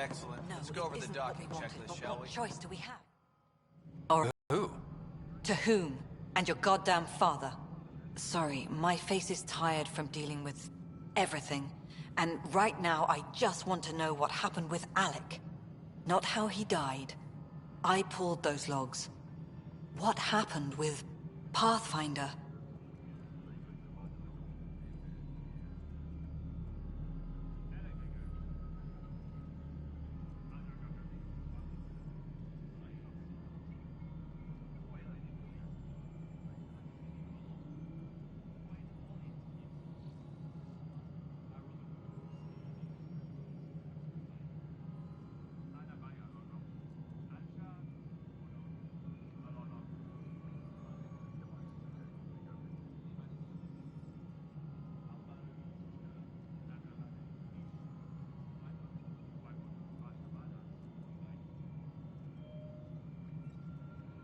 Excellent. No, Let's go over the isn't what we docking wanted, checklist, but shall what we? choice do we have? Or Who? to whom? And your goddamn father. Sorry, my face is tired from dealing with everything. And right now, I just want to know what happened with Alec. Not how he died. I pulled those logs. What happened with Pathfinder?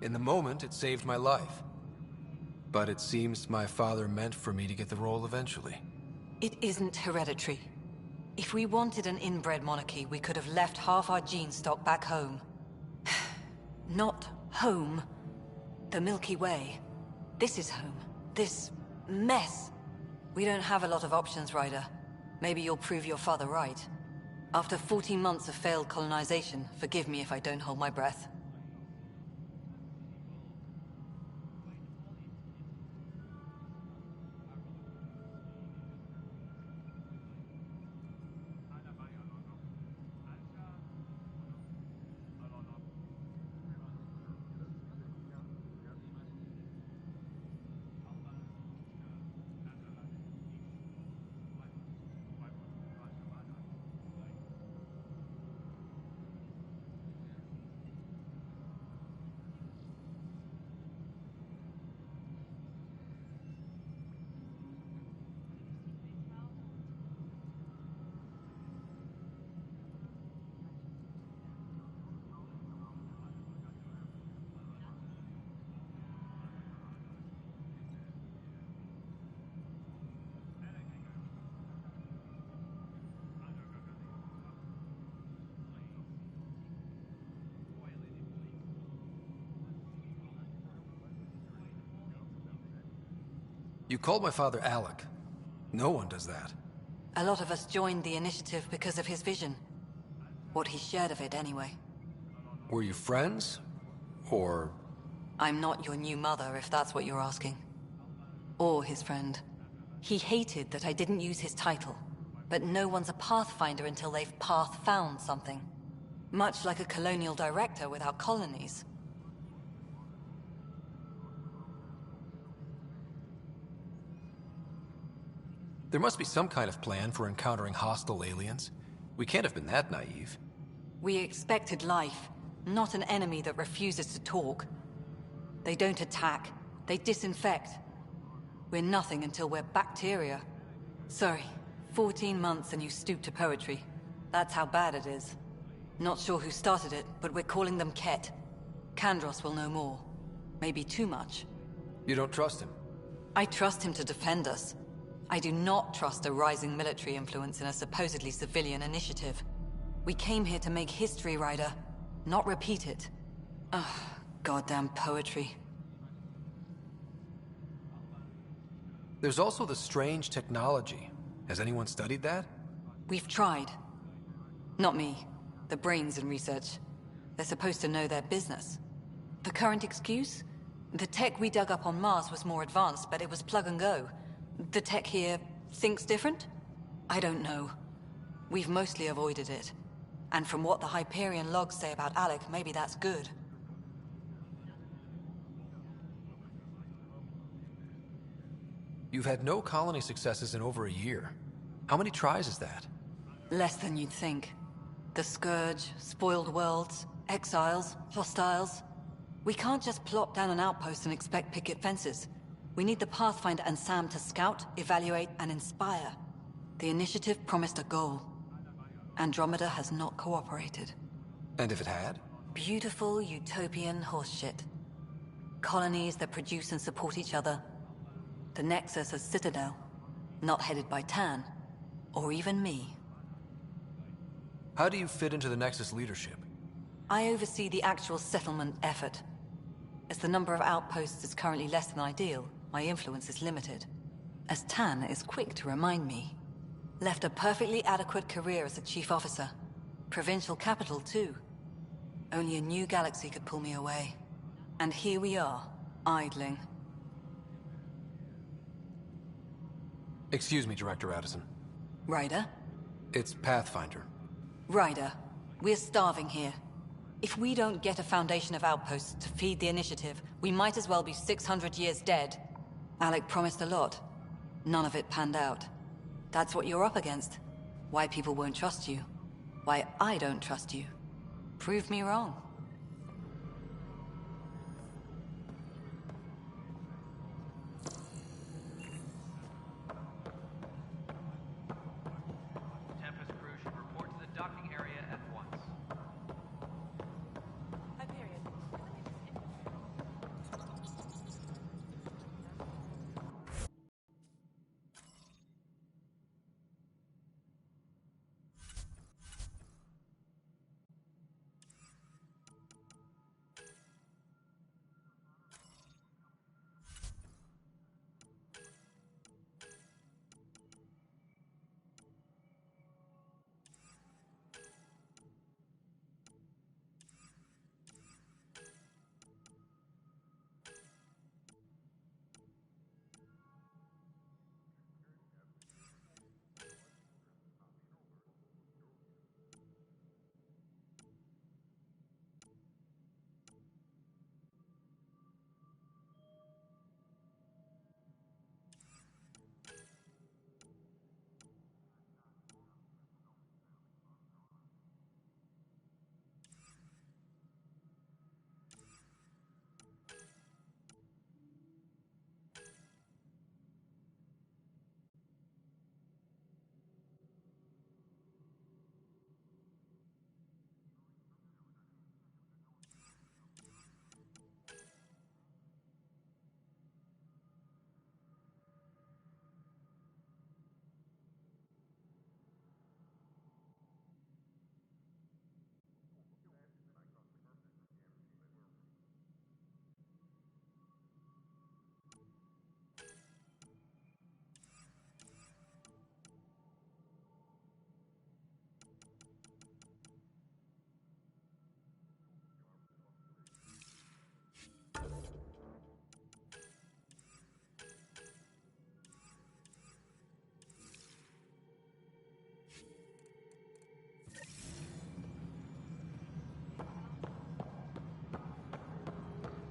In the moment, it saved my life. But it seems my father meant for me to get the role eventually. It isn't hereditary. If we wanted an inbred monarchy, we could have left half our gene stock back home. Not home. The Milky Way. This is home. This mess. We don't have a lot of options, Ryder. Maybe you'll prove your father right. After 14 months of failed colonization, forgive me if I don't hold my breath. You called my father Alec. No one does that. A lot of us joined the initiative because of his vision. What he shared of it, anyway. Were you friends? Or... I'm not your new mother, if that's what you're asking. Or his friend. He hated that I didn't use his title. But no one's a Pathfinder until they've path-found something. Much like a colonial director without colonies. There must be some kind of plan for encountering hostile aliens. We can't have been that naive. We expected life, not an enemy that refuses to talk. They don't attack, they disinfect. We're nothing until we're bacteria. Sorry, 14 months and you stoop to poetry. That's how bad it is. Not sure who started it, but we're calling them Ket. Kandros will know more. Maybe too much. You don't trust him? I trust him to defend us. I do not trust a rising military influence in a supposedly civilian initiative. We came here to make history, Ryder, not repeat it. Ugh, goddamn poetry. There's also the strange technology. Has anyone studied that? We've tried. Not me. The brains in research. They're supposed to know their business. The current excuse? The tech we dug up on Mars was more advanced, but it was plug and go. The tech here thinks different? I don't know. We've mostly avoided it. And from what the Hyperion logs say about Alec, maybe that's good. You've had no colony successes in over a year. How many tries is that? Less than you'd think. The Scourge, spoiled worlds, exiles, hostiles. We can't just plop down an outpost and expect picket fences. We need the Pathfinder and Sam to scout, evaluate, and inspire. The initiative promised a goal. Andromeda has not cooperated. And if it had? Beautiful utopian horseshit. Colonies that produce and support each other. The Nexus as Citadel. Not headed by Tan. Or even me. How do you fit into the Nexus leadership? I oversee the actual settlement effort. As the number of outposts is currently less than ideal, my influence is limited. As Tan is quick to remind me. Left a perfectly adequate career as a chief officer. Provincial capital, too. Only a new galaxy could pull me away. And here we are, idling. Excuse me, Director Addison. Ryder? It's Pathfinder. Ryder, we're starving here. If we don't get a foundation of outposts to feed the initiative, we might as well be 600 years dead. Alec promised a lot. None of it panned out. That's what you're up against. Why people won't trust you. Why I don't trust you. Prove me wrong. Tempest crew should report to the docking area at once. Hyperion.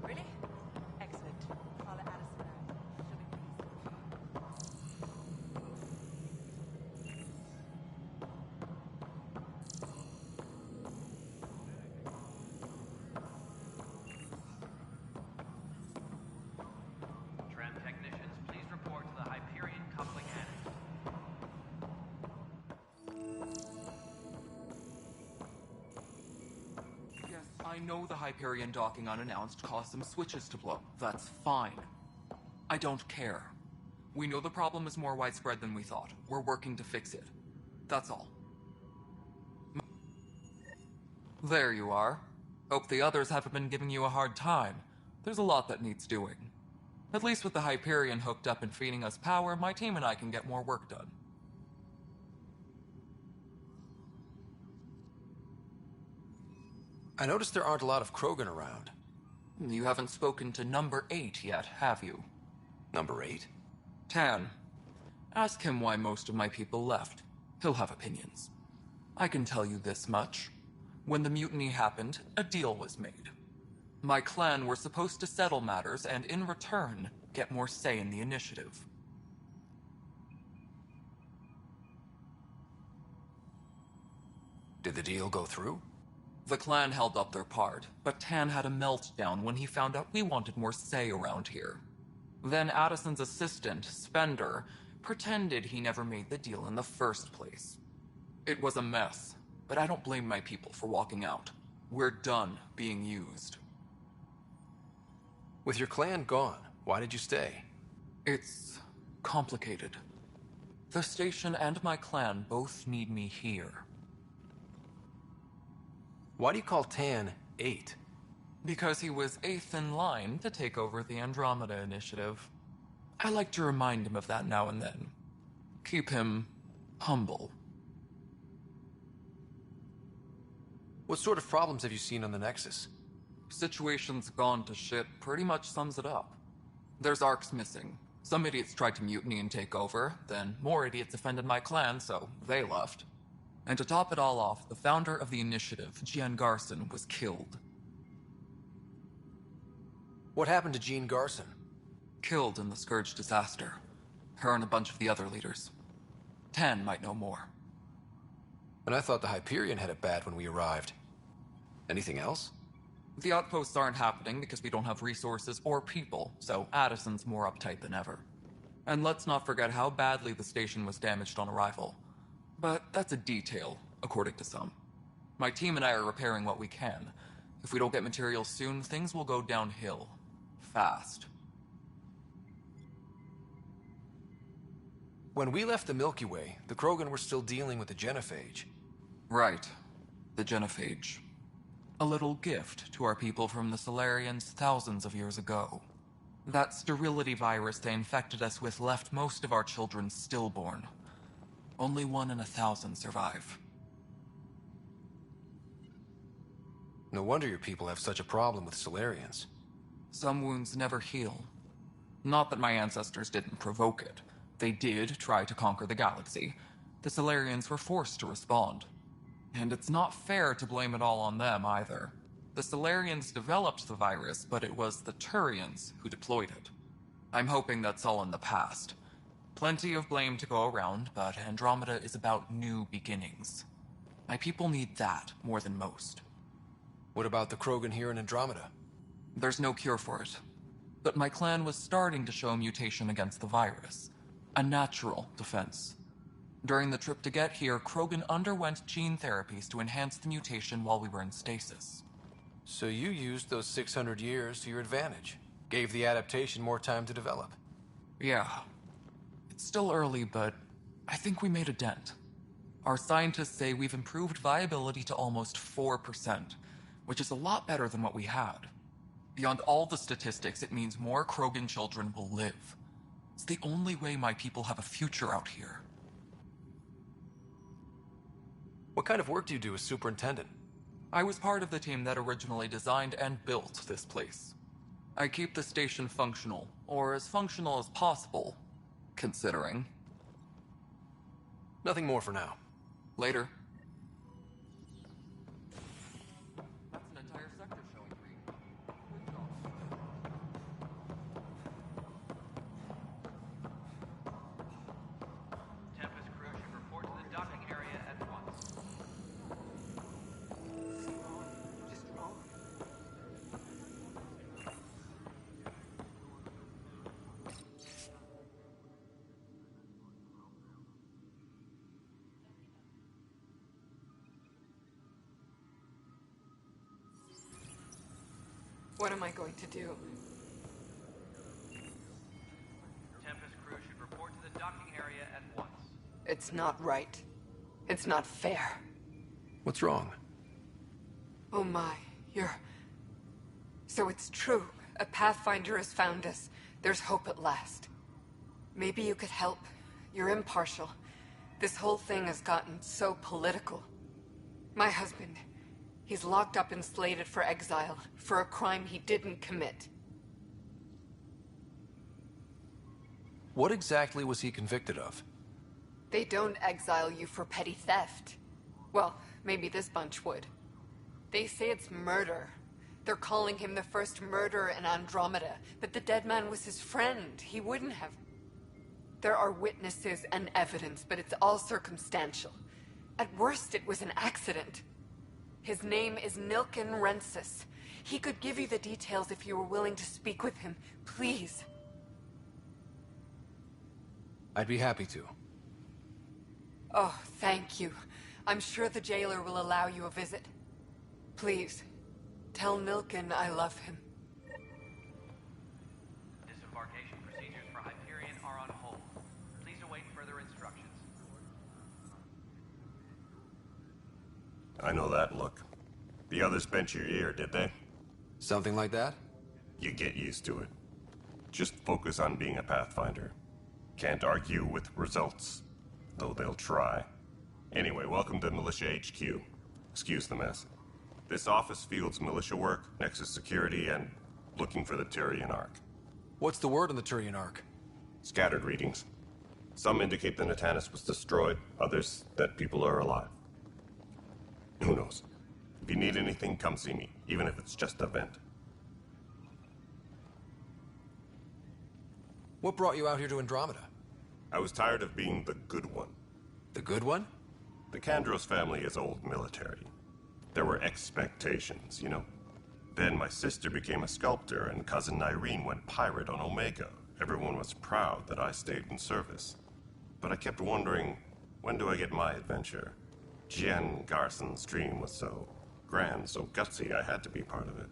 Really? Excellent. I'll let Addison know. She'll be pleased. Tram technicians, please report to the Hyperion coupling attic. Yes, I know the Hyperion docking unannounced caused some switches to blow. That's fine. I don't care. We know the problem is more widespread than we thought. We're working to fix it. That's all. There you are. Hope the others haven't been giving you a hard time. There's a lot that needs doing. At least with the Hyperion hooked up and feeding us power, my team and I can get more work done. I noticed there aren't a lot of Krogan around. You haven't spoken to number 8 yet, have you? Number 8? Tan. Ask him why most of my people left. He'll have opinions. I can tell you this much. When the mutiny happened, a deal was made. My clan were supposed to settle matters and, in return, get more say in the initiative. Did the deal go through? The clan held up their part, but Tan had a meltdown when he found out we wanted more say around here. Then Addison's assistant, Spender, pretended he never made the deal in the first place. It was a mess, but I don't blame my people for walking out. We're done being used. With your clan gone, why did you stay? It's complicated. The station and my clan both need me here. Why do you call Tan 8? Because he was 8th in line to take over the Andromeda Initiative. I like to remind him of that now and then. Keep him humble. What sort of problems have you seen on the Nexus? Situation's gone to shit pretty much sums it up. There's arcs missing. Some idiots tried to mutiny and take over, then more idiots offended my clan, so they left. And to top it all off, the founder of the initiative, Jean Garson, was killed. What happened to Jean Garson? Killed in the Scourge disaster. Her and a bunch of the other leaders. Tan might know more. And I thought the Hyperion had it bad when we arrived. Anything else? The outposts aren't happening because we don't have resources or people, so Addison's more uptight than ever. And let's not forget how badly the station was damaged on arrival. But that's a detail, according to some. My team and I are repairing what we can. If we don't get materials soon, things will go downhill. Fast. When we left the Milky Way, the Krogan were still dealing with the genophage. Right. The genophage. A little gift to our people from the Solarians thousands of years ago. That sterility virus they infected us with left most of our children stillborn. Only 1 in 1,000 survive. No wonder your people have such a problem with Solarians. Some wounds never heal. Not that my ancestors didn't provoke it. They did try to conquer the galaxy. The Solarians were forced to respond. And it's not fair to blame it all on them, either. The Solarians developed the virus, but it was the Turians who deployed it. I'm hoping that's all in the past. Plenty of blame to go around, but Andromeda is about new beginnings. My people need that more than most. What about the Krogan here in Andromeda? There's no cure for it. But my clan was starting to show a mutation against the virus. A natural defense. During the trip to get here, Krogan underwent gene therapies to enhance the mutation while we were in stasis. So you used those 600 years to your advantage. Gave the adaptation more time to develop. Yeah. It's still early, but I think we made a dent. Our scientists say we've improved viability to almost 4%, which is a lot better than what we had. Beyond all the statistics, it means more Krogan children will live. It's the only way my people have a future out here. What kind of work do you do as superintendent? I was part of the team that originally designed and built this place. I keep the station functional, or as functional as possible, considering. Nothing more for now. Later. That's an entire sector showing me. Good job. Tempest crew should report to the docking area at once. What am I going to do? Tempest crew should report to the docking area at once. It's not right. It's not fair. What's wrong? Oh my, you're... So it's true. A Pathfinder has found us. There's hope at last. Maybe you could help. You're impartial. This whole thing has gotten so political. My husband, he's locked up and slated for exile for a crime he didn't commit. What exactly was he convicted of? They don't exile you for petty theft. Well, maybe this bunch would. They say it's murder. They're calling him the first murderer in Andromeda, but the dead man was his friend. He wouldn't have... There are witnesses and evidence, but it's all circumstantial. At worst, it was an accident. His name is Nilken Rensis. He could give you the details if you were willing to speak with him. Please. I'd be happy to. Oh, thank you. I'm sure the jailer will allow you a visit. Please, tell Nilken I love him. Disembarkation procedures for Hyperion are on hold. Please await further instructions. I know that look. The others bent your ear, did they? Something like that? You get used to it. Just focus on being a Pathfinder. Can't argue with results, though they'll try. Anyway, welcome to Militia HQ. Excuse the mess. This office fields militia work, Nexus security, and looking for the Turian Ark. What's the word on the Turian Ark? Scattered readings. Some indicate the Natanus was destroyed, others that people are alive. Who knows? If you need anything, come see me, even if it's just a vent. What brought you out here to Andromeda? I was tired of being the good one. The good one? The Kandros family is old military. There were expectations, you know. Then my sister became a sculptor and cousin Irene went pirate on Omega. Everyone was proud that I stayed in service. But I kept wondering, when do I get my adventure? Jen Garson's dream was so grand, so gutsy, I had to be part of it.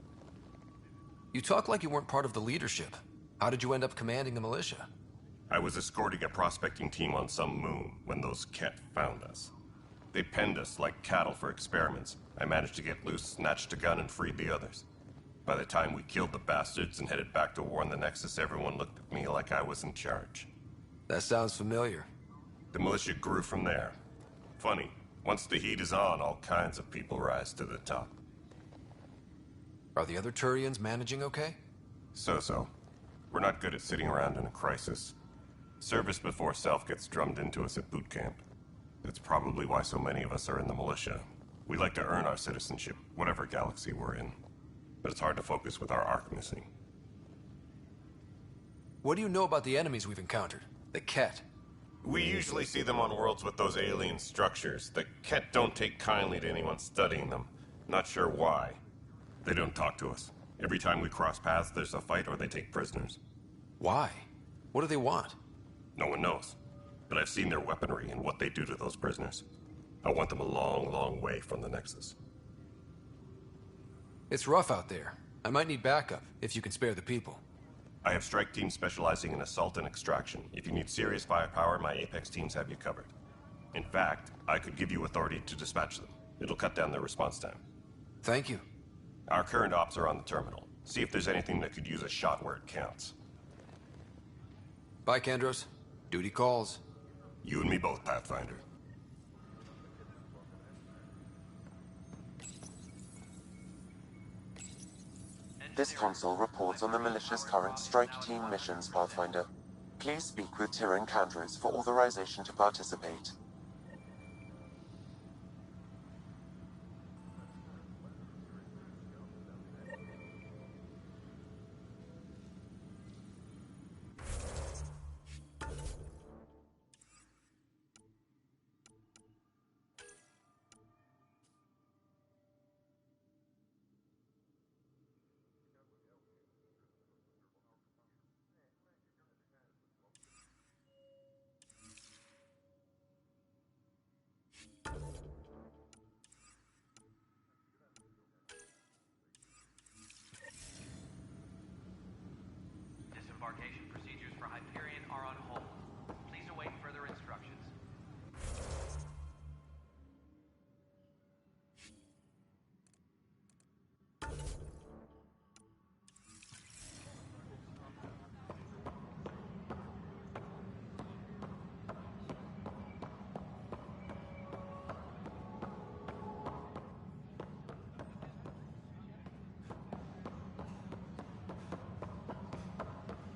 You talk like you weren't part of the leadership. How did you end up commanding the militia? I was escorting a prospecting team on some moon when those Ket found us. They penned us like cattle for experiments. I managed to get loose, snatched a gun, and freed the others. By the time we killed the bastards and headed back to warn the Nexus, everyone looked at me like I was in charge. That sounds familiar. The militia grew from there. Funny, once the heat is on, all kinds of people rise to the top. Are the other Turians managing okay? So-so. We're not good at sitting around in a crisis. Service before self gets drummed into us at boot camp. That's probably why so many of us are in the militia. We like to earn our citizenship, whatever galaxy we're in. But it's hard to focus with our arc missing. What do you know about the enemies we've encountered? The Ket? We usually see them on worlds with those alien structures. The Ket don't take kindly to anyone studying them. Not sure why. They don't talk to us. Every time we cross paths, there's a fight or they take prisoners. Why? What do they want? No one knows. But I've seen their weaponry and what they do to those prisoners. I want them a long, long way from the Nexus. It's rough out there. I might need backup, if you can spare the people. I have strike teams specializing in assault and extraction. If you need serious firepower, my Apex teams have you covered. In fact, I could give you authority to dispatch them. It'll cut down their response time. Thank you. Our current ops are on the terminal. See if there's anything that could use a shot where it counts. Bye, Kandros. Duty calls. You and me both, Pathfinder. This console reports on the militia's current strike team missions, Pathfinder. Please speak with Tyrion Kandros for authorization to participate. Disembarkation procedures for Hyperion are on hold. Please await further instructions.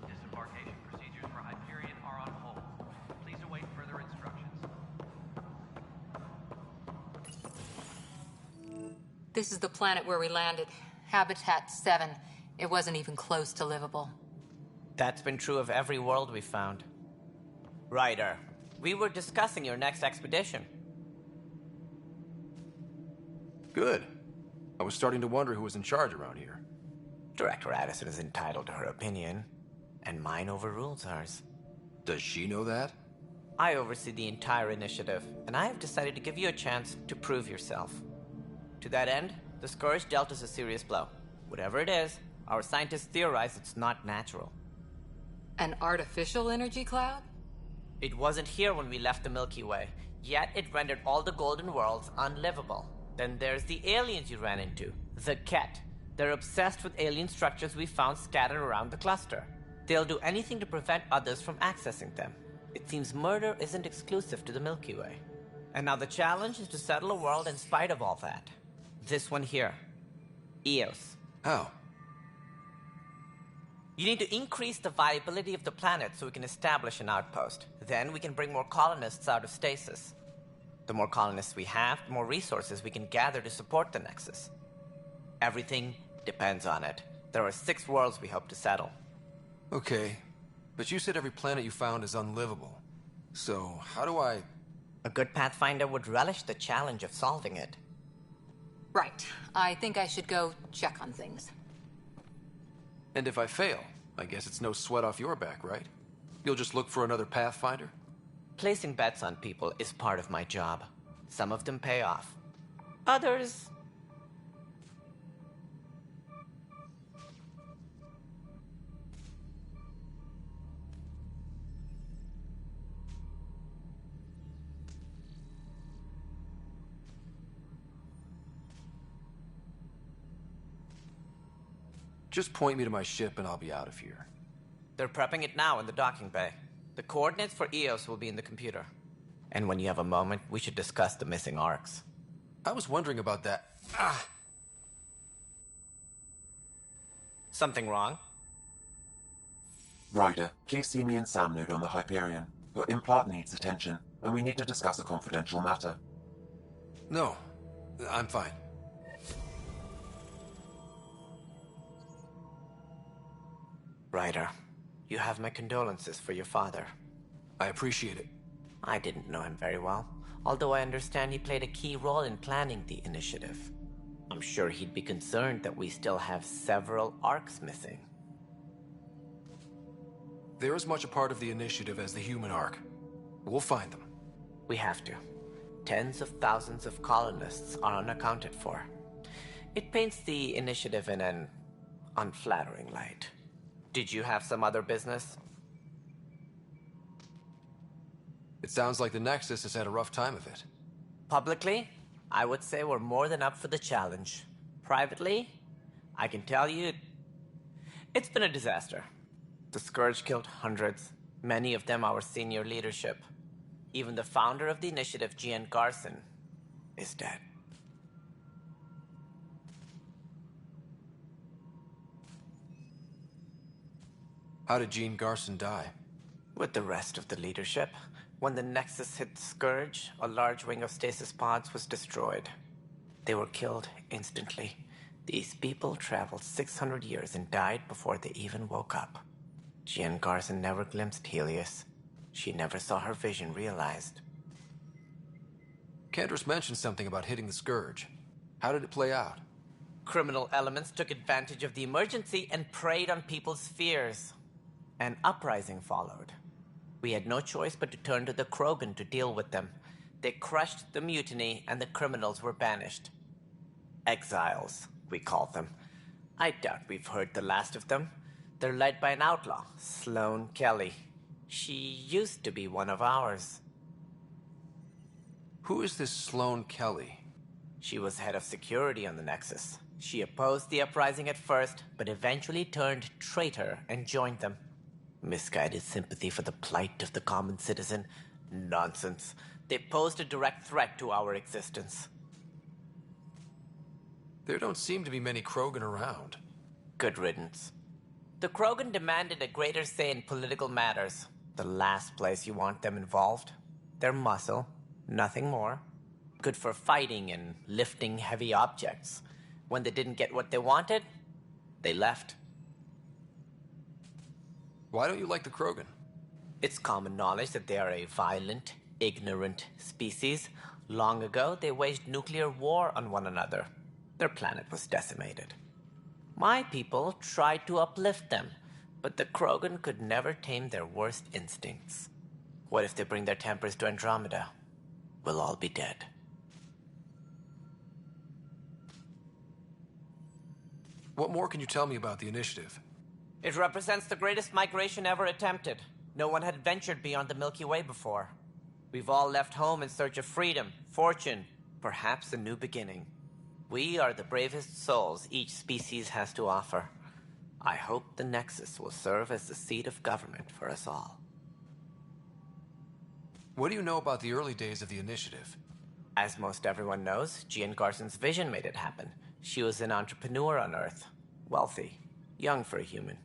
Disembarkation procedures for Hyperion are on hold. Please await further instructions. This is the planet where we landed. Habitat 7. It wasn't even close to livable. That's been true of every world we've found. Ryder, we were discussing your next expedition. Good. I was starting to wonder who was in charge around here. Director Addison is entitled to her opinion, and mine overrules hers. Does she know that? I oversee the entire initiative, and I have decided to give you a chance to prove yourself. To that end, the Scourge dealt us a serious blow. Whatever it is, our scientists theorize it's not natural. An artificial energy cloud? It wasn't here when we left the Milky Way, yet it rendered all the Golden Worlds unlivable. Then there's the aliens you ran into. The Ket. They're obsessed with alien structures we found scattered around the cluster. They'll do anything to prevent others from accessing them. It seems murder isn't exclusive to the Milky Way. And now the challenge is to settle a world in spite of all that. This one here. Eos. How? You need to increase the viability of the planet so we can establish an outpost. Then we can bring more colonists out of stasis. The more colonists we have, the more resources we can gather to support the Nexus. Everything depends on it. There are 6 worlds we hope to settle. Okay, but you said every planet you found is unlivable. So, how do I... A good Pathfinder would relish the challenge of solving it. Right. I think I should go check on things. And if I fail, I guess it's no sweat off your back, right? You'll just look for another Pathfinder? Placing bets on people is part of my job. Some of them pay off. Others... Just point me to my ship and I'll be out of here. They're prepping it now in the docking bay. The coordinates for Eos will be in the computer. And when you have a moment, we should discuss the missing arcs. I was wondering about that. Something wrong? Ryder, please see me and Sam Node on the Hyperion. Your implant needs attention, and we need to discuss a confidential matter. No, I'm fine. Ryder, you have my condolences for your father. I appreciate it. I didn't know him very well, although I understand he played a key role in planning the initiative. I'm sure he'd be concerned that we still have several arcs missing. They're as much a part of the initiative as the human arc. We'll find them. We have to. Tens of thousands of colonists are unaccounted for. It paints the initiative in an unflattering light. Did you have some other business? It sounds like the Nexus has had a rough time of it. Publicly, I would say we're more than up for the challenge. Privately, I can tell you, it's been a disaster. The Scourge killed hundreds, many of them our senior leadership. Even the founder of the initiative, Gian Garson, is dead. How did Gene Garson die? With the rest of the leadership, when the Nexus hit the Scourge, a large wing of stasis pods was destroyed. They were killed instantly. These people traveled 600 years and died before they even woke up. Gian Garson never glimpsed Helios. She never saw her vision realized. Candrace mentioned something about hitting the Scourge. How did it play out? Criminal elements took advantage of the emergency and preyed on people's fears. An uprising followed. We had no choice but to turn to the Krogan to deal with them. They crushed the mutiny and the criminals were banished. Exiles, we call them. I doubt we've heard the last of them. They're led by an outlaw, Sloane Kelly. She used to be one of ours. Who is this Sloane Kelly? She was head of security on the Nexus. She opposed the uprising at first, but eventually turned traitor and joined them. Misguided sympathy for the plight of the common citizen? Nonsense. They posed a direct threat to our existence. There don't seem to be many Krogan around. Good riddance. The Krogan demanded a greater say in political matters. The last place you want them involved. They're muscle, nothing more. Good for fighting and lifting heavy objects. When they didn't get what they wanted, they left. Why don't you like the Krogan? It's common knowledge that they are a violent, ignorant species. Long ago, they waged nuclear war on one another. Their planet was decimated. My people tried to uplift them, but the Krogan could never tame their worst instincts. What if they bring their tempers to Andromeda? We'll all be dead. What more can you tell me about the initiative? It represents the greatest migration ever attempted. No one had ventured beyond the Milky Way before. We've all left home in search of freedom, fortune, perhaps a new beginning. We are the bravest souls each species has to offer. I hope the Nexus will serve as the seat of government for us all. What do you know about the early days of the Initiative? As most everyone knows, Jean Garson's vision made it happen. She was an entrepreneur on Earth. Wealthy. Young for a human.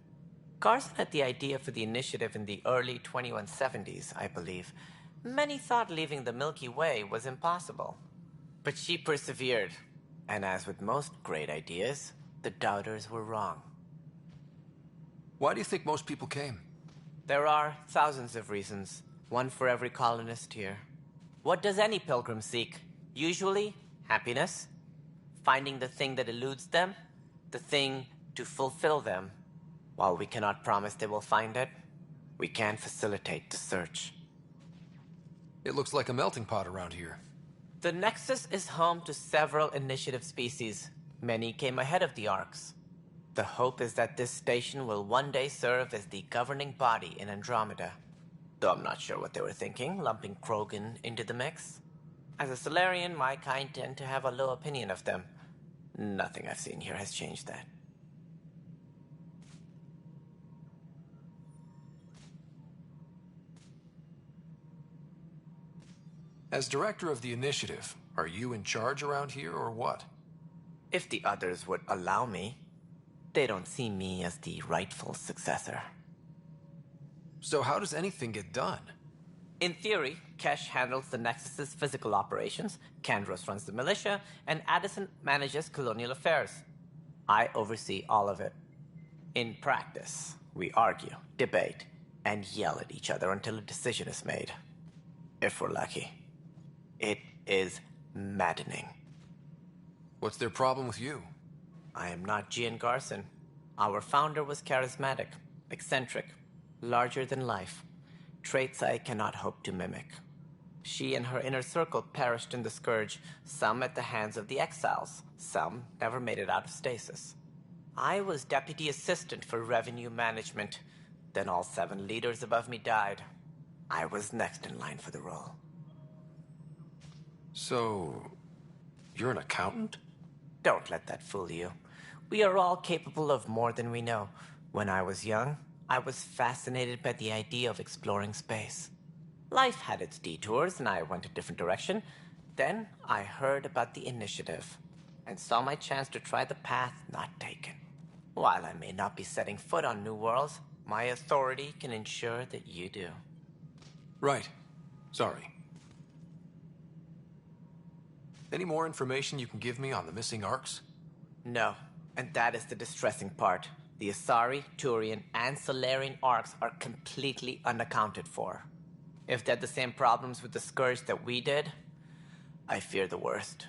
Garson had the idea for the Initiative in the early 2170s, I believe. Many thought leaving the Milky Way was impossible. But she persevered. And as with most great ideas, the doubters were wrong. Why do you think most people came? There are thousands of reasons, one for every colonist here. What does any pilgrim seek? Usually, happiness. Finding the thing that eludes them, the thing to fulfill them. While we cannot promise they will find it, we can facilitate the search. It looks like a melting pot around here. The Nexus is home to several Initiative species. Many came ahead of the Arks. The hope is that this station will one day serve as the governing body in Andromeda. Though I'm not sure what they were thinking, lumping Krogan into the mix. As a Solarian, my kind tend to have a low opinion of them. Nothing I've seen here has changed that. As director of the Initiative, are you in charge around here or what? If the others would allow me, they don't see me as the rightful successor. So how does anything get done? In theory, Kesh handles the Nexus's physical operations, Kandros runs the militia, and Addison manages colonial affairs. I oversee all of it. In practice, we argue, debate, and yell at each other until a decision is made. If we're lucky. It is maddening. What's their problem with you? I am not Jean Garson. Our founder was charismatic, eccentric, larger than life. Traits I cannot hope to mimic. She and her inner circle perished in the Scourge, some at the hands of the Exiles, some never made it out of stasis. I was deputy assistant for revenue management. Then all 7 leaders above me died. I was next in line for the role. So, you're an accountant? Don't let that fool you. We are all capable of more than we know. When I was young, I was fascinated by the idea of exploring space. Life had its detours, and I went a different direction. Then I heard about the Initiative, and saw my chance to try the path not taken. While I may not be setting foot on new worlds, my authority can ensure that you do. Right. Sorry. Any more information you can give me on the missing Arks? No, and that is the distressing part. The Asari, Turian, and Solarian Arks are completely unaccounted for. If they had the same problems with the Scourge that we did, I fear the worst.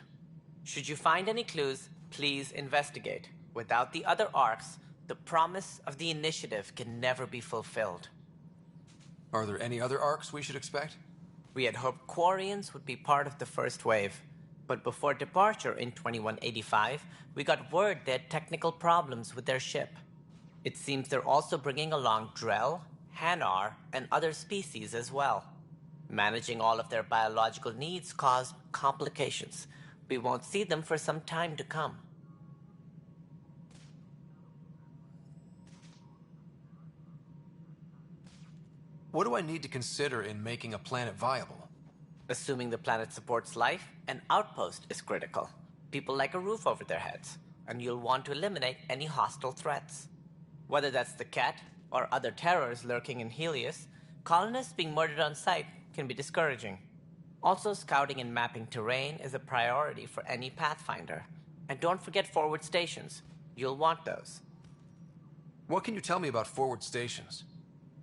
Should you find any clues, please investigate. Without the other Arks, the promise of the Initiative can never be fulfilled. Are there any other Arks we should expect? We had hoped Quarians would be part of the first wave. But before departure in 2185, we got word they had technical problems with their ship. It seems they're also bringing along Drell, Hanar, and other species as well. Managing all of their biological needs caused complications. We won't see them for some time to come. What do I need to consider in making a planet viable? Assuming the planet supports life, an outpost is critical. People like a roof over their heads, and you'll want to eliminate any hostile threats. Whether that's the Cat or other terrors lurking in Helios, colonists being murdered on sight can be discouraging. Also, scouting and mapping terrain is a priority for any Pathfinder. And don't forget forward stations. You'll want those. What can you tell me about forward stations?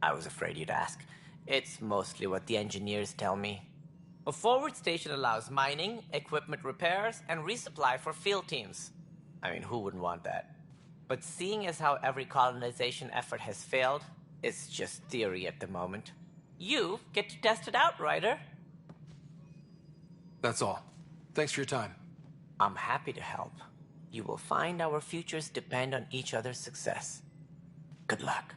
I was afraid you'd ask. It's mostly what the engineers tell me. A forward station allows mining, equipment repairs, and resupply for field teams. I mean, who wouldn't want that? But seeing as how every colonization effort has failed, it's just theory at the moment. You get to test it out, Ryder. That's all. Thanks for your time. I'm happy to help. You will find our futures depend on each other's success. Good luck.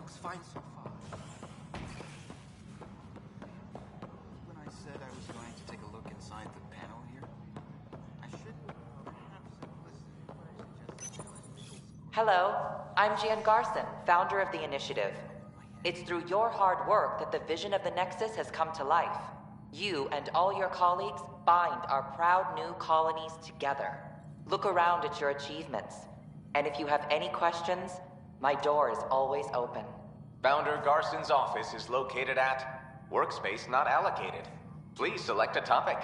looks fine so far. When I said I was going to take a look inside the panel here, I should perhaps have listened. Hello, I'm Jan Garson, founder of the initiative. It's through your hard work that the vision of the Nexus has come to life. You and all your colleagues bind our proud new colonies together. Look around at your achievements. And if you have any questions, my door is always open. Founder Garson's office is located at Workspace Not Allocated. Please select a topic.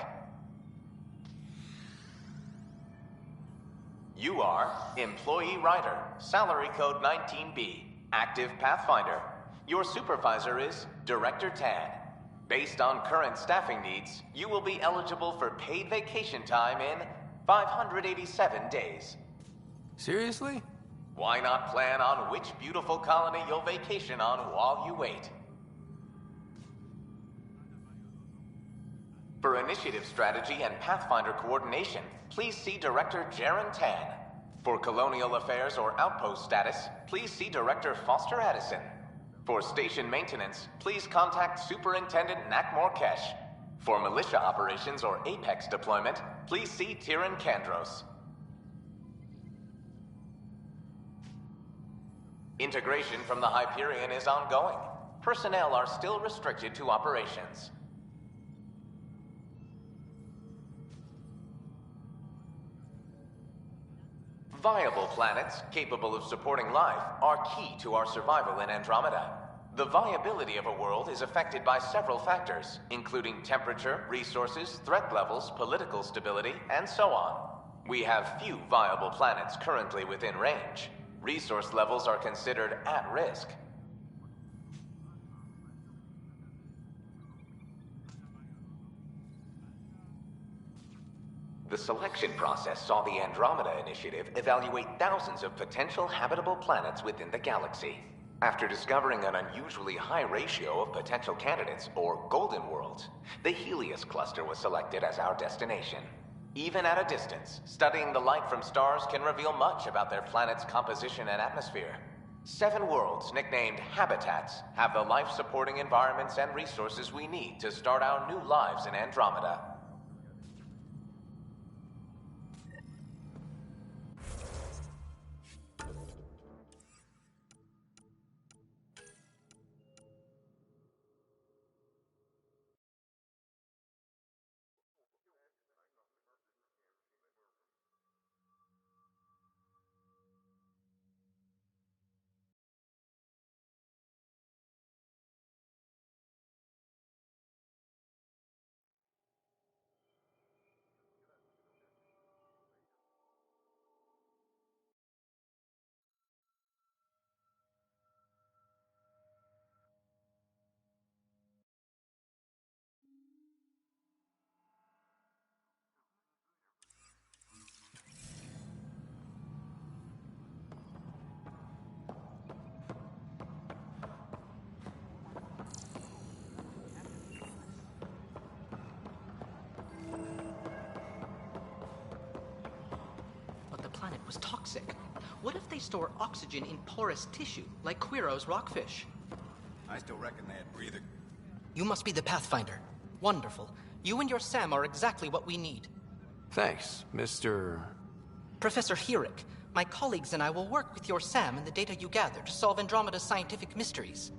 You are Employee Writer, Salary Code 19B, Active Pathfinder. Your supervisor is Director Tan. Based on current staffing needs, you will be eligible for paid vacation time in 587 days. Seriously? Why not plan on which beautiful colony you'll vacation on while you wait? For initiative strategy and Pathfinder coordination, please see Director Jaren Tan. For colonial affairs or outpost status, please see Director Foster Addison. For station maintenance, please contact Superintendent Nakmor Kesh. For militia operations or Apex deployment, please see Tyran Kandros. Integration from the Hyperion is ongoing. Personnel are still restricted to operations. Viable planets capable of supporting life are key to our survival in Andromeda. The viability of a world is affected by several factors, including temperature, resources, threat levels, political stability, and so on. We have few viable planets currently within range. Resource levels are considered at risk. The selection process saw the Andromeda Initiative evaluate thousands of potential habitable planets within the galaxy. After discovering an unusually high ratio of potential candidates, or golden worlds, the Helios cluster was selected as our destination. Even at a distance, studying the light from stars can reveal much about their planet's composition and atmosphere. 7 worlds, nicknamed habitats, have the life-supporting environments and resources we need to start our new lives in Andromeda. Was toxic. What if they store oxygen in porous tissue, like Quiro's rockfish? I still reckon they had breathing. You must be the Pathfinder. Wonderful. You and your Sam are exactly what we need. Thanks, Mr. Professor Herrick, my colleagues and I will work with your Sam and the data you gather to solve Andromeda's scientific mysteries.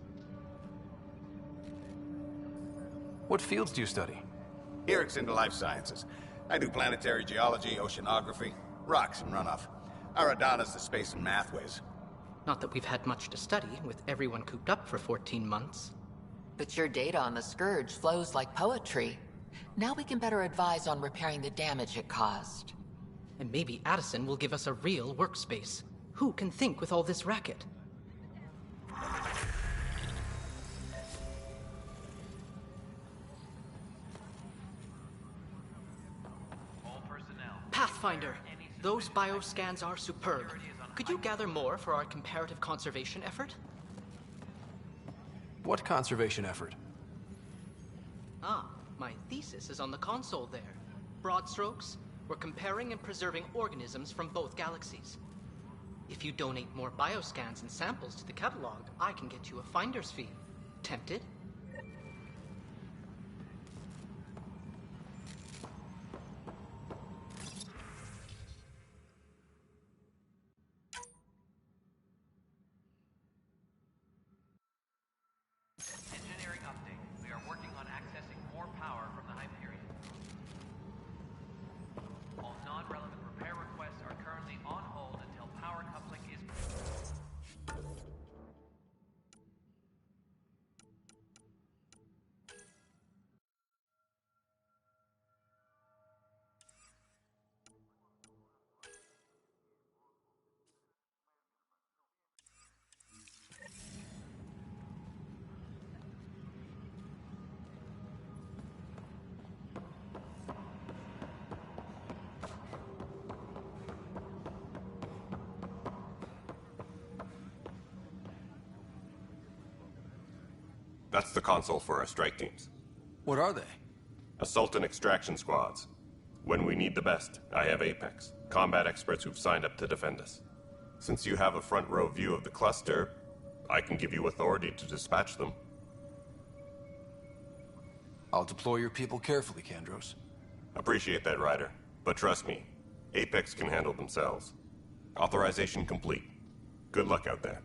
What fields do you study? Herrick's into life sciences. I do planetary geology, oceanography, rocks and runoff. Aradana's the space and math whiz. Not that we've had much to study, with everyone cooped up for 14 months. But your data on the Scourge flows like poetry. Now we can better advise on repairing the damage it caused. And maybe Addison will give us a real workspace. Who can think with all this racket? All personnel. Pathfinder, those bioscans are superb. Could you gather more for our comparative conservation effort? What conservation effort? Ah, my thesis is on the console there. Broad strokes, we're comparing and preserving organisms from both galaxies. If you donate more bioscans and samples to the catalog, I can get you a finder's fee. Tempted? Engineering update. We are working on accessing more power from the Hyperion. All non-relevant repair requests are currently on hold until power coupling is... That's the console for our strike teams. What are they? Assault and extraction squads. When we need the best, I have Apex, combat experts who've signed up to defend us. Since you have a front row view of the cluster, I can give you authority to dispatch them. I'll deploy your people carefully, Kandros. Appreciate that, Ryder. But trust me, Apex can handle themselves. Authorization complete. Good luck out there.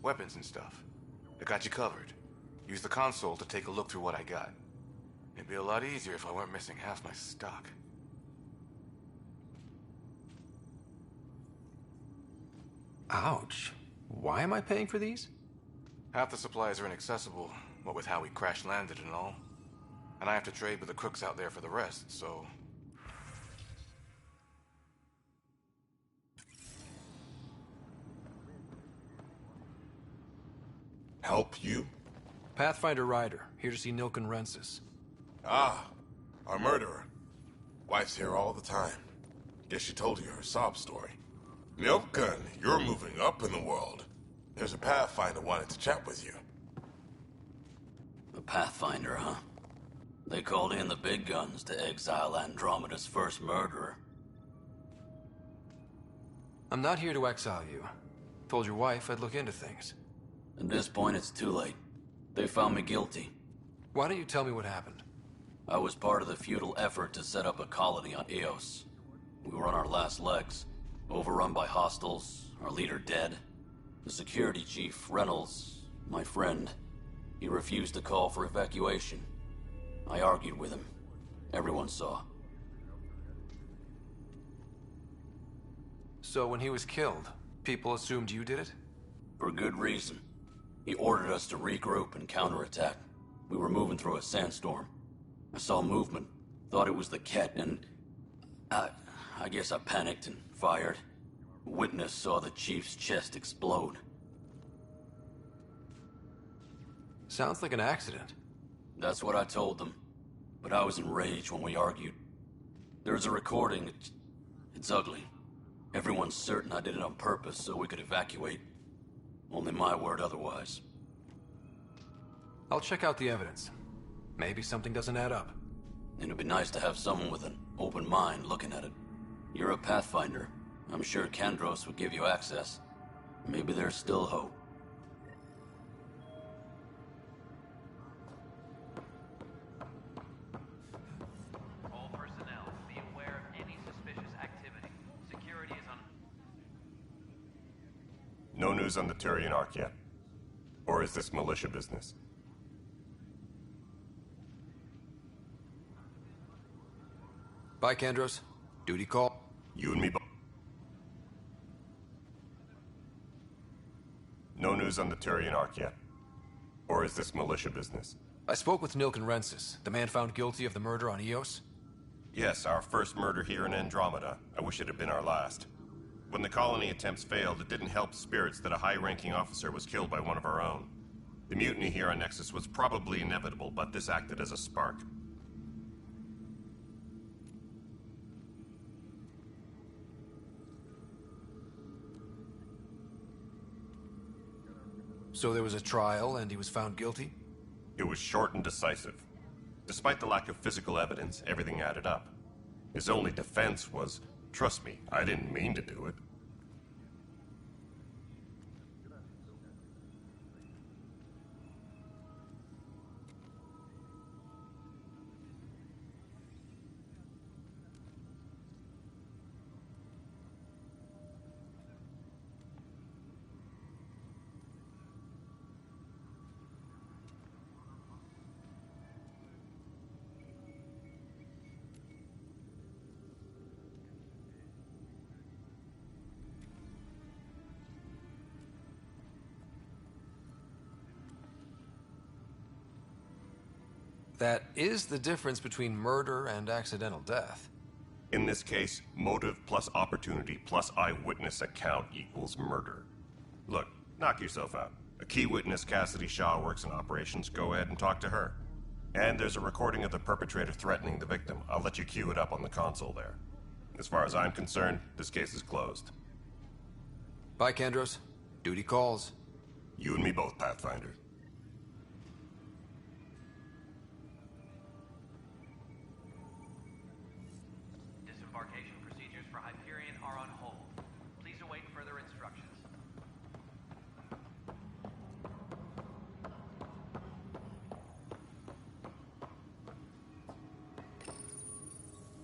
weapons and stuff. I got you covered. Use the console to take a look through what I got. It'd be a lot easier if I weren't missing half my stock. Ouch. Why am I paying for these? Half the supplies are inaccessible, what with how we crash-landed and all. And I have to trade with the crooks out there for the rest, so... Help you? Pathfinder Ryder, here to see Nilken Rensis. Ah, our murderer. Wife's here all the time. Guess she told you her sob story. Nilken, you're moving up in the world. There's a Pathfinder wanted to chat with you. A Pathfinder, huh? They called in the big guns to exile Andromeda's first murderer. I'm not here to exile you. Told your wife I'd look into things. At this point, it's too late. They found me guilty. Why don't you tell me what happened? I was part of the futile effort to set up a colony on Eos. We were on our last legs, overrun by hostiles, our leader dead. The security chief, Reynolds, my friend, he refused to call for evacuation. I argued with him. Everyone saw. So when he was killed, people assumed you did it? For good reason. He ordered us to regroup and counterattack. We were moving through a sandstorm. I saw movement, thought it was the Ket, and... I guess I panicked and fired. Witness saw the chief's chest explode. Sounds like an accident. That's what I told them. But I was enraged when we argued. There's a recording. It's ugly. Everyone's certain I did it on purpose so we could evacuate. Only my word otherwise. I'll check out the evidence. Maybe something doesn't add up. It'd be nice to have someone with an open mind looking at it. You're a Pathfinder. I'm sure Kandros would give you access. Maybe there's still hope. All personnel, be aware of any suspicious activity. Security is on... No news on the Turian Ark yet? Or is this militia business? Bye, Kandros. Duty call. You and me both. No news on the Turian Ark yet? Or is this militia business? I spoke with Nilken Rensis, the man found guilty of the murder on Eos. Yes, our first murder here in Andromeda. I wish it had been our last. When the colony attempts failed, it didn't help spirits that a high-ranking officer was killed by one of our own. The mutiny here on Nexus was probably inevitable, but this acted as a spark. So there was a trial, and he was found guilty? It was short and decisive. Despite the lack of physical evidence, everything added up. His only defense was, trust me, I didn't mean to do it. That is the difference between murder and accidental death. In this case, motive plus opportunity plus eyewitness account equals murder. Look, knock yourself out. A key witness, Cassidy Shaw, works in operations. Go ahead and talk to her. And there's a recording of the perpetrator threatening the victim. I'll let you cue it up on the console there. As far as I'm concerned, this case is closed. Bye, Kandros. Duty calls. You and me both, Pathfinder. Disembarkation procedures for Hyperion are on hold. Please await further instructions.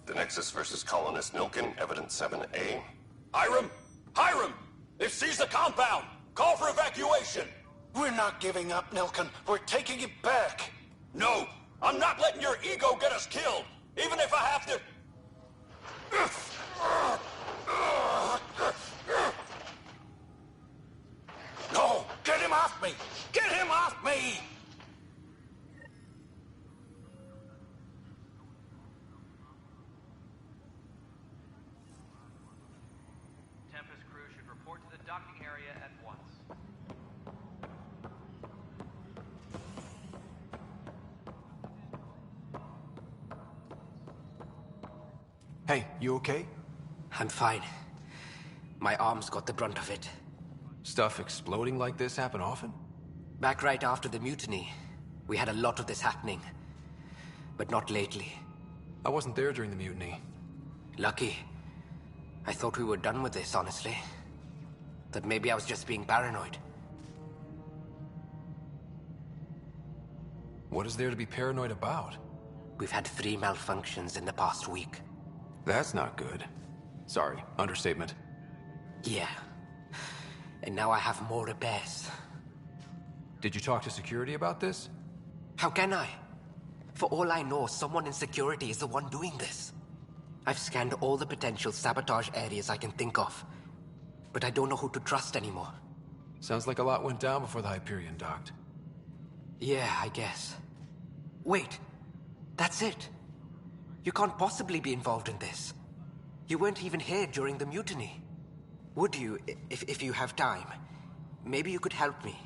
The Nexus versus Colonist Nilken, Evidence 7A. Hiram! Hiram! They've seized the compound! Call for evacuation! We're not giving up, Nilkin. We're taking it back. No! I'm not letting your ego get us killed! Even if I have to... No! Get him off me! Get him off me! Tempest crew should report to the docking area at once. Hey, you okay? I'm fine. My arms got the brunt of it. Stuff exploding like this happen often? Back right after the mutiny, we had a lot of this happening. But not lately. I wasn't there during the mutiny. Lucky. I thought we were done with this, honestly. That maybe I was just being paranoid. What is there to be paranoid about? We've had 3 malfunctions in the past week. That's not good. Sorry, understatement. Yeah. And now I have more repairs. Did you talk to security about this? How can I? For all I know, someone in security is the one doing this. I've scanned all the potential sabotage areas I can think of. But I don't know who to trust anymore. Sounds like a lot went down before the Hyperion docked. Yeah, I guess. Wait. That's it. You can't possibly be involved in this. You weren't even here during the mutiny. Would you, if you have time? Maybe you could help me.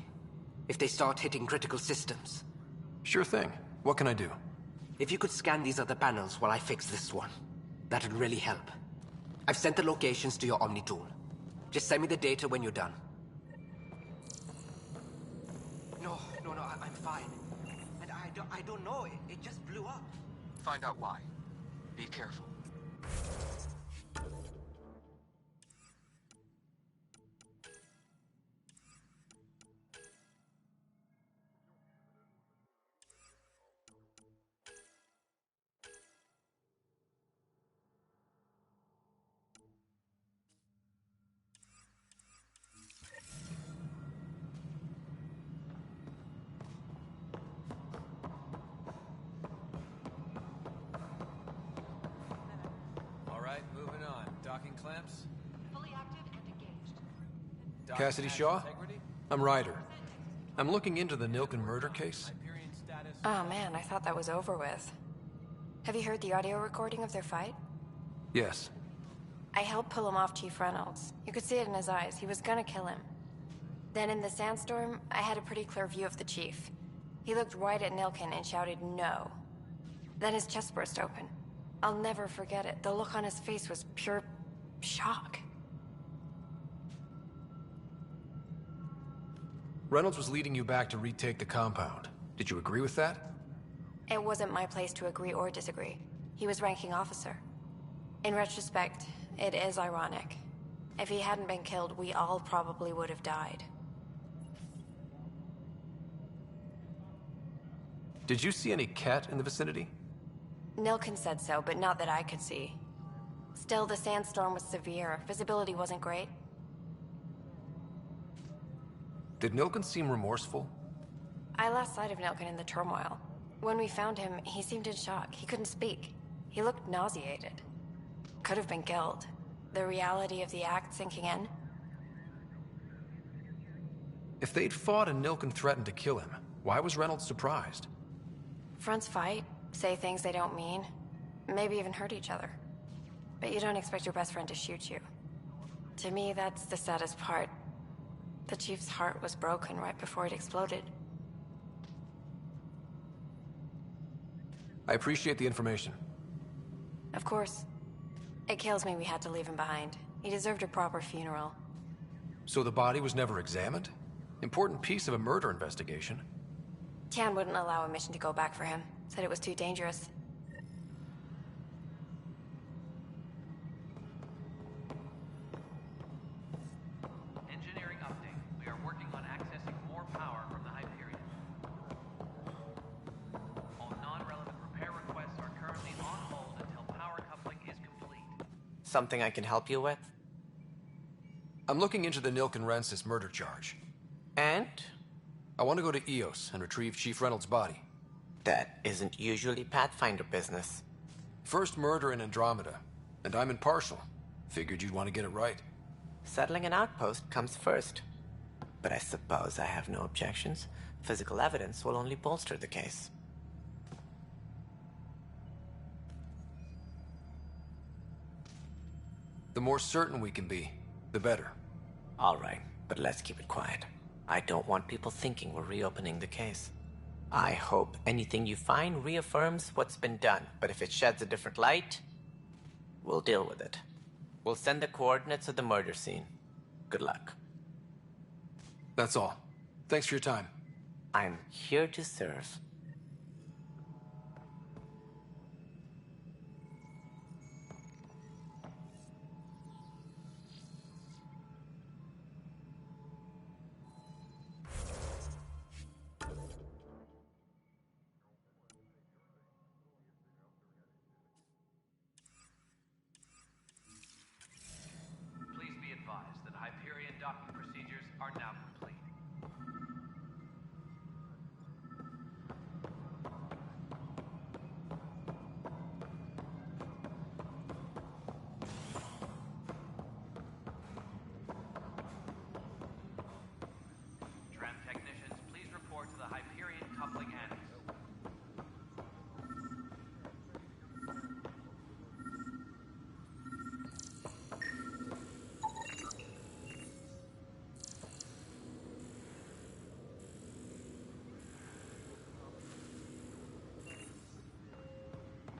If they start hitting critical systems. Sure thing. What can I do? If you could scan these other panels while I fix this one, that'd really help. I've sent the locations to your Omni tool. Just send me the data when you're done. No, I'm fine. And I don't know, it just blew up. Find out why. Be careful. Clamps? Fully active and engaged. Cassidy Shaw? I'm Ryder. I'm looking into the Nilkin murder case. Oh man, I thought that was over with. Have you heard the audio recording of their fight? Yes. I helped pull him off Chief Reynolds. You could see it in his eyes. He was gonna kill him. Then in the sandstorm, I had a pretty clear view of the Chief. He looked right at Nilkin and shouted no. Then his chest burst open. I'll never forget it. The look on his face was pure shock. Reynolds was leading you back to retake the compound. Did you agree with that? It wasn't my place to agree or disagree. He was ranking officer. In retrospect, it is ironic. If he hadn't been killed, we all probably would have died. Did you see any cat in the vicinity? Nilkin said so, but not that I could see. Still, the sandstorm was severe. Visibility wasn't great. Did Nilkin seem remorseful? I lost sight of Nilkin in the turmoil. When we found him, he seemed in shock. He couldn't speak. He looked nauseated. Could have been killed. The reality of the act sinking in. If they'd fought and Nilkin threatened to kill him, why was Reynolds surprised? Fronts fight, say things they don't mean, maybe even hurt each other. But you don't expect your best friend to shoot you. To me, that's the saddest part. The Chief's heart was broken right before it exploded. I appreciate the information. Of course. It kills me we had to leave him behind. He deserved a proper funeral. So the body was never examined? Important piece of a murder investigation. Tian wouldn't allow a mission to go back for him. Said it was too dangerous. Engineering update. We are working on accessing more power from the Hyperion. All non-relevant repair requests are currently on hold until power coupling is complete. Something I can help you with? I'm looking into the Nilk and Rensis murder charge. And? I want to go to Eos and retrieve Chief Reynolds' body. That isn't usually Pathfinder business. First murder in Andromeda, and I'm impartial. Figured you'd want to get it right. Settling an outpost comes first. But I suppose I have no objections. Physical evidence will only bolster the case. The more certain we can be, the better. All right, but let's keep it quiet. I don't want people thinking we're reopening the case. I hope anything you find reaffirms what's been done, but if it sheds a different light, we'll deal with it. We'll send the coordinates of the murder scene. Good luck. That's all. Thanks for your time. I'm here to serve. Please be advised that Hyperion docking procedures are now complete. Tram technicians, please report to the Hyperion coupling annex.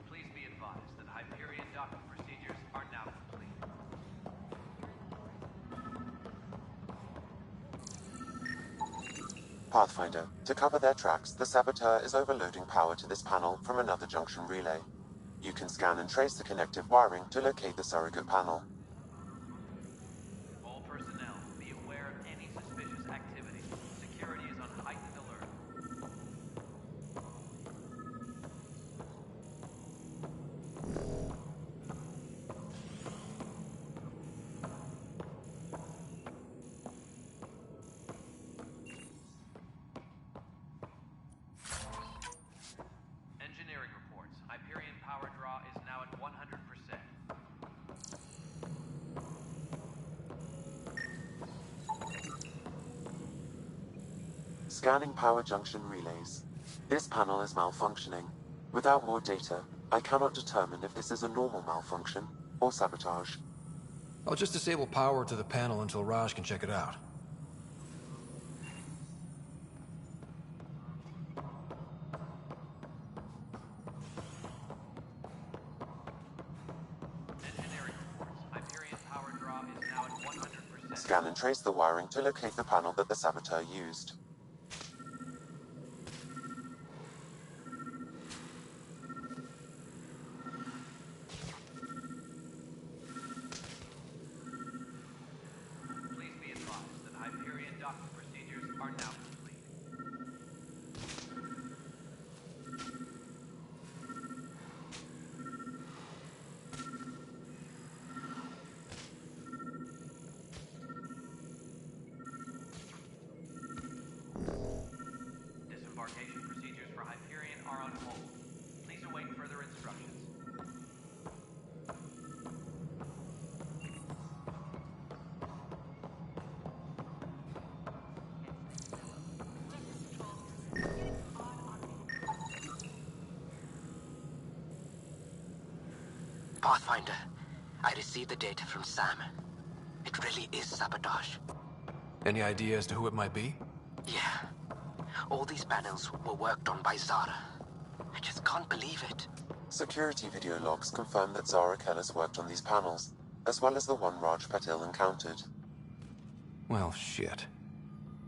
Please be advised that Hyperion docking procedures are now complete. Pathfinder, to cover their tracks, the Saboteur is overloading power to this panel from another junction relay. You can scan and trace the connective wiring to locate the surrogate panel. All personnel, be aware of any suspicious activity. Security is on heightened alert. Engineering reports. Hyperion power draw is now at 100%. Scanning power junction relays. This panel is malfunctioning. Without more data, I cannot determine if this is a normal malfunction or sabotage. I'll just disable power to the panel until Raj can check it out. Engineering reports. Hyperion power draw is now at 100%. Scan and trace the wiring to locate the panel that the Saboteur used. Please be advised that Hyperion docking procedures are now complete. Disembarkation procedures for Hyperion are on hold. Please await further instructions. Pathfinder, I received the data from Sam. It really is sabotage. Any idea as to who it might be? Yeah. All these panels were worked on by Zara. I just can't believe it. Security video logs confirm that Zara Kellis worked on these panels, as well as the one Raj Patil encountered. Well, shit.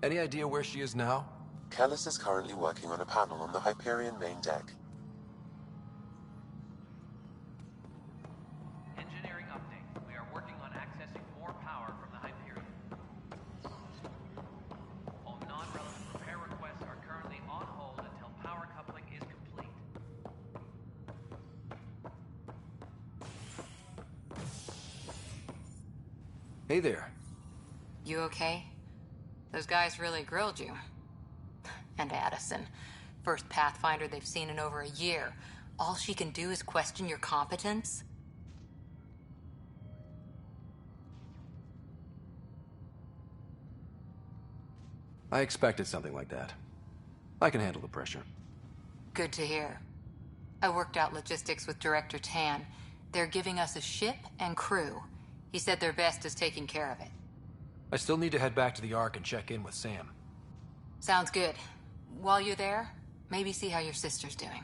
Any idea where she is now? Kellis is currently working on a panel on the Hyperion main deck. Engineering update. We are working on accessing more power from the Hyperion. All non-relevant repair requests are currently on hold until power coupling is complete. Hey there. You okay? Those guys really grilled you. And Addison, first Pathfinder they've seen in over a year. All she can do is question your competence? I expected something like that. I can handle the pressure. Good to hear. I worked out logistics with Director Tan. They're giving us a ship and crew. He said their best is taking care of it. I still need to head back to the Ark and check in with Sam. Sounds good. While you're there, maybe see how your sister's doing.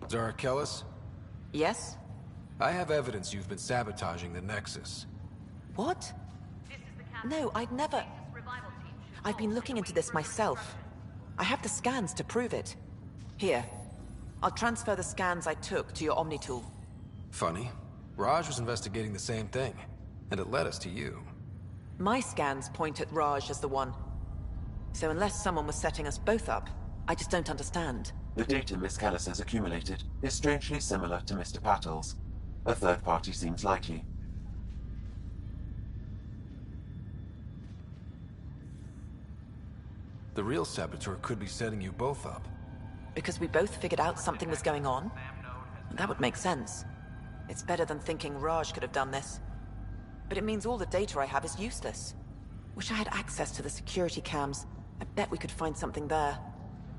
Zara Kellis? Yes? I have evidence you've been sabotaging the Nexus. What? No, I'd never... I've been looking into this myself. I have the scans to prove it. Here. I'll transfer the scans I took to your Omni tool. Funny. Raj was investigating the same thing, and it led us to you. My scans point at Raj as the one. So unless someone was setting us both up, I just don't understand. The data Miss Kellis has accumulated is strangely similar to Mr. Patel's. A third party seems likely. The real saboteur could be setting you both up. Because we both figured out something was going on? That would make sense. It's better than thinking Raj could have done this. But it means all the data I have is useless. Wish I had access to the security cams. I bet we could find something there.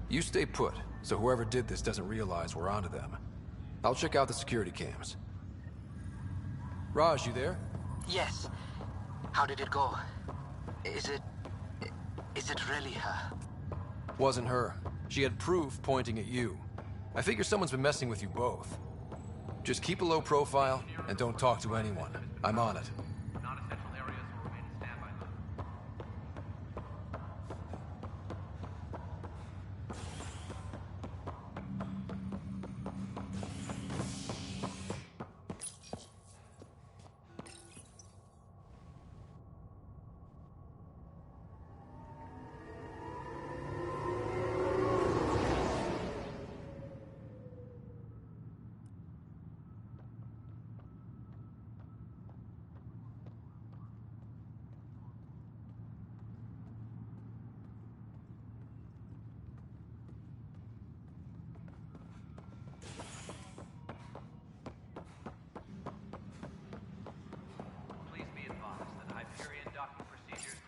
You stay put, so whoever did this doesn't realize we're onto them. I'll check out the security cams. Raj, you there? Yes. How did it go? Is it really her? Wasn't her. She had proof pointing at you. I figure someone's been messing with you both. Just keep a low profile, and don't talk to anyone. I'm on it. Non-essential areas will remain in standby mode. Please be advised that Hyperion docking procedures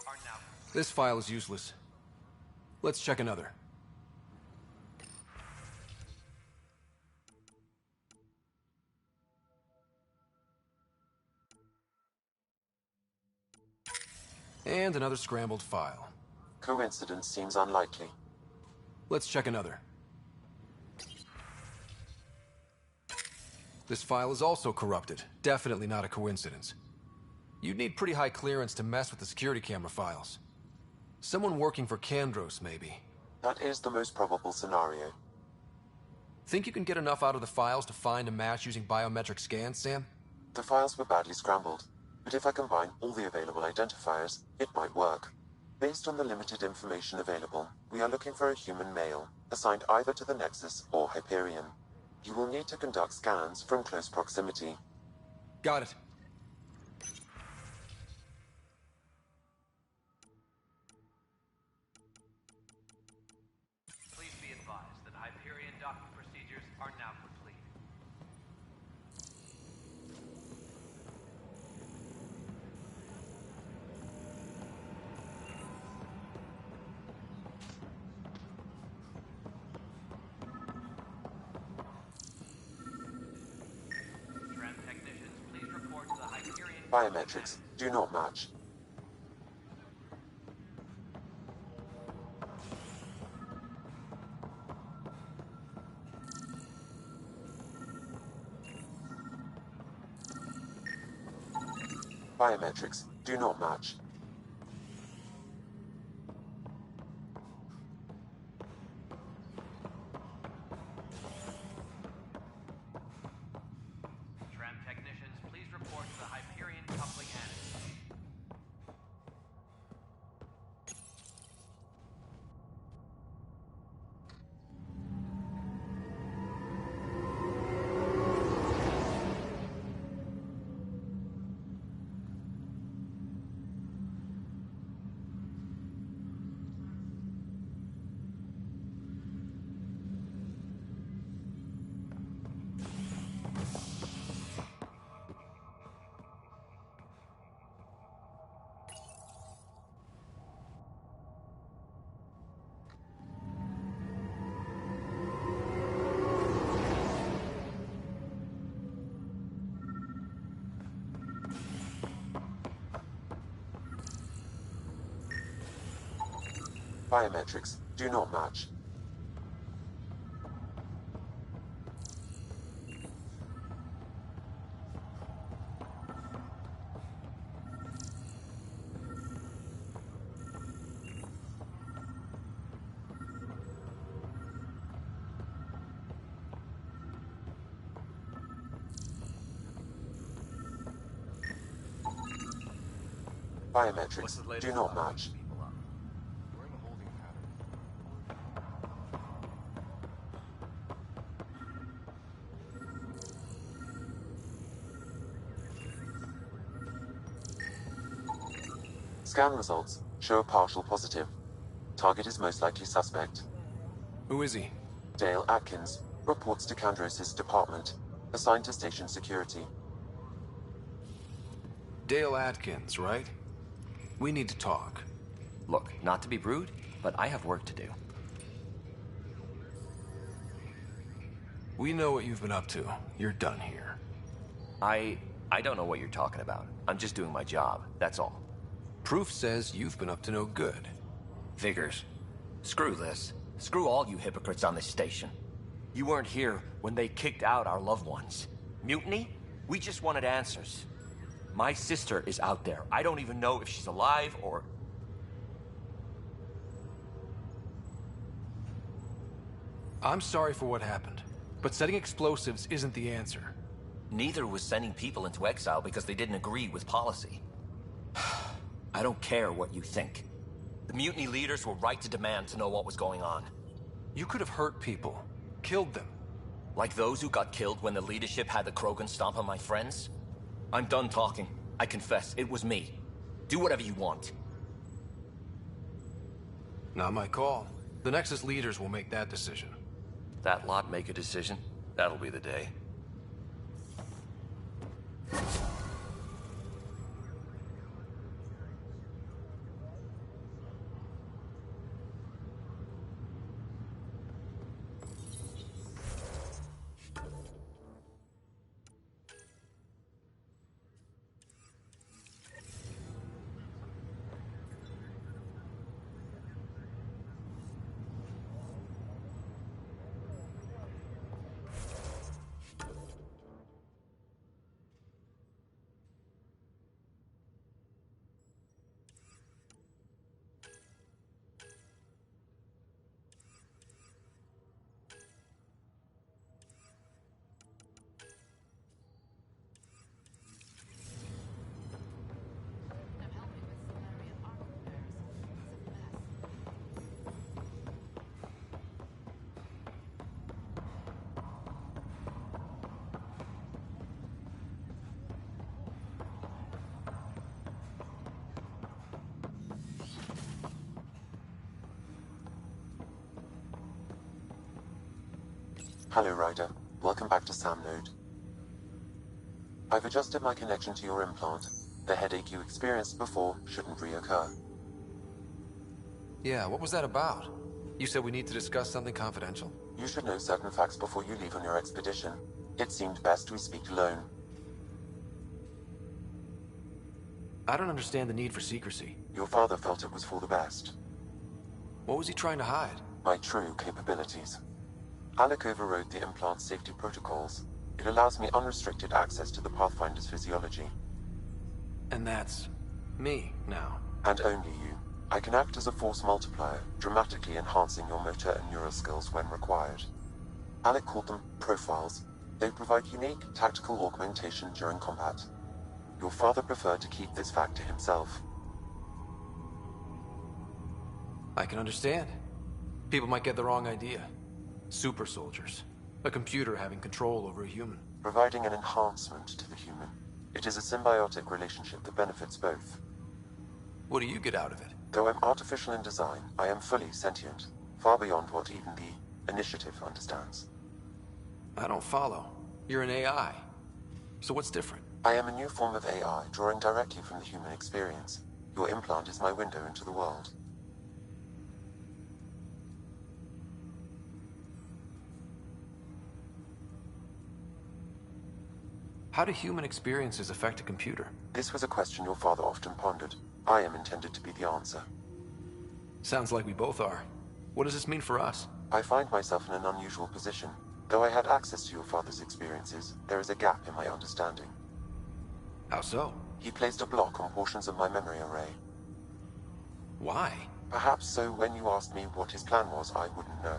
are now. This file is useless. Let's check another. And another scrambled file. Coincidence seems unlikely. Let's check another. This file is also corrupted. Definitely not a coincidence. You'd need pretty high clearance to mess with the security camera files. Someone working for Kandros, maybe. That is the most probable scenario. Think you can get enough out of the files to find a match using biometric scans, Sam? The files were badly scrambled, but if I combine all the available identifiers, it might work. Based on the limited information available, we are looking for a human male, assigned either to the Nexus or Hyperion. You will need to conduct scans from close proximity. Got it. Please be advised that Hyperion docking procedures are now complete. Biometrics do not match. Biometrics do not match. Tram technicians, please report to the Hyperion coupling annex. Biometrics do not match. Biometrics do not match. Scan results show a partial positive. Target is most likely suspect. Who is he? Dale Atkins reports to Kandros' department, assigned to station security. Dale Atkins, right? We need to talk. Look, not to be rude, but I have work to do. We know what you've been up to. You're done here. I don't know what you're talking about. I'm just doing my job, that's all. Proof says you've been up to no good. Figures. Screw this. Screw all you hypocrites on this station. You weren't here when they kicked out our loved ones. Mutiny? We just wanted answers. My sister is out there. I don't even know if she's alive or... I'm sorry for what happened, but setting explosives isn't the answer. Neither was sending people into exile because they didn't agree with policy. I don't care what you think. The mutiny leaders were right to demand to know what was going on. You could have hurt people, killed them. Like those who got killed when the leadership had the Krogan stomp on my friends? I'm done talking. I confess, it was me. Do whatever you want. Not my call. The Nexus leaders will make that decision. That lot make a decision? That'll be the day. Hello, Ryder. Welcome back to Sam Node. I've adjusted my connection to your implant. The headache you experienced before shouldn't reoccur. Yeah, what was that about? You said we need to discuss something confidential? You should know certain facts before you leave on your expedition. It seemed best we speak alone. I don't understand the need for secrecy. Your father felt it was for the best. What was he trying to hide? My true capabilities. Alec overrode the implant's safety protocols. It allows me unrestricted access to the Pathfinder's physiology. And that's me now. And only you. I can act as a force multiplier, dramatically enhancing your motor and neural skills when required. Alec called them profiles. They provide unique tactical augmentation during combat. Your father preferred to keep this fact to himself. I can understand. People might get the wrong idea. Super soldiers. A computer having control over a human. Providing an enhancement to the human. It is a symbiotic relationship that benefits both. What do you get out of it? Though I'm artificial in design, I am fully sentient. Far beyond what even the Initiative understands. I don't follow. You're an AI. So what's different? I am a new form of AI, drawing directly from the human experience. Your implant is my window into the world. How do human experiences affect a computer? This was a question your father often pondered. I am intended to be the answer. Sounds like we both are. What does this mean for us? I find myself in an unusual position. Though I had access to your father's experiences, there is a gap in my understanding. How so? He placed a block on portions of my memory array. Why? Perhaps so when you asked me what his plan was, I wouldn't know.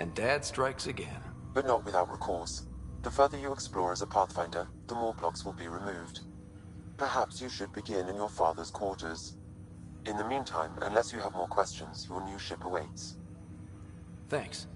And Dad strikes again. But not without recourse. The further you explore as a Pathfinder, the more blocks will be removed. Perhaps you should begin in your father's quarters. In the meantime, unless you have more questions, your new ship awaits. Thanks.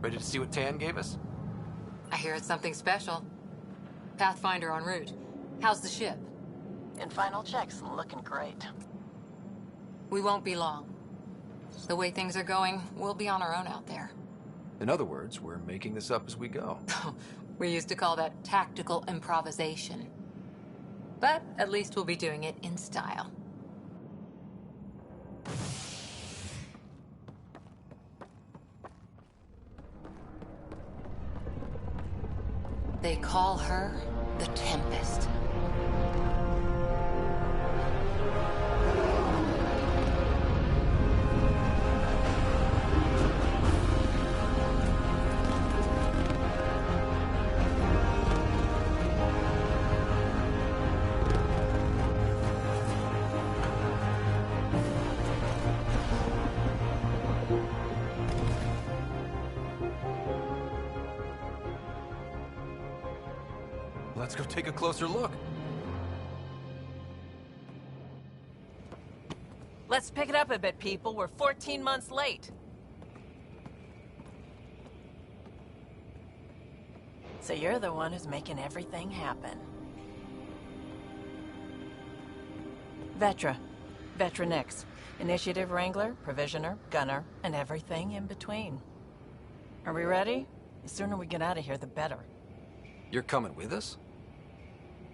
Ready to see what Tan gave us? I hear it's something special. Pathfinder en route. How's the ship? In final checks, looking great. We won't be long. The way things are going, we'll be on our own out there. In other words, we're making this up as we go. We used to call that tactical improvisation. But at least we'll be doing it in style. They call her the Tempest. Let's go take a closer look. Let's pick it up a bit, people. We're 14 months late. So you're the one who's making everything happen. Vetra. Vetra Nix. Initiative Wrangler, Provisioner, Gunner, and everything in between. Are we ready? The sooner we get out of here, the better. You're coming with us?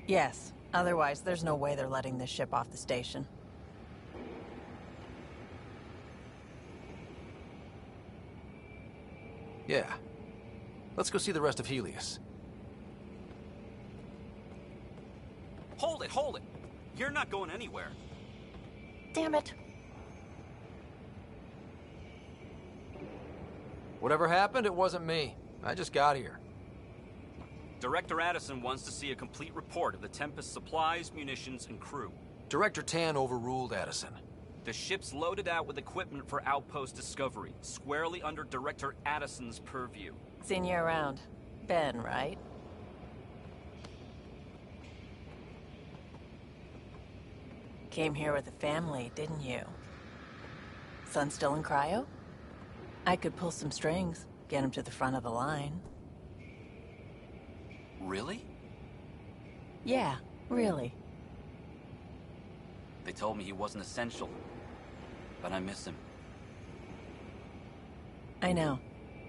Yes. Otherwise, there's no way they're letting this ship off the station. Yeah. Let's go see the rest of Helios. Hold it, hold it! You're not going anywhere. Damn it. Whatever happened, it wasn't me. I just got here. Director Addison wants to see a complete report of the Tempest's supplies, munitions, and crew. Director Tan overruled Addison. The ship's loaded out with equipment for outpost discovery, squarely under Director Addison's purview. Seen you around. Ben, right? Came here with a family, didn't you? Son still in cryo? I could pull some strings, get him to the front of the line. Really? Yeah, really. They told me he wasn't essential, but I miss him. I know.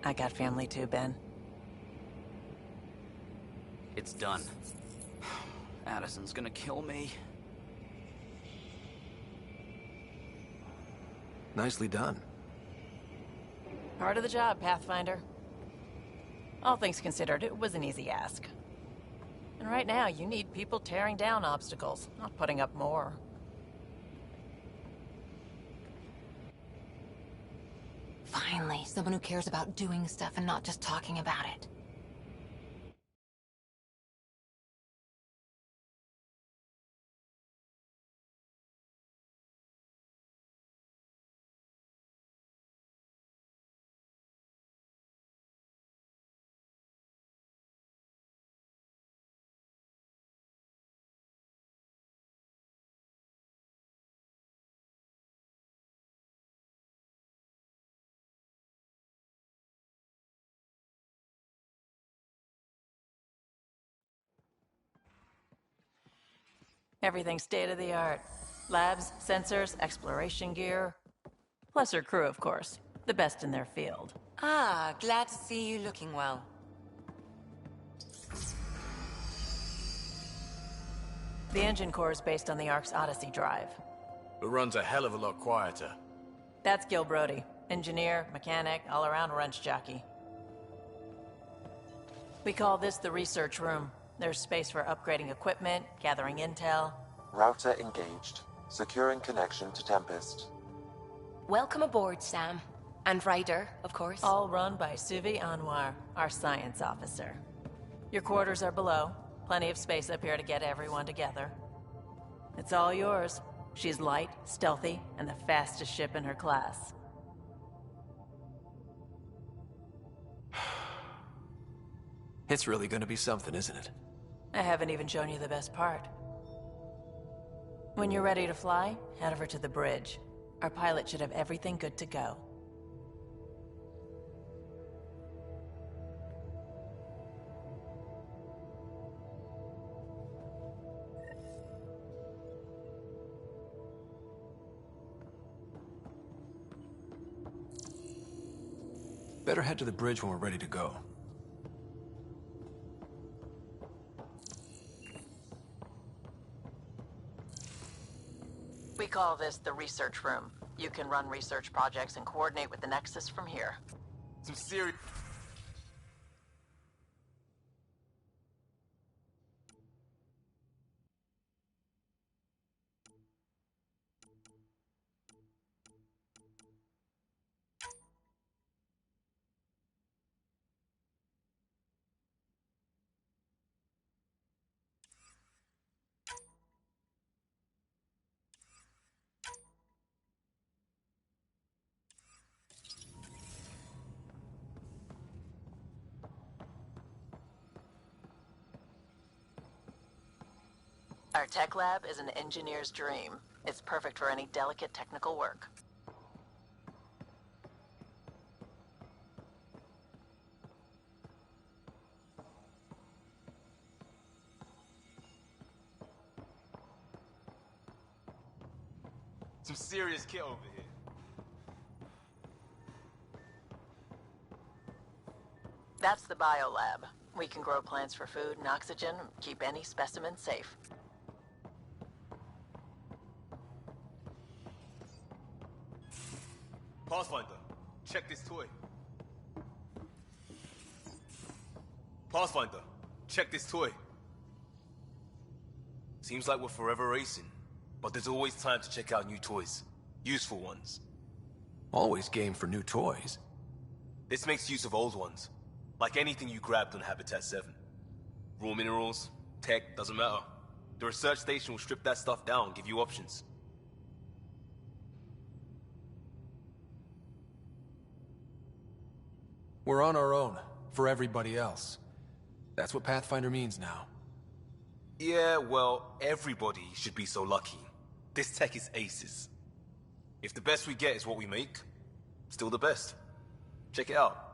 I got family too, Ben. It's done. Addison's gonna kill me. Nicely done. Part of the job, Pathfinder. All things considered, it was an easy ask. And right now, you need people tearing down obstacles, not putting up more. Finally, someone who cares about doing stuff and not just talking about it. Everything state-of-the-art. Labs, sensors, exploration gear. Plus her crew, of course. The best in their field. Ah, glad to see you looking well. The engine core is based on the Ark's Odyssey drive. It runs a hell of a lot quieter. That's Gil Brody. Engineer, mechanic, all-around wrench jockey. We call this the research room. There's space for upgrading equipment, gathering intel. Router engaged. Securing connection to Tempest. Welcome aboard, Sam. And Ryder, of course. All run by Suvi Anwar, our science officer. Your quarters are below. Plenty of space up here to get everyone together. It's all yours. She's light, stealthy, and the fastest ship in her class. It's really gonna be something, isn't it? I haven't even shown you the best part. When you're ready to fly, head over to the bridge. Our pilot should have everything good to go. Better head to the bridge when we're ready to go. We call this the research room. You can run research projects and coordinate with the Nexus from here. Some serious... Our tech lab is an engineer's dream. It's perfect for any delicate technical work. Some serious kit over here. That's the biolab. We can grow plants for food and oxygen, keep any specimen safe. Pathfinder, check this toy. Pathfinder, check this toy. Seems like we're forever racing, but there's always time to check out new toys. Useful ones. Always game for new toys. This makes use of old ones. Like anything you grabbed on Habitat 7. Raw minerals, tech, doesn't matter. The research station will strip that stuff down and give you options. We're on our own, for everybody else. That's what Pathfinder means now. Yeah, well, everybody should be so lucky. This tech is aces. If the best we get is what we make, still the best. Check it out.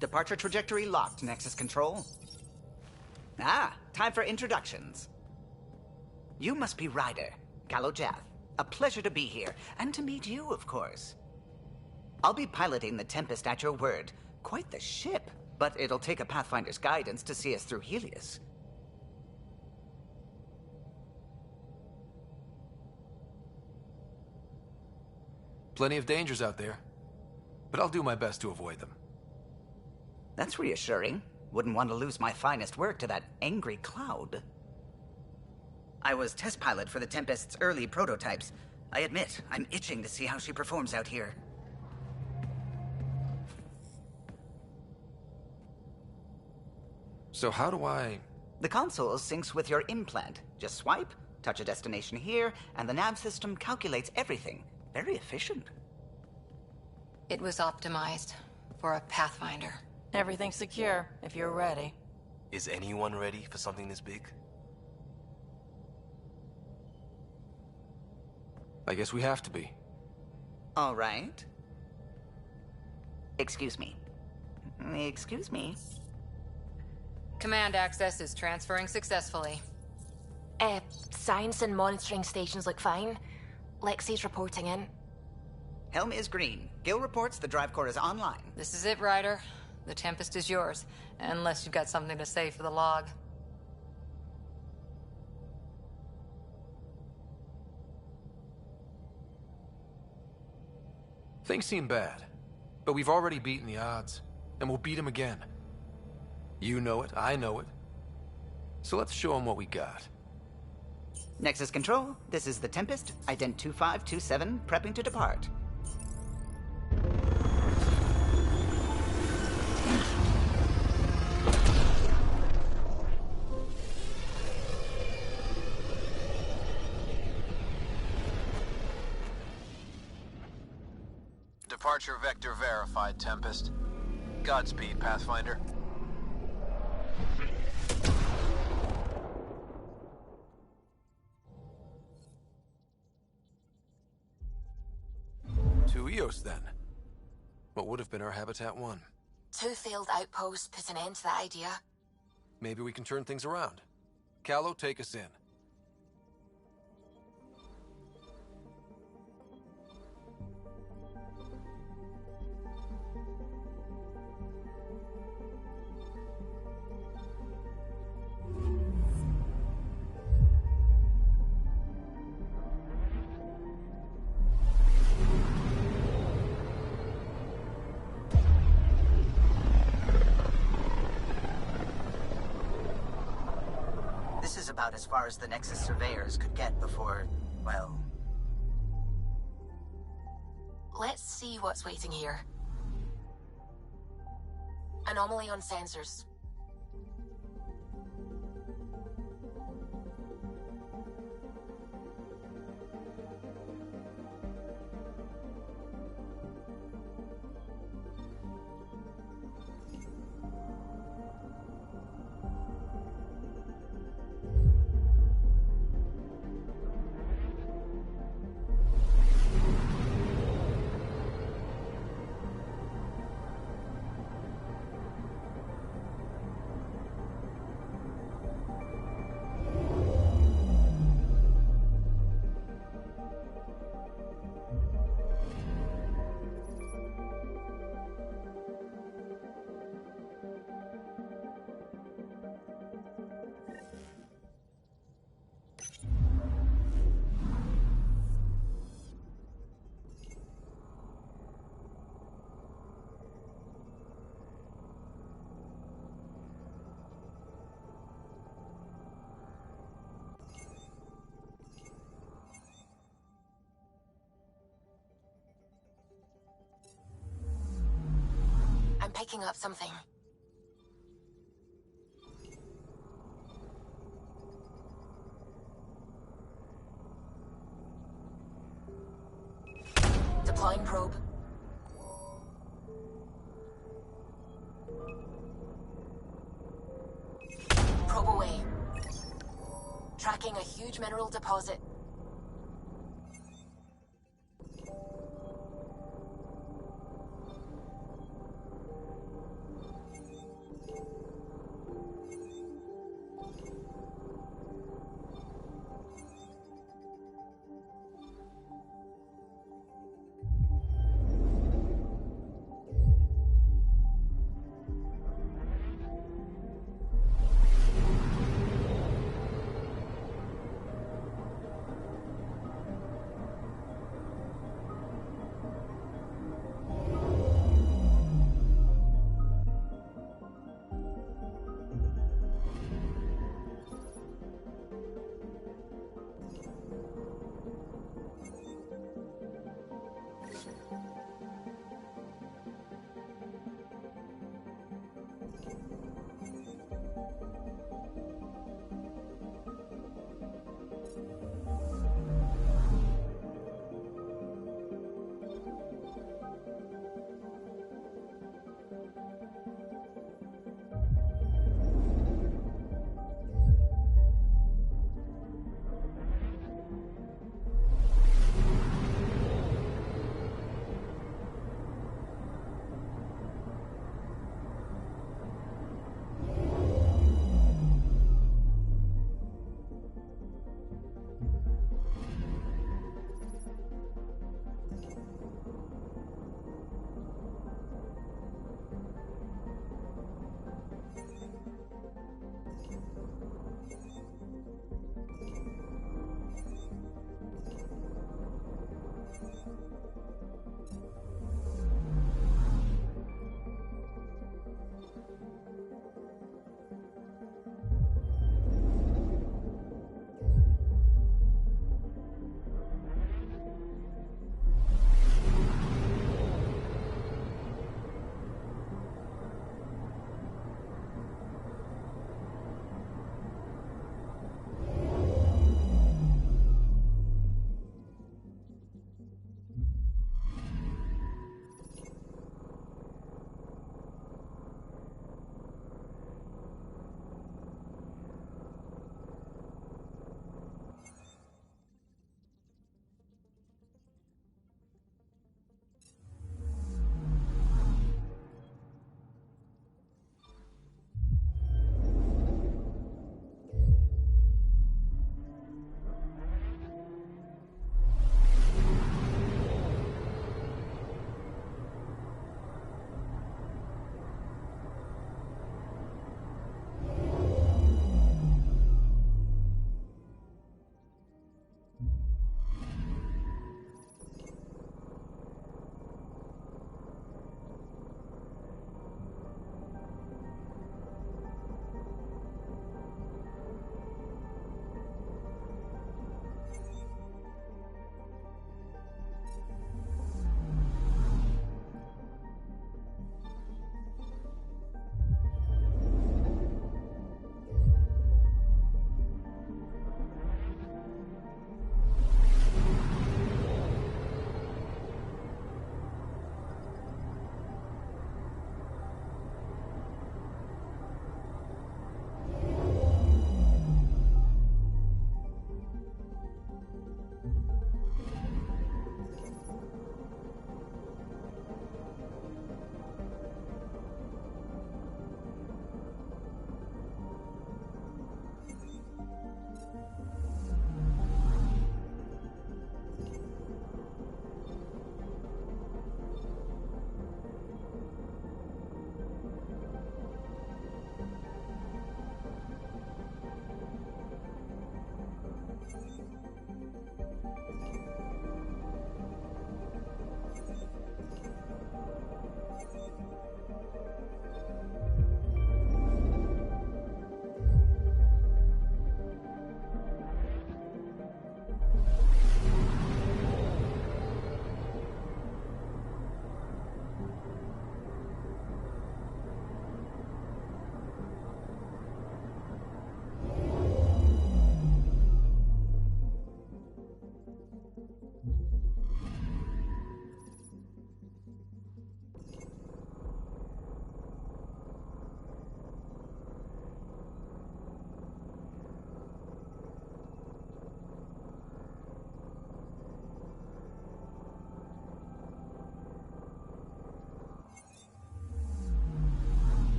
Departure trajectory locked, Nexus Control. Ah, time for introductions. You must be Ryder, Kalojath. A pleasure to be here, and to meet you, of course. I'll be piloting the Tempest at your word. Quite the ship, but it'll take a Pathfinder's guidance to see us through Helios. Plenty of dangers out there, but I'll do my best to avoid them. That's reassuring. Wouldn't want to lose my finest work to that angry cloud. I was test pilot for the Tempest's early prototypes. I admit, I'm itching to see how she performs out here. So how do I... The console syncs with your implant. Just swipe, touch a destination here, and the nav system calculates everything. Very efficient. It was optimized for a Pathfinder. Everything's secure, if you're ready. Is anyone ready for something this big? I guess we have to be. All right. Excuse me. Excuse me. Command access is transferring successfully. Science and monitoring stations look fine. Lexi's reporting in. Helm is green. Gil reports the drive core is online. This is it, Ryder. The Tempest is yours, unless you've got something to say for the log. Things seem bad, but we've already beaten the odds, and we'll beat them again. You know it, I know it. So let's show them what we got. Nexus Control, this is the Tempest, ident 2527, prepping to depart. Departure vector verified, Tempest. Godspeed, Pathfinder. To Eos, then. What would have been our Habitat 1. 2 failed outposts put an end to that idea. Maybe we can turn things around. Calo, take us in. About as far as the Nexus surveyors could get before, well... Let's see what's waiting here. Anomaly on sensors. I'm picking up something. Deploying probe. Probe away. Tracking a huge mineral deposit.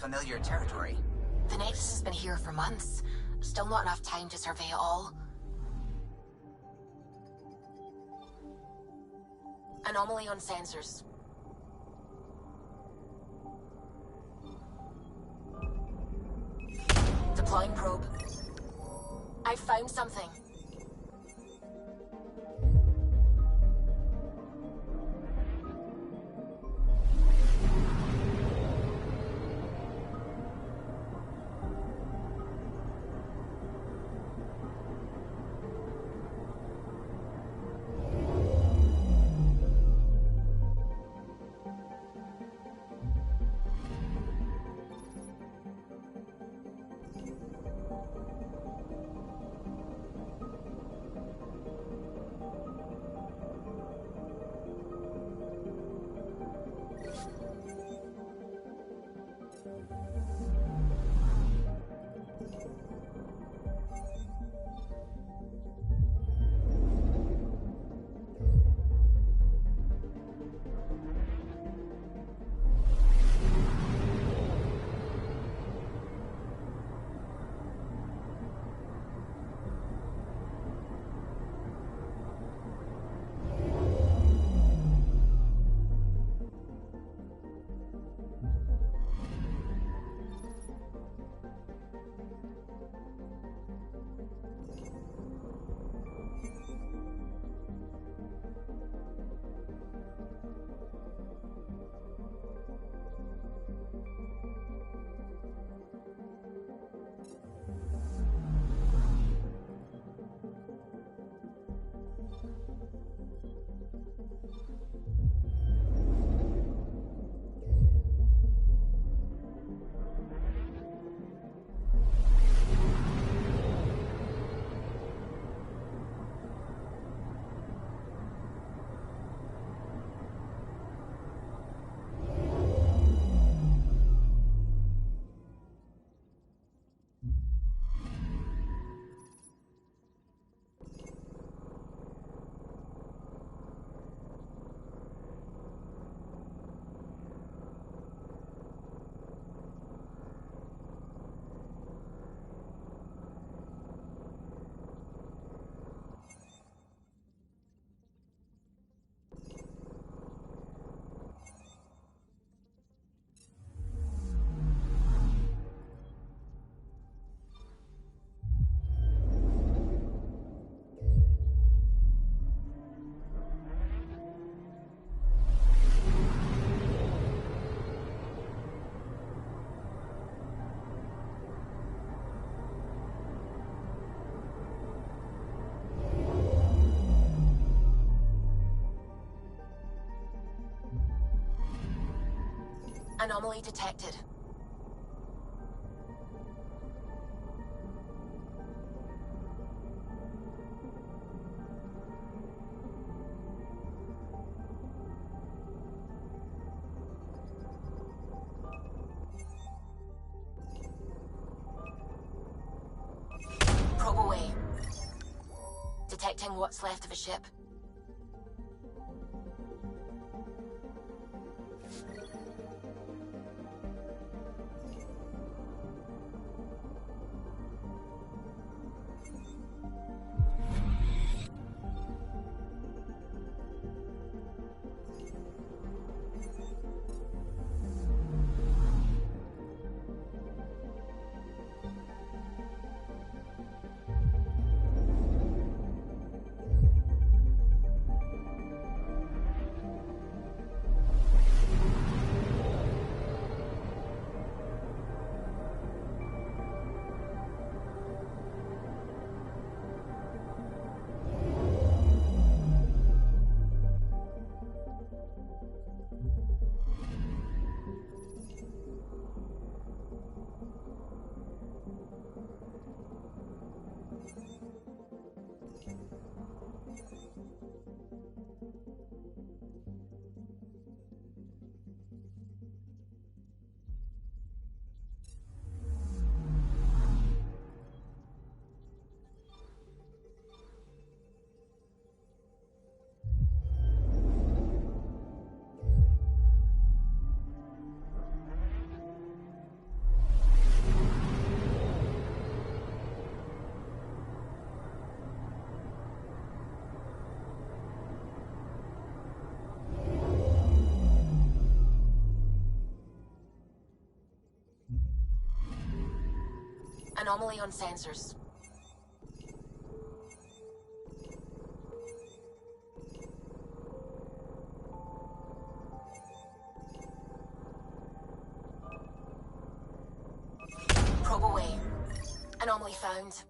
familiar territory. The Nexus has been here for months. Still not enough time to survey it all. Anomaly on sensors. Deploying probe. I found something. Anomaly detected. Probe away. Detecting what's left of a ship. Anomaly on sensors. Probe away. Anomaly found.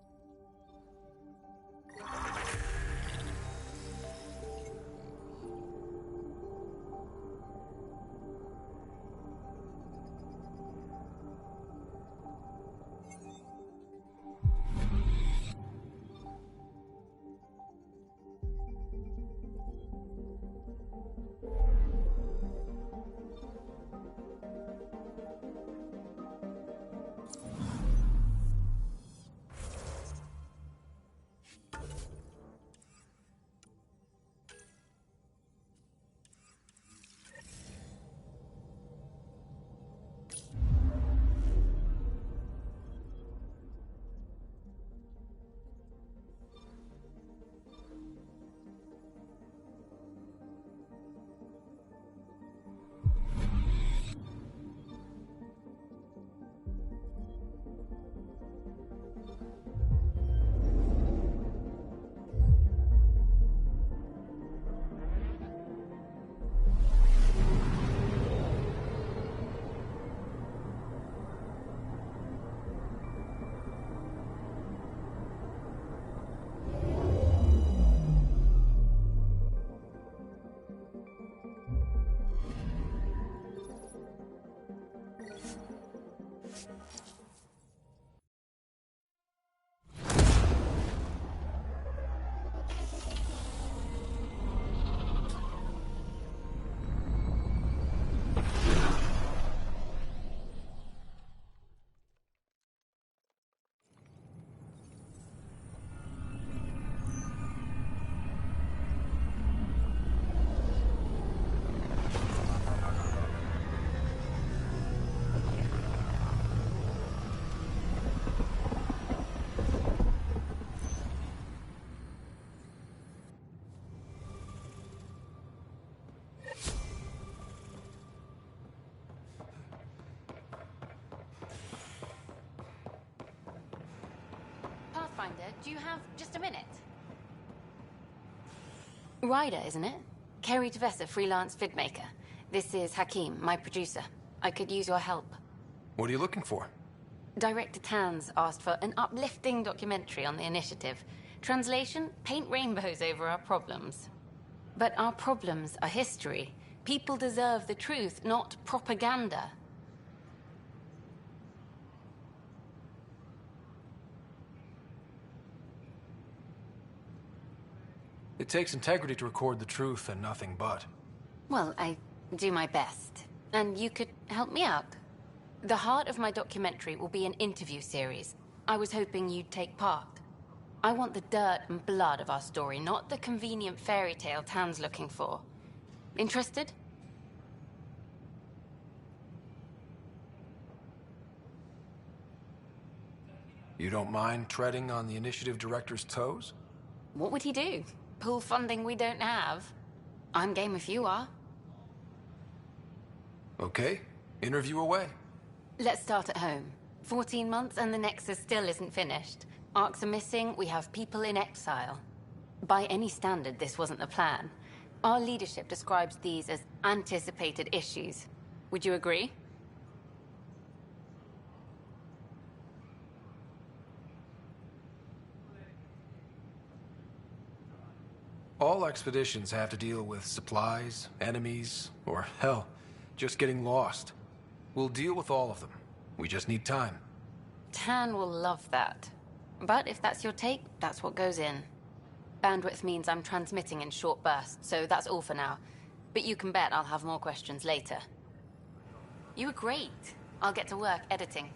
Pathfinder, do you have just a minute? Ryder, isn't it? Kerry Tavessa, freelance vidmaker. This is Hakim, my producer. I could use your help. What are you looking for? Director Tans asked for an uplifting documentary on the initiative. Translation, paint rainbows over our problems. But our problems are history. People deserve the truth, not propaganda. It takes integrity to record the truth and nothing but. Well, I do my best. And you could help me out. The heart of my documentary will be an interview series. I was hoping you'd take part. I want the dirt and blood of our story, not the convenient fairy tale Tan's looking for. Interested? You don't mind treading on the initiative director's toes? What would he do? Pull funding we don't have? I'm game if you are. Okay, interview away. Let's start at home. 14 months and the Nexus still isn't finished. Arcs are missing, we have people in exile. By any standard, this wasn't the plan. Our leadership describes these as anticipated issues. Would you agree? All expeditions have to deal with supplies, enemies, or hell, just getting lost. We'll deal with all of them. We just need time. Tan will love that. But if that's your take, that's what goes in. Bandwidth means I'm transmitting in short bursts, so that's all for now. But you can bet I'll have more questions later. You were great. I'll get to work editing.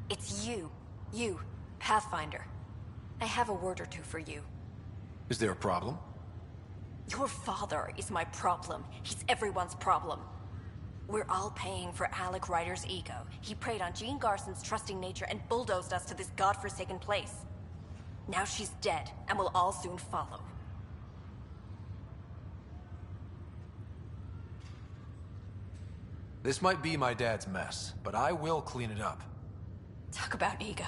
It's you. You, Pathfinder. I have a word or two for you. Is there a problem? Your father is my problem. He's everyone's problem. We're all paying for Alec Ryder's ego. He preyed on Jean Garson's trusting nature and bulldozed us to this godforsaken place. Now she's dead, and we'll all soon follow. This might be my dad's mess, but I will clean it up. Talk about ego.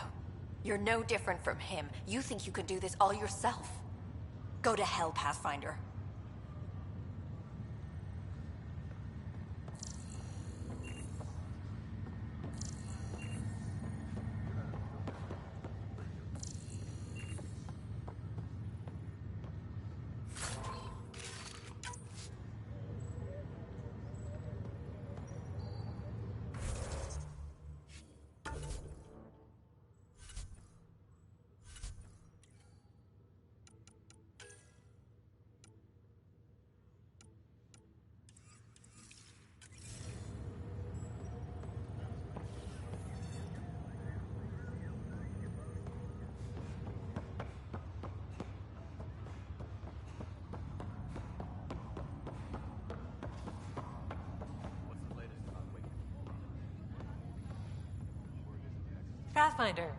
You're no different from him. You think you can do this all yourself. Go to hell, Pathfinder. Pathfinder,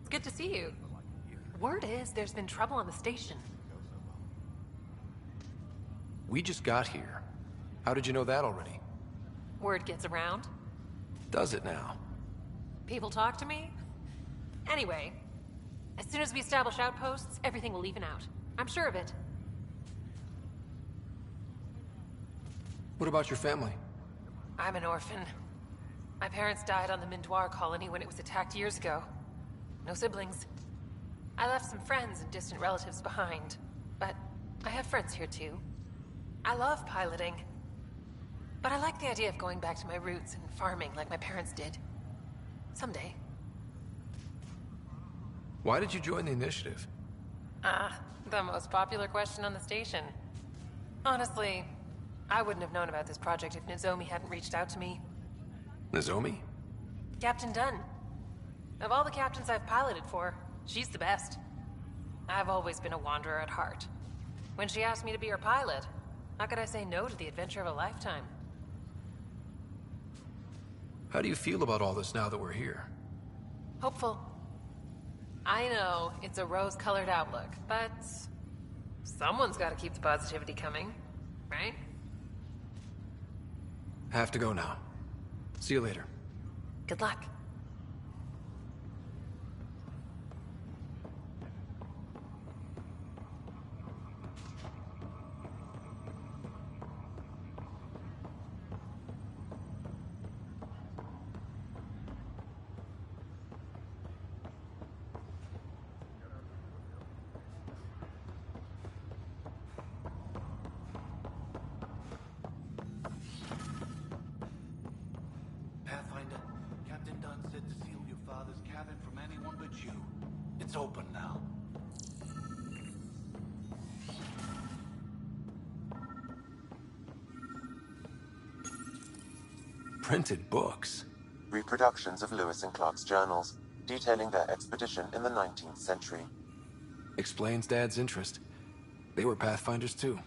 it's good to see you. Word is there's been trouble on the station. We just got here. How did you know that already? Word gets around. Does it now? People talk to me. Anyway, as soon as we establish outposts, everything will even out. I'm sure of it. What about your family? I'm an orphan. My parents died on the Mindoir colony when it was attacked years ago. No siblings. I left some friends and distant relatives behind, but I have friends here too. I love piloting, but I like the idea of going back to my roots and farming like my parents did. Someday. Why did you join the initiative? The most popular question on the station. Honestly, I wouldn't have known about this project if Nozomi hadn't reached out to me. Nozomi? Captain Dunn. Of all the captains I've piloted for, she's the best. I've always been a wanderer at heart. When she asked me to be her pilot, how could I say no to the adventure of a lifetime? How do you feel about all this now that we're here? Hopeful. I know it's a rose-colored outlook, but someone's got to keep the positivity coming, right? Have to go now. See you later. Good luck. Pathfinder, Captain Dunn said to seal your father's cabin from anyone but you. It's open now. Printed books. Reproductions of Lewis and Clark's journals, detailing their expedition in the 19th century. Explains Dad's interest. They were Pathfinders too.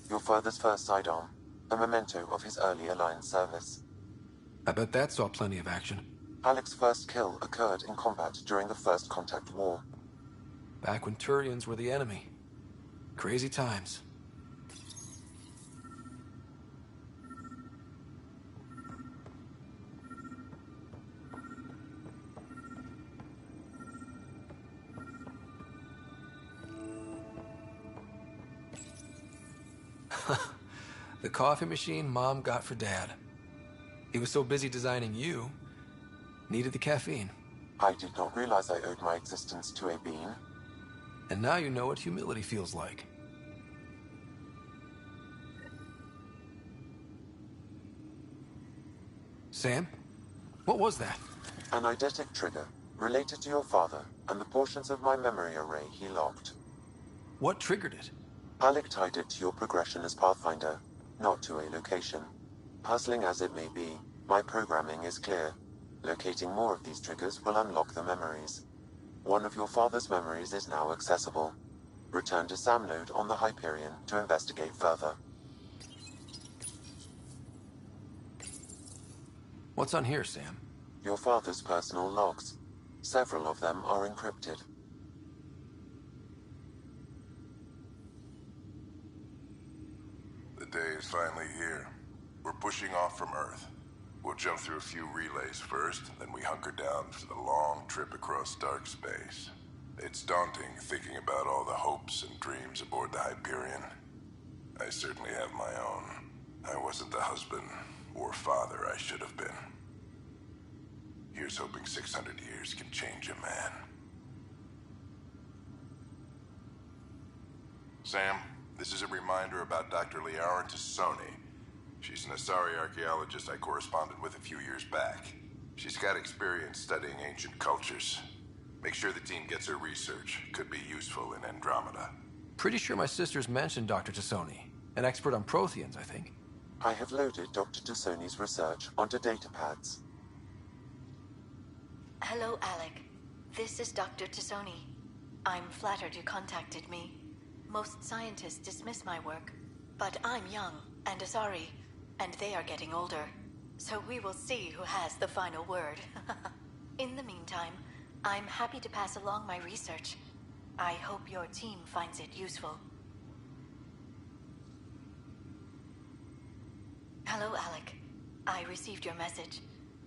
Your father's first sidearm, a memento of his early Alliance service. I bet that saw plenty of action. Alec's first kill occurred in combat during the First Contact War. Back when Turians were the enemy. Crazy times. The coffee machine Mom got for Dad. He was so busy designing you, needed the caffeine. I did not realize I owed my existence to a bean. And now you know what humility feels like. Sam? What was that? An eidetic trigger, related to your father, and the portions of my memory array he locked. What triggered it? Alec tied it to your progression as Pathfinder, not to a location. Puzzling as it may be, my programming is clear. Locating more of these triggers will unlock the memories. One of your father's memories is now accessible. Return to Sam Node on the Hyperion to investigate further. What's on here, Sam? Your father's personal logs. Several of them are encrypted. The day is finally here. We're pushing off from Earth. We'll jump through a few relays first, then we hunker down for the long trip across dark space. It's daunting thinking about all the hopes and dreams aboard the Hyperion. I certainly have my own. I wasn't the husband or father I should have been. Here's hoping 600 years can change a man. Sam, this is a reminder about Dr. Liara Tassoni. She's an Asari archaeologist I corresponded with a few years back. She's got experience studying ancient cultures. Make sure the team gets her research. Could be useful in Andromeda. Pretty sure my sister's mentioned Dr. Tassoni. An expert on Protheans, I think. I have loaded Dr. Tassoni's research onto datapads. Hello, Alec. This is Dr. Tassoni. I'm flattered you contacted me. Most scientists dismiss my work, but I'm young and Asari, and they are getting older. So we will see who has the final word. In the meantime, I'm happy to pass along my research. I hope your team finds it useful. Hello, Alec. I received your message.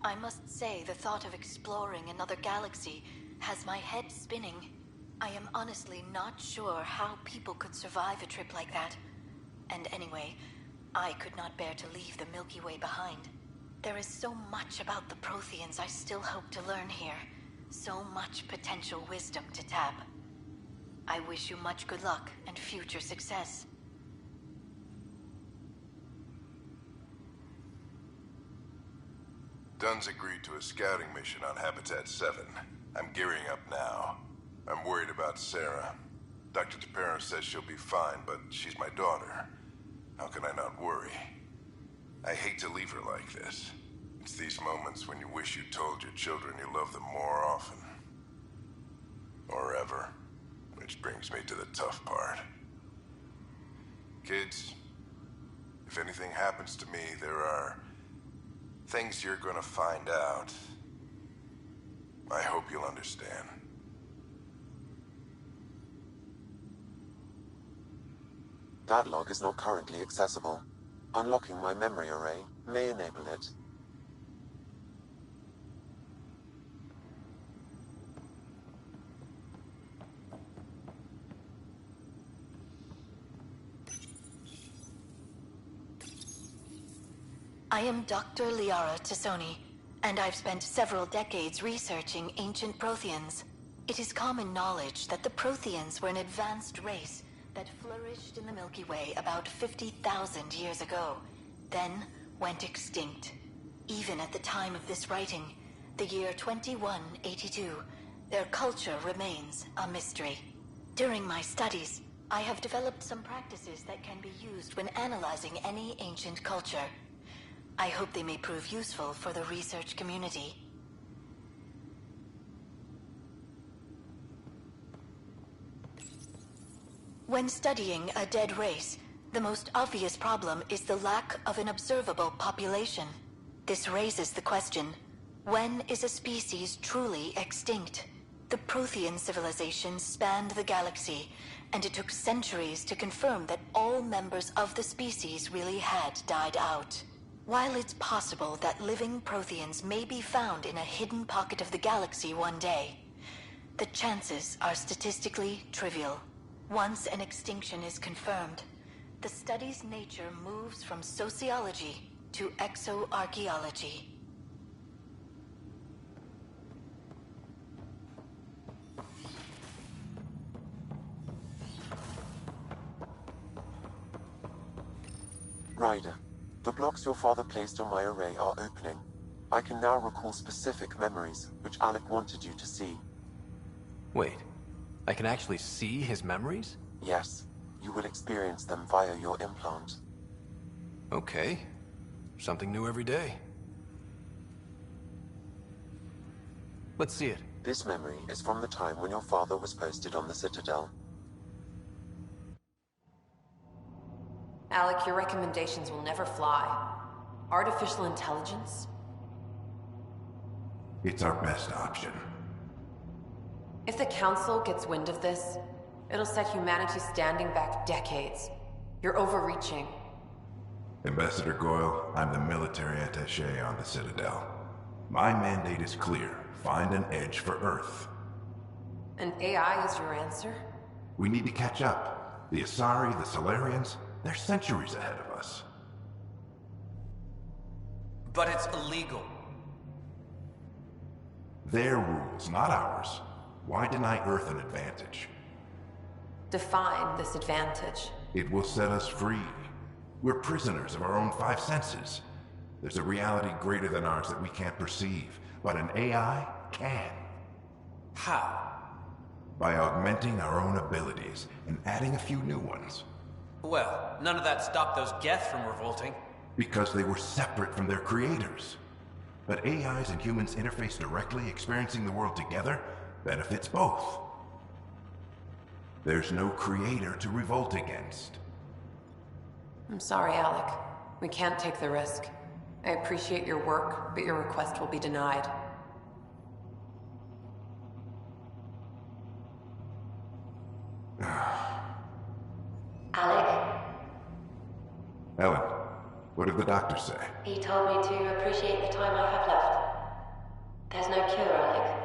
I must say, the thought of exploring another galaxy has my head spinning. I am honestly not sure how people could survive a trip like that. And anyway, I could not bear to leave the Milky Way behind. There is so much about the Protheans I still hope to learn here. So much potential wisdom to tap. I wish you much good luck and future success. Dunn's agreed to a scouting mission on Habitat 7. I'm gearing up now. I'm worried about Sarah. Dr. Tapero says she'll be fine, but she's my daughter. How can I not worry? I hate to leave her like this. It's these moments when you wish you told your children you love them more often. Or ever. Which brings me to the tough part. Kids, if anything happens to me, there are things you're gonna find out. I hope you'll understand. That log is not currently accessible. Unlocking my memory array may enable it. I am Dr. Liara Tassoni, and I've spent several decades researching ancient Protheans. It is common knowledge that the Protheans were an advanced race that flourished in the Milky Way about 50,000 years ago, then went extinct. Even at the time of this writing, the year 2182, their culture remains a mystery. During my studies, I have developed some practices that can be used when analyzing any ancient culture. I hope they may prove useful for the research community. When studying a dead race, the most obvious problem is the lack of an observable population. This raises the question, when is a species truly extinct? The Prothean civilization spanned the galaxy, and it took centuries to confirm that all members of the species really had died out. While it's possible that living Protheans may be found in a hidden pocket of the galaxy one day, the chances are statistically trivial. Once an extinction is confirmed, the study's nature moves from sociology to exoarchaeology. Ryder, the blocks your father placed on my array are opening. I can now recall specific memories, which Alec wanted you to see. Wait, I can actually see his memories? Yes. You will experience them via your implant. Okay. Something new every day. Let's see it. This memory is from the time when your father was posted on the Citadel. Alec, your recommendations will never fly. Artificial intelligence? It's our best option. If the Council gets wind of this, it'll set humanity standing back decades. You're overreaching. Ambassador Goyle, I'm the military attaché on the Citadel. My mandate is clear. Find an edge for Earth. And AI is your answer? We need to catch up. The Asari, the Solarians, they're centuries ahead of us. But it's illegal. Their rules, not ours. Why deny Earth an advantage? Define this advantage. It will set us free. We're prisoners of our own five senses. There's a reality greater than ours that we can't perceive, but an AI can. How? By augmenting our own abilities and adding a few new ones. Well, none of that stopped those Geth from revolting. Because they were separate from their creators. But AIs and humans interface directly, experiencing the world together, benefits both. There's no creator to revolt against. I'm sorry, Alec. We can't take the risk. I appreciate your work, but your request will be denied. Alec? Ellen, what did the doctor say? He told me to appreciate the time I have left. There's no cure, Alec.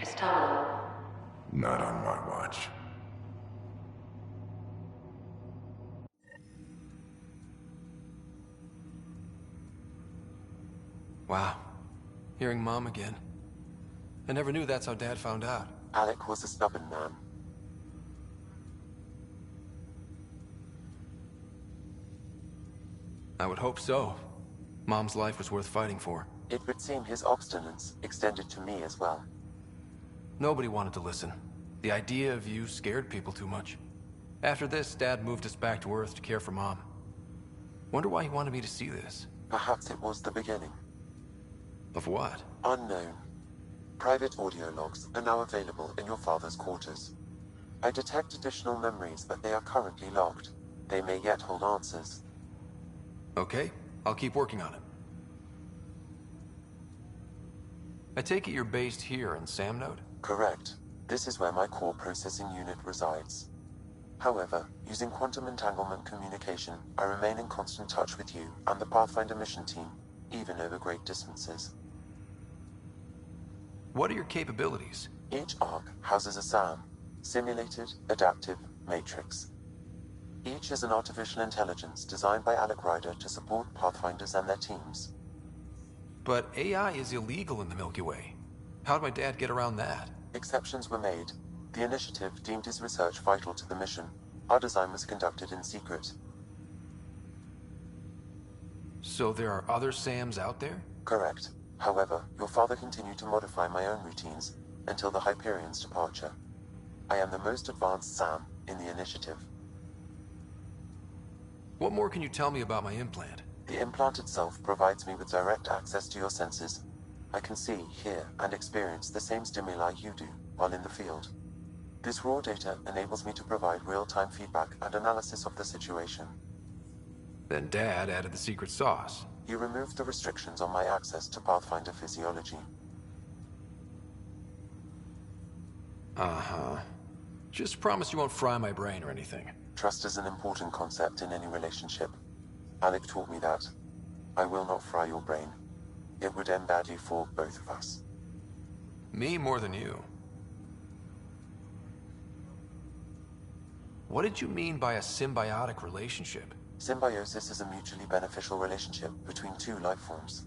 It's terminal. Not on my watch. Wow. Hearing Mom again. I never knew that's how Dad found out. Alec was a stubborn man. I would hope so. Mom's life was worth fighting for. It would seem his obstinance extended to me as well. Nobody wanted to listen. The idea of you scared people too much. After this, Dad moved us back to Earth to care for Mom. Wonder why he wanted me to see this. Perhaps it was the beginning. Of what? Unknown. Private audio logs are now available in your father's quarters. I detect additional memories, but they are currently logged. They may yet hold answers. Okay, I'll keep working on it. I take it you're based here in Samnode? Correct. This is where my core processing unit resides. However, using quantum entanglement communication, I remain in constant touch with you and the Pathfinder mission team, even over great distances. What are your capabilities? Each arc houses a SAM, Simulated Adaptive Matrix. Each is an artificial intelligence designed by Alec Ryder to support Pathfinders and their teams. But AI is illegal in the Milky Way. How'd my dad get around that? Exceptions were made. The initiative deemed his research vital to the mission. Our design was conducted in secret. So there are other SAMs out there? Correct. However, your father continued to modify my own routines until the Hyperion's departure. I am the most advanced SAM in the initiative. What more can you tell me about my implant? The implant itself provides me with direct access to your senses. I can see, hear, and experience the same stimuli you do while in the field. This raw data enables me to provide real-time feedback and analysis of the situation. Then Dad added the secret sauce. He removed the restrictions on my access to Pathfinder physiology. Uh-huh. Just promise you won't fry my brain or anything. Trust is an important concept in any relationship. Alec taught me that. I will not fry your brain. It would end badly for both of us. Me more than you. What did you mean by a symbiotic relationship? Symbiosis is a mutually beneficial relationship between two life forms.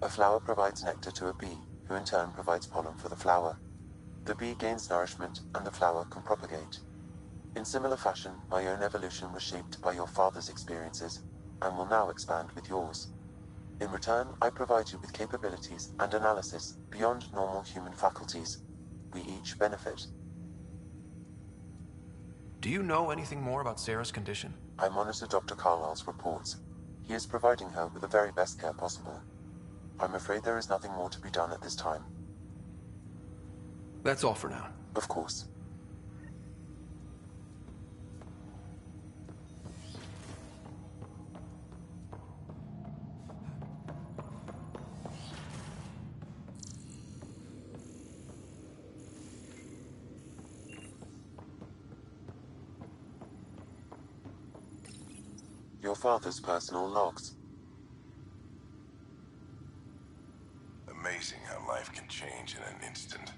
A flower provides nectar to a bee, who in turn provides pollen for the flower. The bee gains nourishment, and the flower can propagate. In similar fashion, my own evolution was shaped by your father's experiences, and will now expand with yours. In return, I provide you with capabilities and analysis beyond normal human faculties. We each benefit. Do you know anything more about Sarah's condition? I monitor Dr. Carlisle's reports. He is providing her with the very best care possible. I'm afraid there is nothing more to be done at this time. That's all for now. Of course. Your father's personal logs. Amazing how life can change in an instant.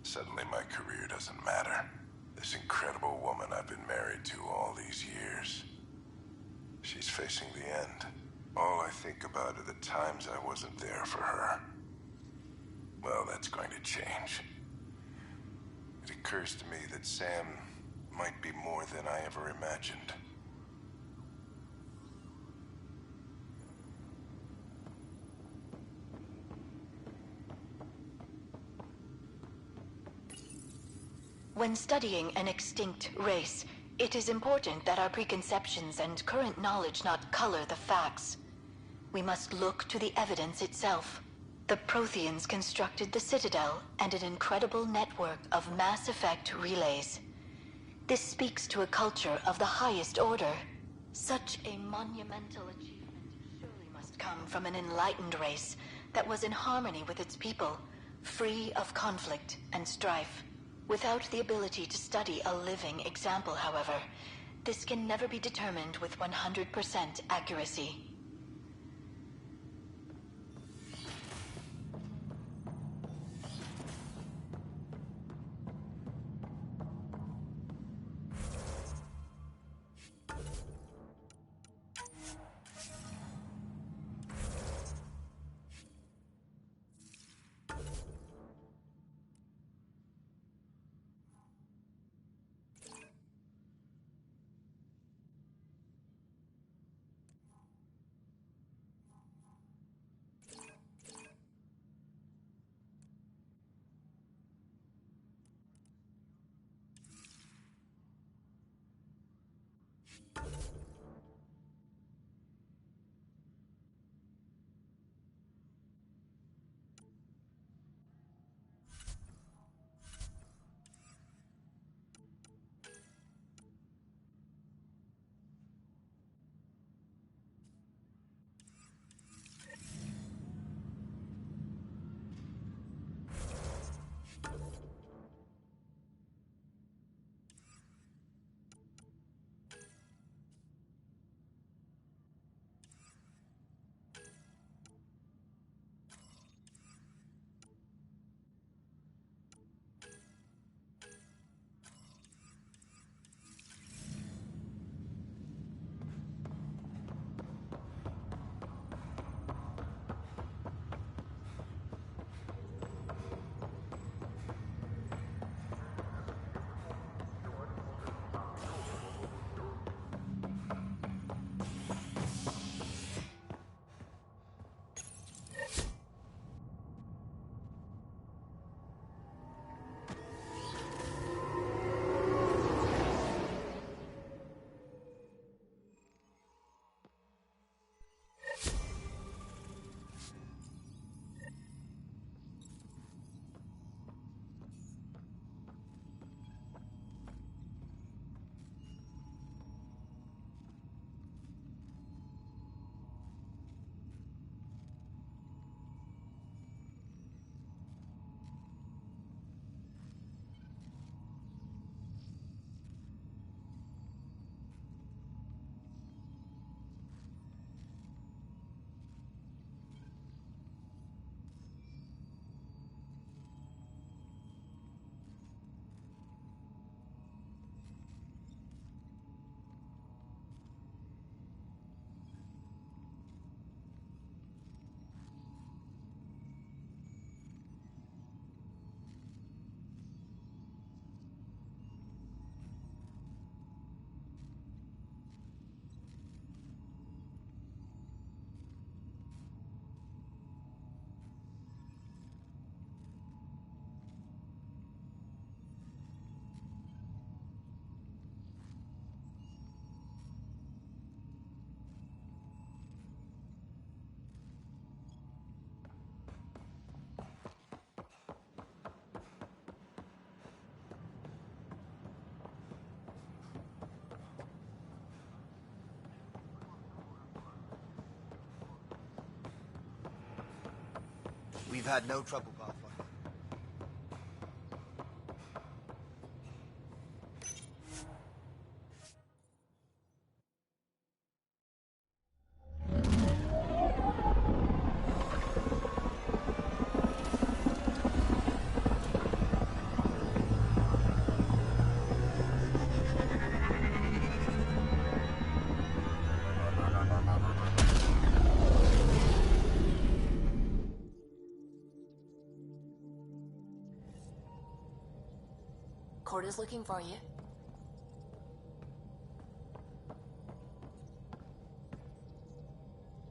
Suddenly my career doesn't matter. This incredible woman I've been married to all these years. She's facing the end. All I think about are the times I wasn't there for her. Well, that's going to change. It occurs to me that Sam might be more than I ever imagined. When studying an extinct race, it is important that our preconceptions and current knowledge not color the facts. We must look to the evidence itself. The Protheans constructed the Citadel and an incredible network of mass effect relays. This speaks to a culture of the highest order. Such a monumental achievement surely must come from an enlightened race that was in harmony with its people, free of conflict and strife. Without the ability to study a living example, however, this can never be determined with 100% accuracy. We've had no trouble, Pathfinder. Cora's looking for you.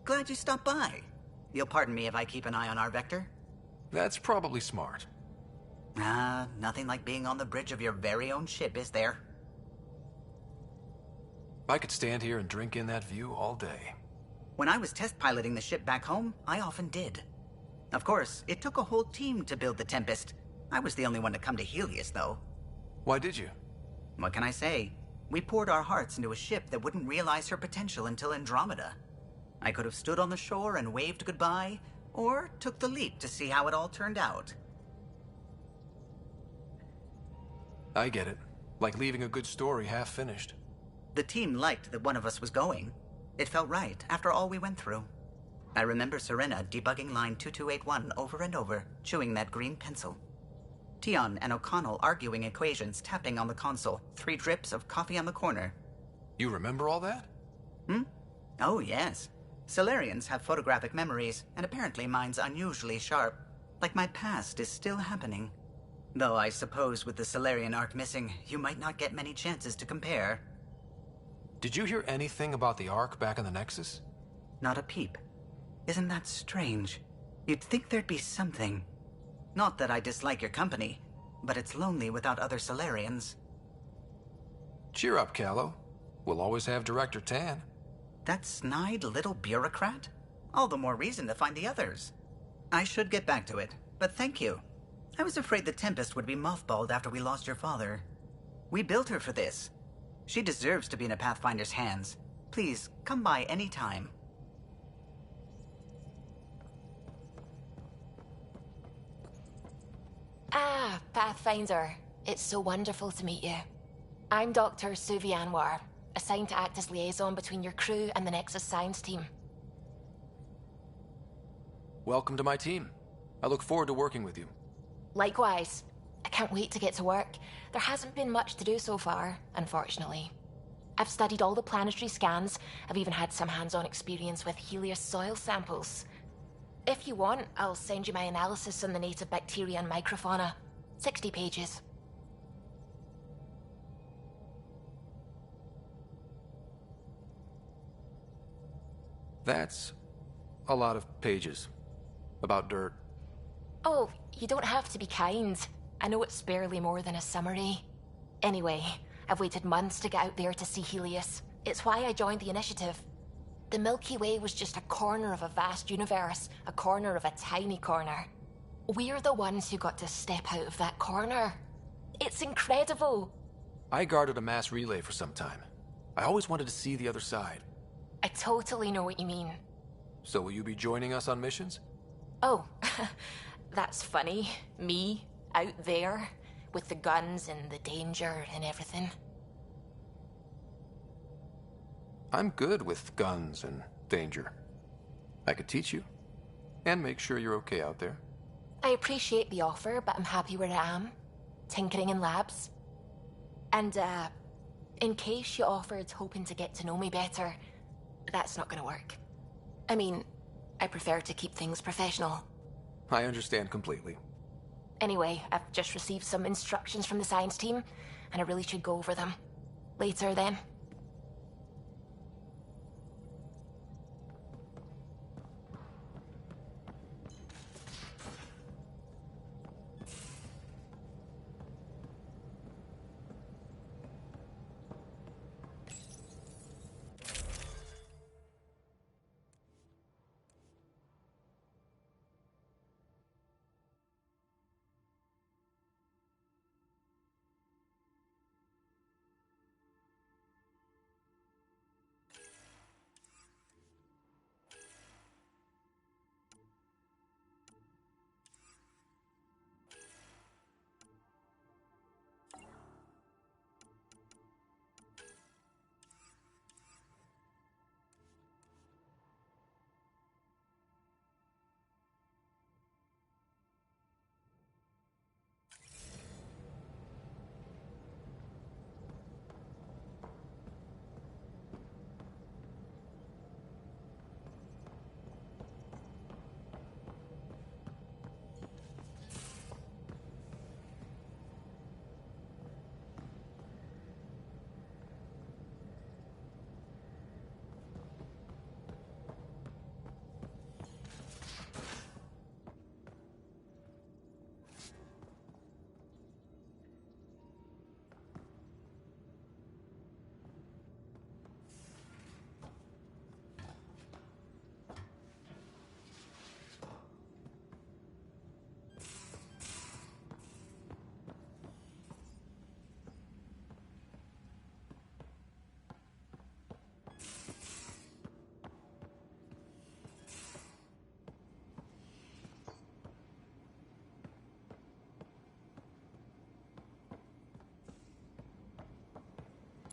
Glad you stopped by. You'll pardon me if I keep an eye on our Vector? That's probably smart. Nothing like being on the bridge of your very own ship, is there? I could stand here and drink in that view all day. When I was test piloting the ship back home, I often did. Of course, it took a whole team to build the Tempest. I was the only one to come to Helios, though. Why did you? What can I say? We poured our hearts into a ship that wouldn't realize her potential until Andromeda. I could have stood on the shore and waved goodbye, or took the leap to see how it all turned out. I get it. Like leaving a good story half-finished. The team liked that one of us was going. It felt right, after all we went through. I remember Serena debugging line 2281 over and over, chewing that green pencil. Tion and O'Connell arguing equations, tapping on the console, 3 drips of coffee on the corner. You remember all that? Oh, yes. Solarians have photographic memories, and apparently mine's unusually sharp. Like my past is still happening. Though I suppose with the Solarian arc missing, you might not get many chances to compare. Did you hear anything about the Ark back in the Nexus? Not a peep. Isn't that strange? You'd think there'd be something. Not that I dislike your company, but it's lonely without other Solarians. Cheer up, Callow. We'll always have Director Tan. That snide little bureaucrat? All the more reason to find the others. I should get back to it, but thank you. I was afraid the Tempest would be mothballed after we lost your father. We built her for this. She deserves to be in a Pathfinder's hands. Please, come by any time. Ah, Pathfinder. It's so wonderful to meet you. I'm Dr. Suvi Anwar, assigned to act as liaison between your crew and the Nexus science team. Welcome to my team. I look forward to working with you. Likewise. I can't wait to get to work. There hasn't been much to do so far, unfortunately. I've studied all the planetary scans. I've even had some hands-on experience with Helios soil samples. If you want, I'll send you my analysis on the native bacteria and microfauna. 60 pages. That's a lot of pages. About dirt. Oh, you don't have to be kind. I know it's barely more than a summary. Anyway, I've waited months to get out there to see Helios. It's why I joined the initiative. The Milky Way was just a corner of a vast universe, a corner of a tiny corner. We're the ones who got to step out of that corner. It's incredible. I guarded a mass relay for some time. I always wanted to see the other side. I totally know what you mean. So will you be joining us on missions? Oh, that's funny. Me, out there, with the guns and the danger and everything. I'm good with guns and danger. I could teach you, and make sure you're okay out there. I appreciate the offer, but I'm happy where I am. Tinkering in labs. And, in case you offered hoping to get to know me better, that's not gonna work. I mean, I prefer to keep things professional. I understand completely. Anyway, I've just received some instructions from the science team, and I really should go over them. Later, then.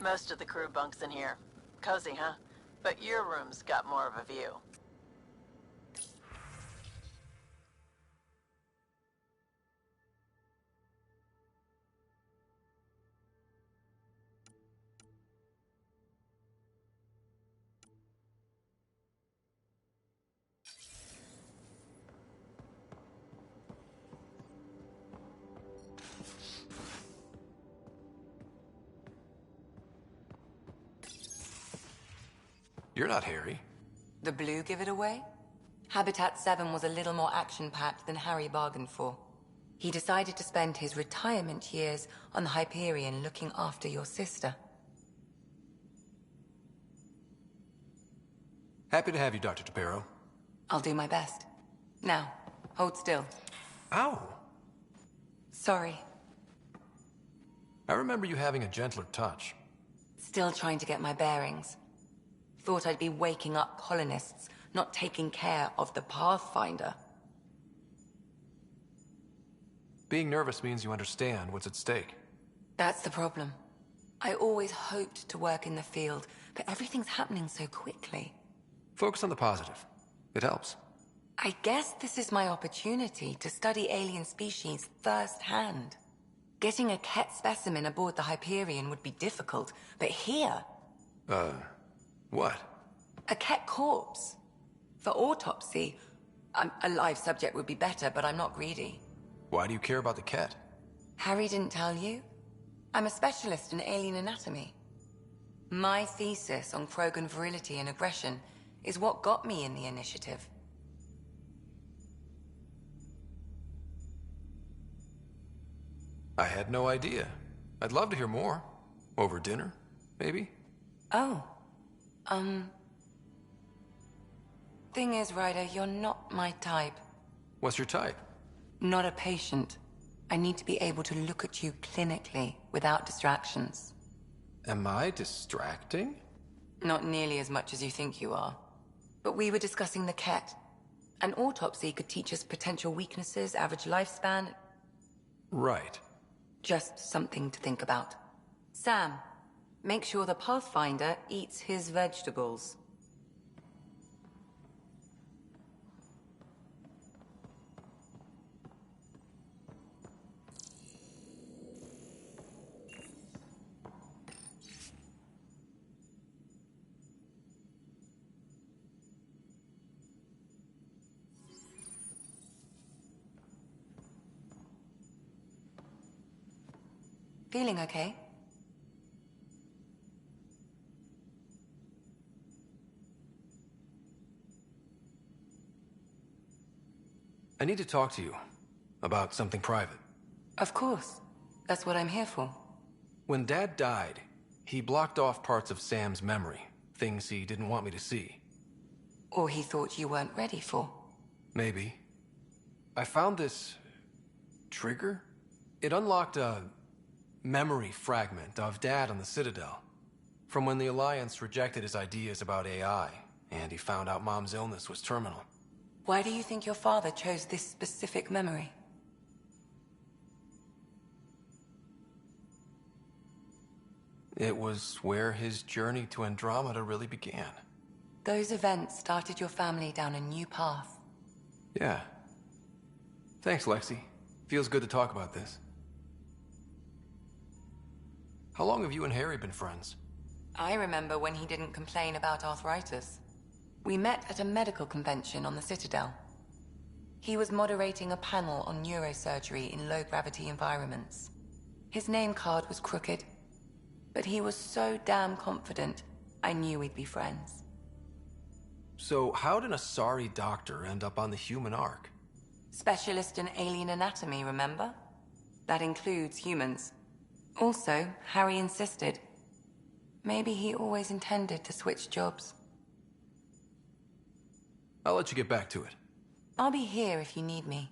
Most of the crew bunks in here. Cozy, huh? But your room's got more of a view. You're not Harry. The blue give it away? Habitat 7 was a little more action-packed than Harry bargained for. He decided to spend his retirement years on the Hyperion looking after your sister. Happy to have you, Dr. DePero. I'll do my best. Now, hold still. Ow! Sorry. I remember you having a gentler touch. Still trying to get my bearings. Thought I'd be waking up colonists, not taking care of the Pathfinder. Being nervous means you understand what's at stake. That's the problem. I always hoped to work in the field, but everything's happening so quickly. Focus on the positive. It helps. I guess this is my opportunity to study alien species firsthand. Getting a Ket specimen aboard the Hyperion would be difficult, but here... What? A Ket corpse. For autopsy, a live subject would be better, but I'm not greedy. Why do you care about the Ket? Harry didn't tell you? I'm a specialist in alien anatomy. My thesis on Krogan virility and aggression is what got me in the initiative. I had no idea. I'd love to hear more. Over dinner, maybe? Oh. Thing is, Ryder, you're not my type. What's your type? Not a patient. I need to be able to look at you clinically, without distractions. Am I distracting? Not nearly as much as you think you are. But we were discussing the Ket. An autopsy could teach us potential weaknesses, average lifespan. Right. Just something to think about. Sam, make sure the Pathfinder eats his vegetables. Feeling okay? I need to talk to you about something private. Of course. That's what I'm here for. When Dad died, he blocked off parts of Sam's memory, things he didn't want me to see. Or he thought you weren't ready for. Maybe. I found this trigger. It unlocked a memory fragment of Dad on the Citadel, from when the Alliance rejected his ideas about AI, and he found out Mom's illness was terminal. Why do you think your father chose this specific memory? It was where his journey to Andromeda really began. Those events started your family down a new path. Yeah. Thanks, Lexi. Feels good to talk about this. How long have you and Harry been friends? I remember when he didn't complain about arthritis. We met at a medical convention on the Citadel. He was moderating a panel on neurosurgery in low-gravity environments. His name card was crooked, but he was so damn confident, I knew we'd be friends. So how did a sorry doctor end up on the human Ark? Specialist in alien anatomy, remember? That includes humans. Also, Harry insisted. Maybe he always intended to switch jobs. I'll let you get back to it. I'll be here if you need me.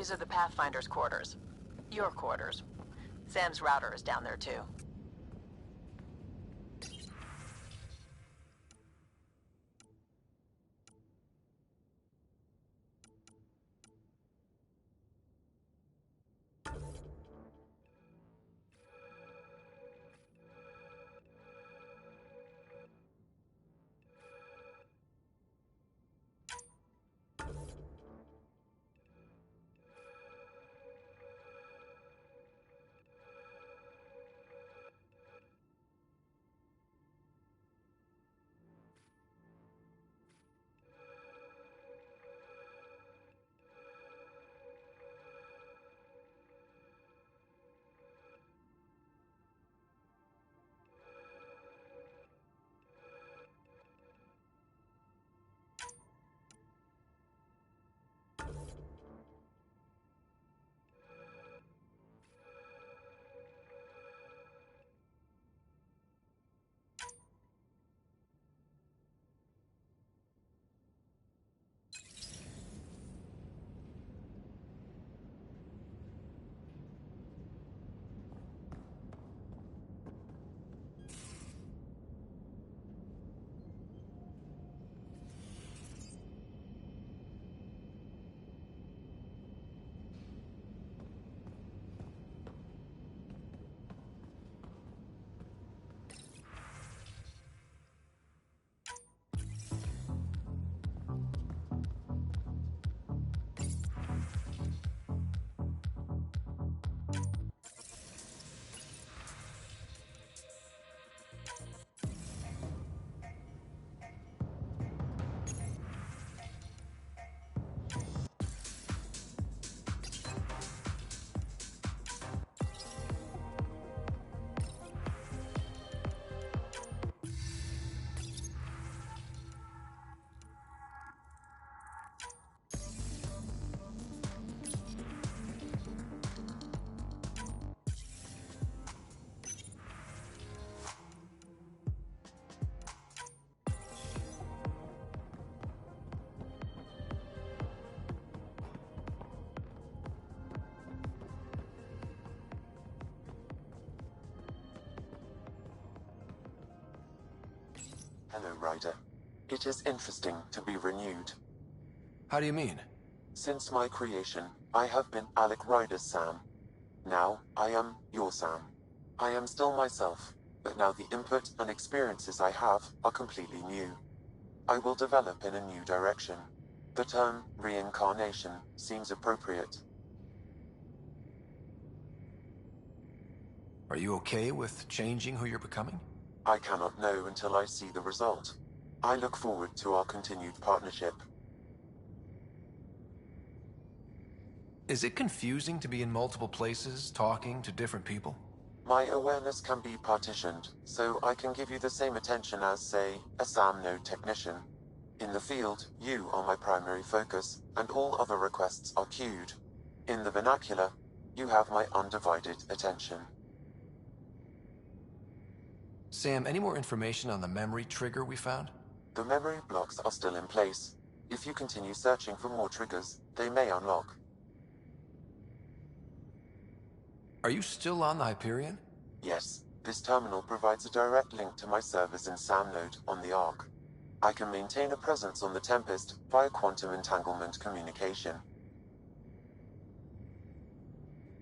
These are the Pathfinder's quarters. Your quarters. Sam's router is down there too. Hello, Ryder. It is interesting to be renewed. How do you mean? Since my creation, I have been Alec Ryder's Sam. Now, I am your Sam. I am still myself, but now the input and experiences I have are completely new. I will develop in a new direction. The term reincarnation seems appropriate. Are you okay with changing who you're becoming? I cannot know until I see the result. I look forward to our continued partnership. Is it confusing to be in multiple places, talking to different people? My awareness can be partitioned, so I can give you the same attention as, say, a SAM node technician. In the field, you are my primary focus, and all other requests are queued. In the vernacular, you have my undivided attention. Sam, any more information on the memory trigger we found? The memory blocks are still in place. If you continue searching for more triggers, they may unlock. Are you still on the Hyperion? Yes. This terminal provides a direct link to my servers in SAM node on the Ark. I can maintain a presence on the Tempest via quantum entanglement communication.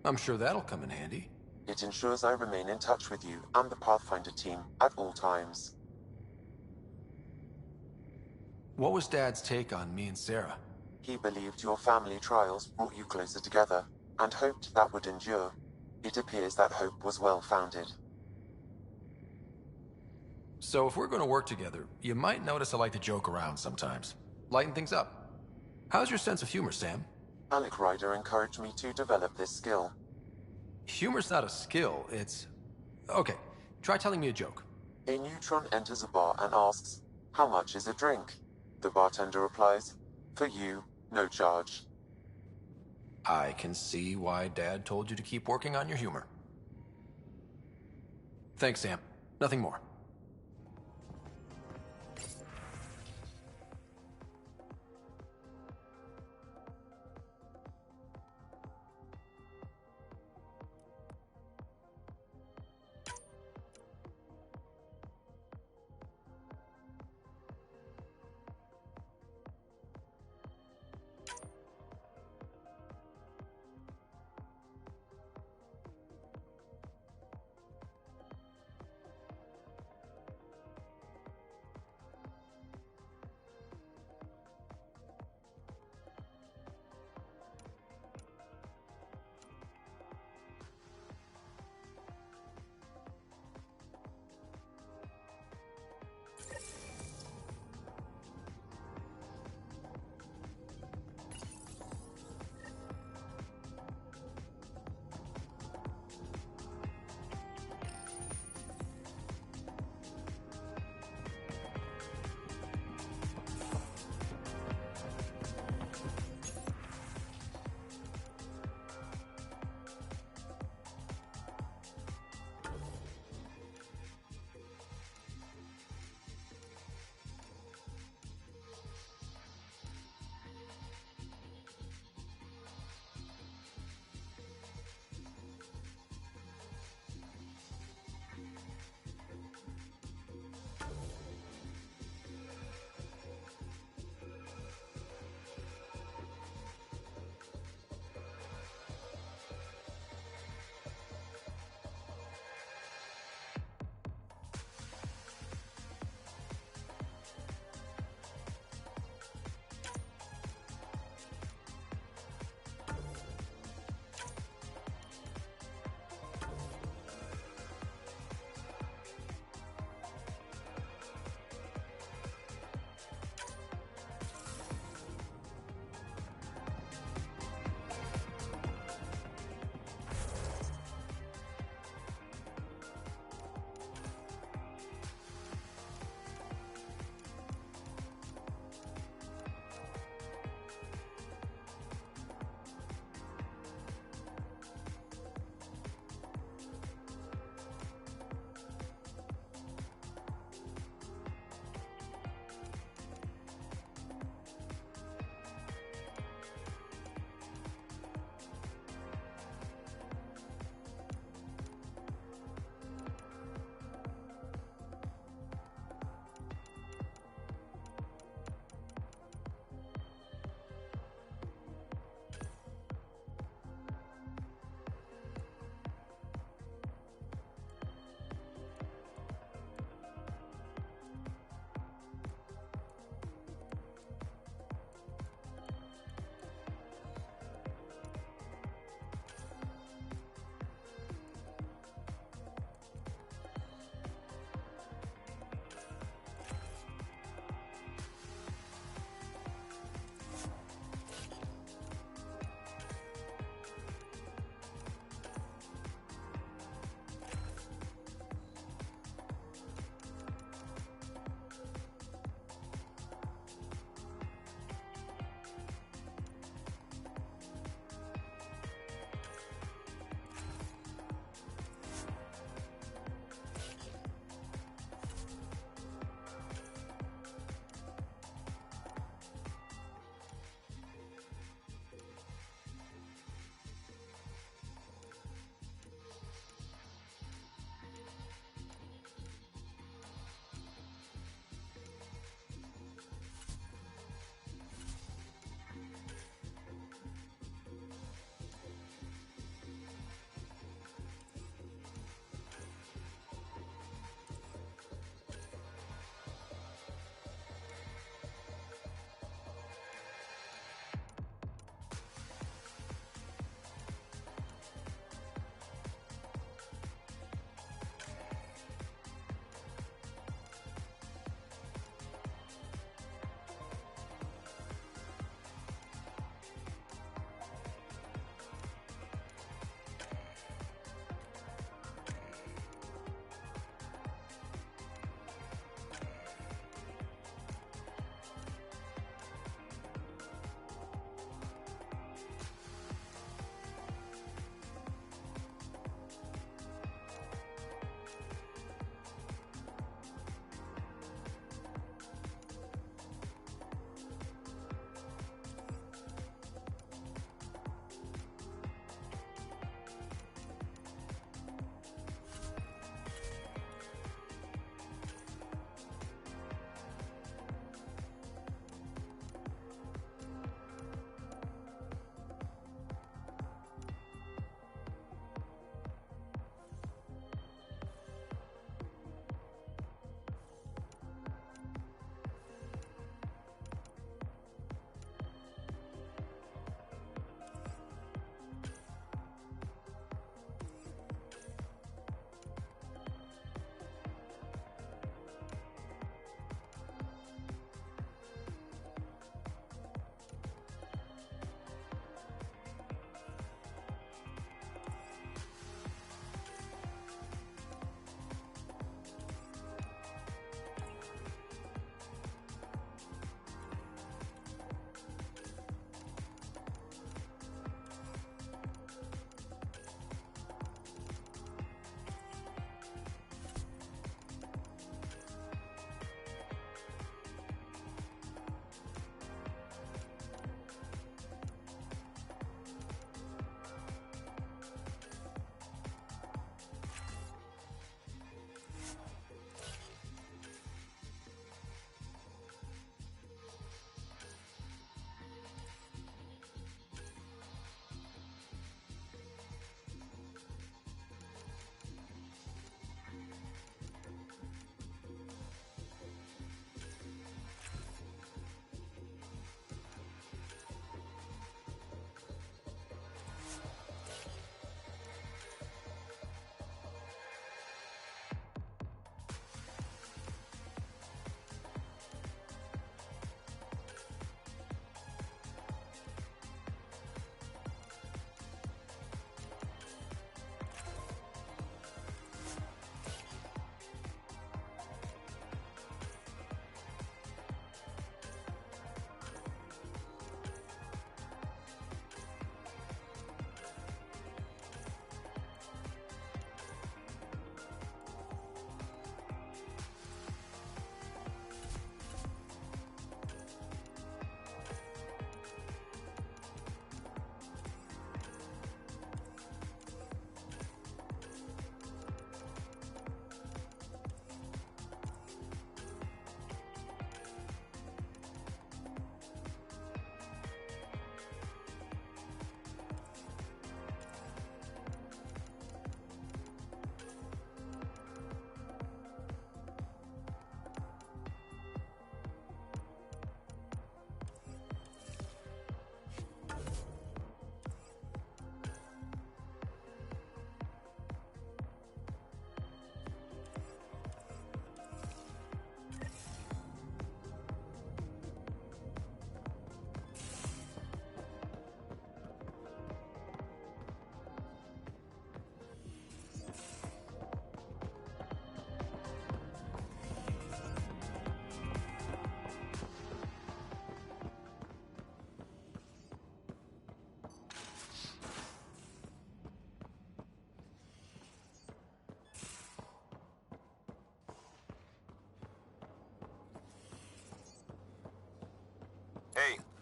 I'm sure that'll come in handy. It ensures I remain in touch with you and the Pathfinder team at all times. What was Dad's take on me and Sarah? He believed your family trials brought you closer together, and hoped that would endure. It appears that hope was well-founded. So if we're going to work together, you might notice I like to joke around sometimes. Lighten things up. How's your sense of humor, Sam? Alec Ryder encouraged me to develop this skill. Humor's not a skill, it's... Okay, try telling me a joke. A neutron enters a bar and asks, "How much is a drink?" The bartender replies, "For you, no charge." I can see why Dad told you to keep working on your humor. Thanks, Sam. Nothing more.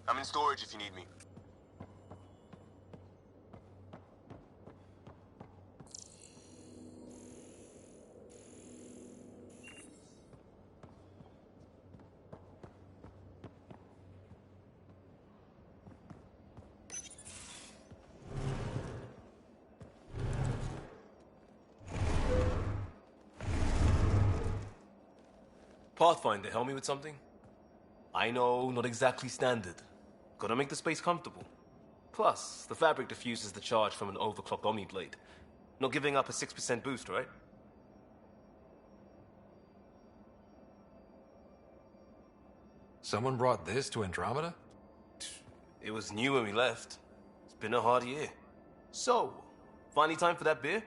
I'm in storage if you need me. Pathfinder, help me with something? I know, not exactly standard. Gotta make the space comfortable. Plus, the fabric diffuses the charge from an overclocked Omni blade. Not giving up a 6% boost, right? Someone brought this to Andromeda? It was new when we left. It's been a hard year. So, finally time for that beer?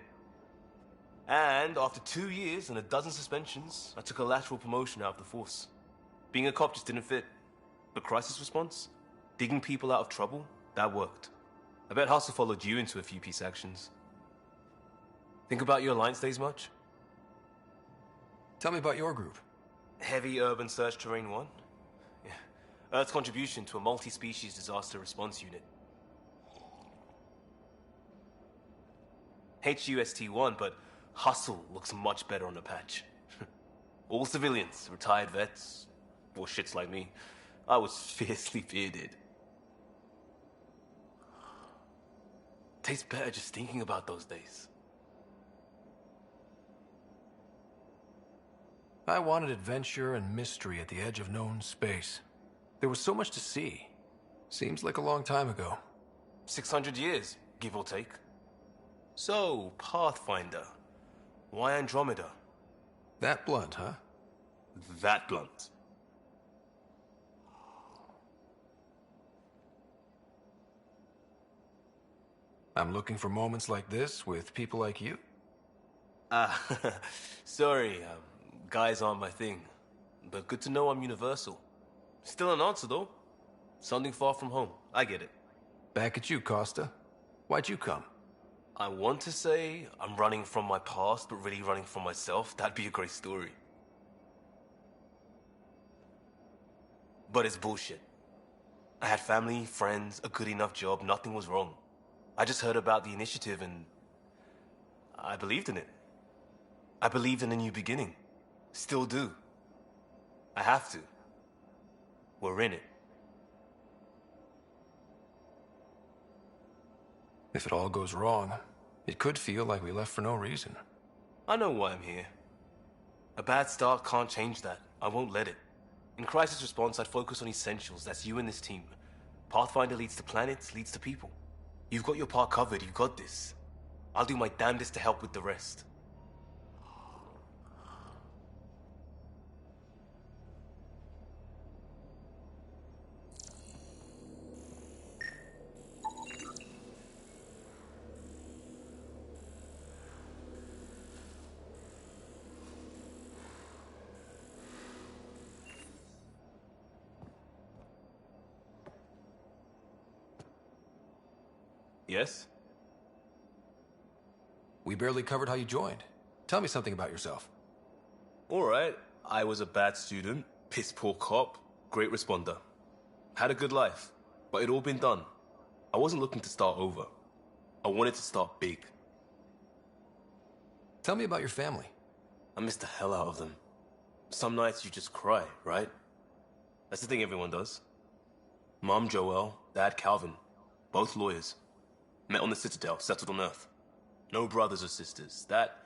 And after 2 years and a dozen suspensions, I took a lateral promotion out of the force. Being a cop just didn't fit. But crisis response? Digging people out of trouble? That worked. I bet Hustle followed you into a few peace actions. Think about your Alliance days much? Tell me about your group. Heavy Urban Search Terrain 1? Yeah. Earth's contribution to a multi-species disaster response unit. HUST-1, but Hustle looks much better on the patch. All civilians, retired vets, or shits like me. I was fiercely bearded. Tastes better just thinking about those days. I wanted adventure and mystery at the edge of known space. There was so much to see. Seems like a long time ago. 600 years, give or take. So, Pathfinder. Why Andromeda? That blunt, huh? That blunt. I'm looking for moments like this with people like you. Sorry, guys aren't my thing. But good to know I'm universal. Still an answer, though. Something far from home. I get it. Back at you, Costa. Why'd you come? I want to say I'm running from my past, but really running from myself. That'd be a great story. But it's bullshit. I had family, friends, a good enough job, nothing was wrong. I just heard about the initiative and I believed in it. I believed in a new beginning. Still do. I have to. We're in it. If it all goes wrong, it could feel like we left for no reason. I know why I'm here. A bad start can't change that. I won't let it. In crisis response, I'd focus on essentials. That's you and this team. Pathfinder leads to planets, leads to people. You've got your part covered. You got this. I'll do my damnedest to help with the rest. Yes? We barely covered how you joined. Tell me something about yourself. Alright, I was a bad student, piss poor cop, great responder. Had a good life, but it'd all been done. I wasn't looking to start over. I wanted to start big. Tell me about your family. I miss the hell out of them. Some nights you just cry, right? That's the thing everyone does. Mom Joelle, Dad Calvin, both lawyers. Met on the Citadel, settled on Earth. No brothers or sisters. That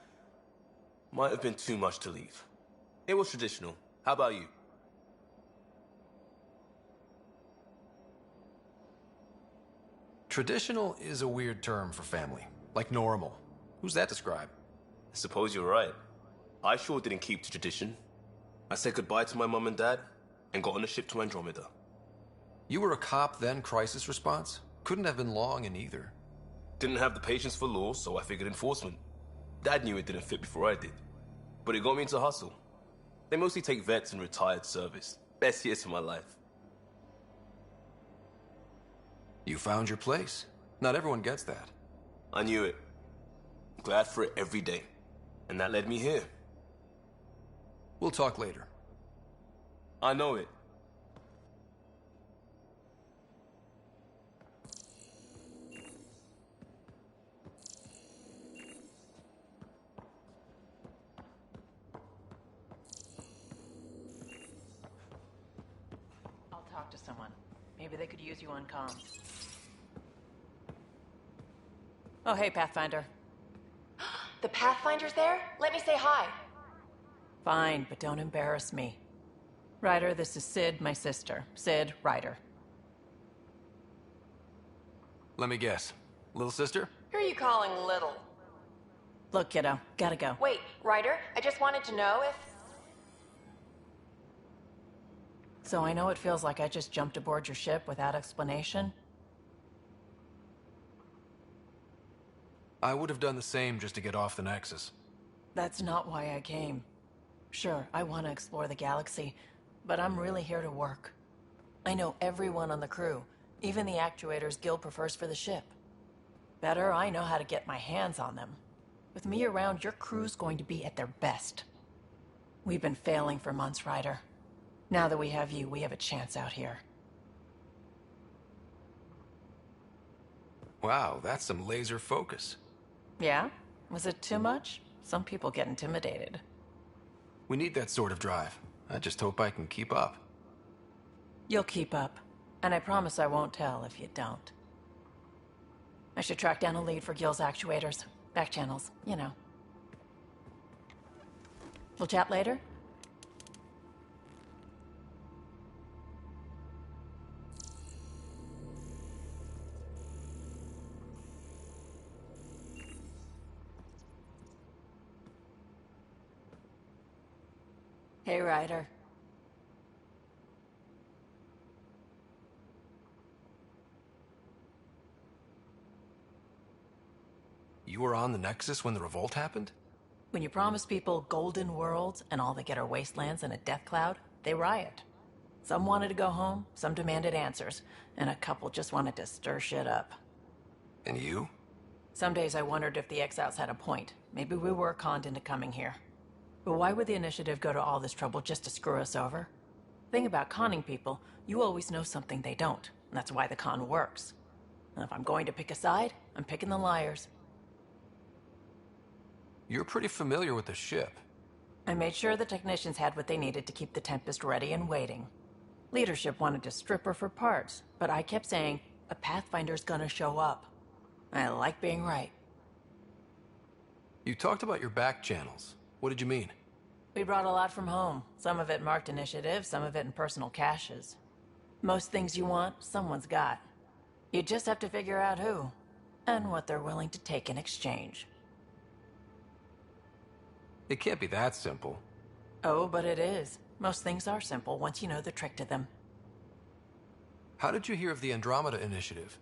might have been too much to leave. It was traditional. How about you? Traditional is a weird term for family. Like normal. Who's that describe? I suppose you're right. I sure didn't keep to tradition. I said goodbye to my mum and dad and got on a ship to Andromeda. You were a cop, then crisis response? Couldn't have been long in either. Didn't have the patience for law, so I figured enforcement. Dad knew it didn't fit before I did. But it got me into hustle. They mostly take vets and retired service. Best years of my life. You found your place. Not everyone gets that. I knew it. Glad for it every day. And that led me here. We'll talk later. I know it. Maybe they could use you on comms. Oh, hey, Pathfinder. The Pathfinder's there? Let me say hi. Fine, but don't embarrass me. Ryder, this is Sid, my sister. Sid, Ryder. Let me guess. Little sister? Who are you calling little? Look, kiddo, gotta go. Wait, Ryder, I just wanted to know if... So I know it feels like I just jumped aboard your ship without explanation. I would have done the same just to get off the Nexus. That's not why I came. Sure, I want to explore the galaxy, but I'm really here to work. I know everyone on the crew, even the actuators Gil prefers for the ship. Better, I know how to get my hands on them. With me around, your crew's going to be at their best. We've been failing for months, Ryder. Now that we have you, we have a chance out here. Wow, that's some laser focus. Yeah? Was it too much? Some people get intimidated. We need that sort of drive. I just hope I can keep up. You'll keep up. And I promise I won't tell if you don't. I should track down a lead for Gil's actuators. Back channels, you know. We'll chat later? Hey, Ryder. You were on the Nexus when the revolt happened? When you promise people golden worlds and all they get are wastelands and a death cloud, they riot. Some wanted to go home, some demanded answers, and a couple just wanted to stir shit up. And you? Some days I wondered if the exiles had a point. Maybe we were conned into coming here. But why would the Initiative go to all this trouble just to screw us over? Thing about conning people, you always know something they don't, and that's why the con works. And if I'm going to pick a side, I'm picking the liars. You're pretty familiar with the ship. I made sure the technicians had what they needed to keep the Tempest ready and waiting. Leadership wanted to strip her for parts, but I kept saying, a Pathfinder's gonna show up. I like being right. You talked about your back channels. What did you mean? We brought a lot from home. Some of it marked initiative, some of it in personal caches. Most things you want, someone's got. You just have to figure out who, and what they're willing to take in exchange. It can't be that simple. Oh, but it is. Most things are simple once you know the trick to them. How did you hear of the Andromeda initiative?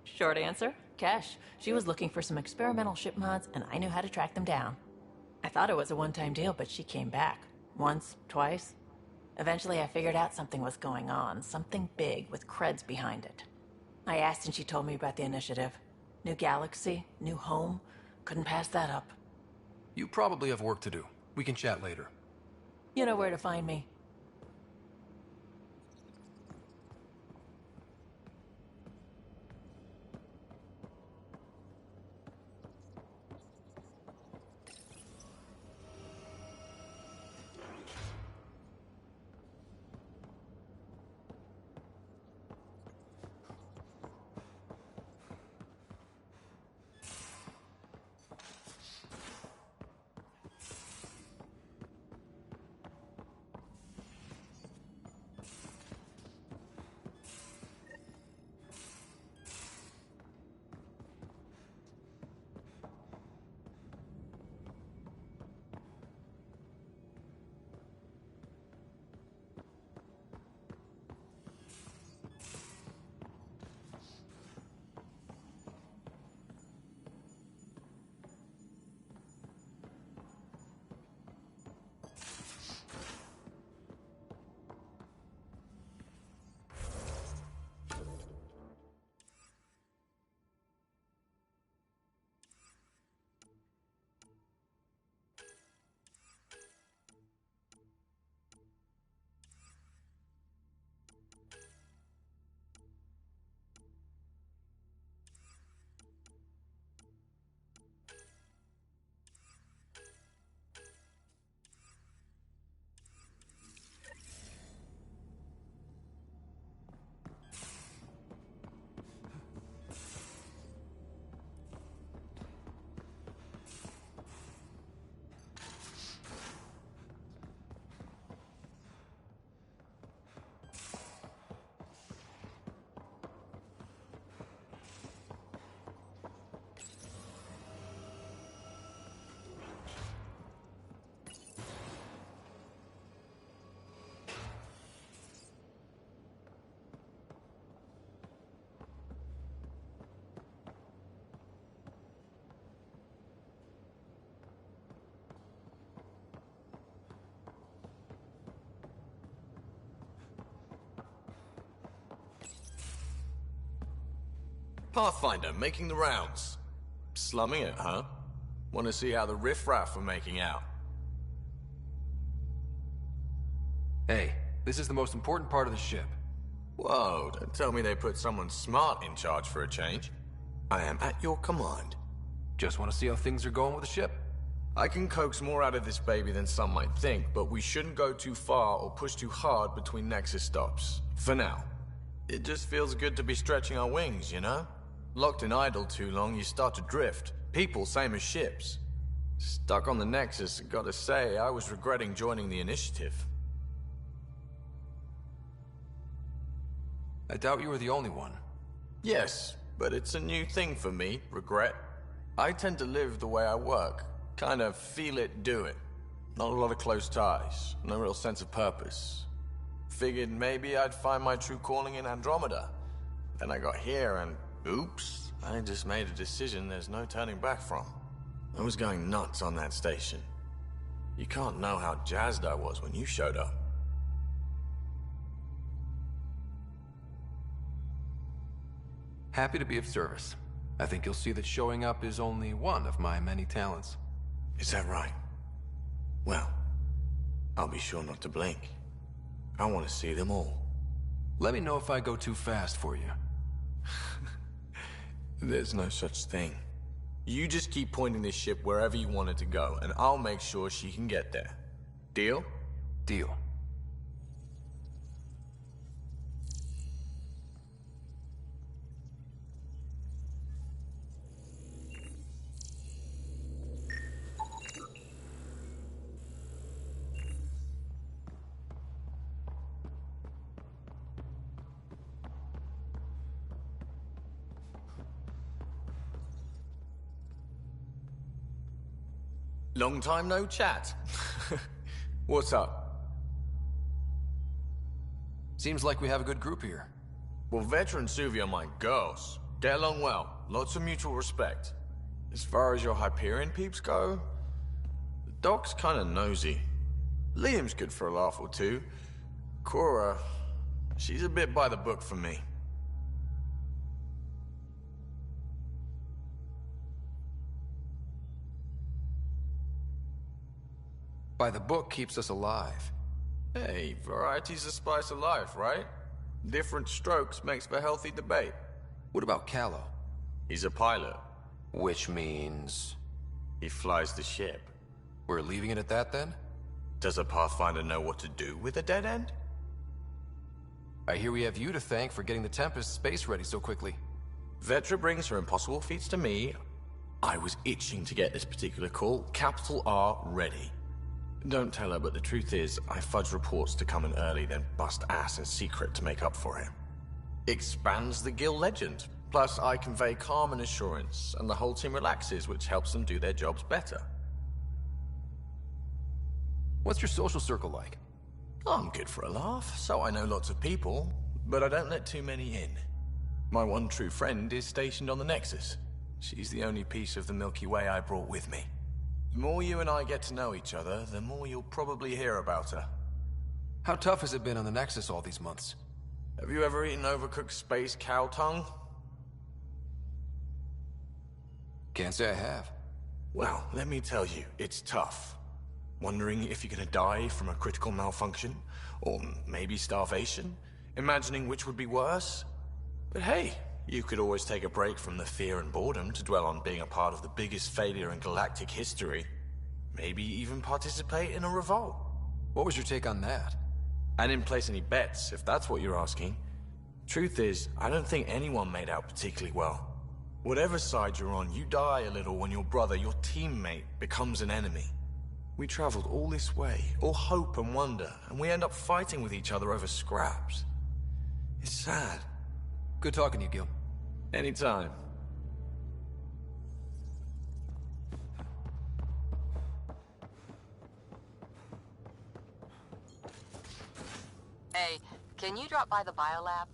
Short answer, Kesh. She was looking for some experimental ship mods, and I knew how to track them down. I thought it was a one-time deal, but she came back. Once, twice. Eventually I figured out something was going on, something big with creds behind it. I asked and she told me about the initiative. New galaxy, new home. Couldn't pass that up. You probably have work to do. We can chat later. You know where to find me. Pathfinder, making the rounds. Slumming it, huh? Want to see how the riffraff are making out? Hey, this is the most important part of the ship. Whoa, don't tell me they put someone smart in charge for a change. I am at your command. Just want to see how things are going with the ship. I can coax more out of this baby than some might think, but we shouldn't go too far or push too hard between Nexus stops. For now. It just feels good to be stretching our wings, you know? Locked in idle too long, you start to drift. People, same as ships. Stuck on the Nexus, gotta say, I was regretting joining the Initiative. I doubt you were the only one. Yes, but it's a new thing for me, regret. I tend to live the way I work. Kind of feel it, do it. Not a lot of close ties, no real sense of purpose. Figured maybe I'd find my true calling in Andromeda. Then I got here and, oops, I just made a decision there's no turning back from. I was going nuts on that station. You can't know how jazzed I was when you showed up. Happy to be of service. I think you'll see that showing up is only one of my many talents. Is that right? Well, I'll be sure not to blink. I want to see them all. Let me know if I go too fast for you. There's no such thing. You just keep pointing this ship wherever you want it to go, and I'll make sure she can get there. Deal? Deal. Long time no chat. What's up? Seems like we have a good group here. Well, Veteran Suvi are my girls. Get along well. Lots of mutual respect. As far as your Hyperion peeps go, the Doc's kinda nosy. Liam's good for a laugh or two. Cora, she's a bit by the book for me. By the book keeps us alive. Hey, variety's the spice of life, right? Different strokes makes for healthy debate. What about Callow? He's a pilot. Which means... he flies the ship. We're leaving it at that, then? Does a Pathfinder know what to do with a dead end? I hear we have you to thank for getting the Tempest space ready so quickly. Vetra brings her impossible feats to me. I was itching to get this particular call. Capital R ready. Don't tell her, but the truth is, I fudge reports to come in early, then bust ass in secret to make up for it. Expands the guild legend. Plus, I convey calm and assurance, and the whole team relaxes, which helps them do their jobs better. What's your social circle like? I'm good for a laugh, so I know lots of people, but I don't let too many in. My one true friend is stationed on the Nexus. She's the only piece of the Milky Way I brought with me. The more you and I get to know each other, the more you'll probably hear about her. How tough has it been on the Nexus all these months? Have you ever eaten overcooked space cow tongue? Can't say I have. Well, let me tell you, it's tough. Wondering if you're gonna die from a critical malfunction? Or maybe starvation? Imagining which would be worse? But hey, you could always take a break from the fear and boredom to dwell on being a part of the biggest failure in galactic history. Maybe even participate in a revolt. What was your take on that? I didn't place any bets, if that's what you're asking. Truth is, I don't think anyone made out particularly well. Whatever side you're on, you die a little when your brother, your teammate, becomes an enemy. We traveled all this way, all hope and wonder, and we end up fighting with each other over scraps. It's sad. Good talking to you, Gil. Anytime. Hey, can you drop by the biolab?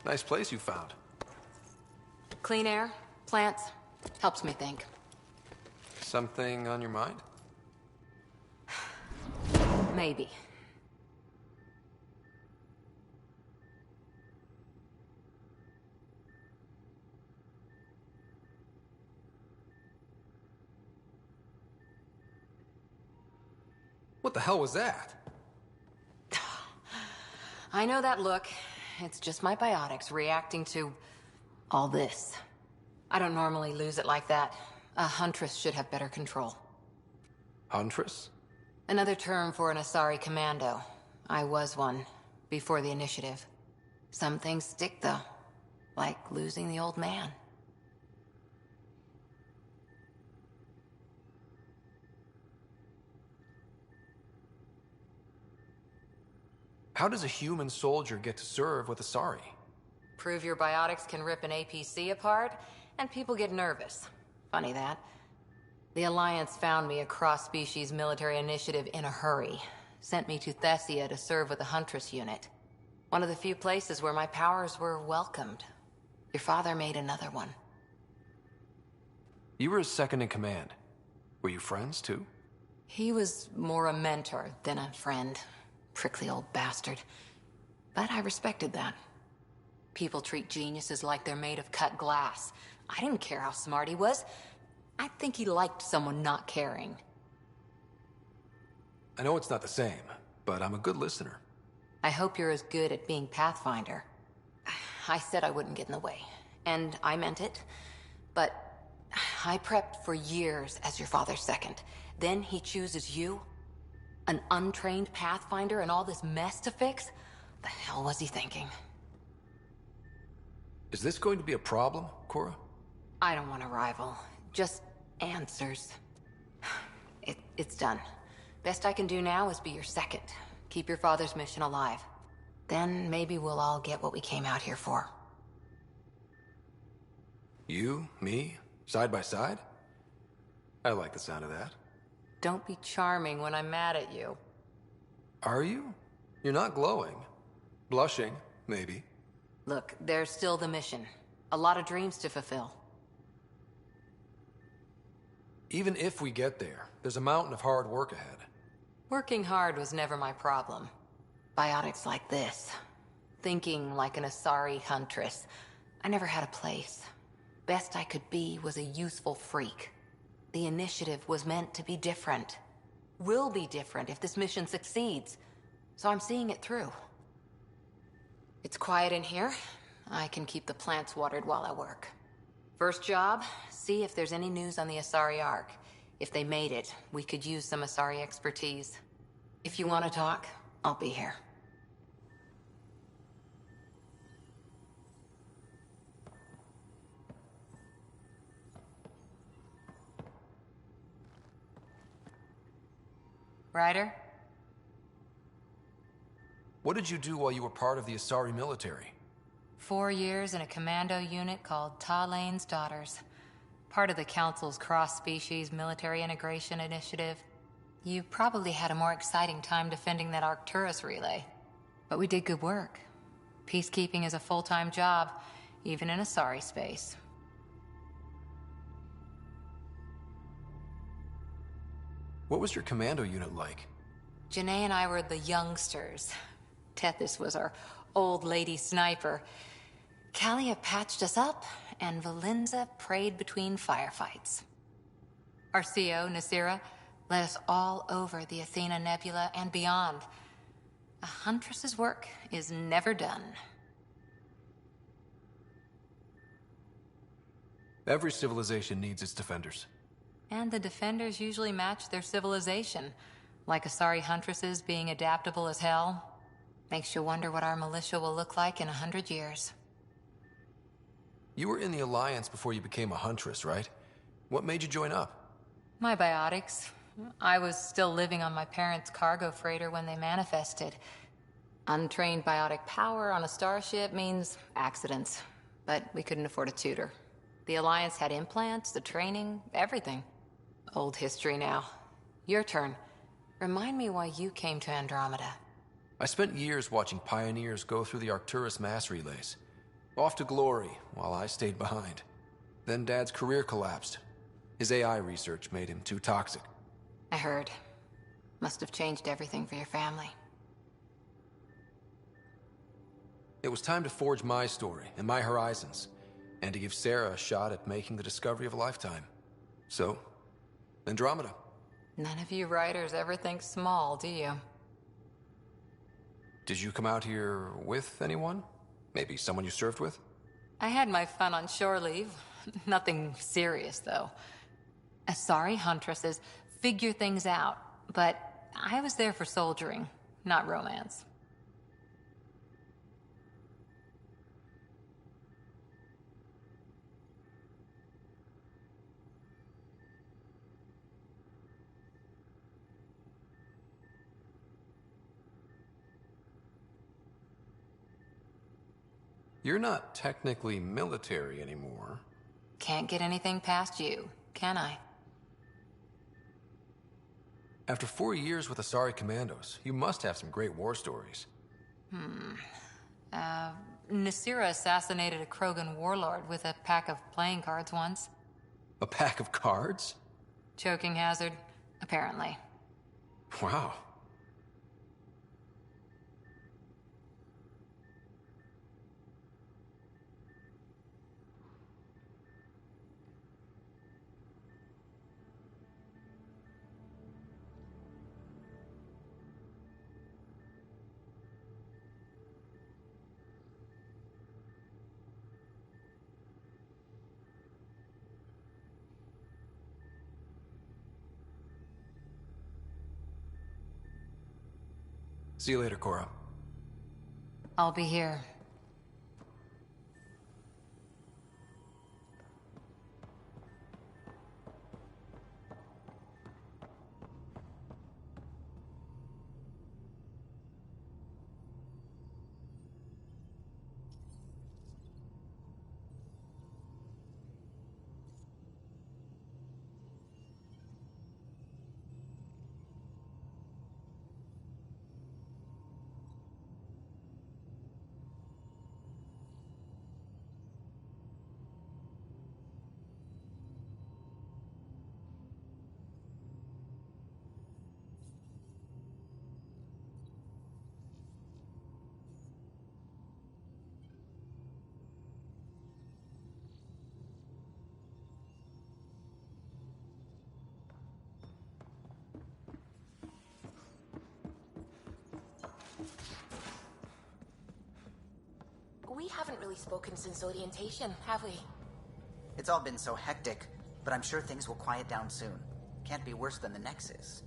Nice place you found. Clean air, plants, helps me think. Something on your mind? Maybe. What the hell was that? I know that look. It's just my biotics reacting to all this. I don't normally lose it like that. A huntress should have better control. Huntress? Another term for an Asari commando. I was one, before the initiative. Some things stick, though. Like losing the old man. How does a human soldier get to serve with Asari? Prove your biotics can rip an APC apart, and people get nervous. Funny that. The Alliance found me a cross-species military initiative in a hurry. Sent me to Thessia to serve with the Huntress unit. One of the few places where my powers were welcomed. Your father made another one. You were his second in command. Were you friends, too? He was more a mentor than a friend. Prickly old bastard. But I respected that. People treat geniuses like they're made of cut glass. I didn't care how smart he was. I think he liked someone not caring. I know it's not the same, but I'm a good listener. I hope you're as good at being Pathfinder. I said I wouldn't get in the way, and I meant it. But I prepped for years as your father's second. Then he chooses you? An untrained Pathfinder and all this mess to fix? The hell was he thinking? Is this going to be a problem, Cora? I don't want a rival. Just answers. It's done. Best I can do now is be your second. Keep your father's mission alive. Then maybe we'll all get what we came out here for. You, me, side by side? I like the sound of that. Don't be charming when I'm mad at you. Are you? You're not glowing. Blushing, maybe. Look, there's still the mission. A lot of dreams to fulfill. Even if we get there, there's a mountain of hard work ahead. Working hard was never my problem. Biotics like this. Thinking like an Asari huntress. I never had a place. Best I could be was a useful freak. The initiative was meant to be different. Will be different if this mission succeeds. So I'm seeing it through. It's quiet in here. I can keep the plants watered while I work. First job, see if there's any news on the Asari Ark. If they made it, we could use some Asari expertise. If you want to talk, I'll be here. Ryder? What did you do while you were part of the Asari military? 4 years in a commando unit called Talane's Daughters. Part of the Council's cross-species military integration initiative. You probably had a more exciting time defending that Arcturus relay. But we did good work. Peacekeeping is a full-time job, even in Asari space. What was your commando unit like? Janae and I were the youngsters. Tethys was our old lady sniper. Kalia patched us up, and Valenza prayed between firefights. Our CO, Nasira, led us all over the Athena Nebula and beyond. A huntress's work is never done. Every civilization needs its defenders. And the defenders usually match their civilization. Like Asari huntresses being adaptable as hell. Makes you wonder what our militia will look like in 100 years. You were in the Alliance before you became a huntress, right? What made you join up? My biotics. I was still living on my parents' cargo freighter when they manifested. Untrained biotic power on a starship means accidents. But we couldn't afford a tutor. The Alliance had implants, the training, everything. Old history now. Your turn. Remind me why you came to Andromeda. I spent years watching pioneers go through the Arcturus mass relays. Off to glory, while I stayed behind. Then Dad's career collapsed. His AI research made him too toxic. I heard. Must have changed everything for your family. It was time to forge my story and my horizons, and to give Sarah a shot at making the discovery of a lifetime. So, Andromeda. None of you writers ever think small, do you? Did you come out here with anyone? Maybe someone you served with? I had my fun on shore leave. Nothing serious, though. Asari huntresses figure things out, but I was there for soldiering, not romance. You're not technically military anymore. Can't get anything past you, can I? After 4 years with Asari Commandos, you must have some great war stories. Nasira assassinated a Krogan warlord with a pack of playing cards once. A pack of cards? Choking hazard, apparently. Wow. See you later, Cora. I'll be here. We haven't really spoken since orientation, have we? It's all been so hectic, but I'm sure things will quiet down soon. Can't be worse than the Nexus.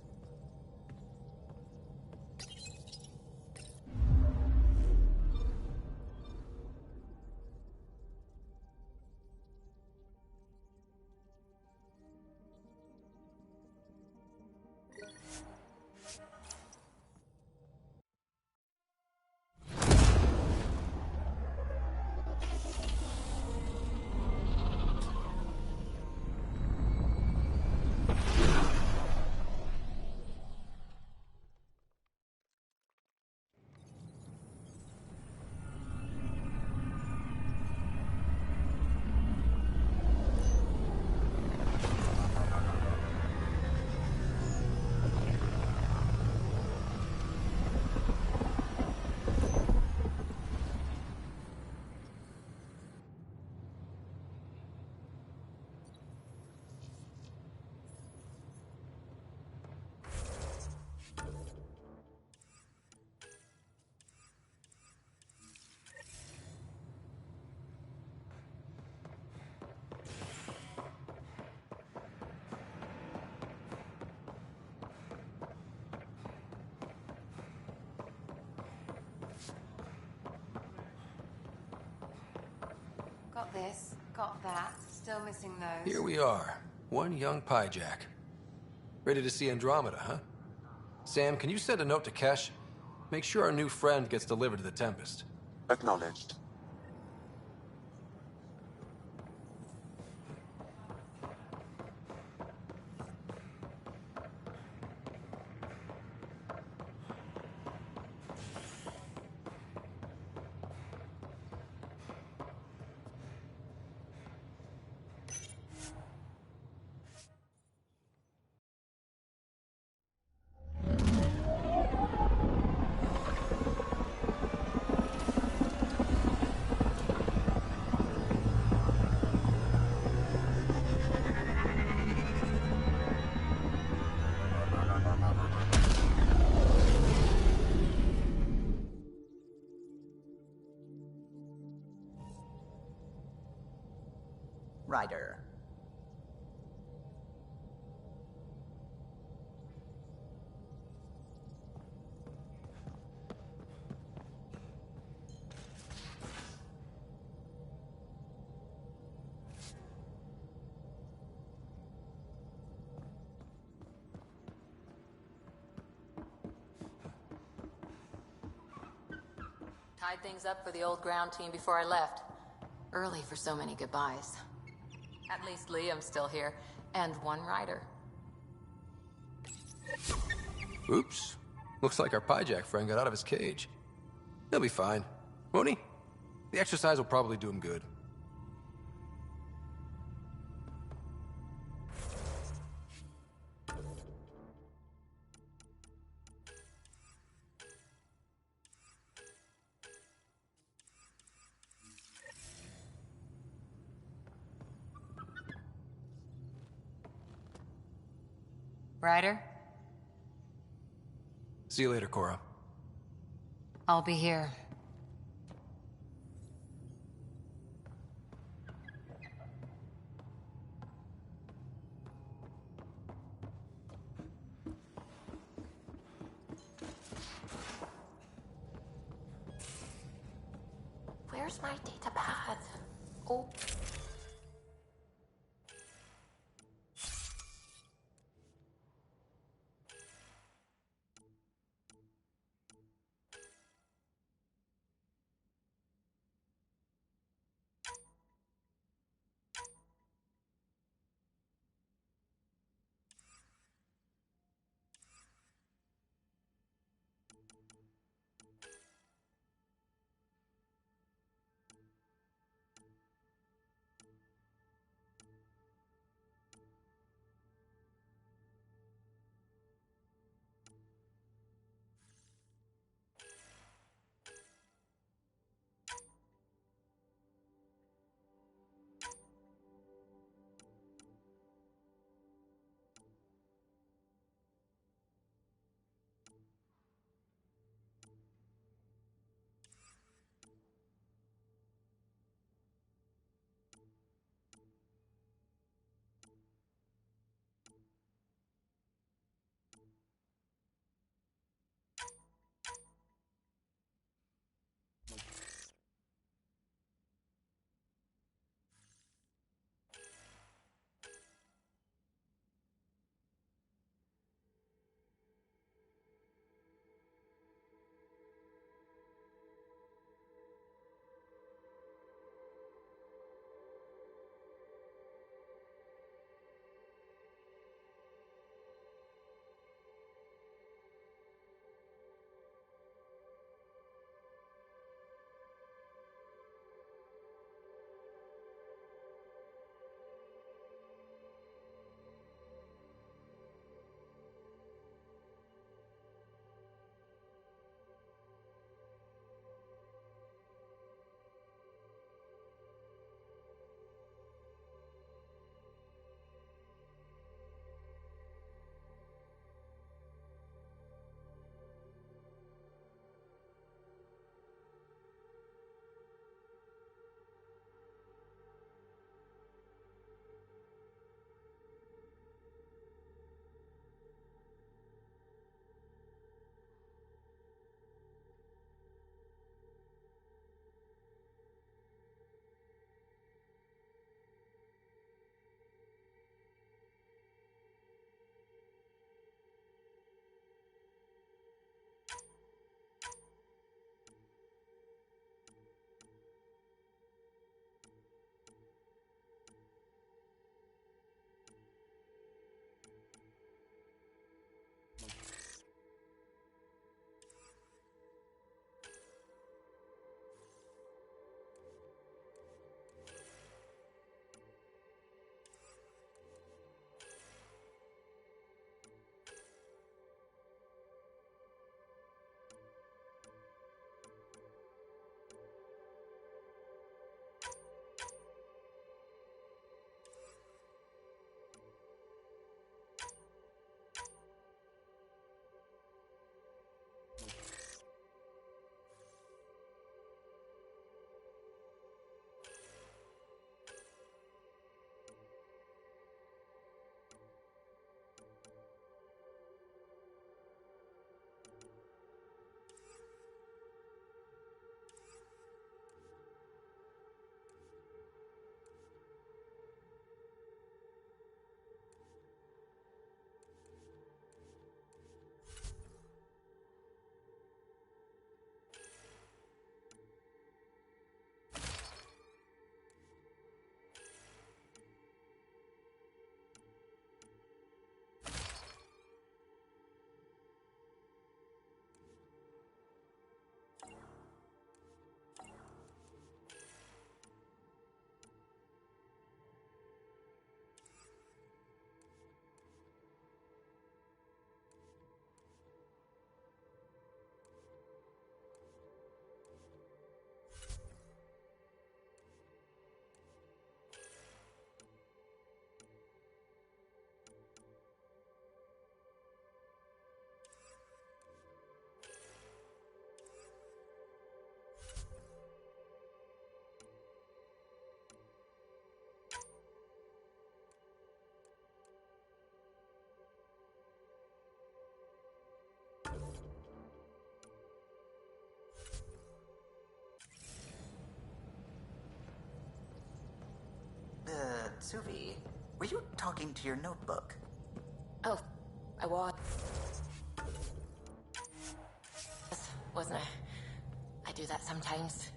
Got this, got that. Still missing those. Here we are, one young Pyjack. Ready to see Andromeda, huh? Sam, can you send a note to Kesh? Make sure our new friend gets delivered to the Tempest. Acknowledged. Ryder. Tied things up for the old ground team before I left. Early for so many goodbyes. At least Liam's still here, and one rider. Oops. Looks like our Pyjack friend got out of his cage. He'll be fine, won't he? The exercise will probably do him good. Ryder? See you later, Cora. I'll be here. Where's my data pad? Oh. Suvi, were you talking to your notebook? Oh, I was. Wasn't I? I do that sometimes.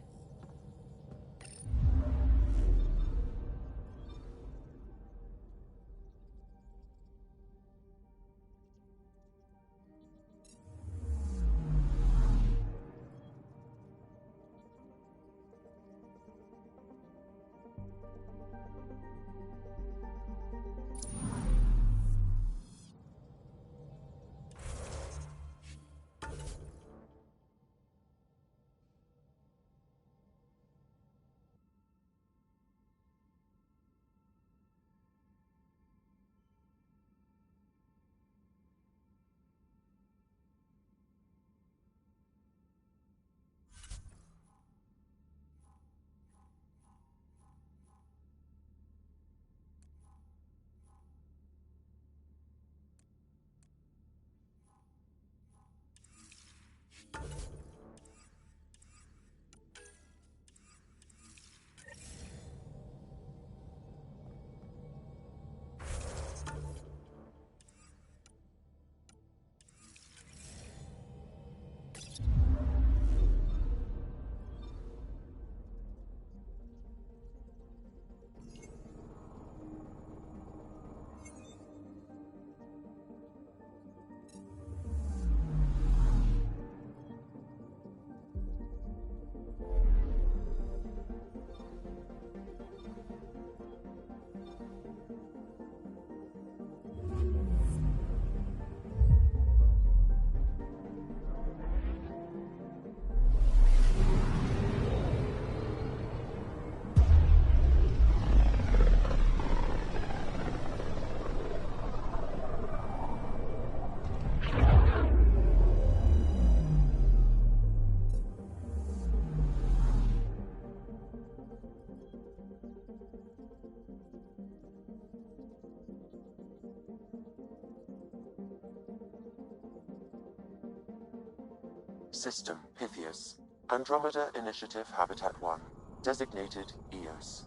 System Pythias. Andromeda Initiative Habitat 1. Designated EOS.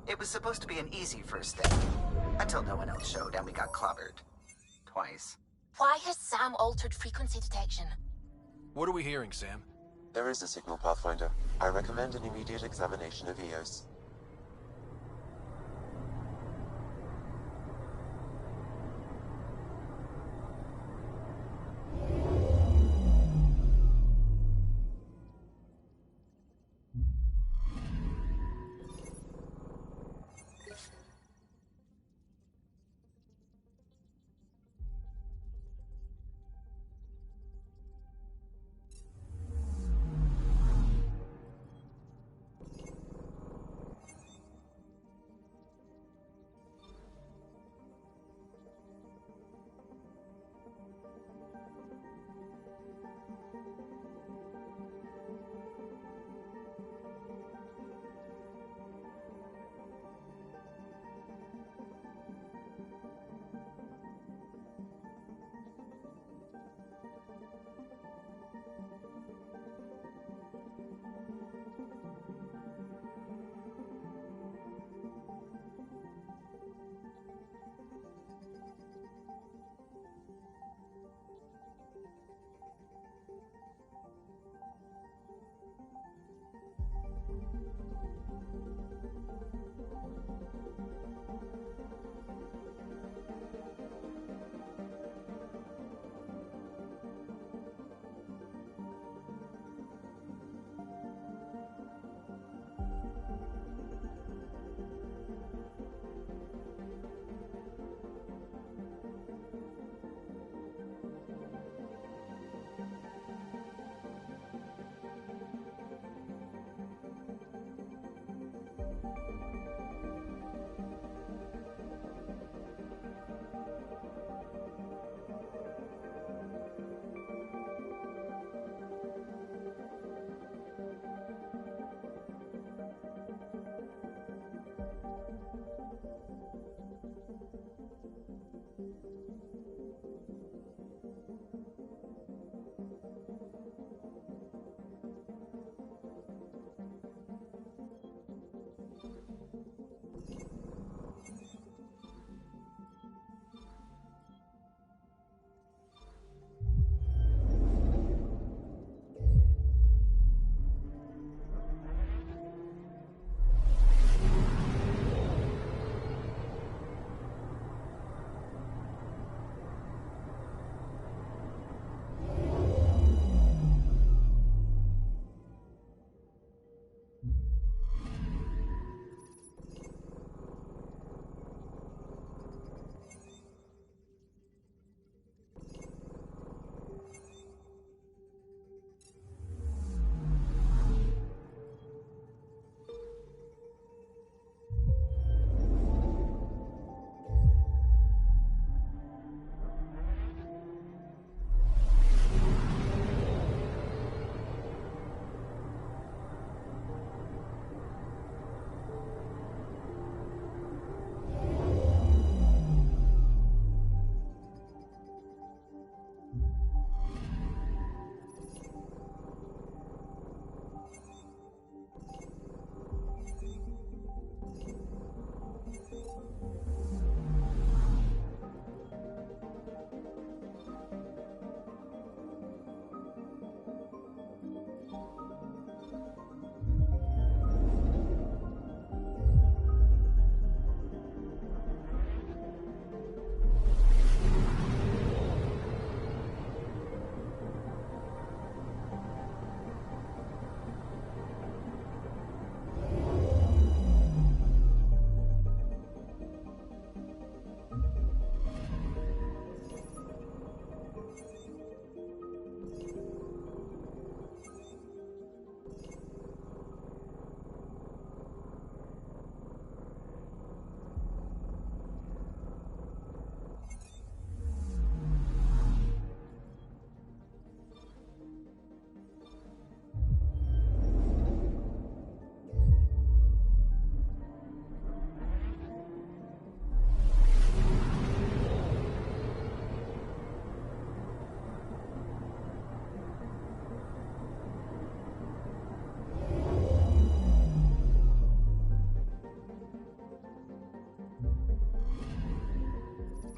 It was supposed to be an easy first step. Until no one else showed and we got clobbered. Twice. Why has Sam altered frequency detection? What are we hearing, Sam? There is a signal, Pathfinder. I recommend an immediate examination of EOS.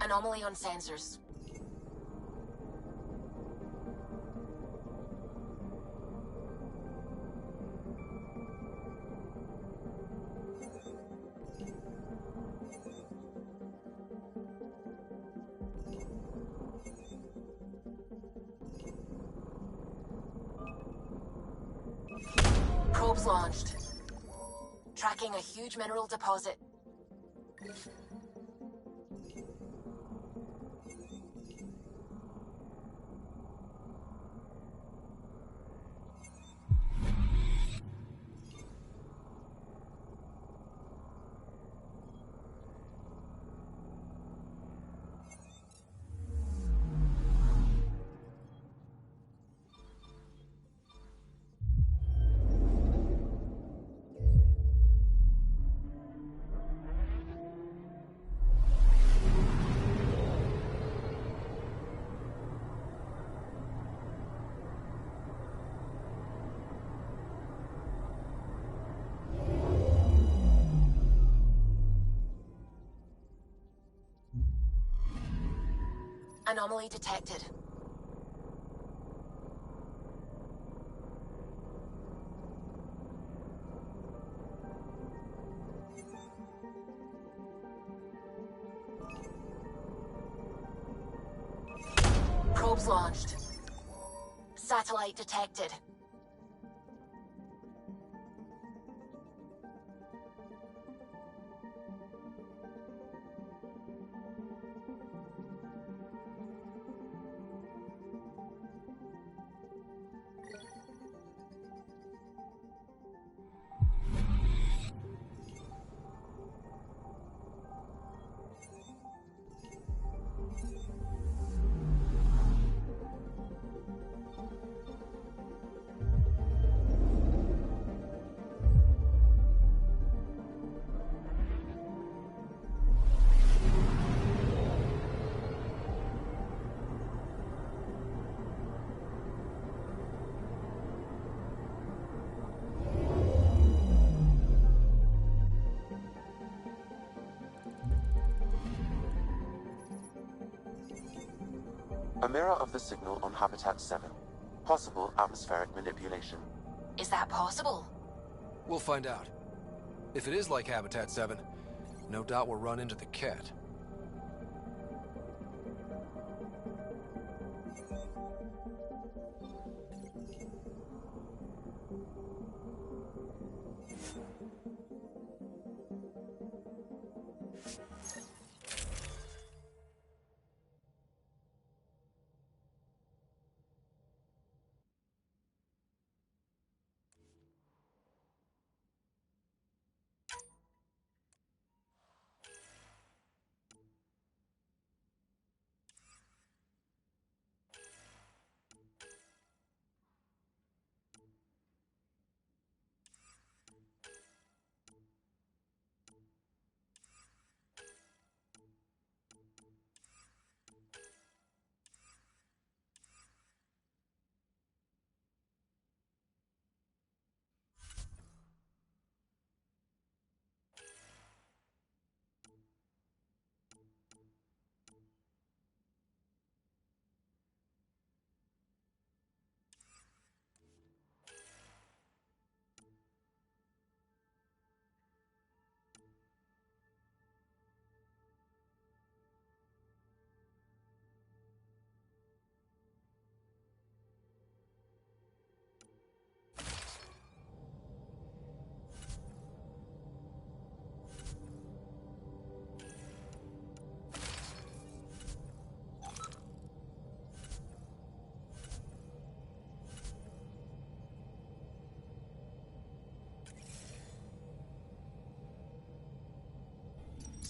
Anomaly on sensors. Probes launched. Tracking a huge mineral deposit. Anomaly detected. Probes launched. Satellite detected. A mirror of the signal on Habitat 7. Possible atmospheric manipulation. Is that possible? We'll find out. If it is like Habitat 7, no doubt we'll run into the cat.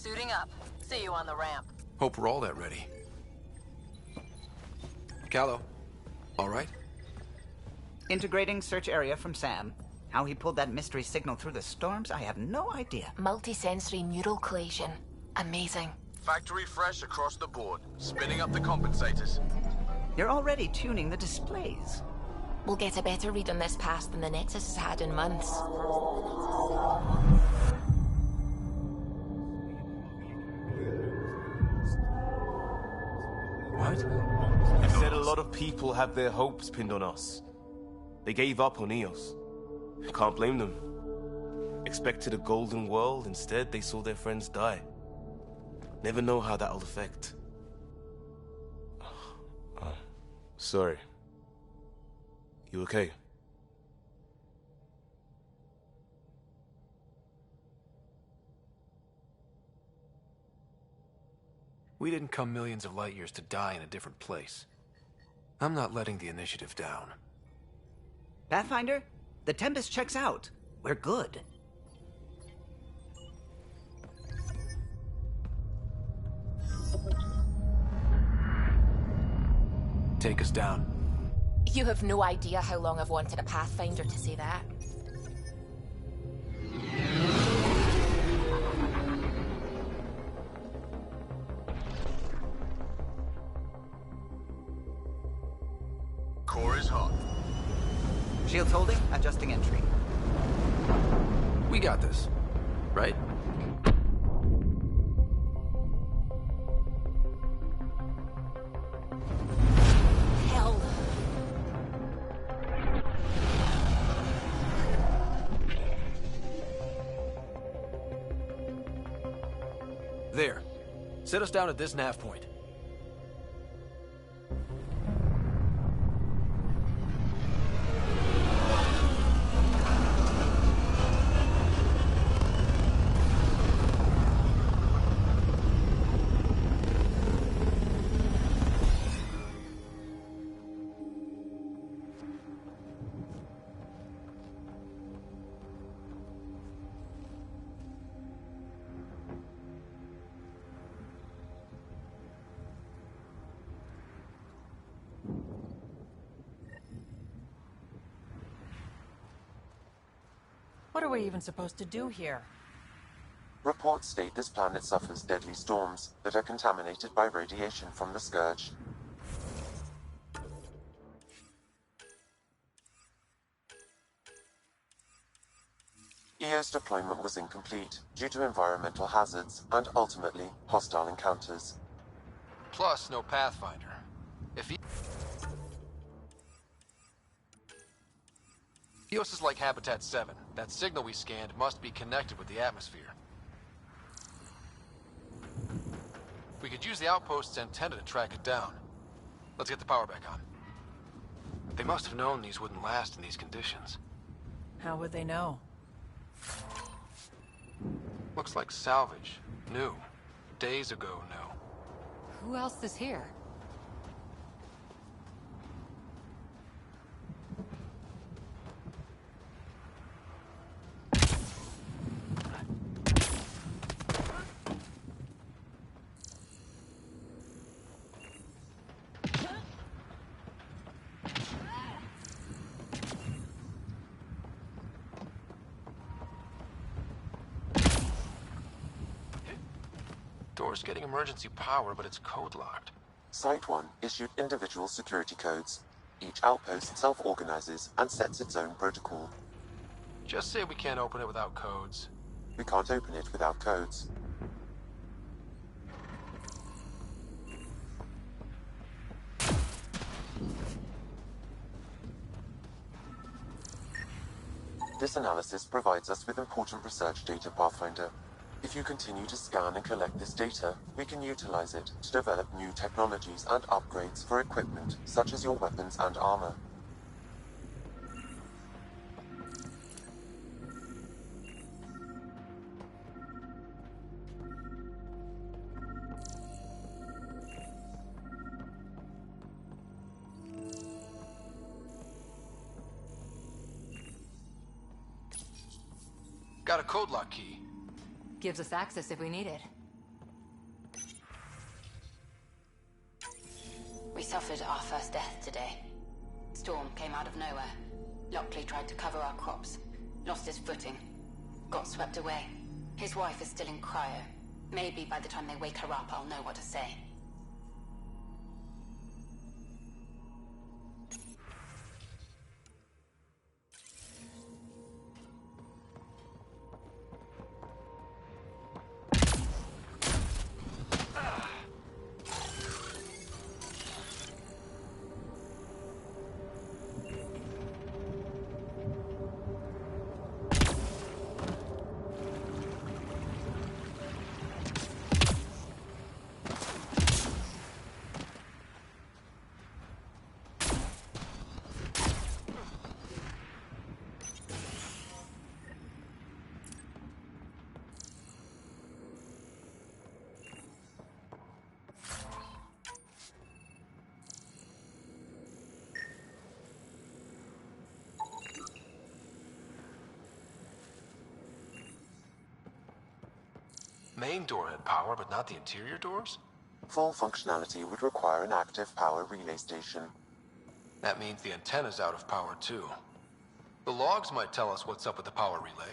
Suiting up. See you on the ramp. Hope we're all that ready. Callow, all right? Integrating search area from Sam. How he pulled that mystery signal through the storms, I have no idea. Multisensory neural collation. Amazing. Factory fresh across the board. Spinning up the compensators. You're already tuning the displays. We'll get a better read on this pass than the Nexus has had in months. What? He said a lot of people have their hopes pinned on us. They gave up on Eos. Can't blame them. Expected a golden world, instead they saw their friends die. Never know how that'll affect. Sorry. You okay? We didn't come millions of light years to die in a different place. I'm not letting the initiative down. Pathfinder, the Tempest checks out. We're good. Take us down. You have no idea how long I've wanted a Pathfinder to say that. Core is hot. Shields holding, adjusting entry. We got this, right? Hell. There. Set us down at this nav point. What are we even supposed to do here? Reports state this planet suffers deadly storms that are contaminated by radiation from the Scourge. EO's deployment was incomplete due to environmental hazards and ultimately hostile encounters. Plus, no Pathfinder. If Eos is like Habitat 7. That signal we scanned must be connected with the atmosphere. We could use the outpost's antenna to track it down. Let's get the power back on. They must have known these wouldn't last in these conditions. How would they know? Looks like salvage. New. Days ago, new. Who else is here? Door's getting emergency power, but it's code-locked. Site 1 issued individual security codes. Each outpost self-organizes and sets its own protocol. Just say we can't open it without codes. We can't open it without codes. This analysis provides us with important research data, Pathfinder. If you continue to scan and collect this data, we can utilize it to develop new technologies and upgrades for equipment, such as your weapons and armor. Got a code lock key. Gives us access if we need it. We suffered our first death today. Storm came out of nowhere. Lockley tried to cover our crops. Lost his footing. Got swept away. His wife is still in cryo. Maybe by the time they wake her up, I'll know what to say. Main door had power, but not the interior doors? Full functionality would require an active power relay station. That means the antenna's out of power too. The logs might tell us what's up with the power relay.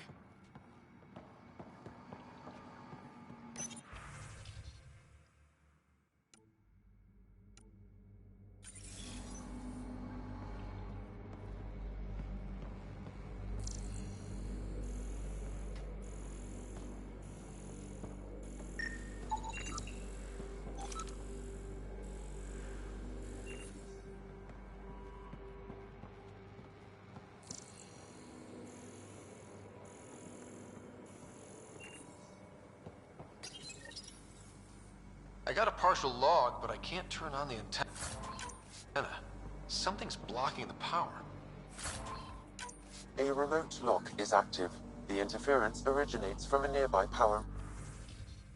I got a partial log, but I can't turn on the antenna. Something's blocking the power. A remote lock is active. The interference originates from a nearby power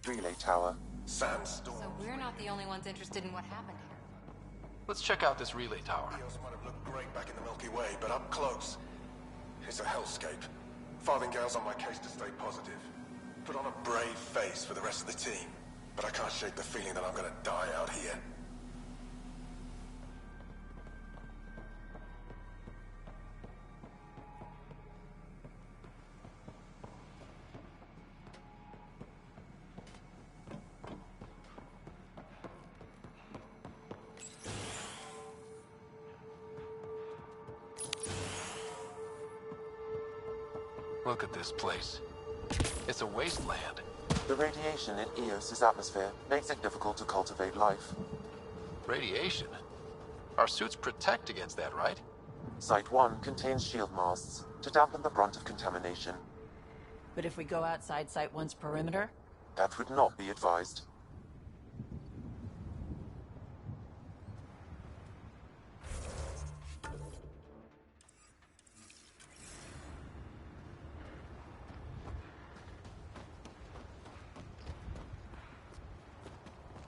relay tower. Sandstorm. So we're not the only ones interested in what happened here. Let's check out this relay tower. Eos might have looked great back in the Milky Way, but up close, it's a hellscape. Farthingale's on my case to stay positive. Put on a brave face for the rest of the team, but I can't shake the feeling that I'm gonna die out here. Look at this place. It's a wasteland. The radiation in Eos's atmosphere makes it difficult to cultivate life. Radiation? Our suits protect against that, right? Site 1 contains shield masts to dampen the brunt of contamination. But if we go outside Site 1's perimeter? That would not be advised.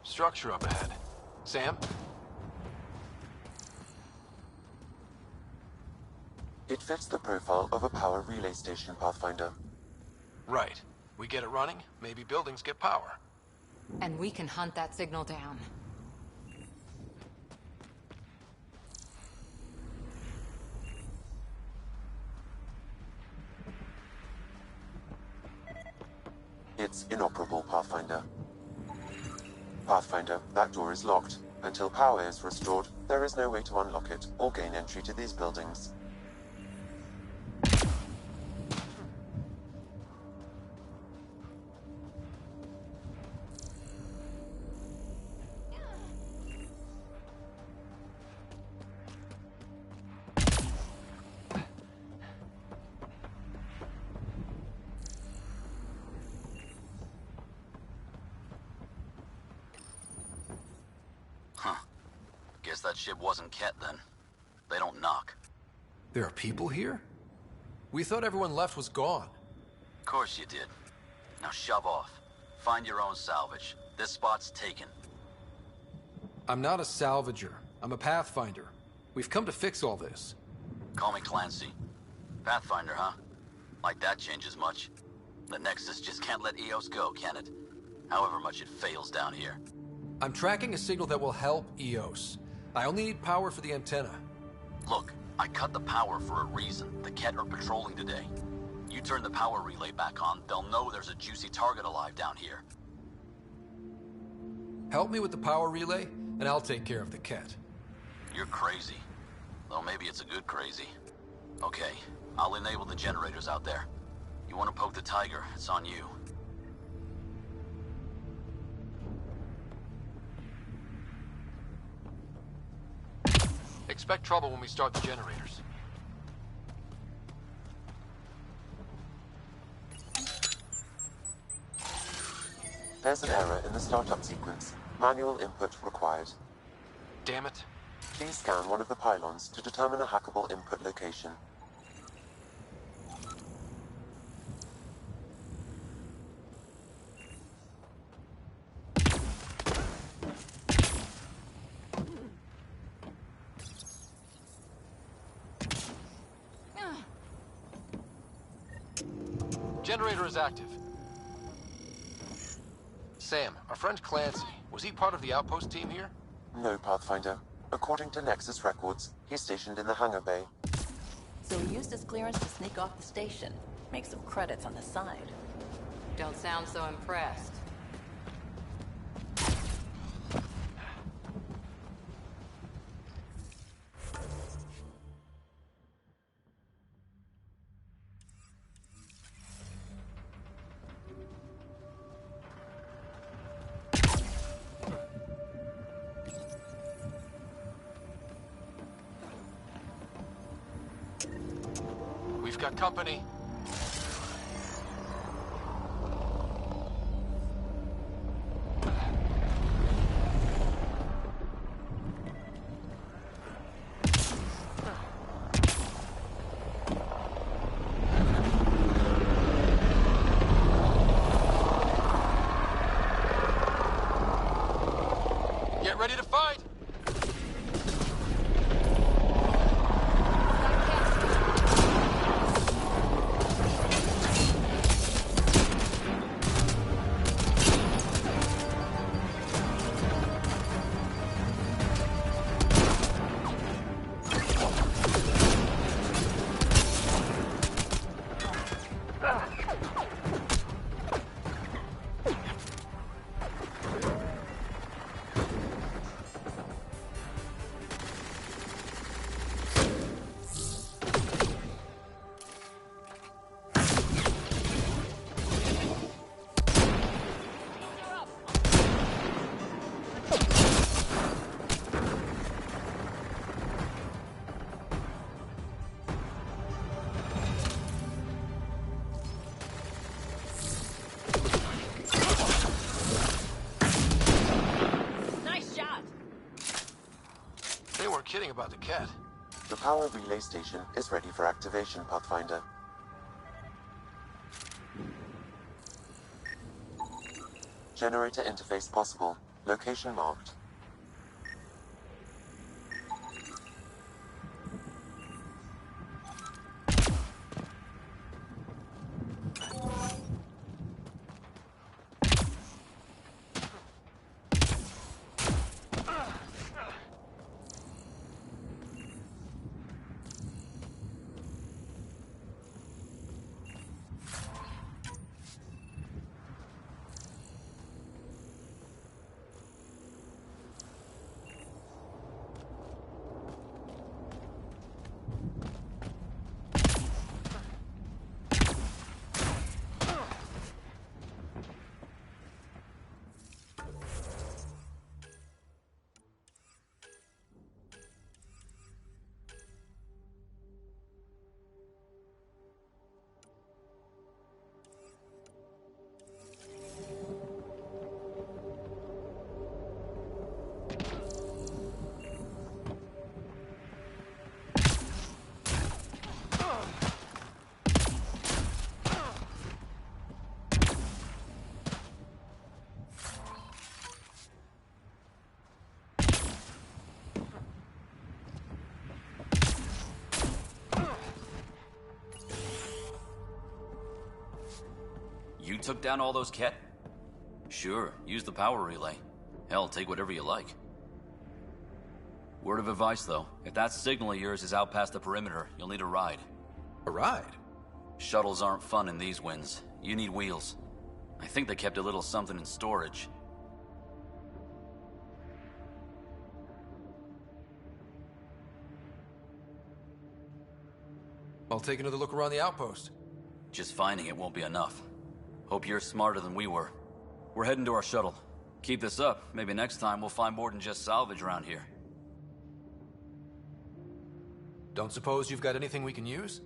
Structure up ahead. Sam? It fits the profile of a power relay station, Pathfinder. Right. We get it running, maybe buildings get power. And we can hunt that signal down. It's inoperable, Pathfinder. Pathfinder, that door is locked. Until power is restored, there is no way to unlock it or gain entry to these buildings. Guess that ship wasn't Ket then. They don't knock. There are people here? We thought everyone left was gone. Of course you did. Now shove off. Find your own salvage. This spot's taken. I'm not a salvager. I'm a Pathfinder. We've come to fix all this. Call me Clancy. Pathfinder, huh? Like that changes much. The Nexus just can't let Eos go, can it? However much it fails down here. I'm tracking a signal that will help Eos. I only need power for the antenna. Look, I cut the power for a reason. The Ket are patrolling today. You turn the power relay back on, they'll know there's a juicy target alive down here. Help me with the power relay, and I'll take care of the Ket. You're crazy. Though maybe it's a good crazy. Okay, I'll enable the generators out there. You want to poke the tiger, it's on you. Expect trouble when we start the generators. There's an error in the startup sequence. Manual input required. Damn it. Please scan one of the pylons to determine a hackable input location. Generator is active. Sam, our friend Clancy, was he part of the outpost team here? No, Pathfinder. According to Nexus records, he's stationed in the hangar bay. So he used his clearance to sneak off the station. Make some credits on the side. Don't sound so impressed. We've got company. Get ready to fight! They weren't kidding about the cat. The power relay station is ready for activation, Pathfinder. Generator interface possible. Location marked. You took down all those Ket? Sure, use the power relay. Hell, take whatever you like. Word of advice, though. If that signal of yours is out past the perimeter, you'll need a ride. A ride? Shuttles aren't fun in these winds. You need wheels. I think they kept a little something in storage. I'll take another look around the outpost. Just finding it won't be enough. Hope you're smarter than we were. We're heading to our shuttle. Keep this up. Maybe next time we'll find more than just salvage around here. Don't suppose you've got anything we can use?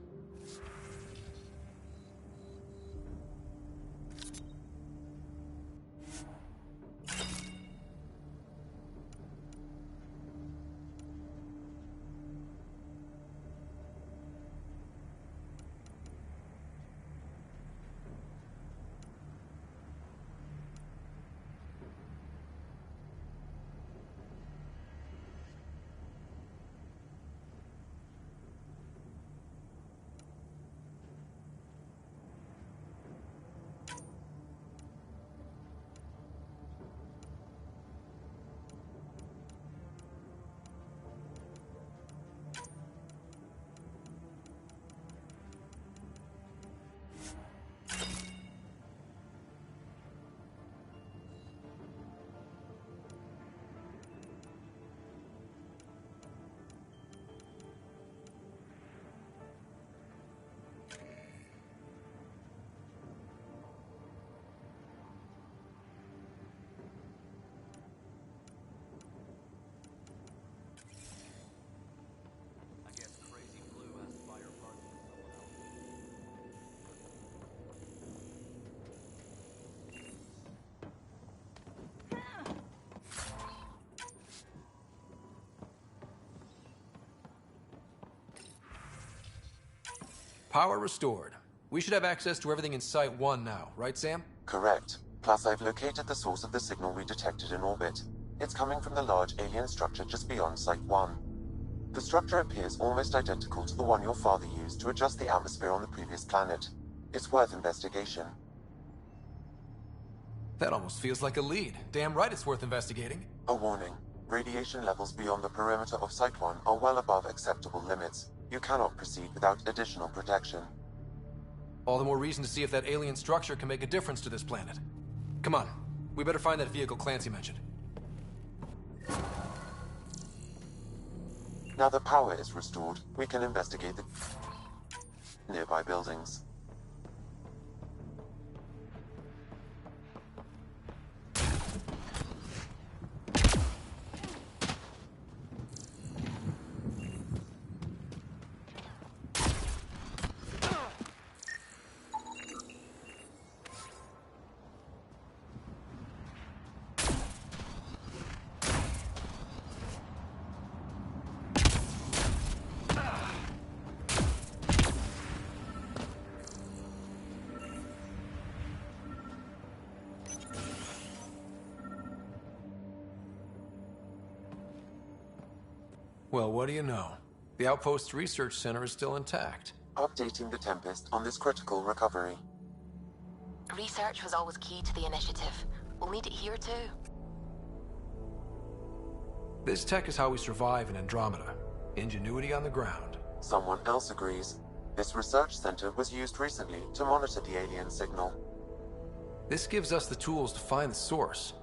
Power restored. We should have access to everything in Site 1 now, right, Sam? Correct. Plus, I've located the source of the signal we detected in orbit. It's coming from the large alien structure just beyond Site 1. The structure appears almost identical to the one your father used to adjust the atmosphere on the previous planet. It's worth investigation. That almost feels like a lead. Damn right it's worth investigating. A warning. Radiation levels beyond the perimeter of Site 1 are well above acceptable limits. You cannot proceed without additional protection. All the more reason to see if that alien structure can make a difference to this planet. Come on. We better find that vehicle Clancy mentioned. Now that power is restored, we can investigate the nearby buildings. Well, what do you know? The Outpost Research Center is still intact. Updating the Tempest on this critical recovery. Research was always key to the initiative. We'll need it here too. This tech is how we survive in Andromeda. Ingenuity on the ground. Someone else agrees. This research center was used recently to monitor the alien signal. This gives us the tools to find the source,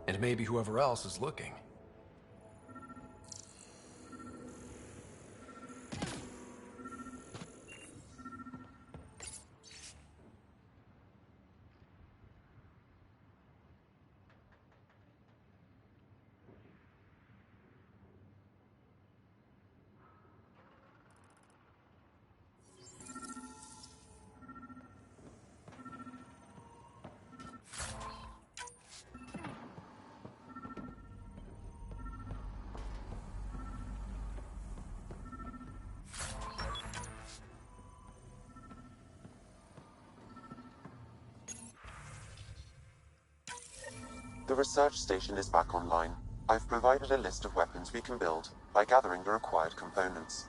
and maybe whoever else is looking. The research station is back online. I've provided a list of weapons we can build by gathering the required components.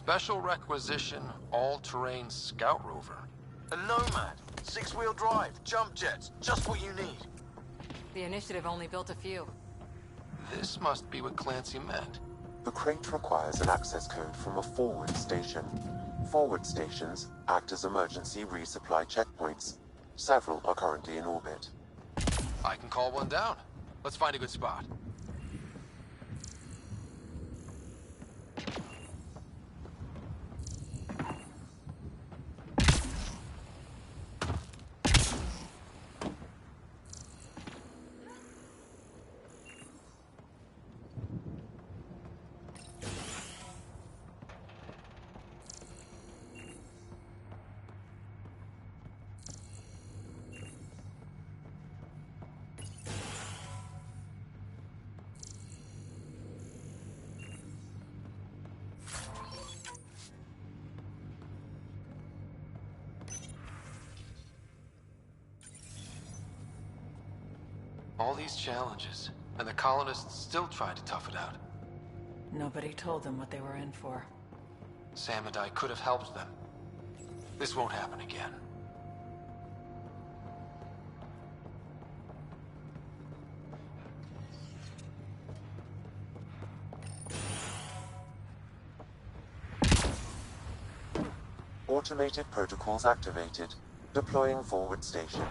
Special requisition, all-terrain scout rover. A Nomad. 6-wheel drive, jump jets, just what you need. The Initiative only built a few. This must be what Clancy meant. The crate requires an access code from a forward station. Forward stations act as emergency resupply checkpoints. Several are currently in orbit. I can call one down. Let's find a good spot. All these challenges, and the colonists still trying to tough it out. Nobody told them what they were in for. Sam and I could have helped them. This won't happen again. Automated protocols activated. Deploying forward station.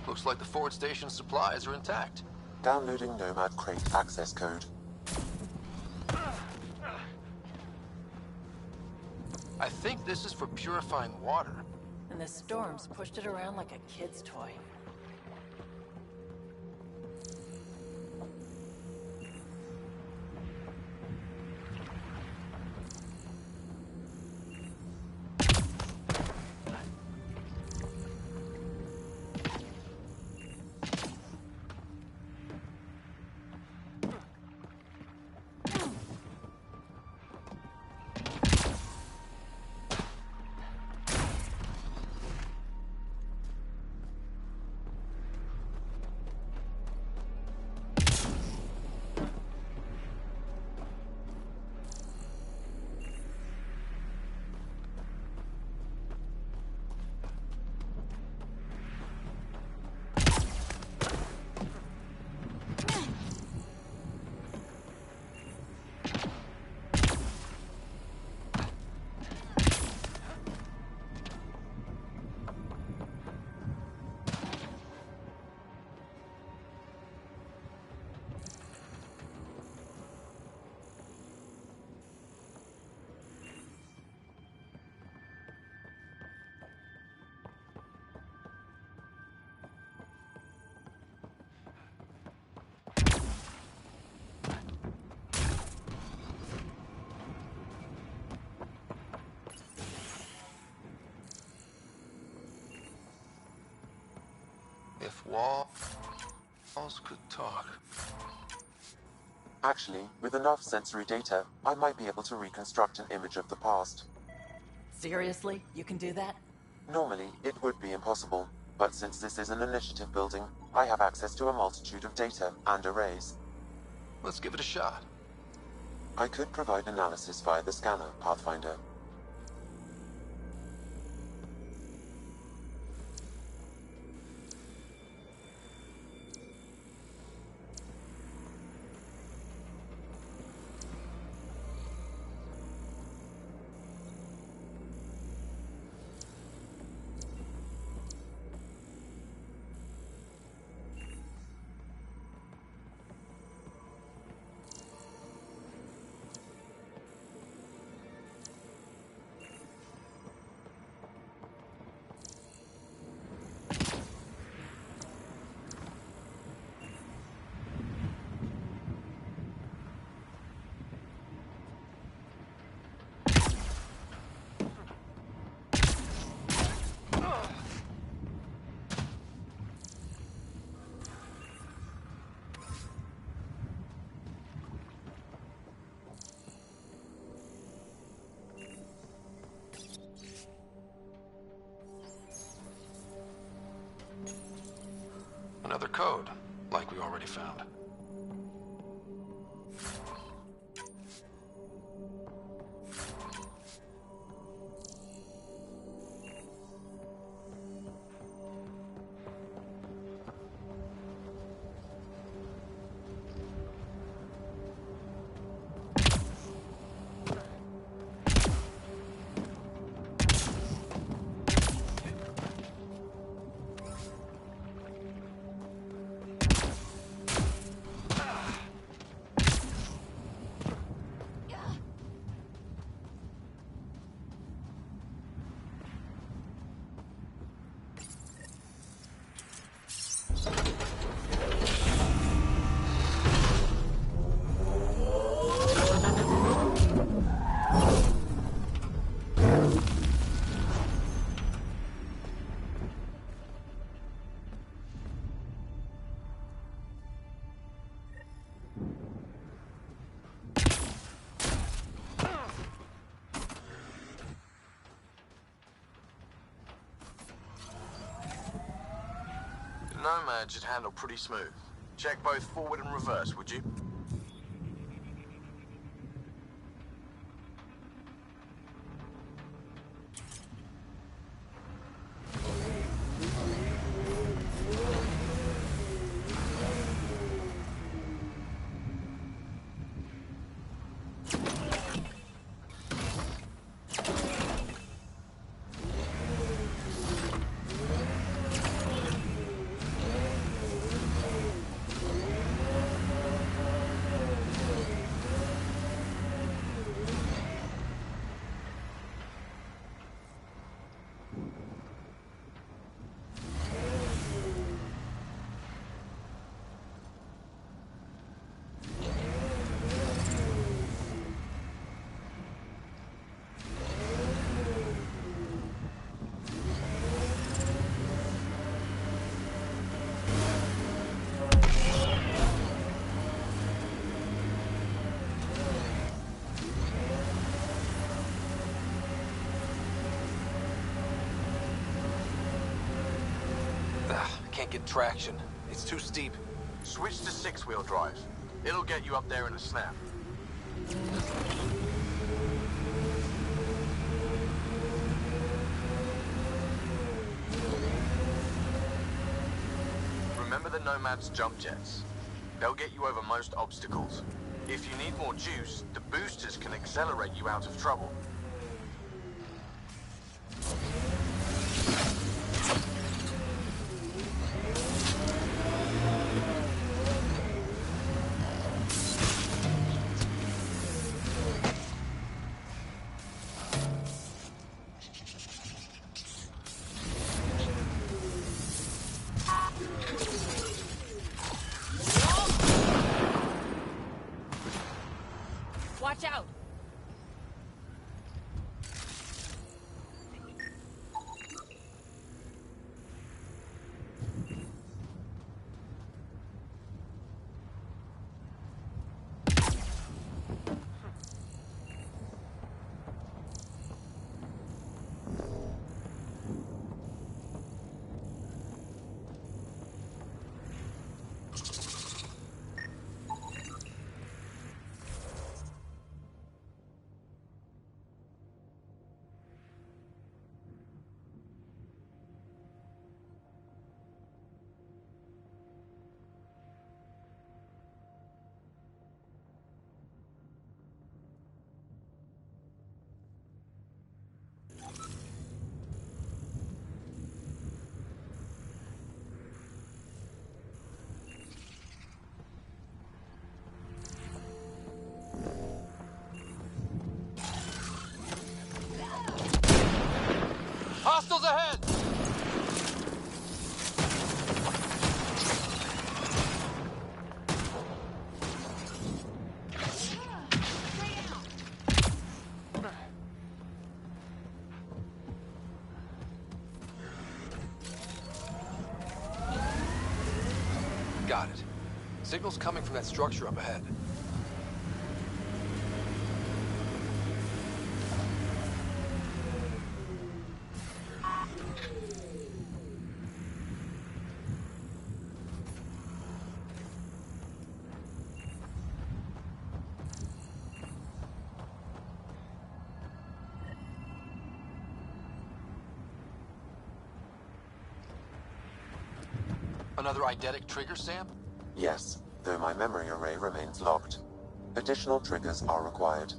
Looks like the forward station supplies are intact. Downloading Nomad crate access code. I think this is for purifying water. And the storms pushed it around like a kid's toy. If walls could talk. Actually, with enough sensory data, I might be able to reconstruct an image of the past. Seriously? You can do that? Normally, it would be impossible, but since this is an initiative building, I have access to a multitude of data and arrays. Let's give it a shot. I could provide analysis via the scanner, Pathfinder. another code, like we already found. Nomad should handle pretty smooth. Check both forward and reverse, would you? Can't get traction. It's too steep. Switch to 6-wheel drive. It'll get you up there in a snap. Remember the Nomad's jump jets. They'll get you over most obstacles. If you need more juice, the boosters can accelerate you out of trouble. Watch out! Hostiles ahead! Got it. Signal's coming from that structure up ahead. Another eidetic trigger, Sam? Yes, though my memory array remains locked. Additional triggers are required.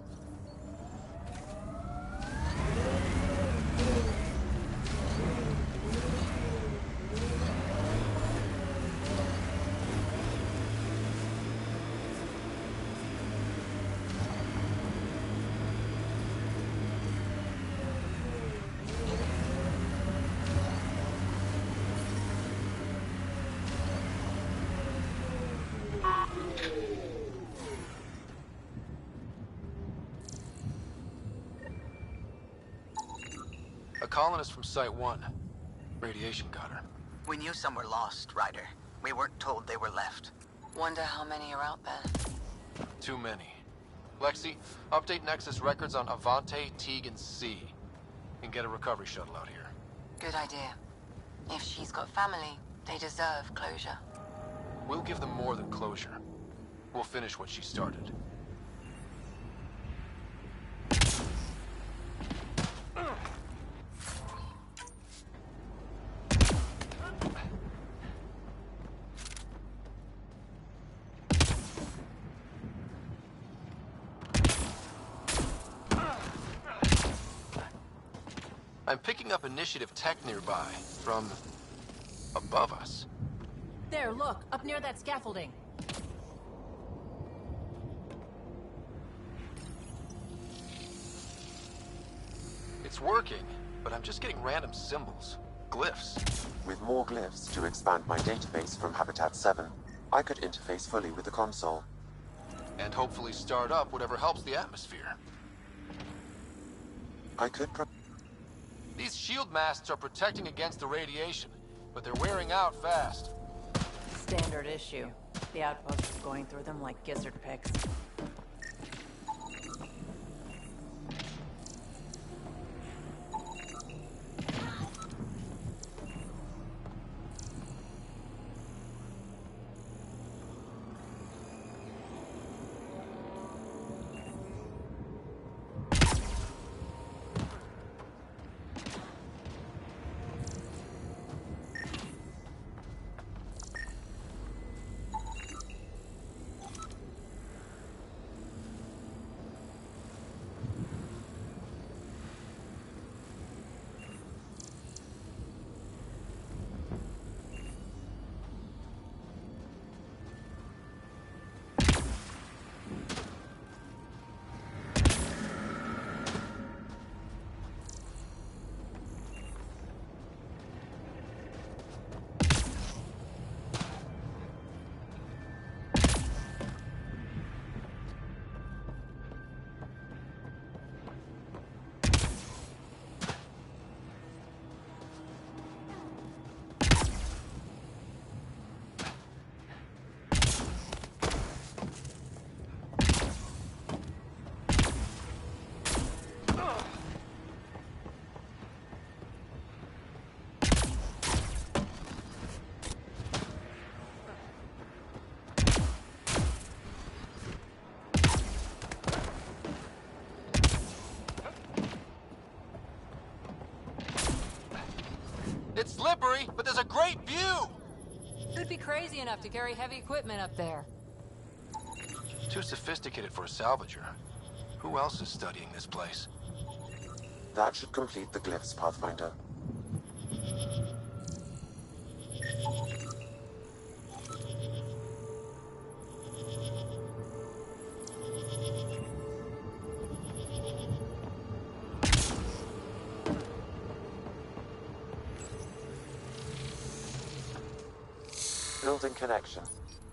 A colonist from Site 1. Radiation got her. We knew some were lost, Ryder. We weren't told they were left. Wonder how many are out there. Too many. Lexi, update Nexus records on Avante, Teague, and C. And get a recovery shuttle out here. Good idea. If she's got family, they deserve closure. We'll give them more than closure. We'll finish what she started. I'm picking up initiative tech nearby, from above us. There, look, up near that scaffolding. It's working, but I'm just getting random symbols. Glyphs. With more glyphs to expand my database from Habitat 7, I could interface fully with the console. And hopefully start up whatever helps the atmosphere. I could These shield masts are protecting against the radiation, but they're wearing out fast. Standard issue. The outpost is going through them like gizzard picks. It's slippery, but there's a great view! Who'd be crazy enough to carry heavy equipment up there? Too sophisticated for a salvager. Who else is studying this place? That should complete the glyphs, Pathfinder. Building connection.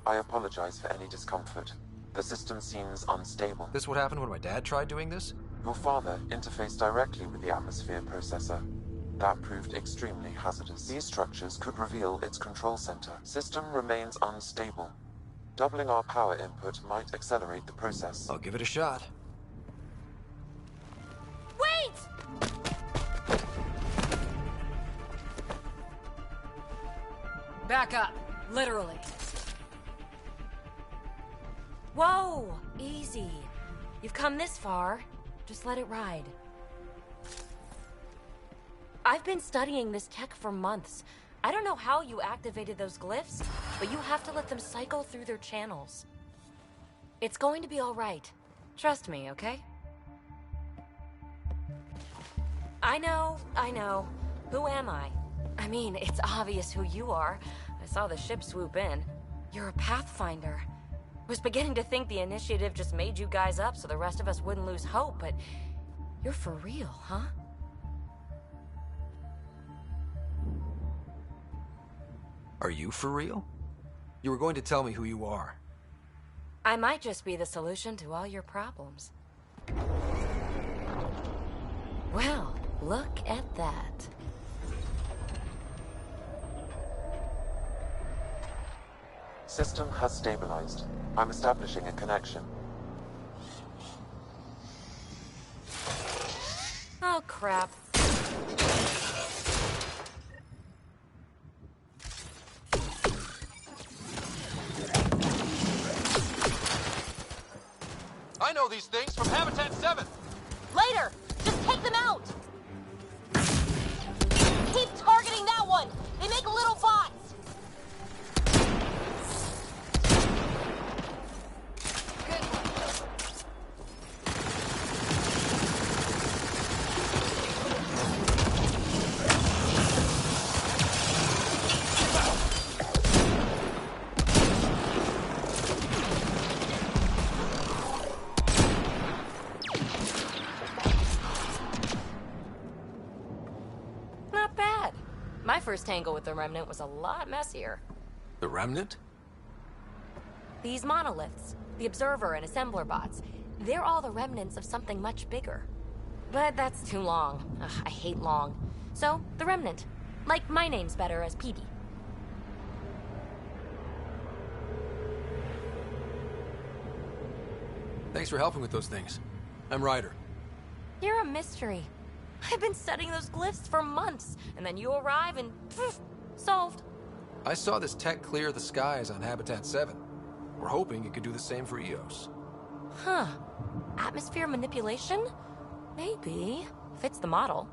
I apologize for any discomfort. The system seems unstable. This what happened when my dad tried doing this? Your father interfaced directly with the atmosphere processor. That proved extremely hazardous. These structures could reveal its control center. System remains unstable. Doubling our power input might accelerate the process. I'll give it a shot. Wait! Back up. Literally. Whoa! Easy. You've come this far. Just let it ride. I've been studying this tech for months. I don't know how you activated those glyphs, but you have to let them cycle through their channels. It's going to be all right. Trust me, okay? I know. Who am I? I mean, it's obvious who you are. I saw the ship swoop in. You're a Pathfinder. Was beginning to think the initiative just made you guys up so the rest of us wouldn't lose hope, but you're for real, huh? Are you for real? You were going to tell me who you are. I might just be the solution to all your problems. Well, look at that. System has stabilized. I'm establishing a connection. Oh, crap. I know these things from Habitat 7! Later! Just take them out! Keep targeting that one! They make little bots! My first tangle with the Remnant was a lot messier. The Remnant? These monoliths, the Observer and Assembler bots, they're all the remnants of something much bigger. But that's too long. Ugh, I hate long. So, the Remnant. Like my name's better as PB. Thanks for helping with those things. I'm Ryder. You're a mystery. I've been studying those glyphs for months, and then you arrive and poof, solved. I saw this tech clear the skies on Habitat 7. We're hoping it could do the same for EOS. Huh. Atmosphere manipulation? Maybe. Fits the model.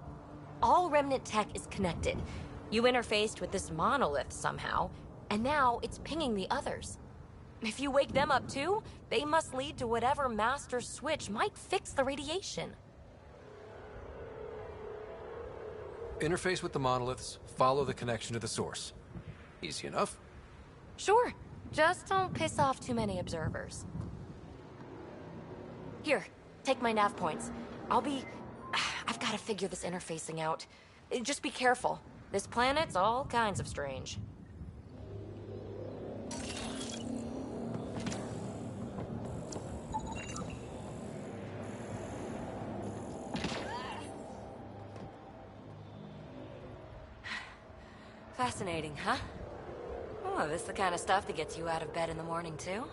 All Remnant tech is connected. You interfaced with this monolith somehow, and now it's pinging the others. If you wake them up too, they must lead to whatever master switch might fix the radiation. Interface with the monoliths, follow the connection to the source. Easy enough. Sure. Just don't piss off too many observers. Here, take my nav points. I've got to figure this interfacing out. Just be careful. This planet's all kinds of strange. Fascinating, huh? Oh, this is the kind of stuff that gets you out of bed in the morning, too?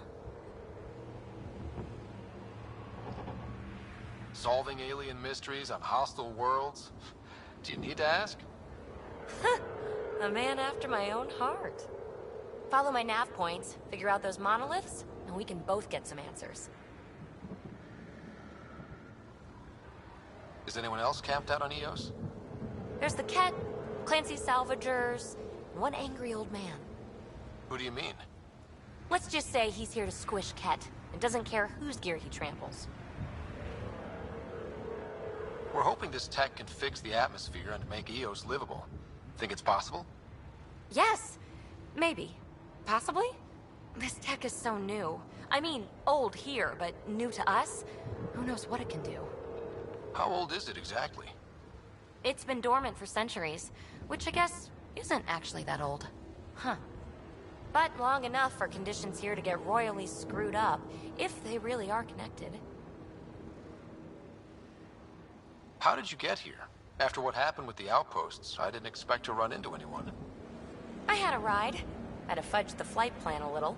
Solving alien mysteries on hostile worlds? Do you need to ask? A man after my own heart. Follow my nav points, figure out those monoliths, and we can both get some answers. Is anyone else camped out on Eos? There's the Ket, Clancy's salvagers, and one angry old man. Who do you mean? Let's just say he's here to squish Ket, and doesn't care whose gear he tramples. We're hoping this tech can fix the atmosphere and make Eos livable. Think it's possible? Yes! Maybe. Possibly? This tech is so new. I mean, old here, but new to us? Who knows what it can do? How old is it exactly? It's been dormant for centuries, which I guess isn't actually that old. Huh. But long enough for conditions here to get royally screwed up, if they really are connected. How did you get here? After what happened with the outposts, I didn't expect to run into anyone. I had a ride. Had to fudge the flight plan a little.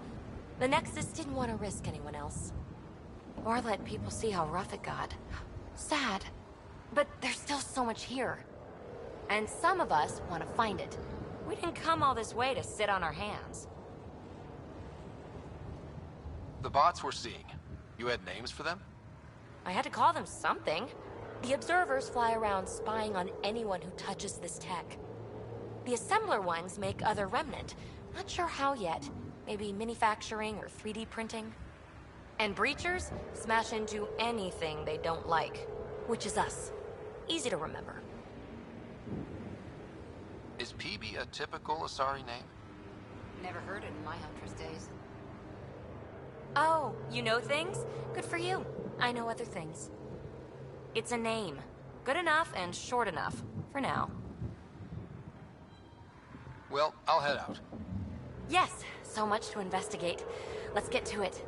The Nexus didn't want to risk anyone else. Or let people see how rough it got. Sad. But there's still so much here. And some of us want to find it. We didn't come all this way to sit on our hands. The bots we're seeing, you had names for them? I had to call them something. The observers fly around spying on anyone who touches this tech. The assembler ones make other remnant. Not sure how yet. Maybe manufacturing or 3D printing. And breachers smash into anything they don't like. Which is us. Easy to remember. Is PB a typical Asari name? Never heard it in my Huntress days. Oh, you know things? Good for you. I know other things. It's a name. Good enough and short enough. For now. Well, I'll head out. Yes, so much to investigate. Let's get to it.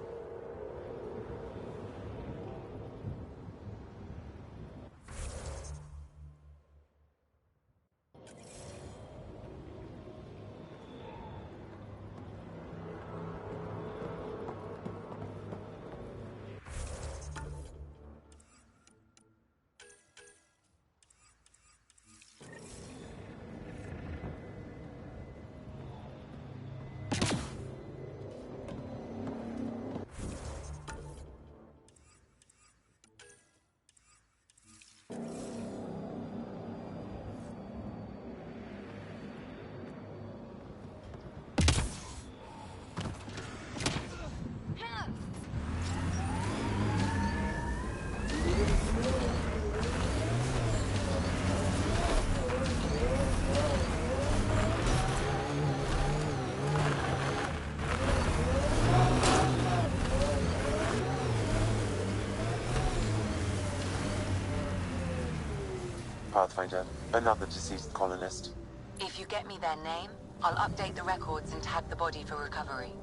Pathfinder, another deceased colonist. If you get me their name, I'll update the records and tag the body for recovery.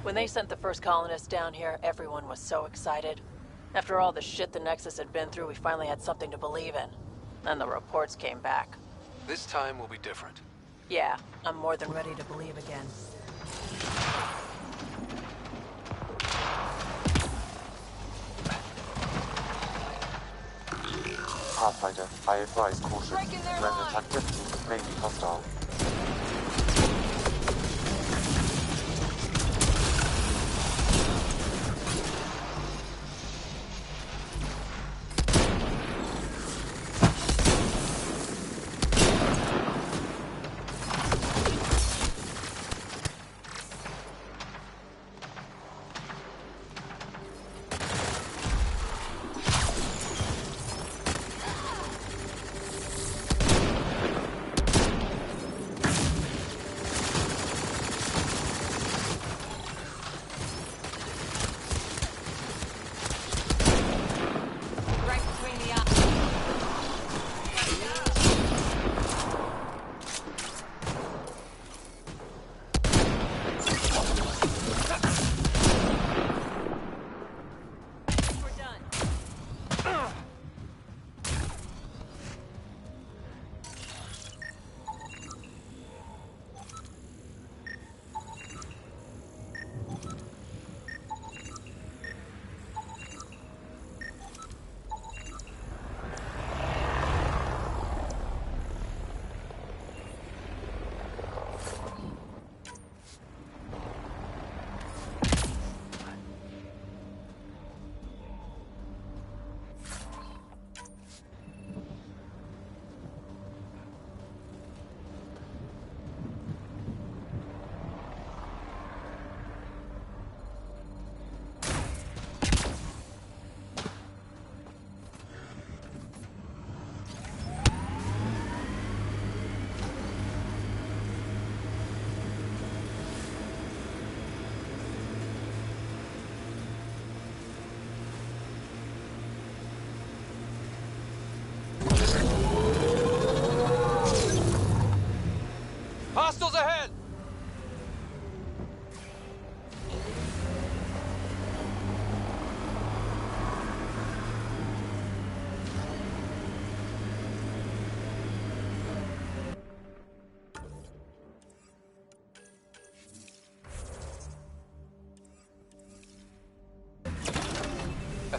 When they sent the first colonists down here, everyone was so excited. After all the shit the Nexus had been through, we finally had something to believe in. Then the reports came back. This time will be different. Yeah, I'm more than ready to believe again. Pathfinder, I advise caution. Remnant activity may be hostile.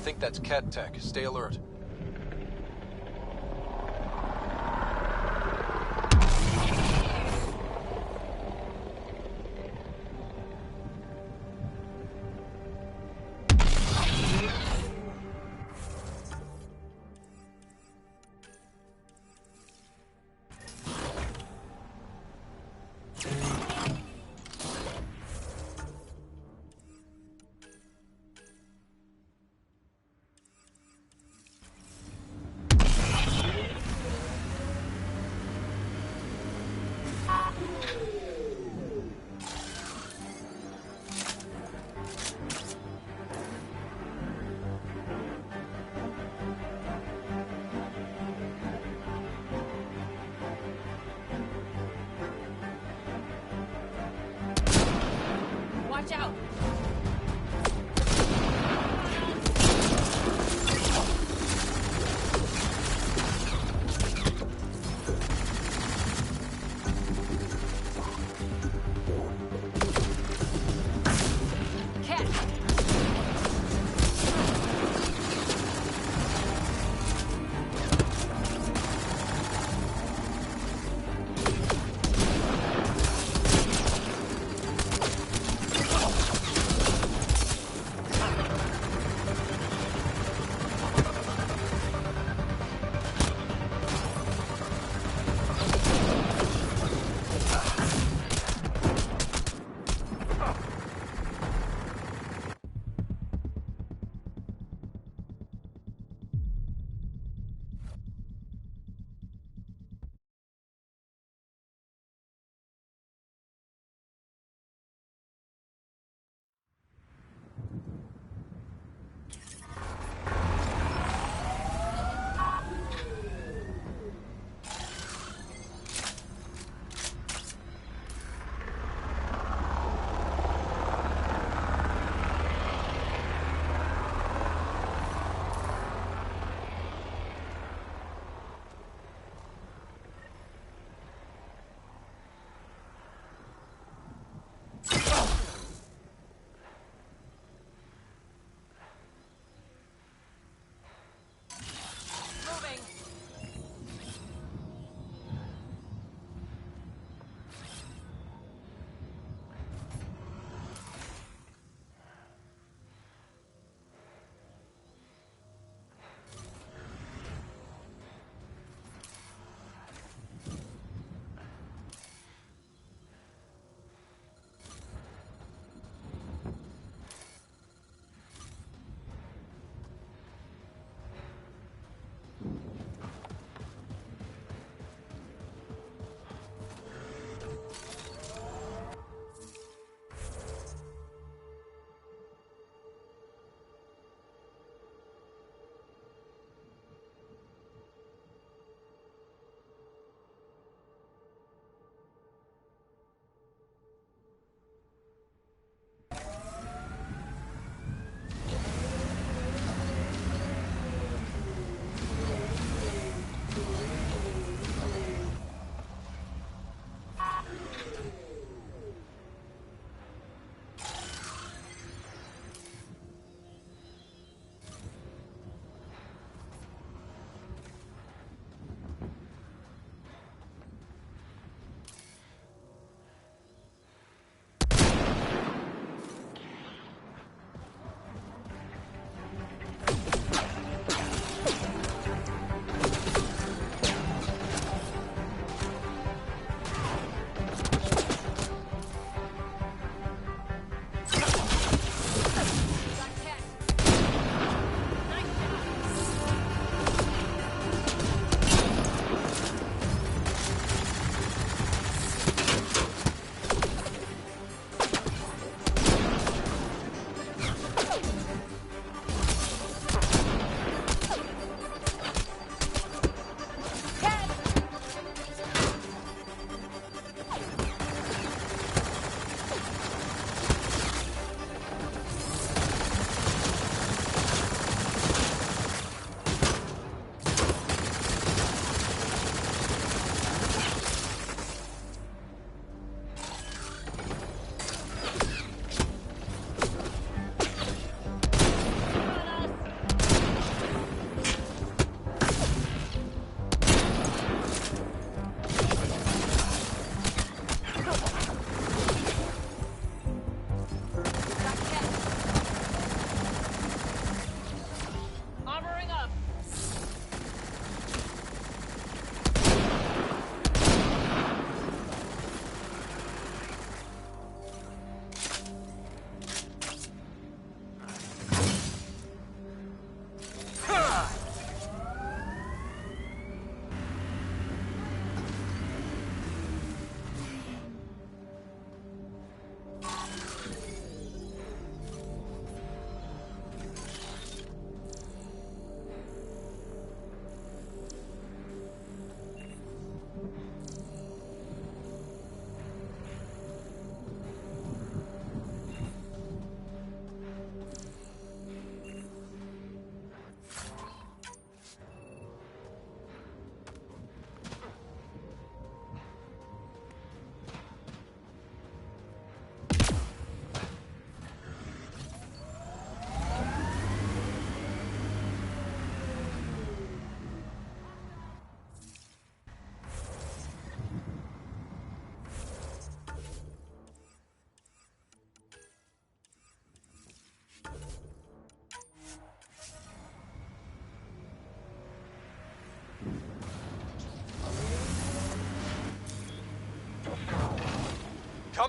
think that's Ket Tech. Stay alert. Watch out!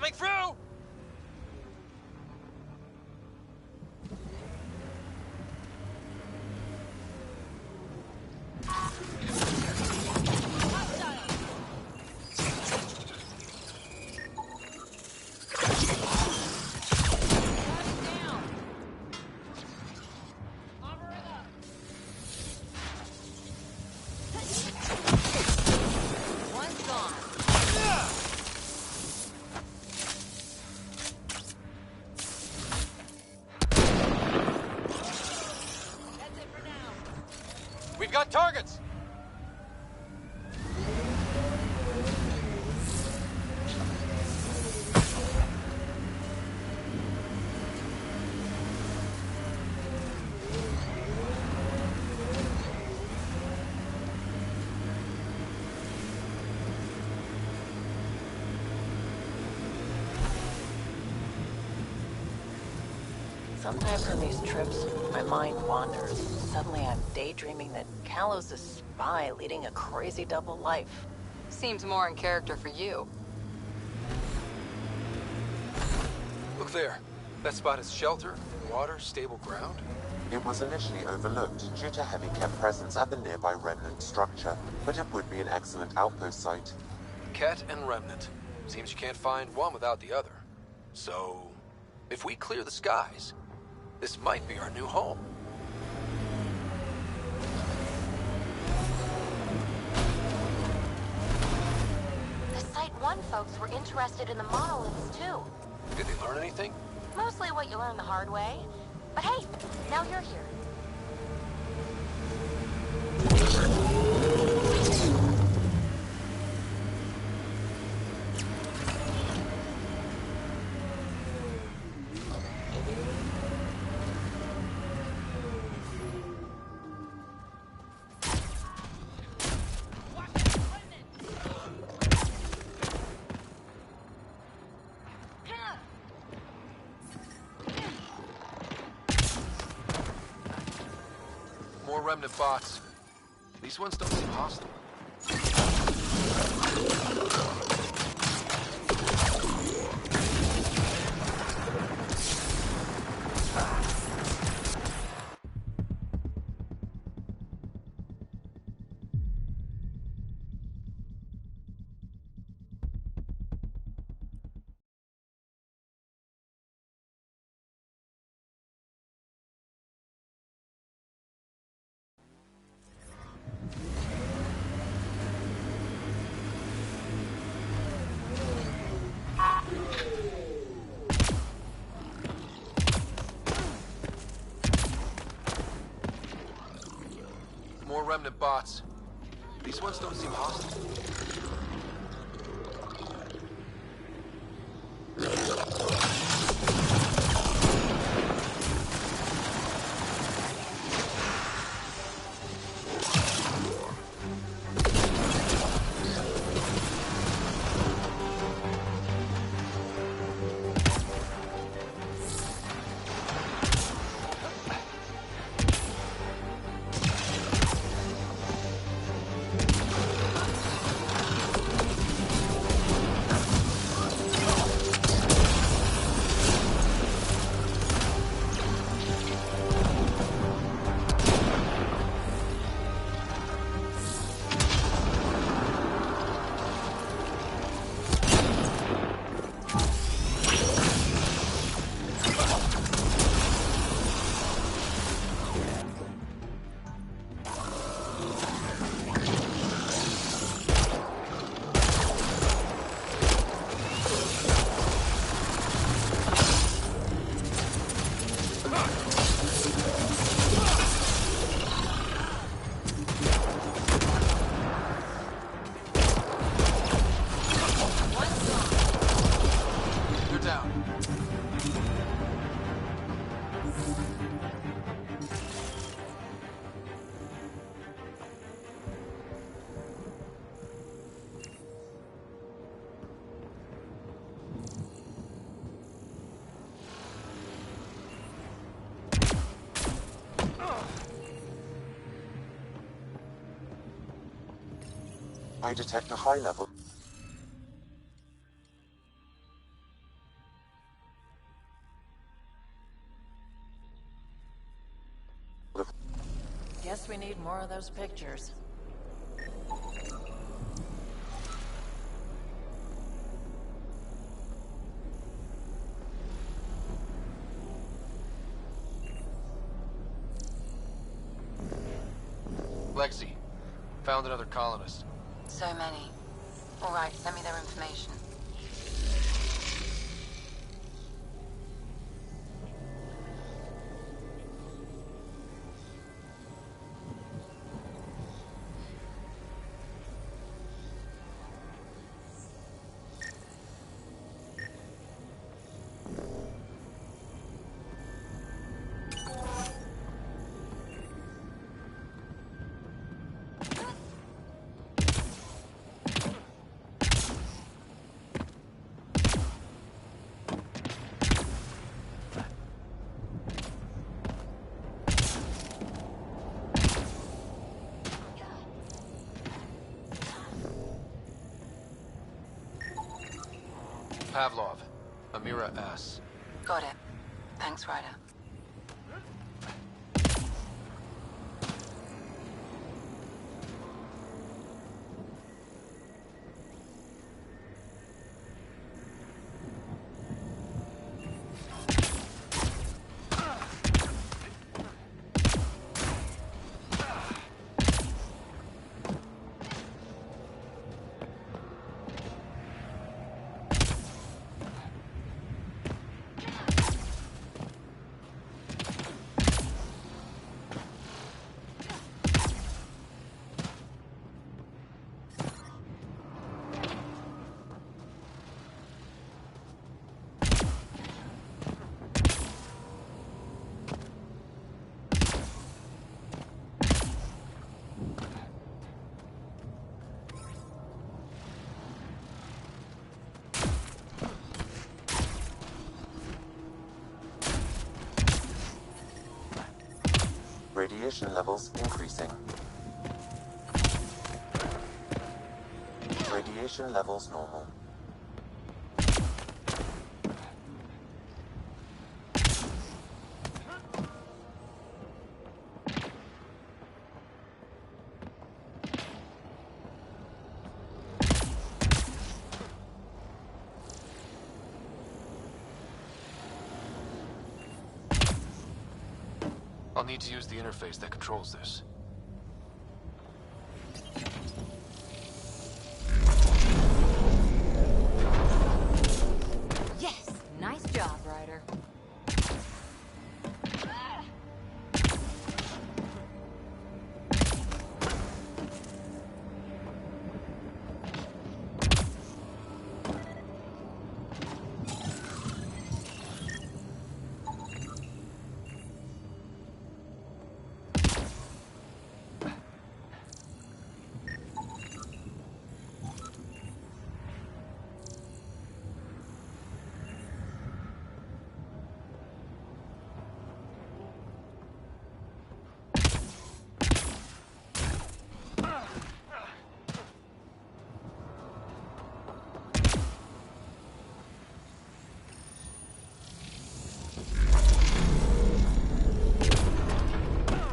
Coming through! We've got targets! Sometimes on these trips, my mind wanders. Suddenly I'm daydreaming that Callow's a spy leading a crazy double life. Seems more in character for you. Look there. That spot is shelter, water, stable ground. It was initially overlooked due to heavy kept presence at the nearby remnant structure, but it would be an excellent outpost site. Ket and remnant. Seems you can't find one without the other. So, if we clear the skies, this might be our new home. The Site 1 folks were interested in the monoliths, too. Did they learn anything? Mostly what you learn the hard way. But hey, now you're here. More remnant bots. These ones don't seem hostile. More remnant bots. These ones don't seem hostile. I detect a high level. Guess we need more of those pictures. Lexi, found another colonist. So many. All right, send me their information. Pavlov, Amira S. Got it. Thanks, Ryder. Radiation levels increasing. Radiation levels normal. I'll need to use the interface that controls this. Yes! Nice job, Ryder.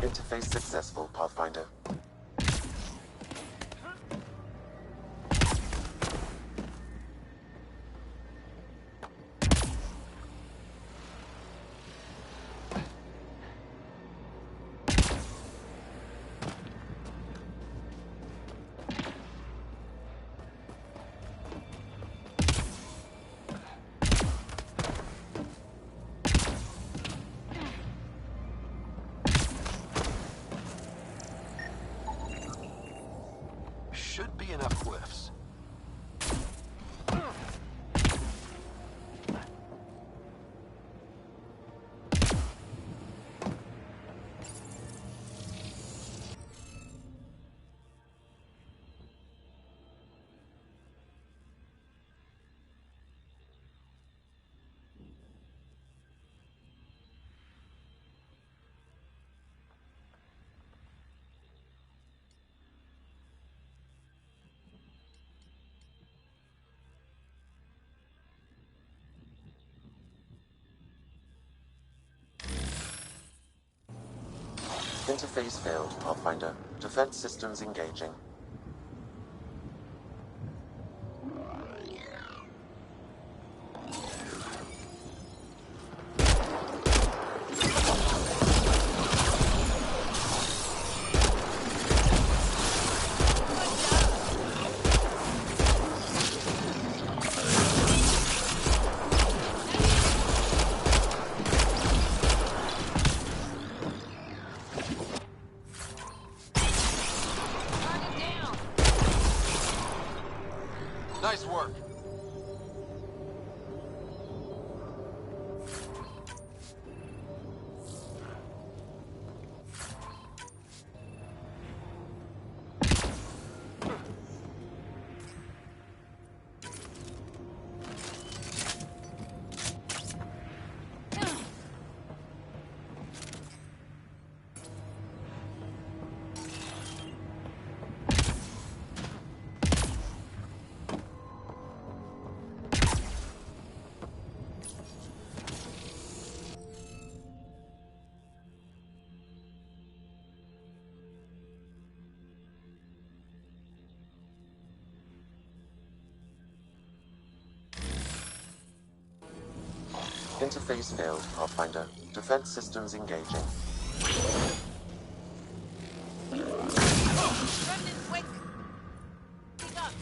Interface successful, Pathfinder. Interface failed, Pathfinder. Defense systems engaging. Nice work. Interface failed, Pathfinder. Defense systems engaging. Remnant, quick! Pick up!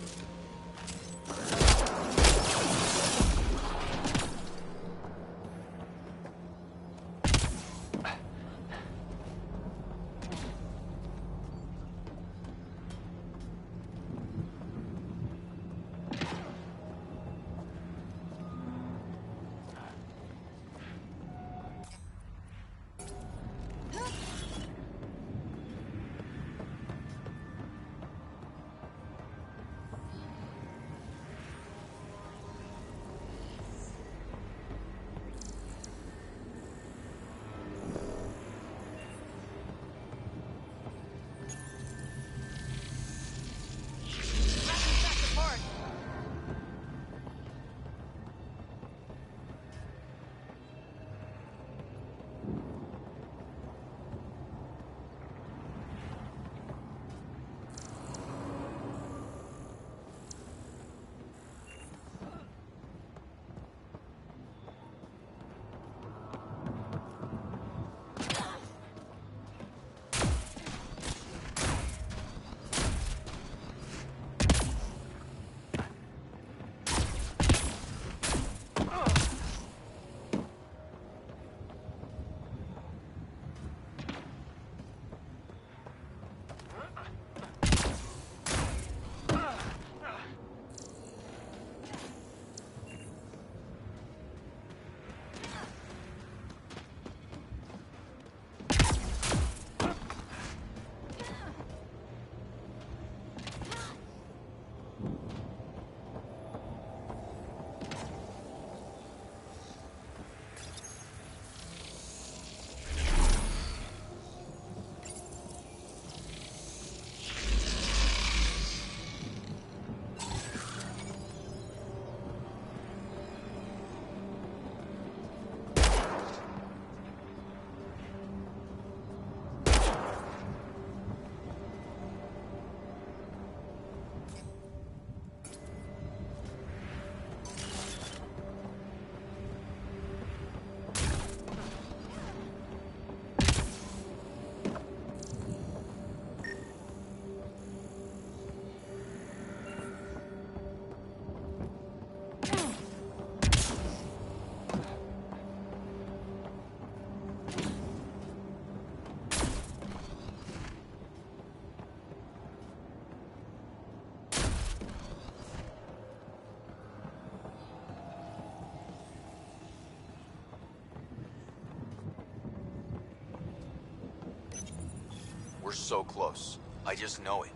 We're so close. I just know it.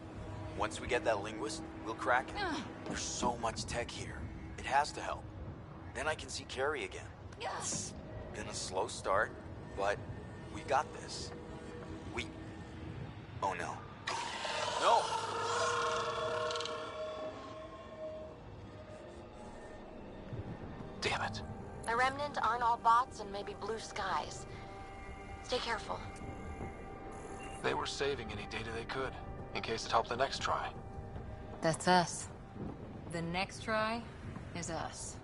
Once we get that linguist, we'll crack it. There's so much tech here. It has to help. Then I can see Carrie again. Yes. Been a slow start, but we got this. Oh no. No! Damn it. The Remnant aren't all bots and maybe blue skies. Stay careful. They were saving any data they could, in case it helped the next try. That's us. The next try is us.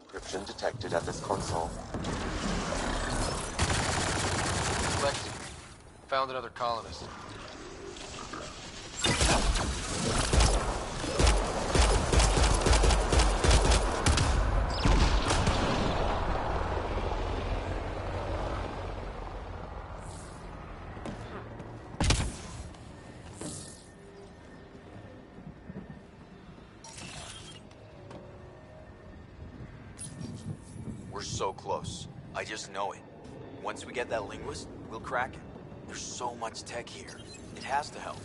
Encryption detected at this console. Lexi, found another colonist. We're so close. I just know it. Once we get that linguist, we'll crack it. There's so much tech here. It has to help.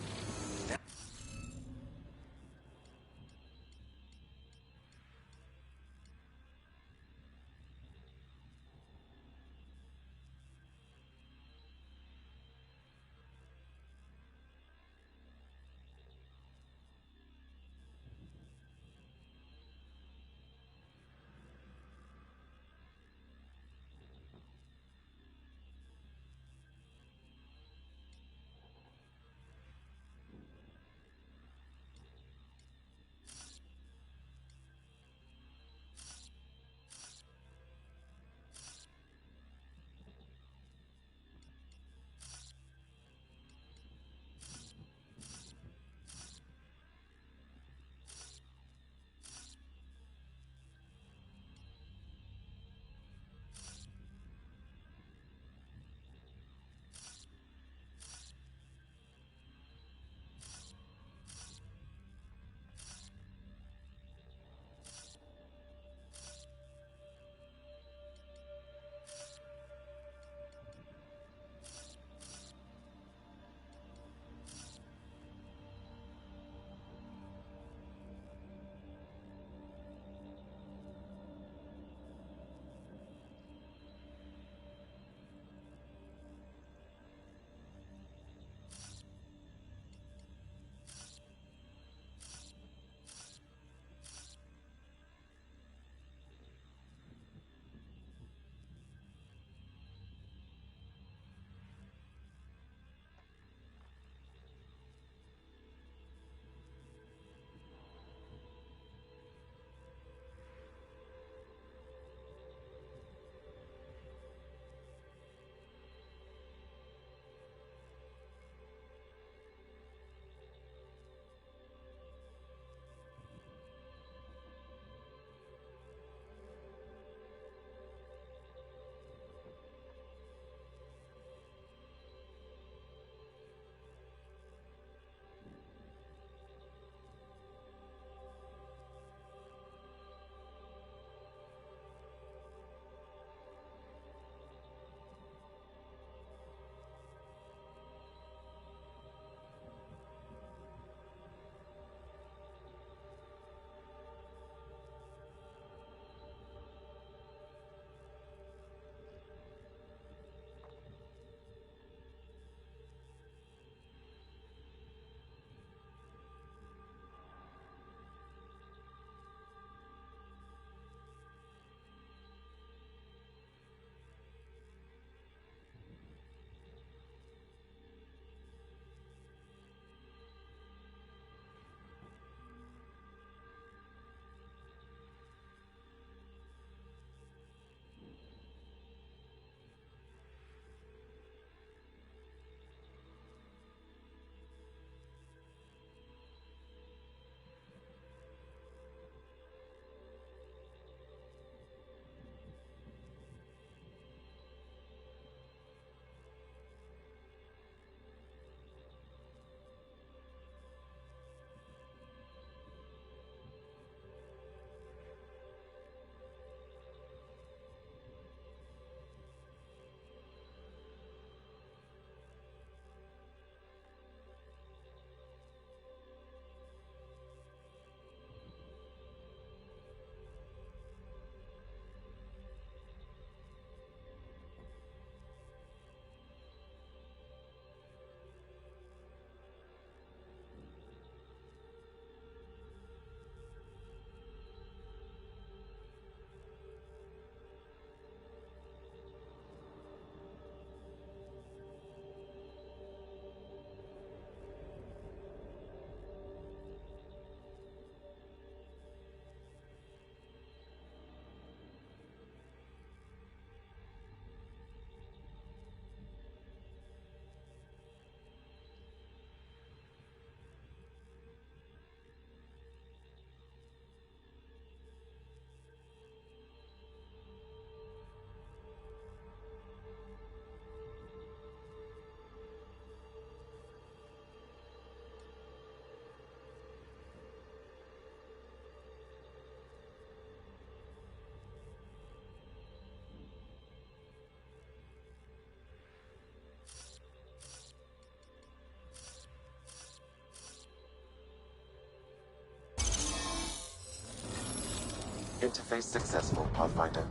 Interface successful, Pathfinder.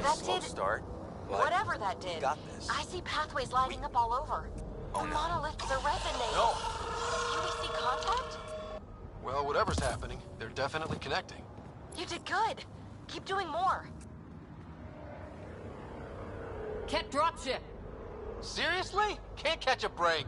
That Slow did... start, but Whatever that we did. got this. I see pathways lighting up all over. Oh, The no. monoliths are resonating. No! Can we see contact? Well, whatever's happening, they're definitely connecting. You did good. Keep doing more. Ket dropship. Seriously? Can't catch a break.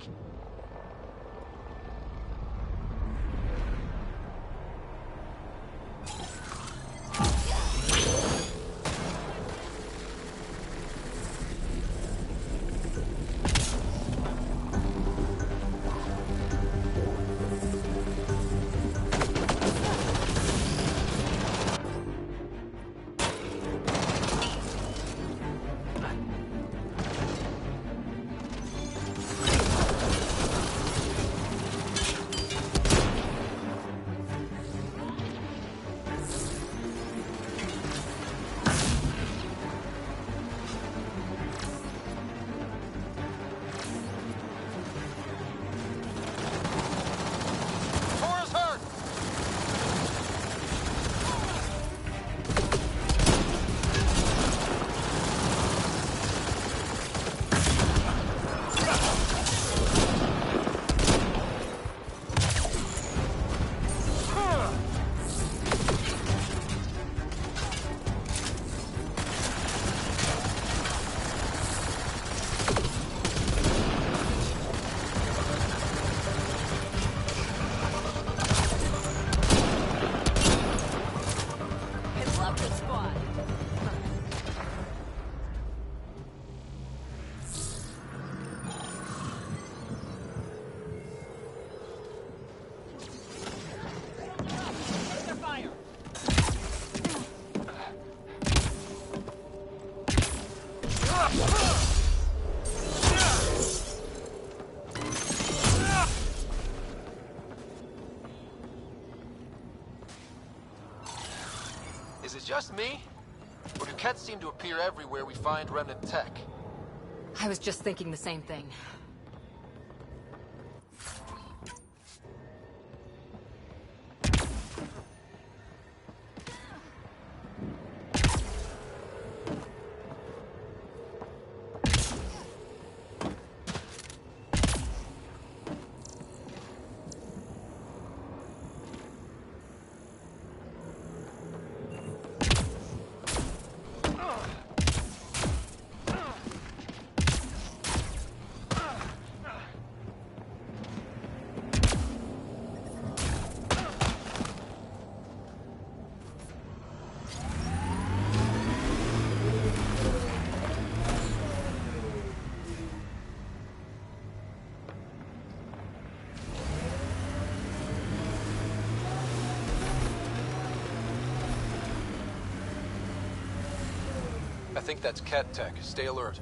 Is it just me? Or do Kets seem to appear everywhere we find remnant tech? I was just thinking the same thing. I think that's Cat Tech. Stay alert.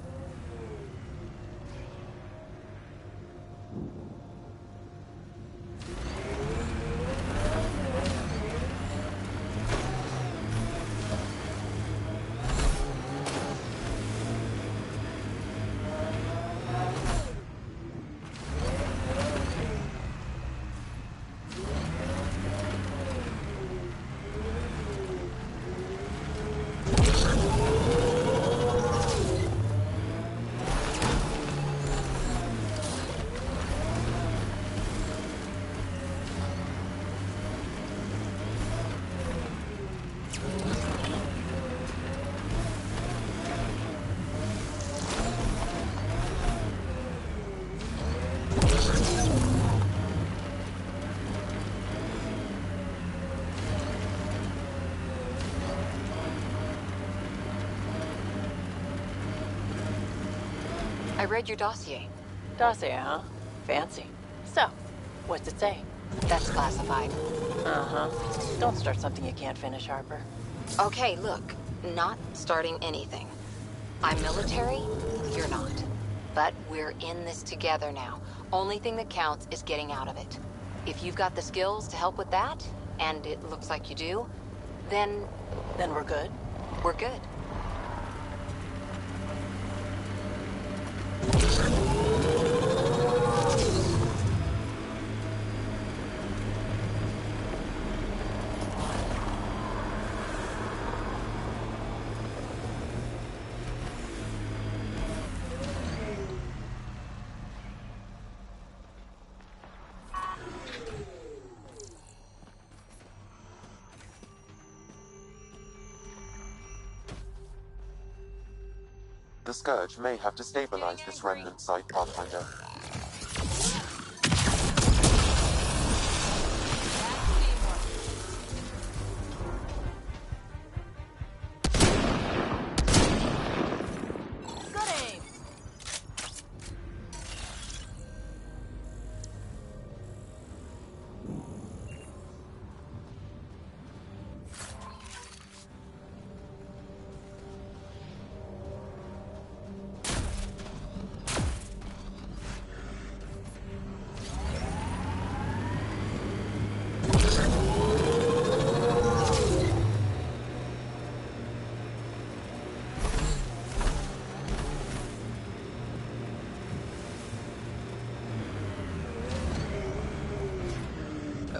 I read your dossier. Dossier, huh? Fancy. So, what's it say? That's classified. Uh-huh. Don't start something you can't finish, Harper. Okay, look. Not starting anything. I'm military, you're not. But we're in this together now. Only thing that counts is getting out of it. If you've got the skills to help with that, and it looks like you do, then... Then we're good? We're good. The Scourge may have destabilized this remnant site, Pathfinder.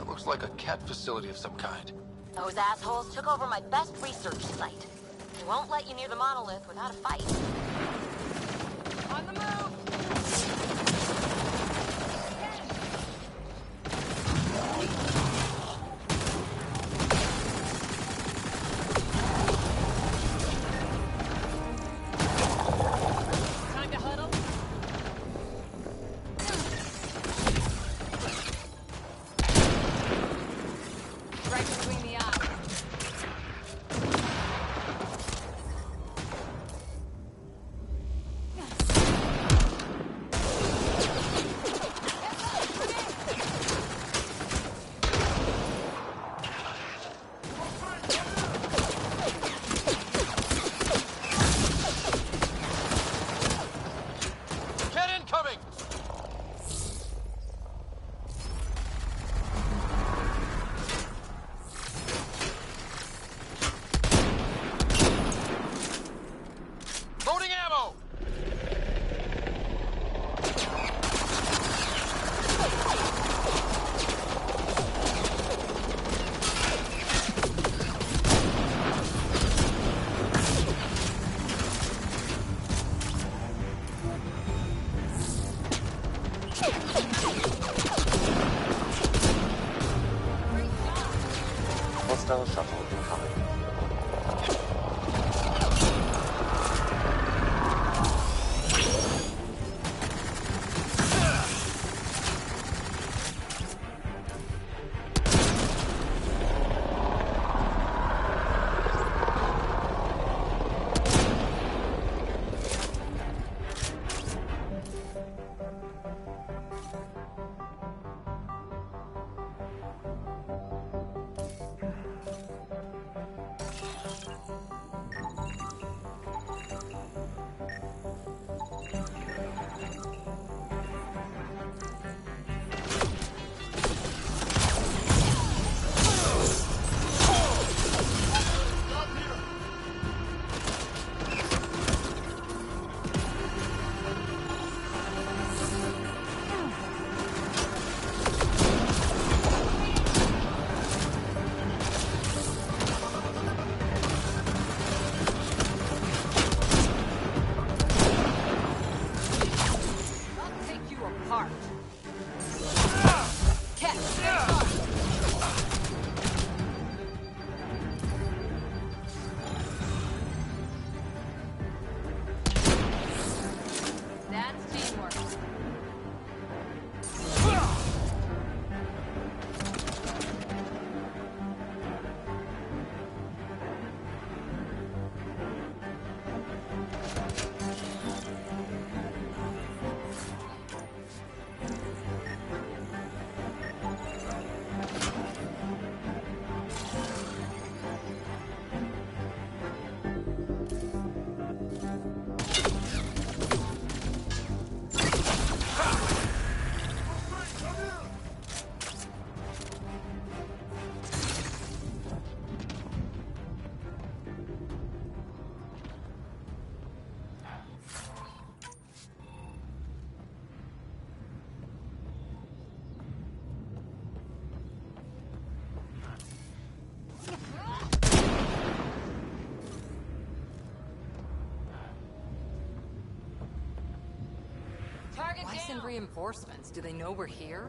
Looks like a cat facility of some kind. Those assholes took over my best research site. They won't let you near the monolith without a fight. On the move! Time to huddle. Right between the eyes. Get incoming! Loading ammo! Hostile shuttle incoming. I'll take you apart. Cat, stand on. That's teamwork. Target Why send reinforcements? Do they know we're here?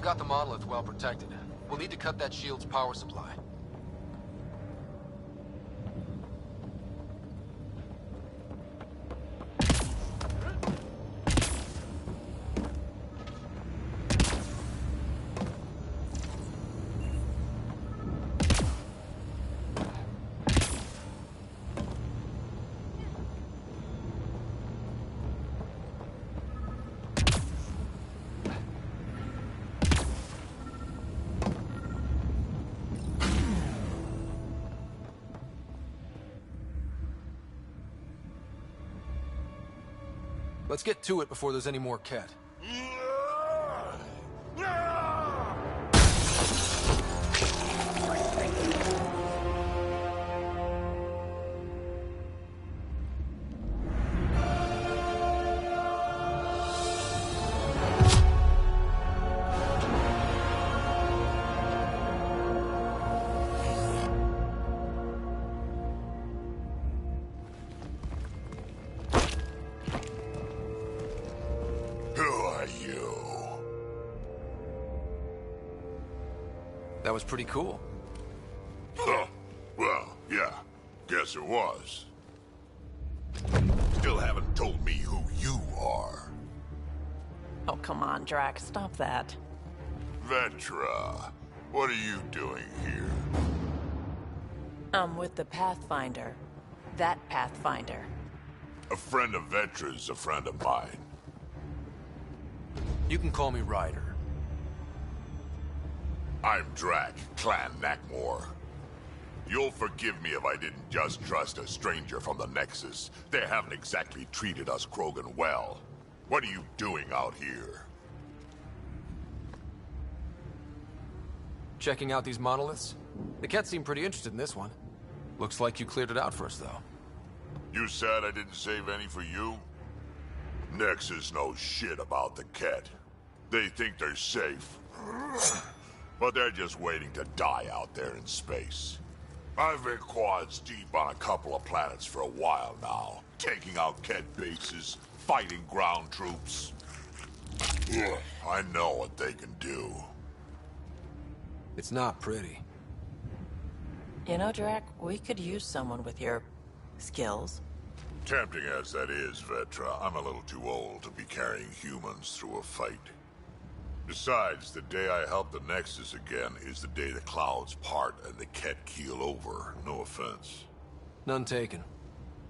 we've got the monolith well protected, we'll need to cut that shield's power supply. Let's get to it before there's any more Ket. That was pretty cool. Huh. Well, yeah. Guess it was. Still haven't told me who you are. Oh, come on, Drax. Stop that. Vetra, what are you doing here? I'm with the Pathfinder. That Pathfinder. A friend of Vetra's a friend of mine. You can call me Ryder. I'm Drac, Clan Nakmor. You'll forgive me if I didn't just trust a stranger from the Nexus. They haven't exactly treated us Krogan well. What are you doing out here? Checking out these monoliths? The Ket seem pretty interested in this one. Looks like you cleared it out for us, though. You said I didn't save any for you? Nexus knows shit about the Ket. They think they're safe. But they're just waiting to die out there in space. I've been quads deep on a couple of planets for a while now, taking out Ket bases, fighting ground troops. I know what they can do. It's not pretty. You know, Drac, we could use someone with your skills. Tempting as that is, Vetra, I'm a little too old to be carrying humans through a fight. Besides, the day I help the Nexus again is the day the clouds part and the Ket keel over. No offense. None taken.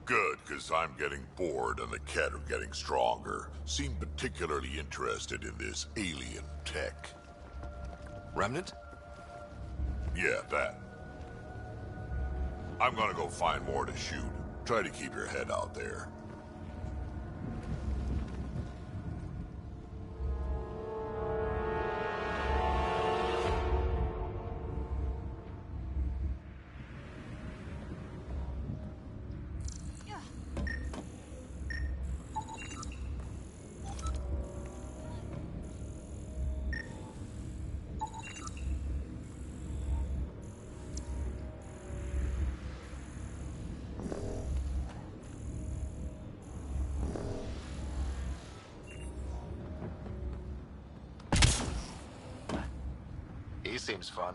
Good, because I'm getting bored and the Ket are getting stronger. Seem particularly interested in this alien tech. Remnant? Yeah, that. I'm gonna go find more to shoot. Try to keep your head out there. He seems fun.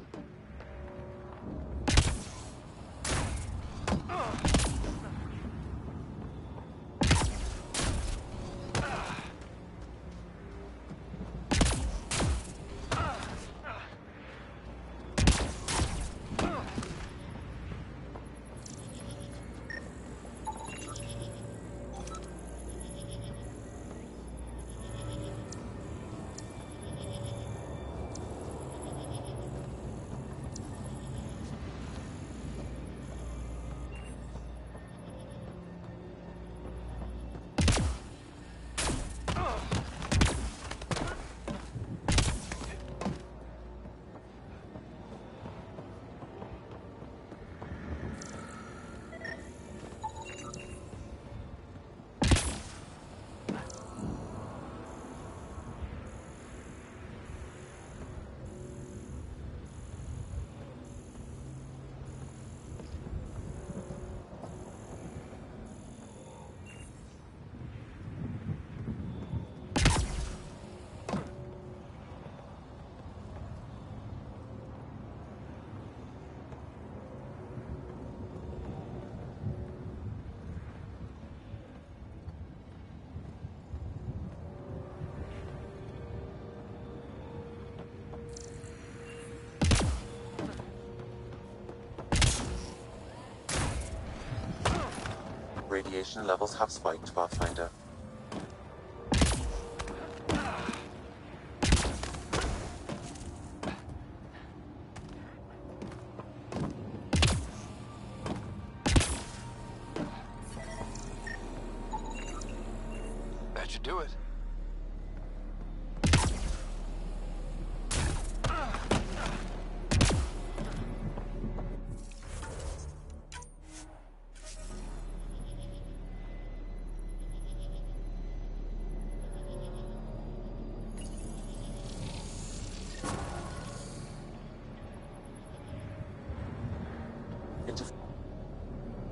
radiation levels have spiked, Pathfinder. That should do it.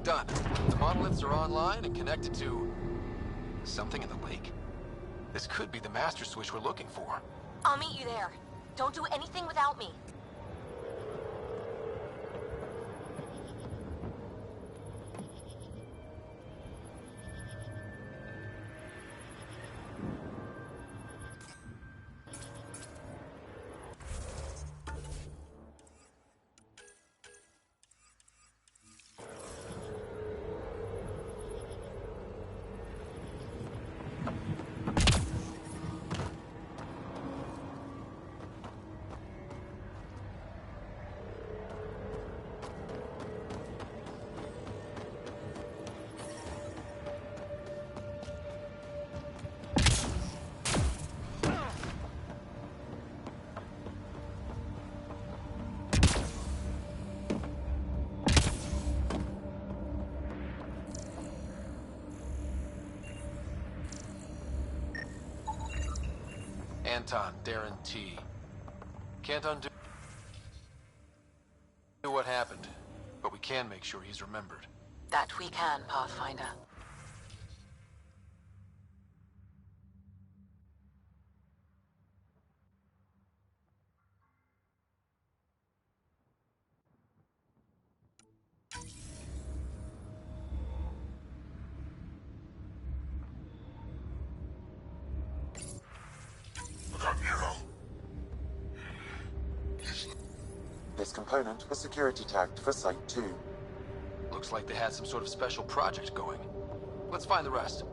Done. The monoliths are online and connected to something in the lake. This could be the master switch we're looking for. I'll meet you there. Don't do anything without me. Anton, Darren T. Can't undo what happened, but we can make sure he's remembered. That we can, Pathfinder. This component was security tagged for Site 2. Looks like they had some sort of special project going. Let's find the rest.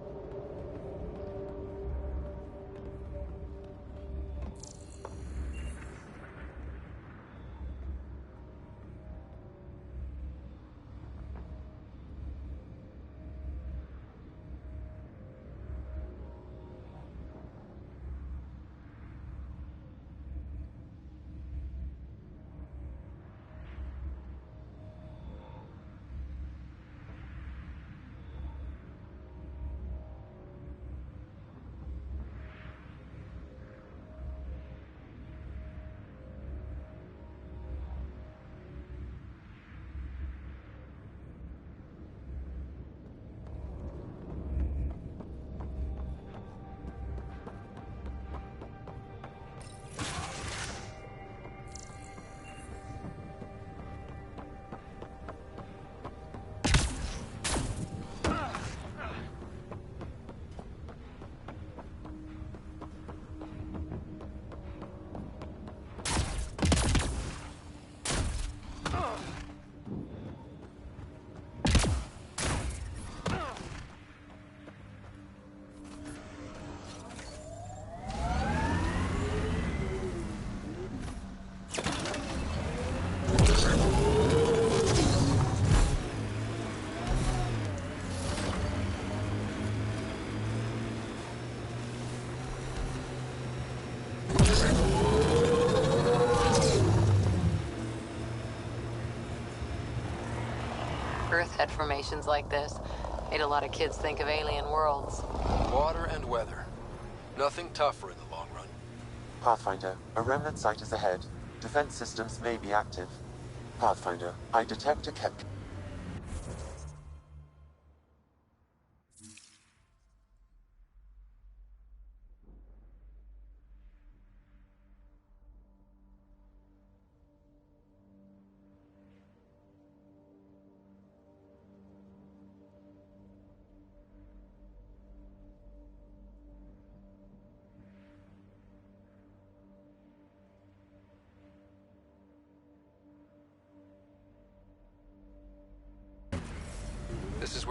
Earth had formations like this. Made a lot of kids think of alien worlds. Water and weather. Nothing tougher in the long run. Pathfinder, a remnant site is ahead. Defense systems may be active. Pathfinder, I detect a kept...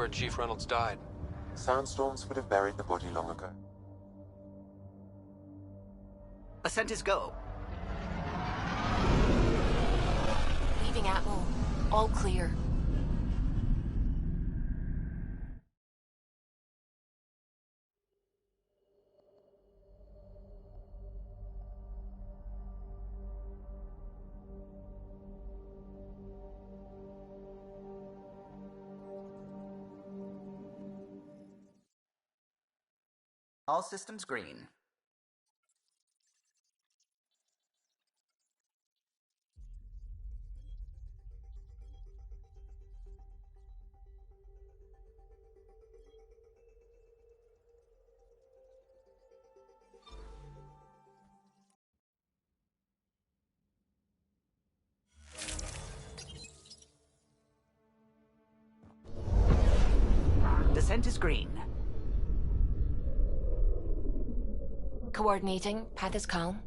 where Chief Reynolds died. Sandstorms would have buried the body long ago. Ascent is go. Leaving Atmo. All clear. All systems green. Descent is green. Coordinating. Path is calm.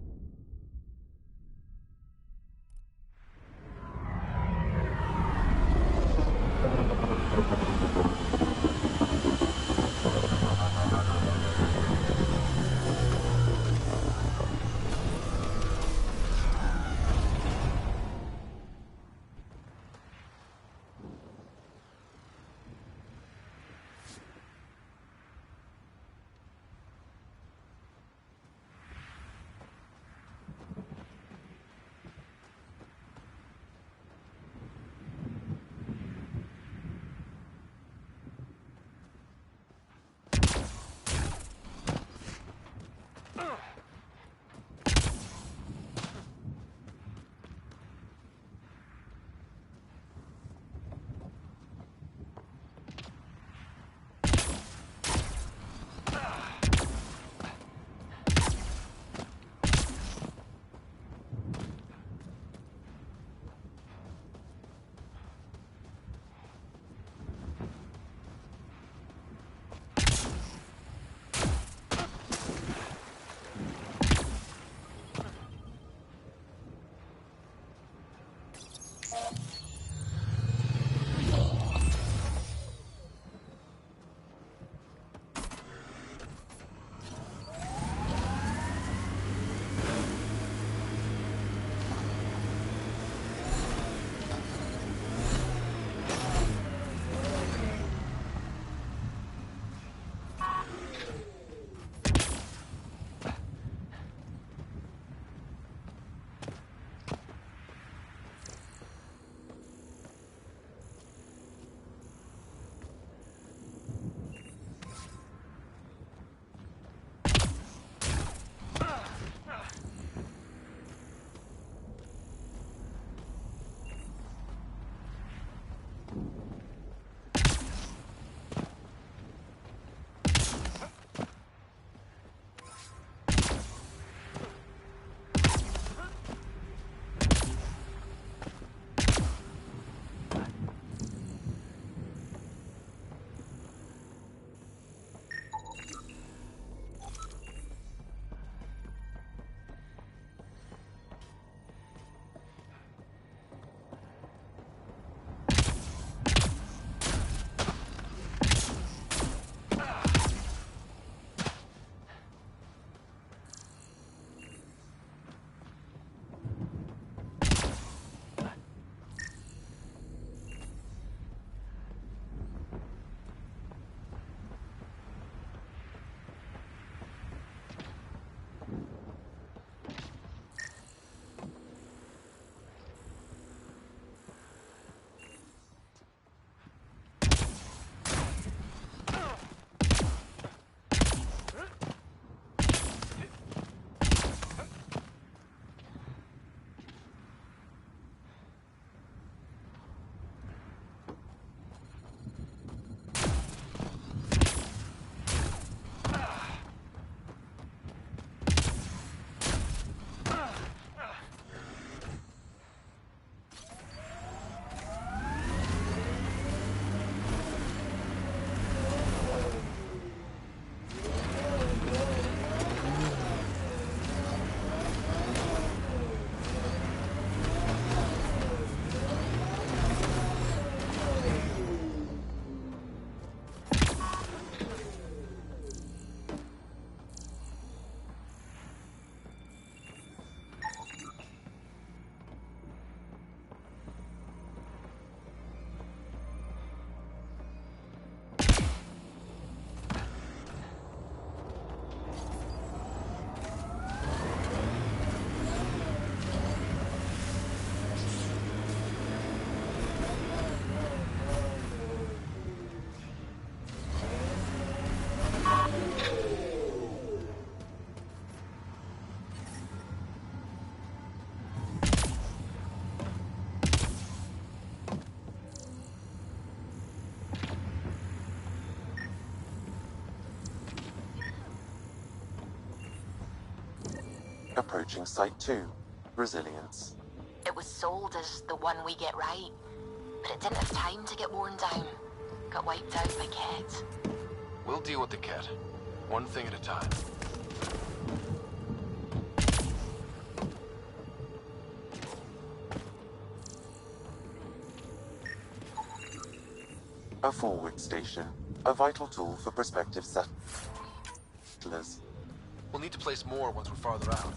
approaching Site 2, Resilience. It was sold as the one we get right, but it didn't have time to get worn down. Got wiped out by Ket. We'll deal with the Ket, one thing at a time. A forward station, a vital tool for prospective settlers. We'll need to place more once we're farther out.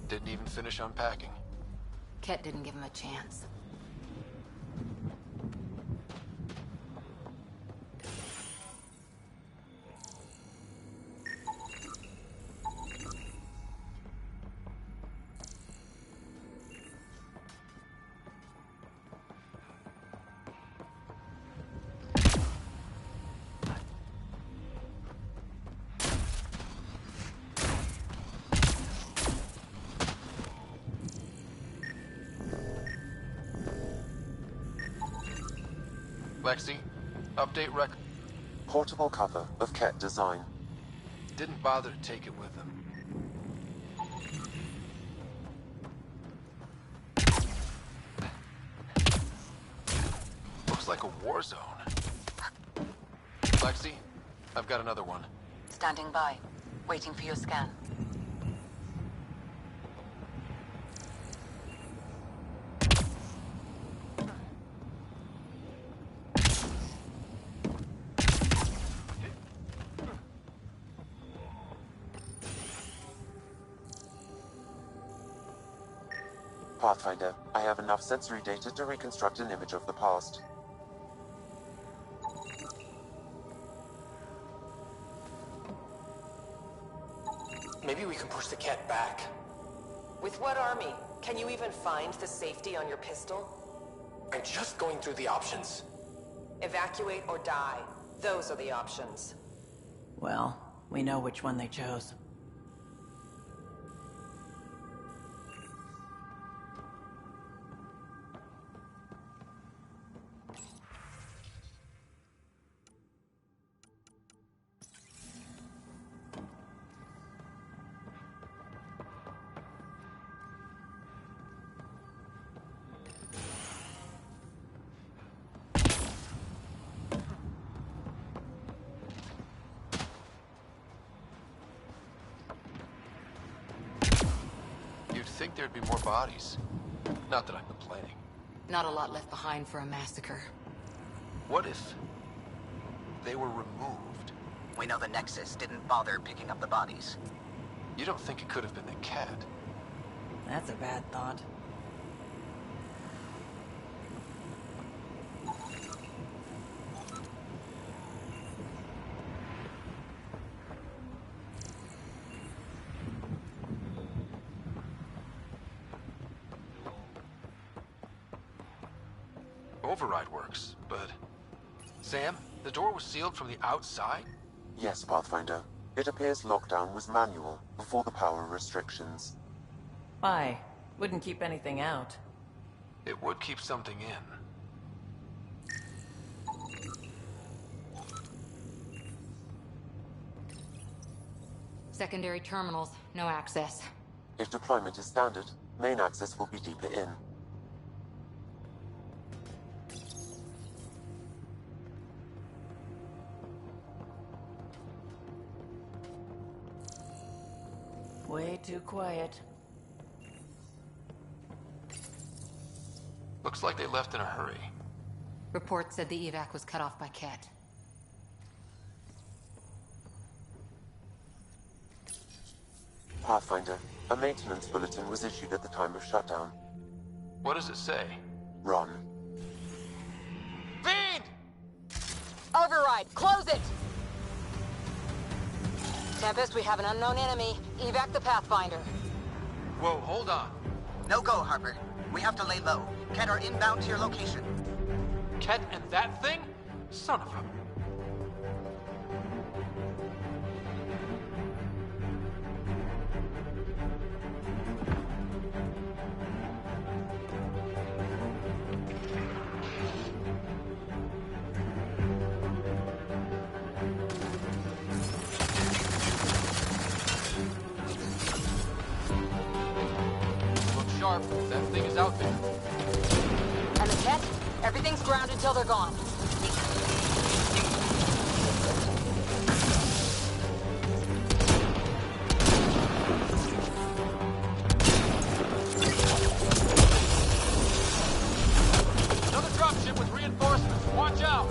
Didn't even finish unpacking. Ket didn't give him a chance. Lexi, update record. Portable cover of Ket design. Didn't bother to take it with him. Looks like a war zone. Lexi, I've got another one. Standing by, waiting for your scan. Pathfinder, I have enough sensory data to reconstruct an image of the past. Maybe we can push the Ket back. With what army? Can you even find the safety on your pistol? I'm just going through the options. Evacuate or die. Those are the options. Well, we know which one they chose. You'd think there'd be more bodies. Not that I'm complaining. Not a lot left behind for a massacre. What if they were removed? We know the Nexus didn't bother picking up the bodies. You don't think it could have been the Ket? That's a bad thought. Override works, but... Sam, the door was sealed from the outside? Yes, Pathfinder. It appears lockdown was manual, before the power restrictions. Why? Wouldn't keep anything out. It would keep something in. Secondary terminals, no access. If deployment is standard, main access will be deeper in. Way too quiet. Looks like they left in a hurry. Report said the evac was cut off by Ket. Pathfinder, a maintenance bulletin was issued at the time of shutdown. What does it say? Run. Fiend! Override, close it! Tempest, we have an unknown enemy. Evac the Pathfinder. Whoa, hold on. No go, Harper. We have to lay low. Ket are inbound to your location. Ket and that thing? Son of a... Look sharp. That thing is out there. And the Ket? Everything's grounded till they're gone. Another dropship with reinforcements. Watch out!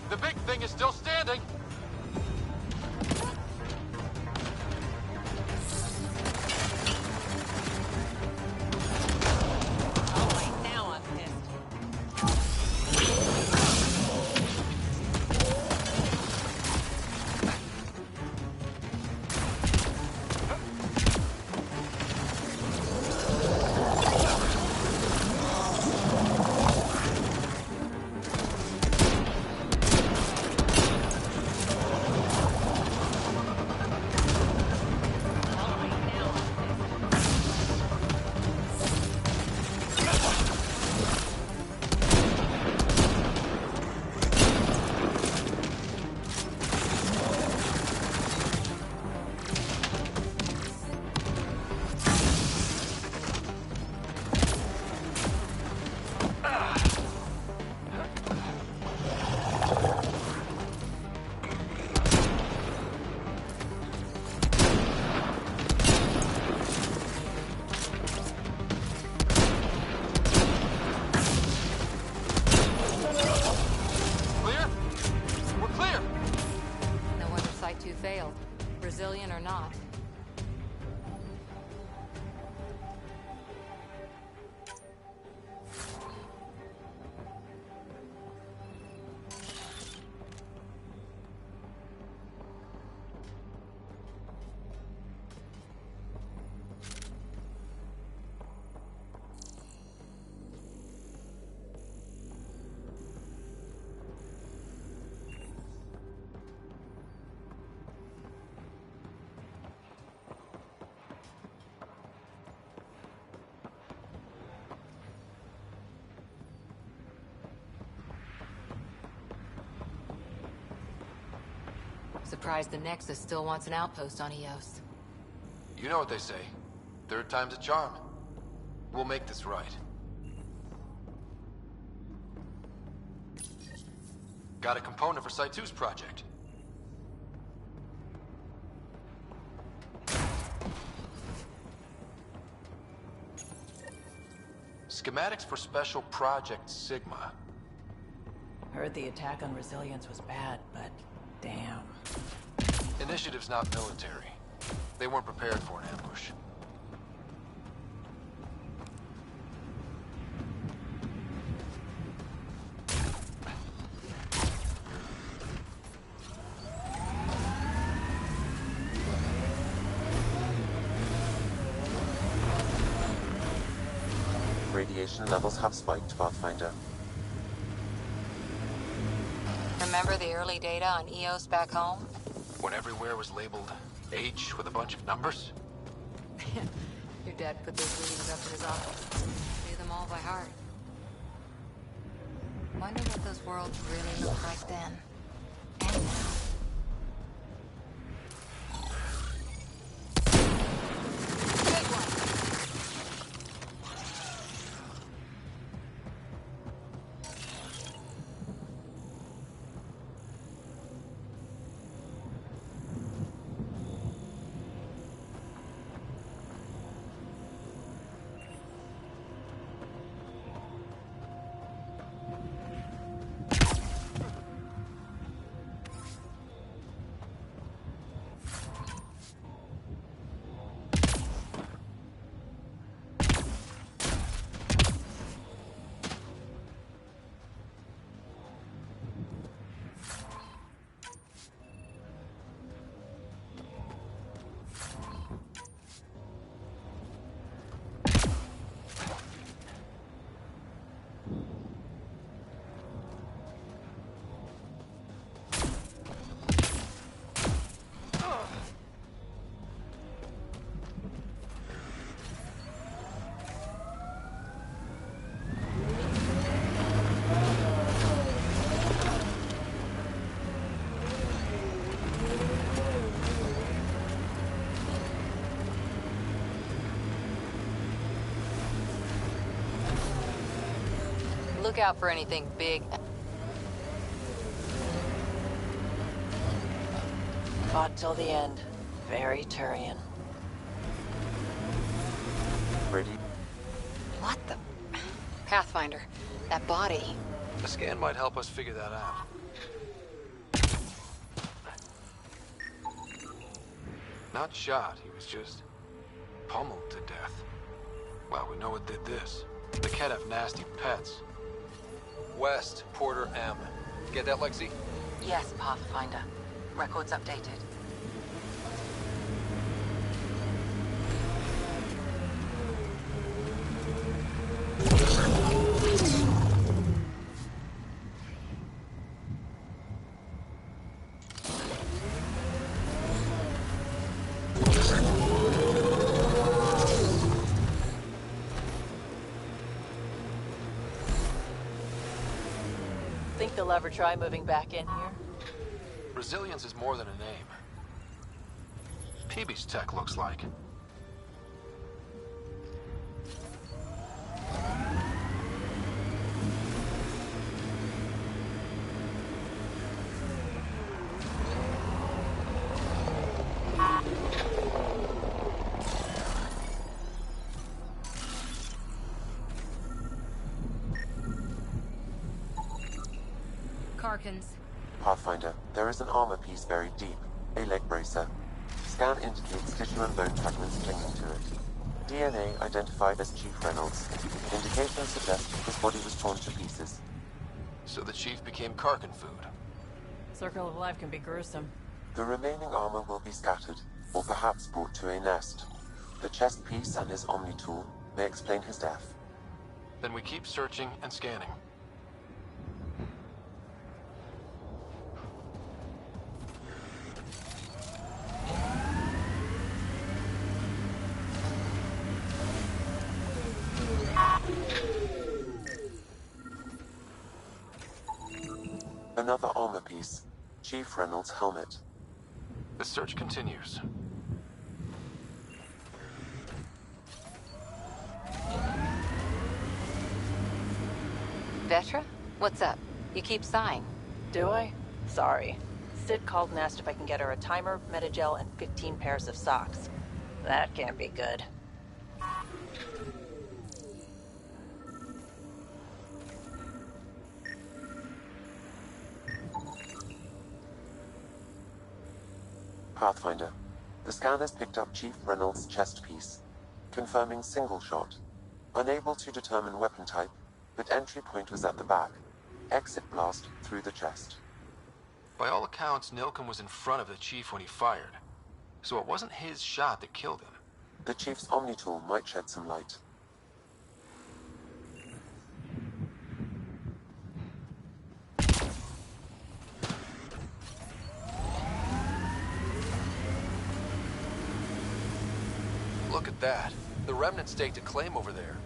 The big thing is still standing. Surprised the Nexus still wants an outpost on Eos. You know what they say. Third time's a charm. We'll make this right. Got a component for Site 2's project. Schematics for Special Project Sigma. Heard the attack on Resilience was bad, but damn. Initiative's not military. They weren't prepared for an ambush. Radiation levels have spiked, Pathfinder. Remember the early data on Eos back home? When everywhere was labeled H with a bunch of numbers? Your dad put those readings up in his office. Knew them all by heart. Wonder what those worlds really looked like then. And now. Look out for anything big. Fought till the end. Very Turian. Ready? What the? Pathfinder, that body. A scan might help us figure that out. Not shot, he was just pummeled to death. Well, we know what did this. The Kett have nasty pets. West, Porter M. Get that, Lexi? Yes, Pathfinder. Records updated. Think they'll ever try moving back in here? Resilience is more than a name. Peebee's tech looks like. Karkins. Pathfinder, there is an armor piece buried deep. A leg bracer. Scan indicates tissue and bone fragments clinging to it. DNA identified as Chief Reynolds. Indications suggest his body was torn to pieces. So the Chief became Karkin food. Circle of life can be gruesome. The remaining armor will be scattered, or perhaps brought to a nest. The chest piece and his Omni tool may explain his death. Then we keep searching and scanning. Another armor piece. Chief Reynolds' helmet. The search continues. Vetra? What's up? You keep sighing. Do I? Sorry. Sid called and asked if I can get her a timer, metagel, and 15 pairs of socks. That can't be good. Pathfinder. The scan has picked up Chief Reynolds' chest piece, confirming single shot. Unable to determine weapon type, but entry point was at the back. Exit blast through the chest. By all accounts, Nilken was in front of the Chief when he fired. So it wasn't his shot that killed him. The Chief's Omni tool might shed some light. Look at that. The Remnant staked a claim over there.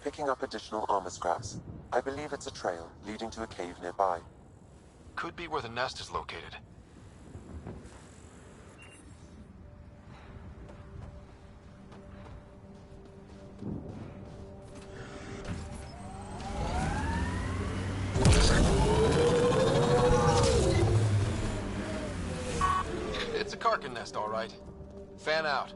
Picking up additional armor scraps. I believe it's a trail leading to a cave nearby. Could be where the nest is located. It's a Karkin nest, all right. Fan out.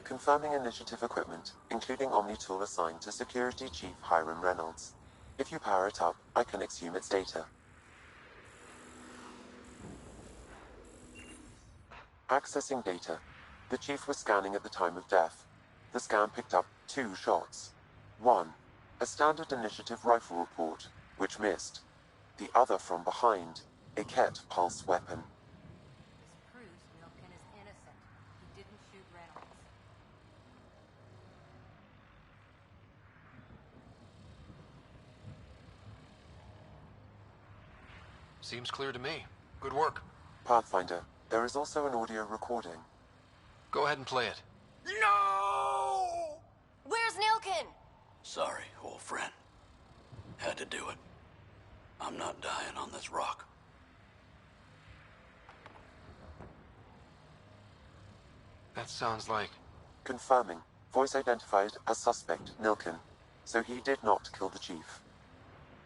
Confirming initiative equipment, including Omni tool assigned to Security Chief Hiram Reynolds. If you power it up, I can exhume its data. Accessing data. The Chief was scanning at the time of death. The scan picked up 2 shots. One, a standard initiative rifle report, which missed. The other from behind, a Ket pulse weapon. This proves Nilken is innocent. He didn't shoot Reynolds. Seems clear to me. Good work. Pathfinder, there is also an audio recording. Go ahead and play it. No! Where's Nilken? Sorry, old friend. Had to do it. I'm not dying on this rock. That sounds like... Confirming. Voice identified as suspect Nilken. So he did not kill the Chief.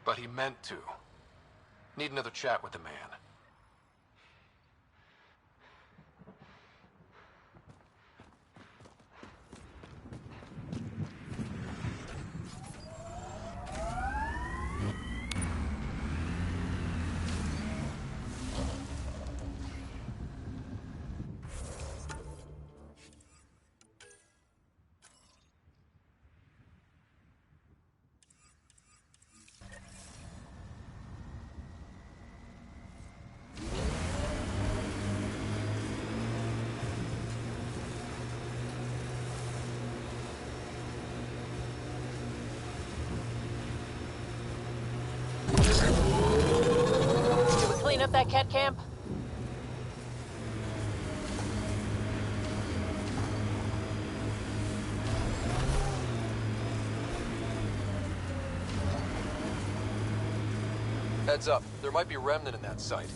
But he meant to. Need another chat with the man. Clean up that cat camp? Heads up. There might be Remnant in that site.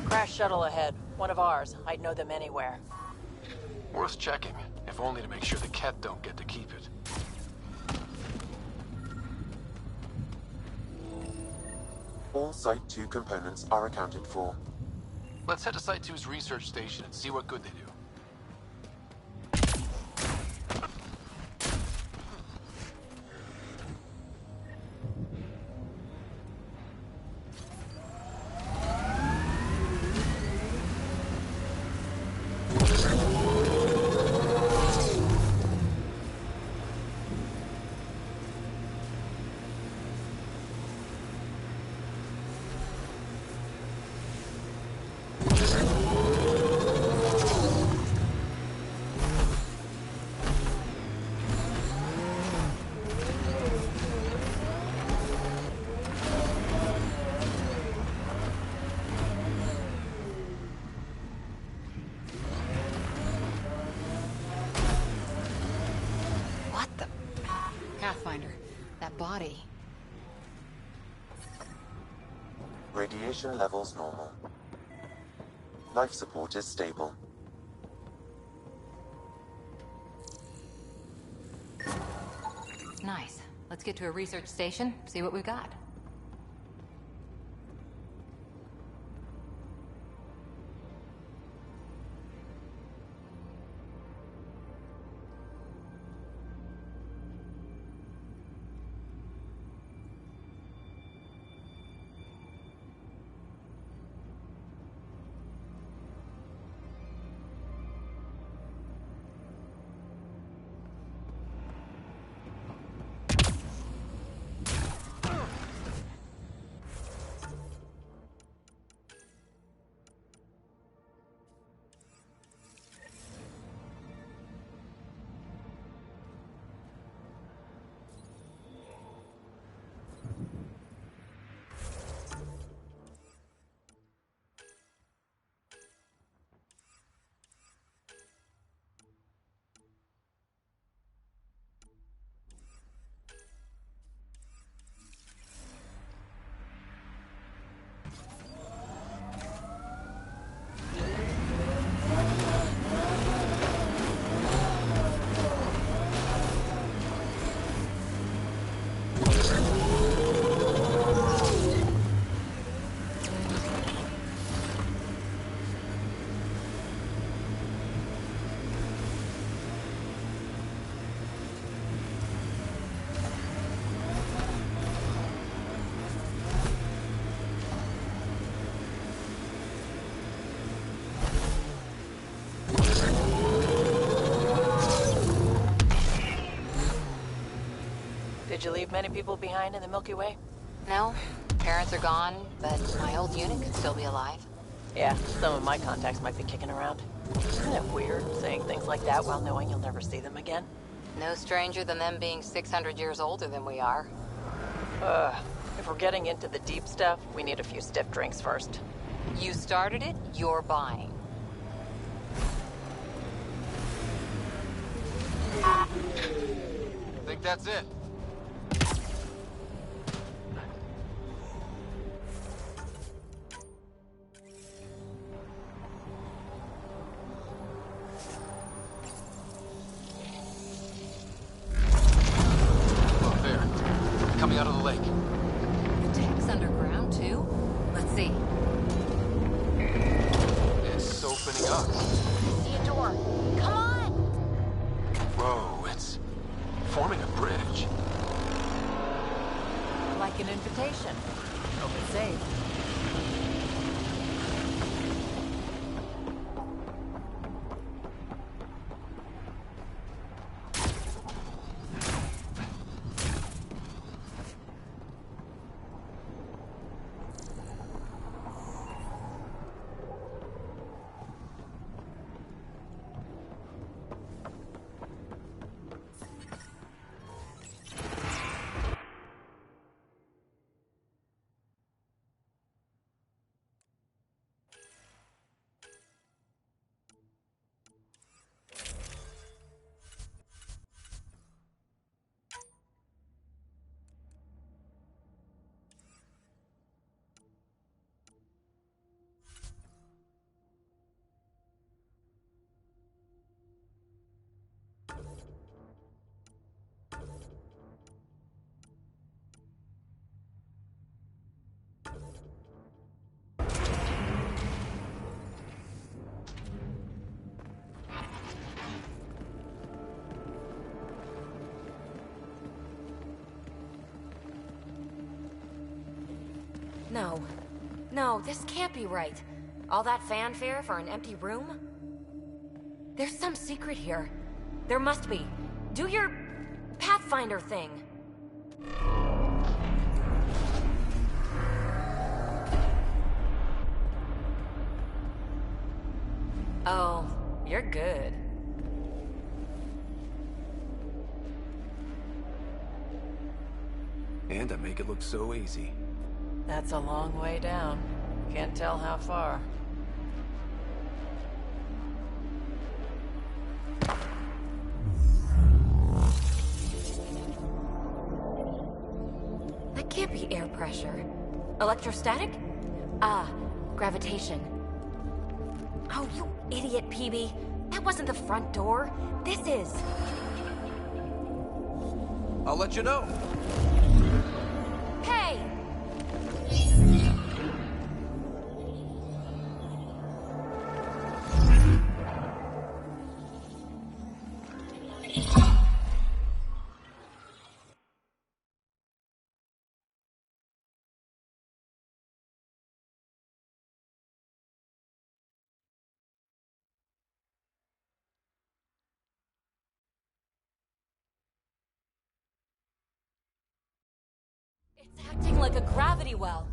Crash shuttle ahead. One of ours. I'd know them anywhere. Worth checking, if only to make sure the Ket don't get to keep it. All Site 2 components are accounted for. Let's head to Site 2's research station and see what good they do. Pathfinder. That body. Radiation levels normal. Life support is stable. Nice. Let's get to a research station, see what we've got. Did you leave many people behind in the Milky Way? No. Parents are gone, but my old unit could still be alive. Yeah, some of my contacts might be kicking around. Isn't it weird, saying things like that while knowing you'll never see them again? No stranger than them being 600 years older than we are. If we're getting into the deep stuff, we need a few stiff drinks first. You started it, you're buying. I think that's it. Oh, there. Coming out of the lake. The tech's underground, too? Let's see. It's opening up. I see a door. Come on! Whoa, it's forming a bridge. Like an invitation. Hope it's safe. No. No, this can't be right. All that fanfare for an empty room? There's some secret here. There must be. Do your Pathfinder thing. Oh, you're good. And I make it look so easy. That's a long way down. Can't tell how far. That can't be air pressure. Electrostatic? Ah, gravitation. Oh, you idiot, PB. That wasn't the front door. This is. I'll let you know. Hey! It's acting like a gravity well.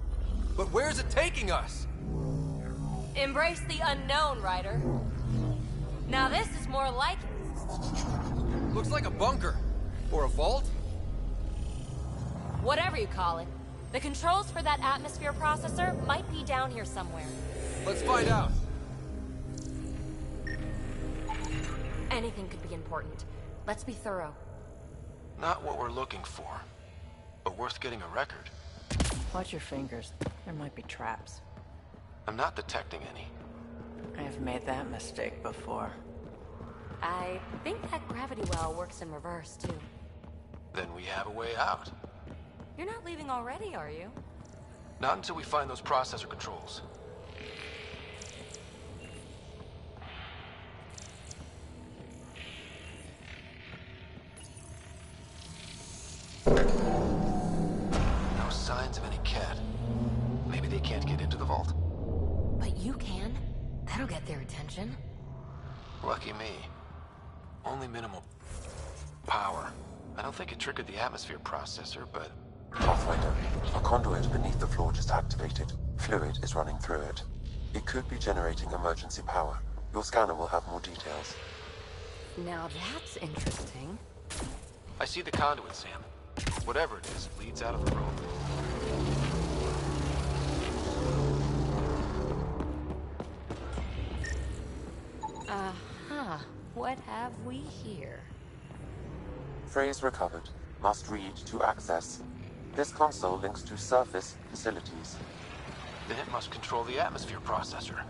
But where's it taking us? Embrace the unknown, Ryder. Now this is more like... Looks like a bunker. Or a vault? whatever you call it. The controls for that atmosphere processor might be down here somewhere. Let's find out. Anything could be important. Let's be thorough. Not what we're looking for, but worth getting a record. Watch your fingers. There might be traps. I'm not detecting any. I've made that mistake before. I think that gravity well works in reverse, too. Then we have a way out. You're not leaving already, are you? Not until we find those processor controls. No signs of any cat. Maybe they can't get into the vault. But you can. That'll get their attention. Lucky me. Only minimal power. I don't think it triggered the atmosphere processor, but... Pathfinder, a conduit beneath the floor just activated. Fluid is running through it. It could be generating emergency power. Your scanner will have more details. Now that's interesting. I see the conduit, Sam. Whatever it is, leads out of the room. Uh-huh. What have we here? Phrase recovered. Must read to access. This console links to surface facilities. Then it must control the atmosphere processor.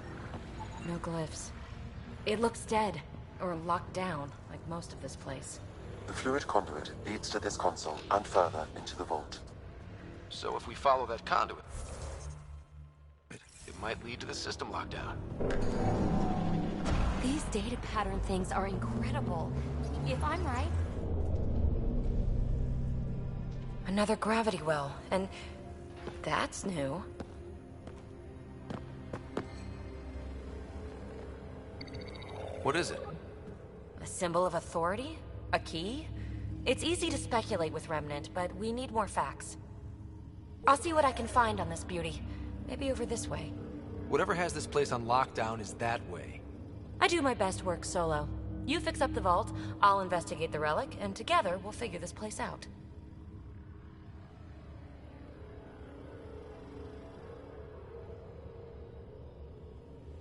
No glyphs. It looks dead, or locked down, like most of this place. The fluid conduit leads to this console and further into the vault. So if we follow that conduit, it might lead to the system lockdown. These data pattern things are incredible. If I'm right... Another gravity well, and that's new. What is it? A symbol of authority? A key? It's easy to speculate with Remnant, but we need more facts. I'll see what I can find on this beauty. Maybe over this way. Whatever has this place on lockdown is that way. I do my best work solo. You fix up the vault, I'll investigate the relic, and together we'll figure this place out.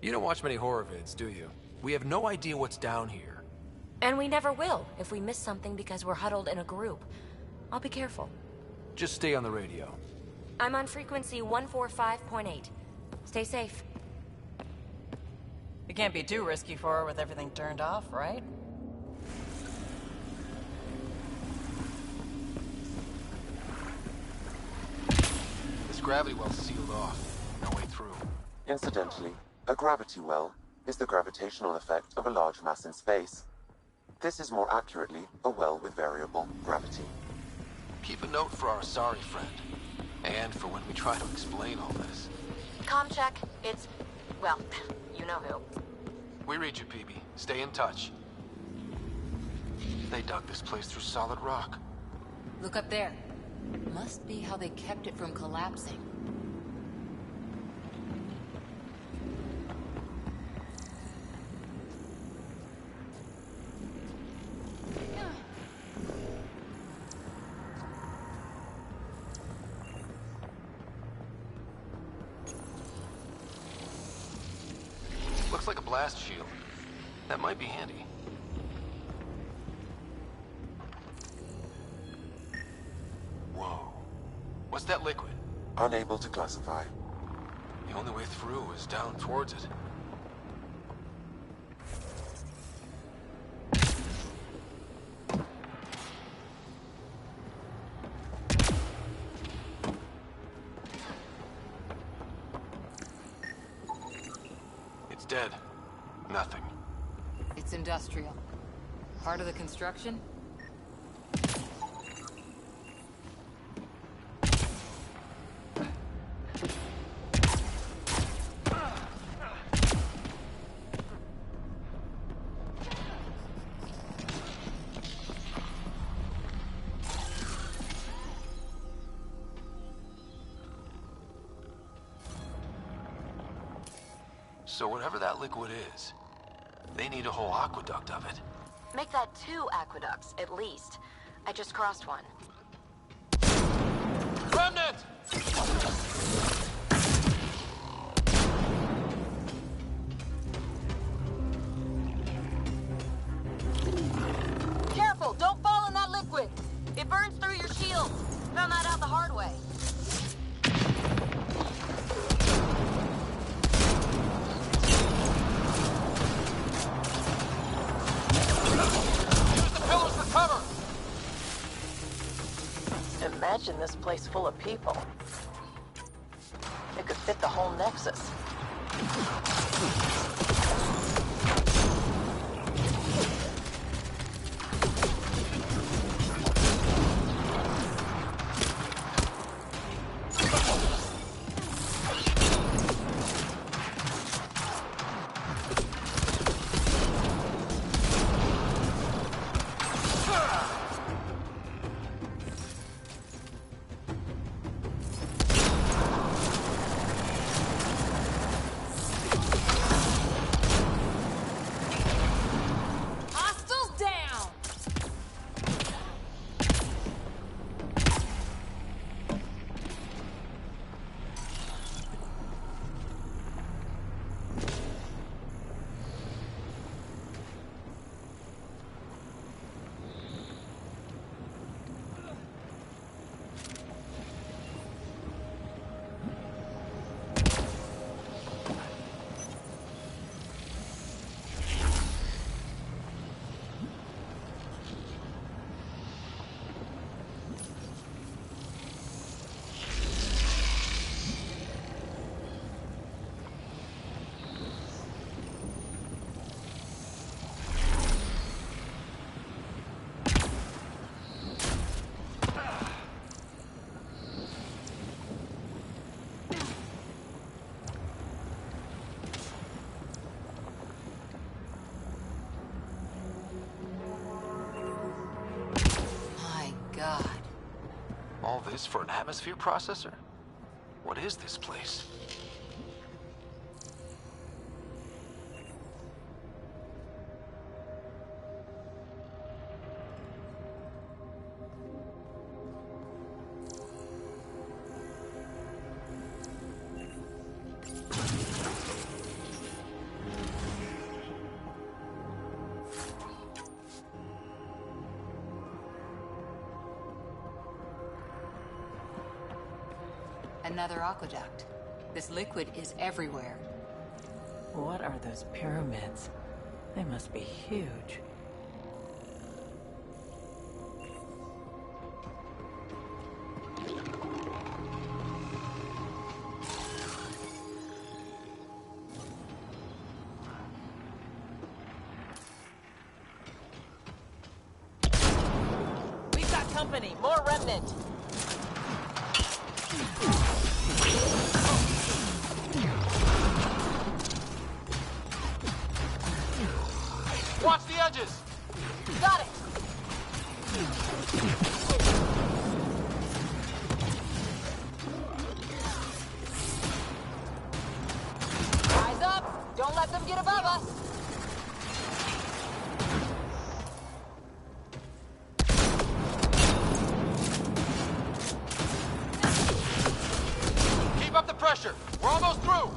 You don't watch many horror vids, do you? We have no idea what's down here. And we never will if we miss something because we're huddled in a group. I'll be careful. Just stay on the radio. I'm on frequency 145.8. Stay safe. It can't be too risky for her with everything turned off, right? This gravity well's sealed off. No way through. Incidentally, a gravity well is the gravitational effect of a large mass in space. This is more accurately a well with variable gravity. Keep a note for our sorry friend. And for when we try to explain all this. Comm check. It's... well, you know who. We read you, PB. Stay in touch. They dug this place through solid rock. Look up there. Must be how they kept it from collapsing. Looks like a blast shield. That might be handy. Whoa. What's that liquid? Unable to classify. The only way through is down towards it. It's dead. Nothing. It's industrial. Part of the construction? So whatever that liquid is, they need a whole aqueduct of it. Make that 2 aqueducts, at least. I just crossed one. Remnant! Careful! Don't fall in that liquid! It burns through your shield. Found that out the hard way. Imagine this place full of people. It could fit the whole Nexus. All this for an atmosphere processor? What is this place? Another aqueduct. This liquid is everywhere. What are those pyramids? They must be huge. We've got company. More remnant. Watch the edges! Got it! Eyes up! Don't let them get above us! Keep up the pressure! We're almost through!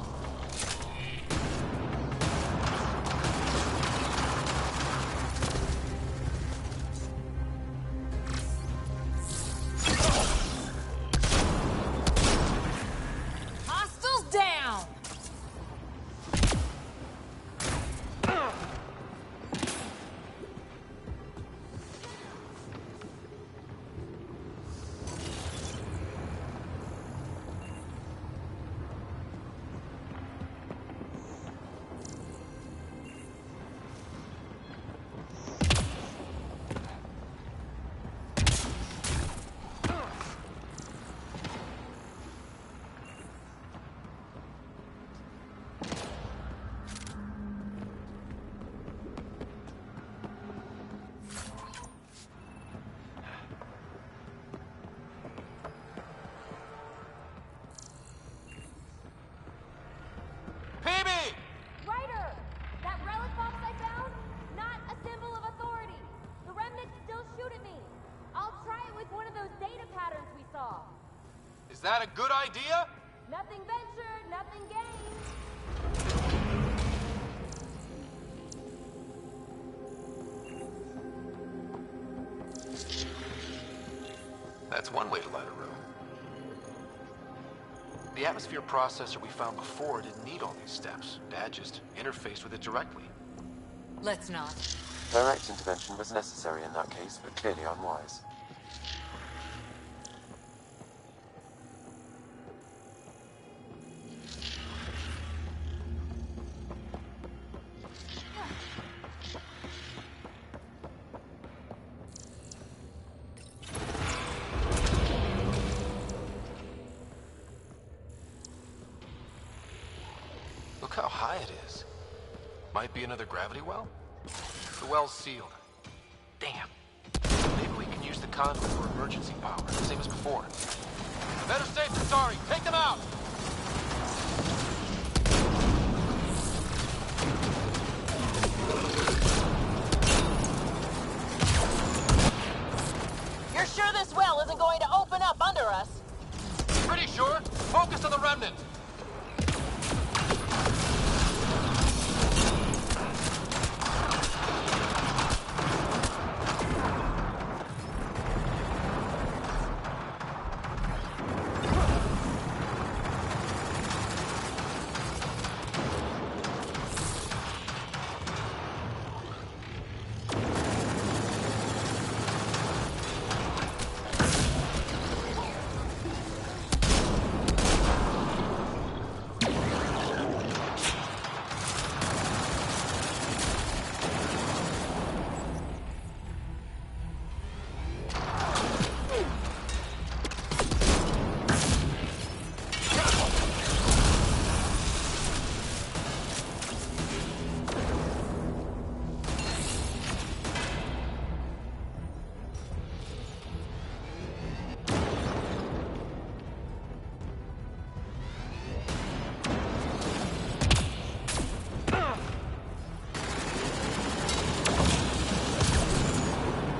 Is that a good idea? Nothing ventured, nothing gained. That's one way to light a room. The atmosphere processor we found before didn't need all these steps. Dad just interfaced with it directly. Let's not. Direct intervention was necessary in that case, but clearly unwise. Look how high it is. Might be another gravity well? The well's sealed. Damn. Maybe we can use the conduit for emergency power, same as before. Better safe than sorry. Take them out! You're sure this well isn't going to open up under us? Pretty sure. Focus on the remnant.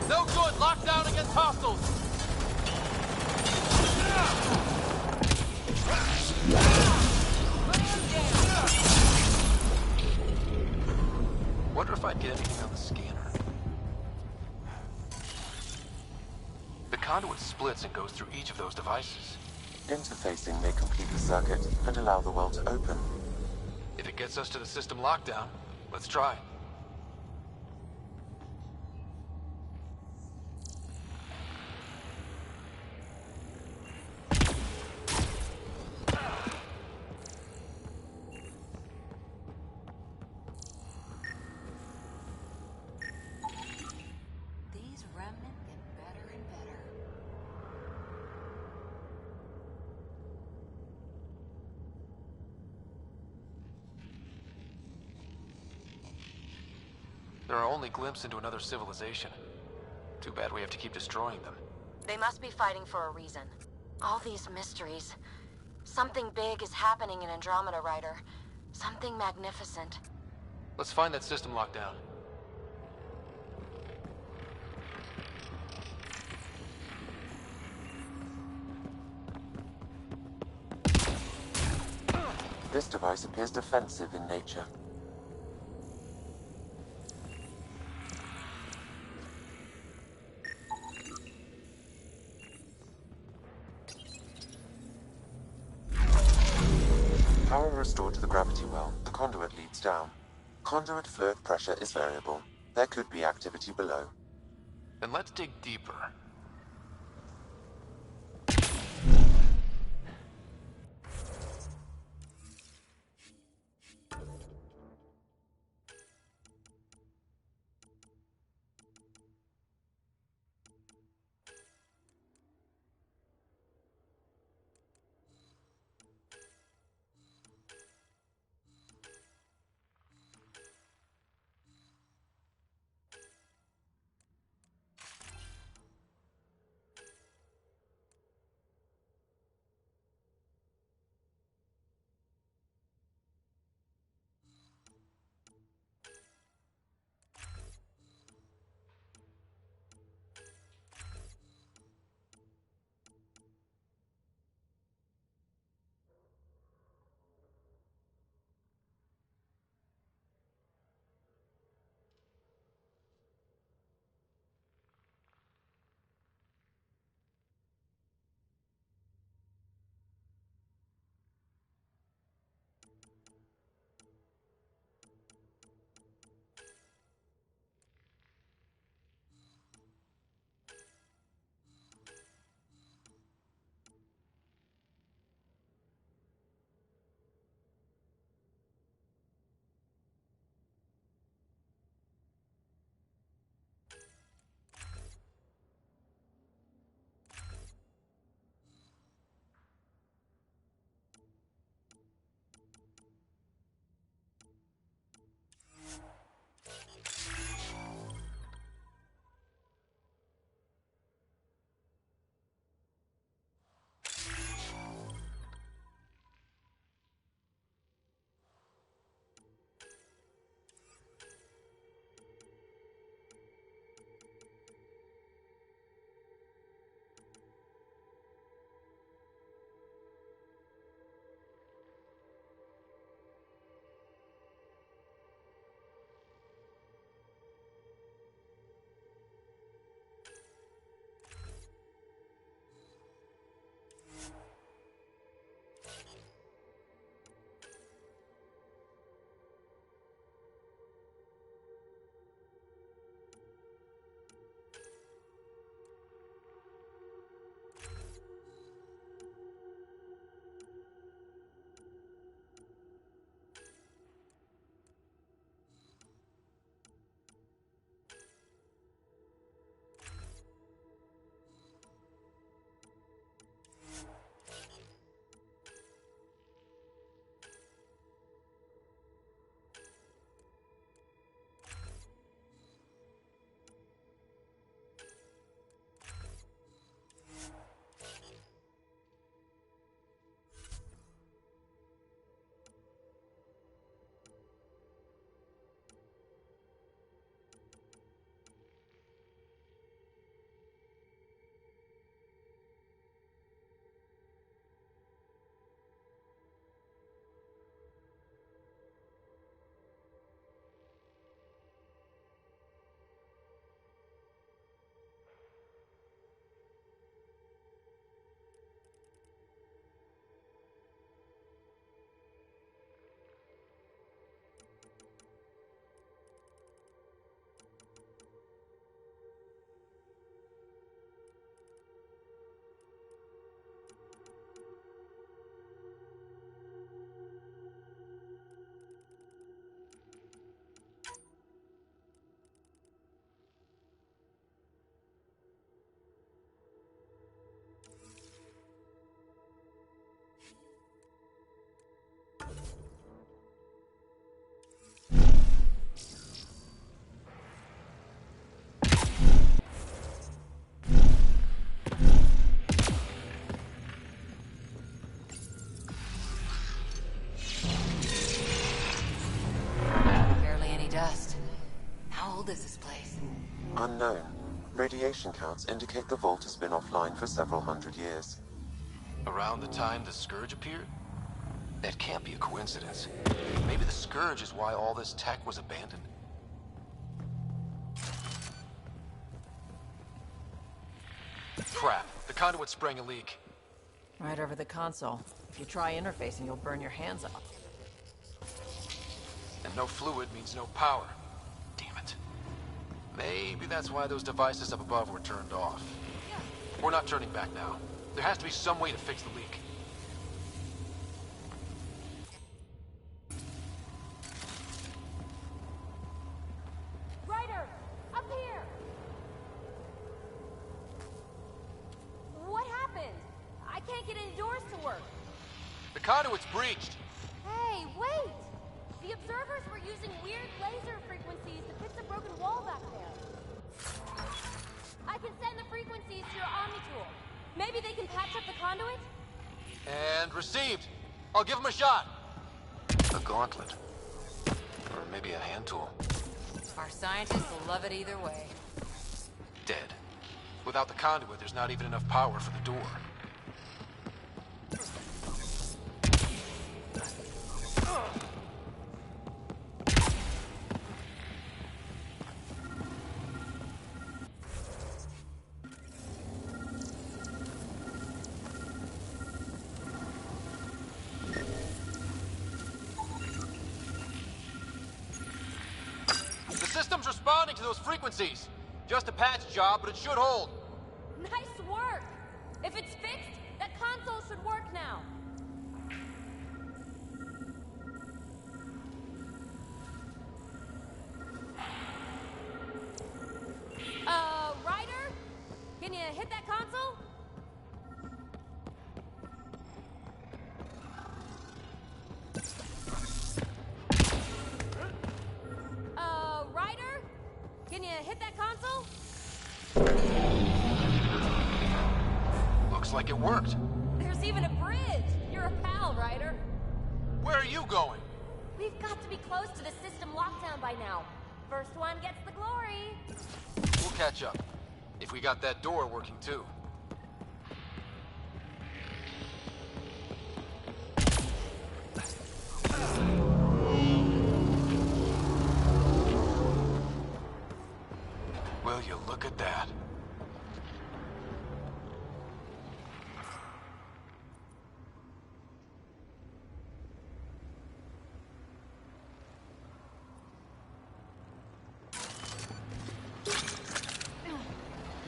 No good! Lockdown against hostiles! Wonder if I'd get anything on the scanner. The conduit splits and goes through each of those devices. Interfacing may complete the circuit and allow the well to open. If it gets us to the system lockdown, let's try. These remnant get better and better. They're our only glimpse into another civilization. Too bad we have to keep destroying them. They must be fighting for a reason. All these mysteries. Something big is happening in Andromeda, Ryder. Something magnificent. Let's find that system lockdown. This device appears defensive in nature. Power restored to the gravity well. The conduit leads down. Conduit fluid pressure is variable. There could be activity below. Then let's dig deeper. is this place? Unknown. Radiation counts indicate the vault has been offline for several hundred years. Around the time the Scourge appeared? That can't be a coincidence. Maybe the Scourge is why all this tech was abandoned? Crap. The conduit sprang a leak. Right over the console. If you try interfacing, you'll burn your hands off. And no fluid means no power. Damn it. Maybe that's why those devices up above were turned off. We're not turning back now. There has to be some way to fix the leak. Ryder! Up here! What happened? I can't get any doors to work. The conduit's breached. Hey, wait! The observers were using weird laser frequencies to fix a broken wall back there. I can send the frequencies to your Omni tool. Maybe they can patch up the conduit? And received. I'll give him a shot. A gauntlet. Or maybe a hand tool. Our scientists will love it either way. Dead. Without the conduit, there's not even enough power for the door. The system's responding to those frequencies. Just a patch job, but it should hold. Nice work! If it's fixed, that console should work now. Ryder? Can you hit that console? Ryder? Can you hit that console? Looks like it worked. There's even a bridge! You're a pal, Ryder. Where are you going? We've got to be close to the system lockdown by now. First one gets the glory. We'll catch up. If we got that door working too. Will you look at that?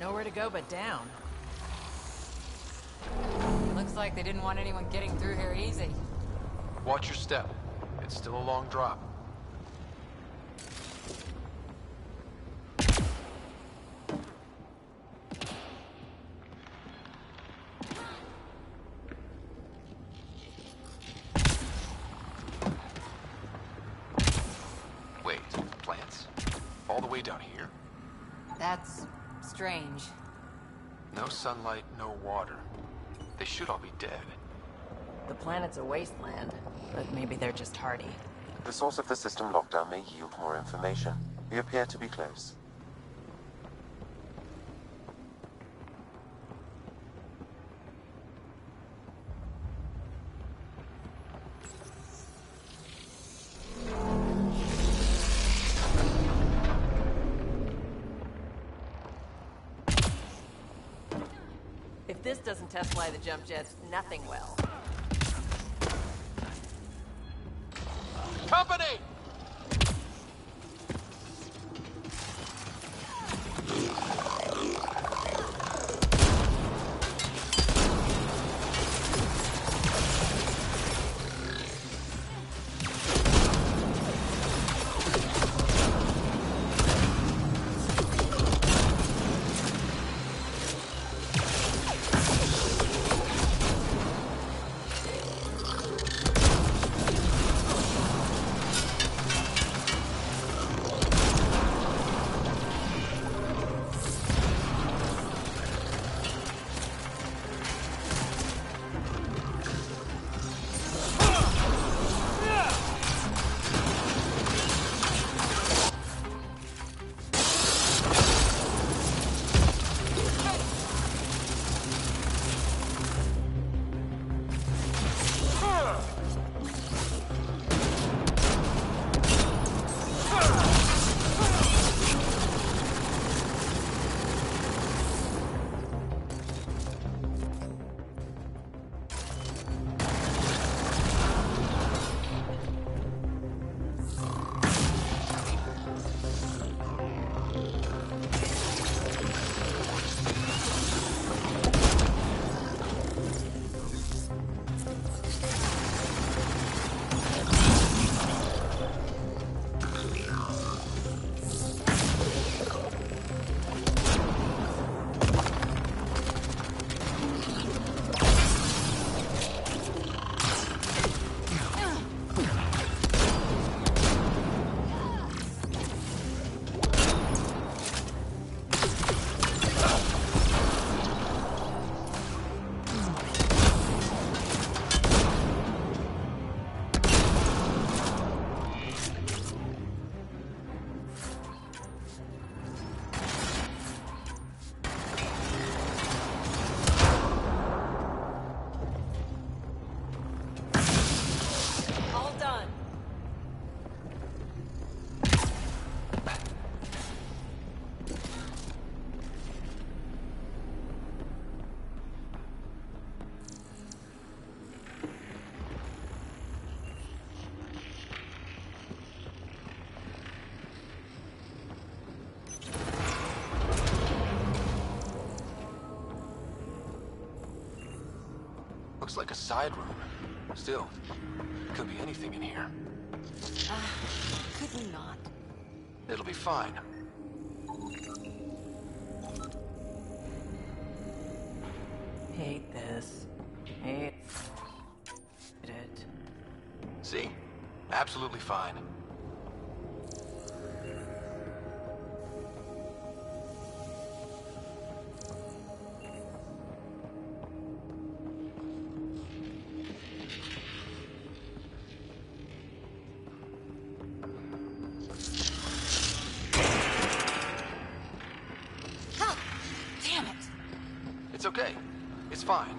Nowhere to go but down. Looks like they didn't want anyone getting through here easy. Watch your step. It's still a long drop. Wait, plants? All the way down here? That's strange. No sunlight, no water. They should all be dead. The planet's a wasteland, but maybe they're just hardy. The source of the system lockdown may yield more information. We appear to be close. If this doesn't test fly the jump jets, nothing will. Company! Looks like a side room. Still, could be anything in here. Could we not? It'll be fine. Hate this. Hate it. See? Absolutely fine. Damn it! It's okay. It's fine.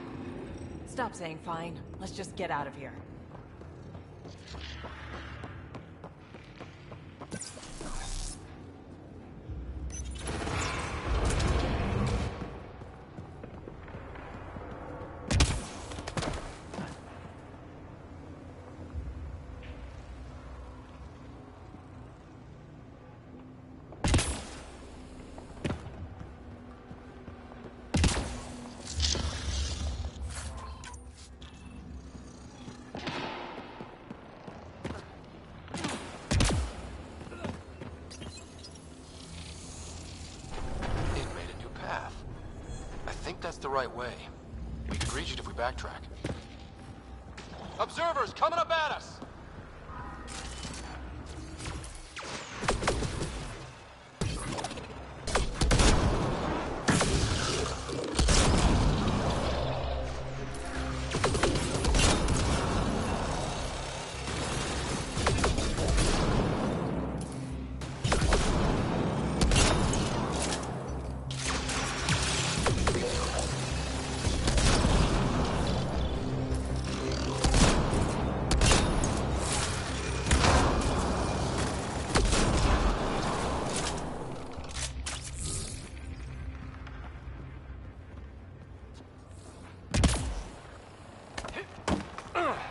Stop saying fine. Let's just get out of here. That's the right way. We could reach it if we backtrack. Observers coming up at us!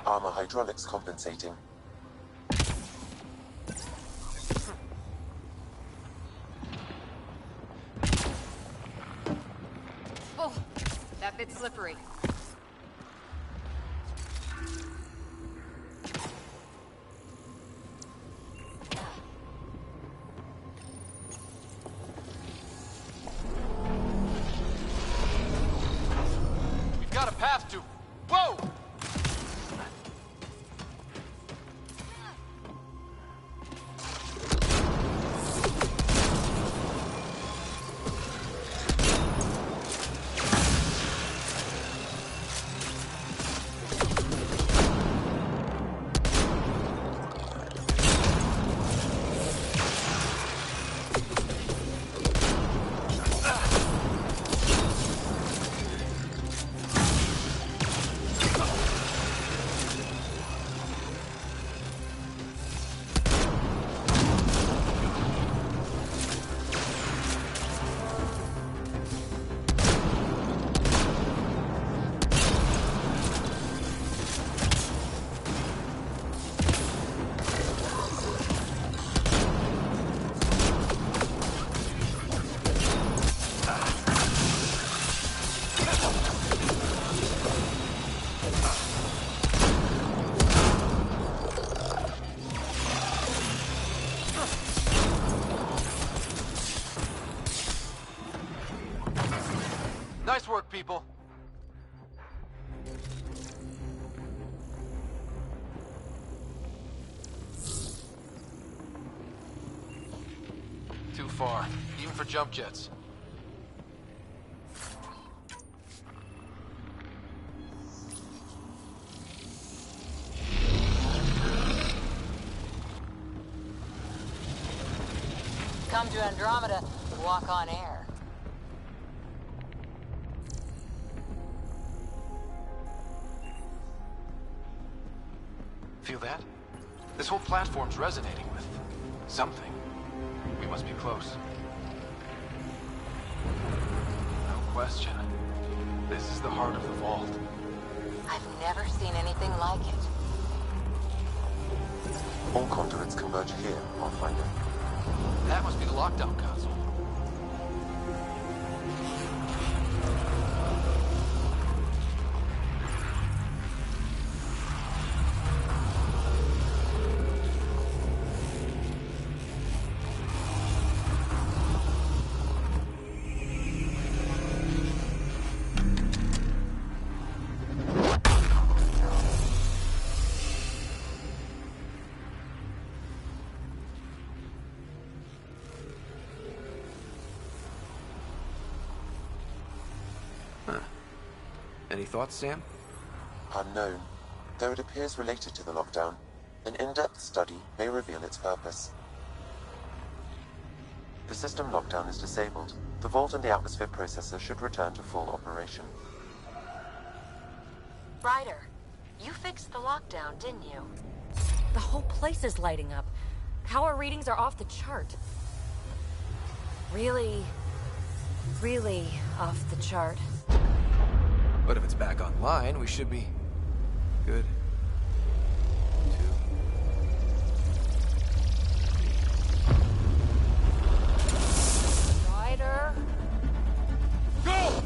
Armor hydraulics compensating. Oh, that bit's slippery. We've got a path to... Whoa! Nice work, people. Too far, even for jump jets. Come to Andromeda, walk on air. Feel that? This whole platform's resonating with something. We must be close. No question. This is the heart of the vault. I've never seen anything like it. All conduits converge here, Pathfinder. That must be the lockdown console. Any thoughts, Sam? Unknown. Though it appears related to the lockdown, an in-depth study may reveal its purpose. The system lockdown is disabled. The vault and the atmosphere processor should return to full operation. Ryder, you fixed the lockdown, didn't you? The whole place is lighting up. Power readings are off the chart. Really off the chart. But if it's back online, we should be good. Ryder. Go!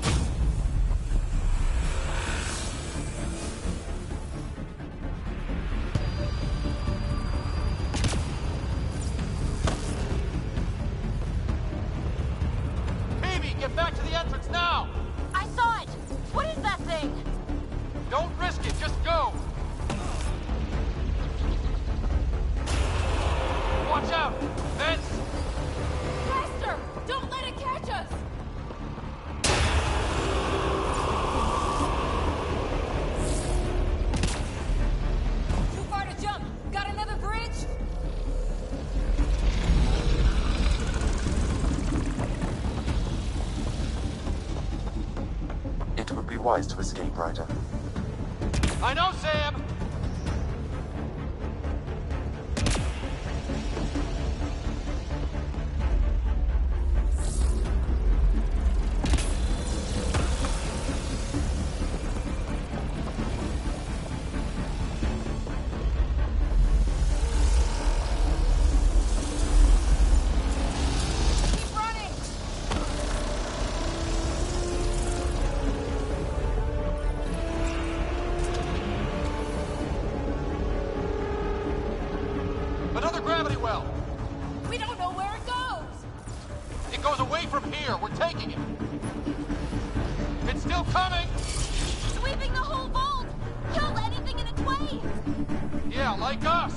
Get back to the entrance now! I saw it! What is that thing? Don't risk it, just go! Watch out! Vents! Faster! Don't let it catch us! Too far to jump! Got another bridge? It would be wise to escape, Ryder. I know, Sam! Another gravity well! We don't know where it goes! It goes away from here. We're taking it. It's still coming! Sweeping the whole vault! Kill anything in its way! Yeah, like us!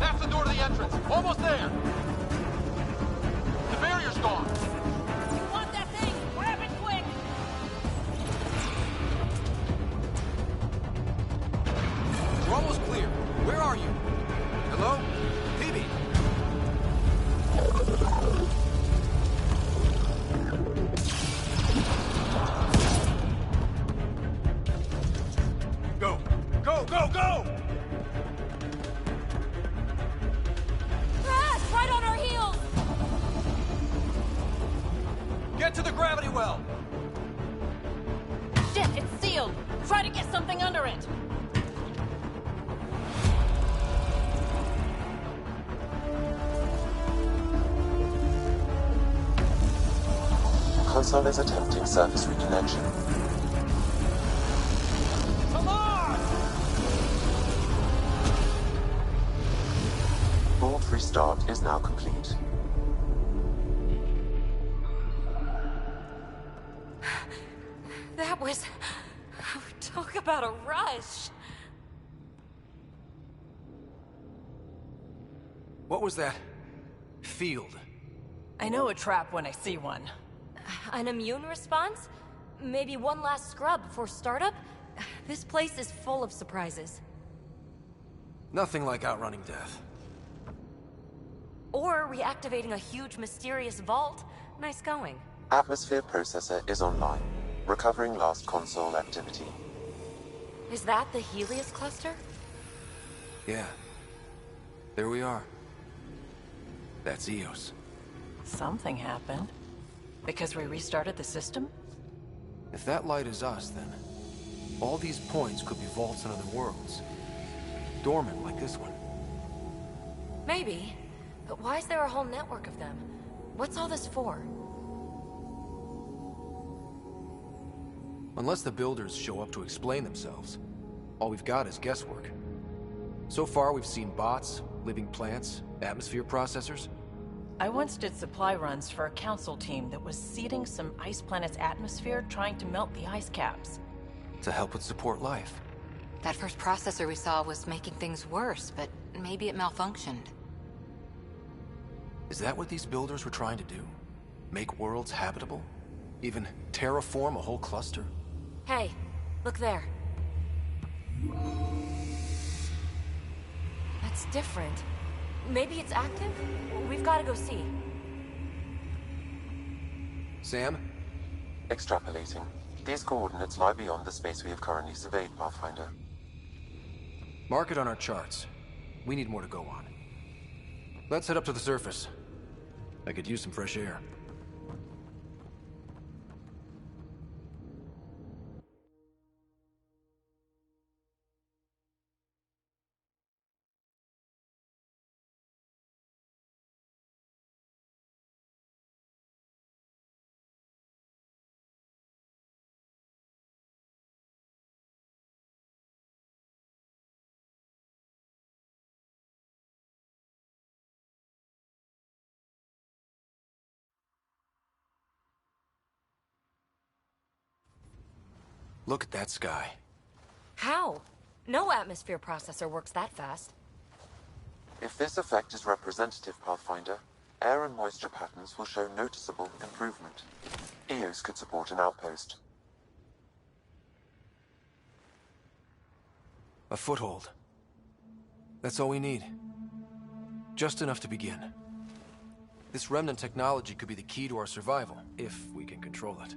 That's the door to the entrance. Almost there! The barrier's gone! You want that thing? Grab it quick! We're almost clear. Where are you? Hello? Phoebe? Go! Go, go, go! Crash! Right on our heels! Get to the gravity well! Shit, it's sealed! Try to get something under it! Console is attempting surface reconnection. Come on! Vault restart is now complete. That was... Talk about a rush. What was that field? I know a trap when I see one. An immune response? Maybe one last scrub before startup? This place is full of surprises. Nothing like outrunning death. Or reactivating a huge mysterious vault. Nice going. Atmosphere processor is online, recovering last console activity. Is that the Helios cluster? Yeah. There we are. That's Eos. Something happened. Because we restarted the system? If that light is us, then all these points could be vaults in other worlds. Dormant like this one. Maybe. But why is there a whole network of them? What's all this for? Unless the builders show up to explain themselves, all we've got is guesswork. So far, we've seen bots, living plants, atmosphere processors. I once did supply runs for a council team that was seeding some ice planet's atmosphere, trying to melt the ice caps. To help it support life. That first processor we saw was making things worse, but maybe it malfunctioned. Is that what these builders were trying to do? Make worlds habitable? Even terraform a whole cluster? Hey, look there. That's different. Maybe it's active? We've got to go see. Sam? Extrapolating. These coordinates lie beyond the space we have currently surveyed, Pathfinder. Mark it on our charts. We need more to go on. Let's head up to the surface. I could use some fresh air. Look at that sky. How? No atmosphere processor works that fast. If this effect is representative, Pathfinder, air and moisture patterns will show noticeable improvement. EOS could support an outpost. A foothold. That's all we need. Just enough to begin. This remnant technology could be the key to our survival, if we can control it.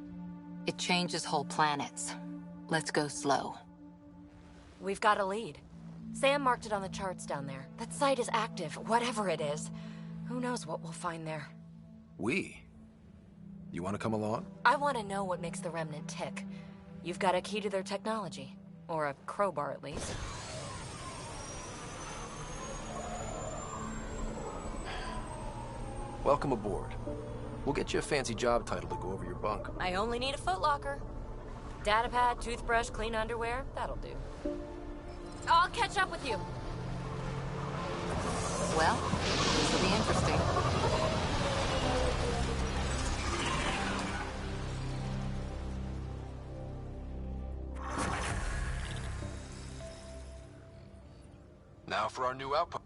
It changes whole planets. Let's go slow. We've got a lead. Sam marked it on the charts down there. That site is active, whatever it is. Who knows what we'll find there. We? You want to come along? I want to know what makes the Remnant tick. You've got a key to their technology. Or a crowbar, at least. Welcome aboard. We'll get you a fancy job title to go over your bunk. I only need a footlocker. Datapad, toothbrush, clean underwear, that'll do. I'll catch up with you. Well, this will be interesting. Now for our new outpost.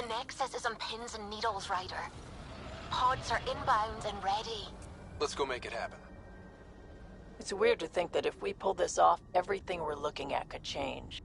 Nexus is on pins and needles, Ryder. Pods are inbound and ready. Let's go make it happen. It's weird to think that if we pull this off, everything we're looking at could change.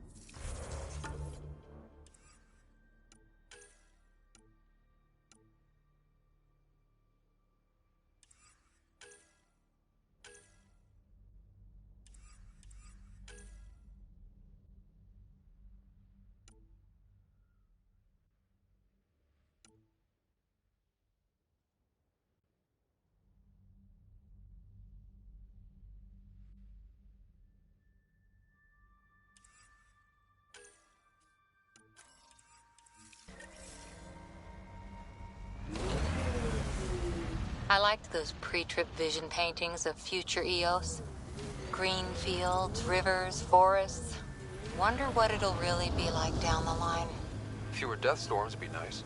I liked those pre-trip vision paintings of future Eos. Green fields, rivers, forests. Wonder what it'll really be like down the line. Fewer death storms would be nice.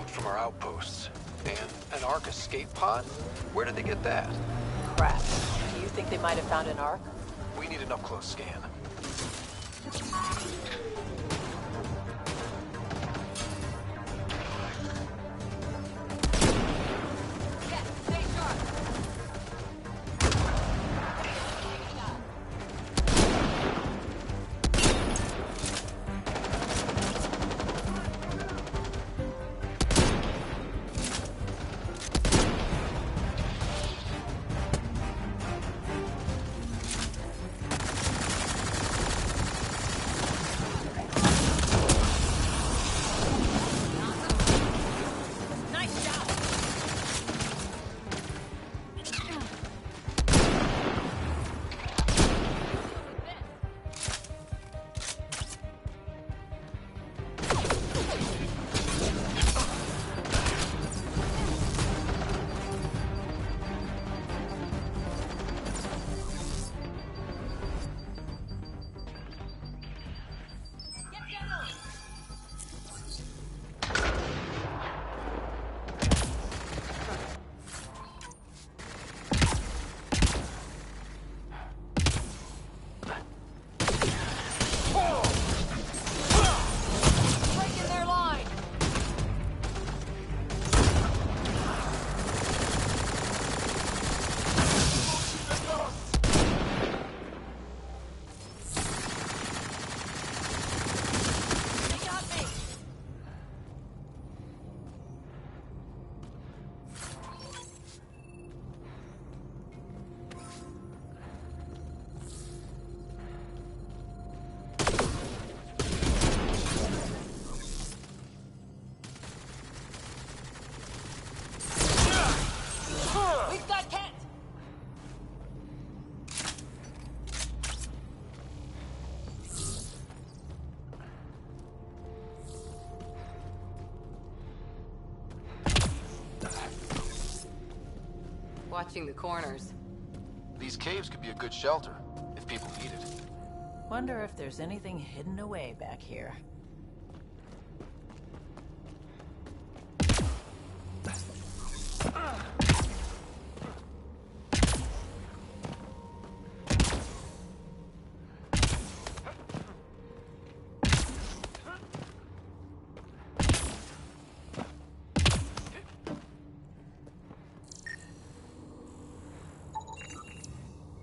From our outposts. And an Ark escape pod? Where did they get that? Crap. Do you think they might have found an Ark? We need an up-close scan. watching the corners. These caves could be a good shelter, if people need it. Wonder if there's anything hidden away back here.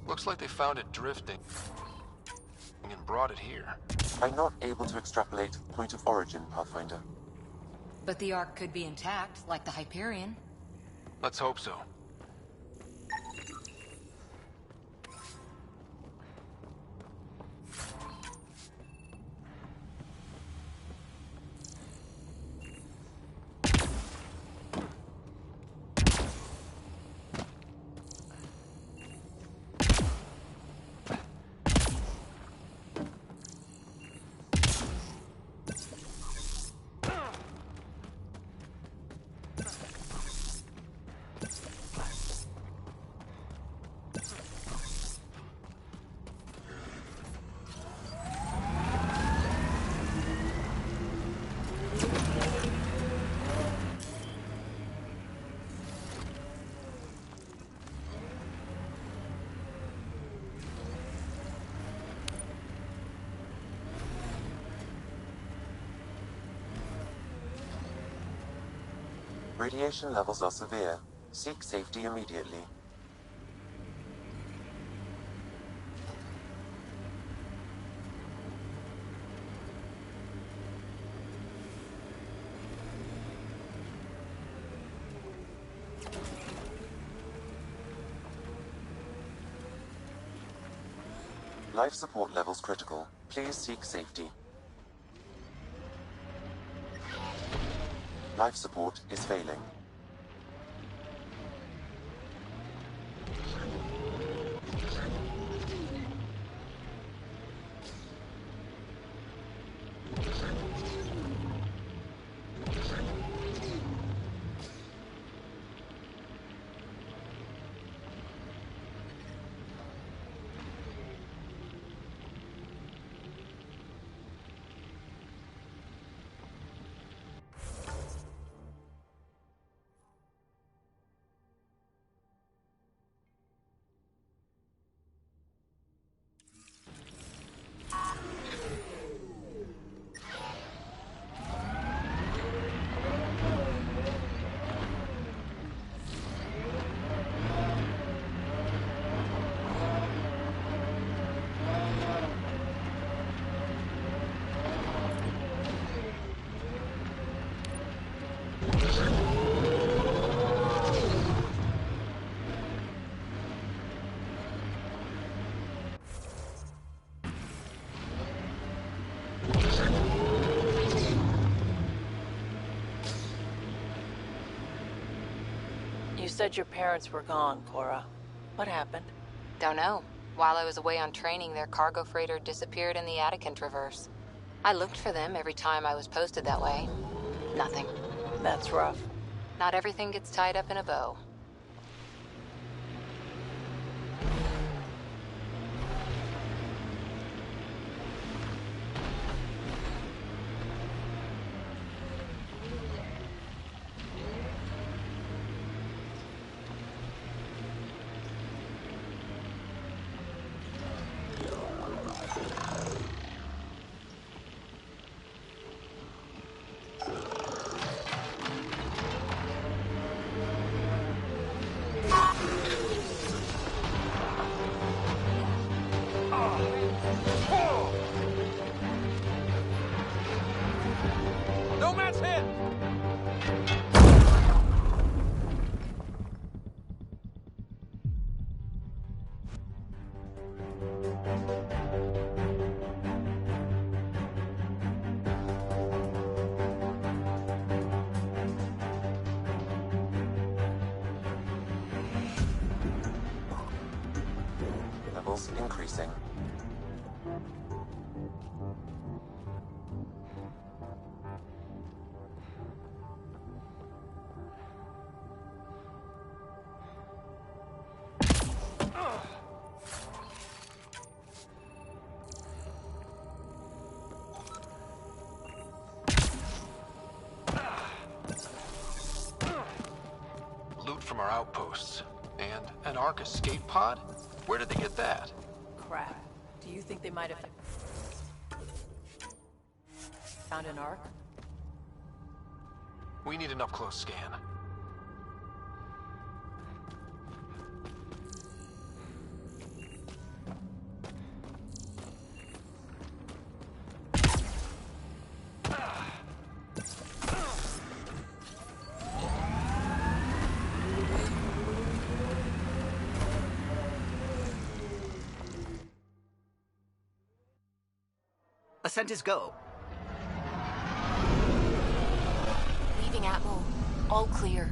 Looks like they found it drifting and brought it here. I'm not able to extrapolate point of origin, Pathfinder. But the Ark could be intact, like the Hyperion. Let's hope so. Radiation levels are severe. Seek safety immediately. Life support levels critical. Please seek safety. Life support is failing. You said your parents were gone, Cora. What happened? Don't know. While I was away on training, their cargo freighter disappeared in the Attican Traverse. I looked for them every time I was posted that way. Nothing. That's rough. Not everything gets tied up in a bow. Nomad's hit! Levels increasing. an Ark escape pod? Where did they get that? Crap. Do you think they might have found an Ark? We need an up-close scan. Ascent is go. Leaving Atmo. All clear.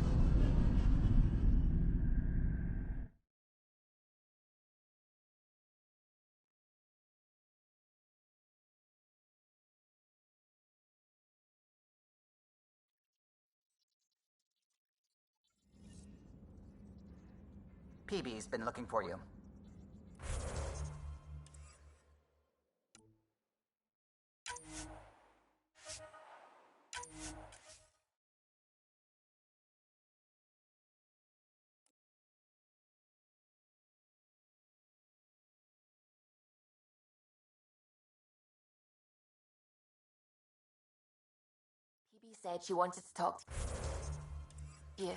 PB's been looking for you. PB said she wanted to talk to you.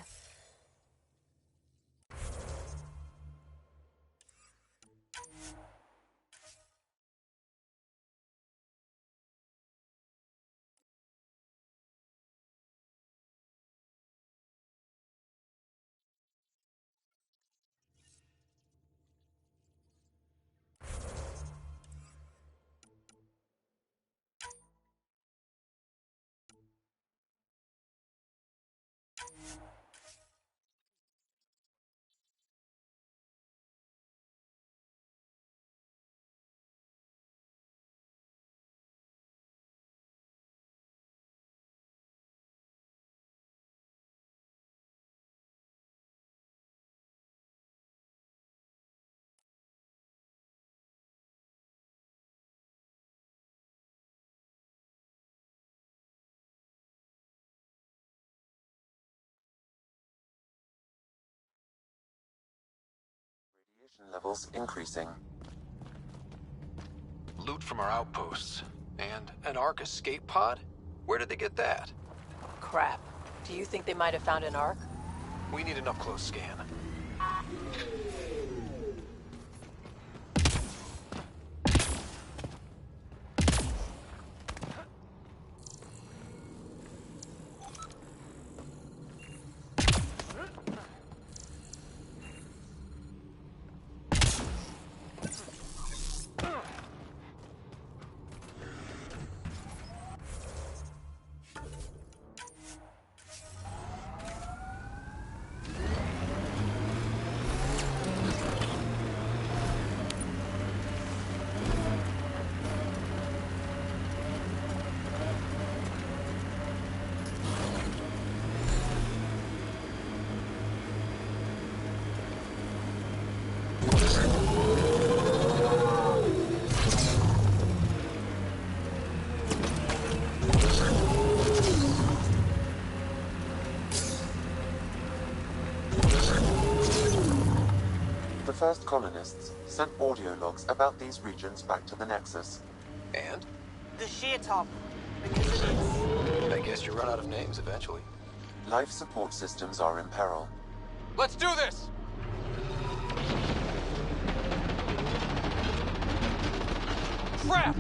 Radiation levels increasing. Loot from our outposts. And an Ark escape pod? Where did they get that? Crap. Do you think they might have found an Ark? We need an up-close scan. The first colonists sent audio logs about these regions back to the Nexus. And? The sheer top. Because it is. I guess you run out of names eventually. Life support systems are in peril. Let's do this! Crap!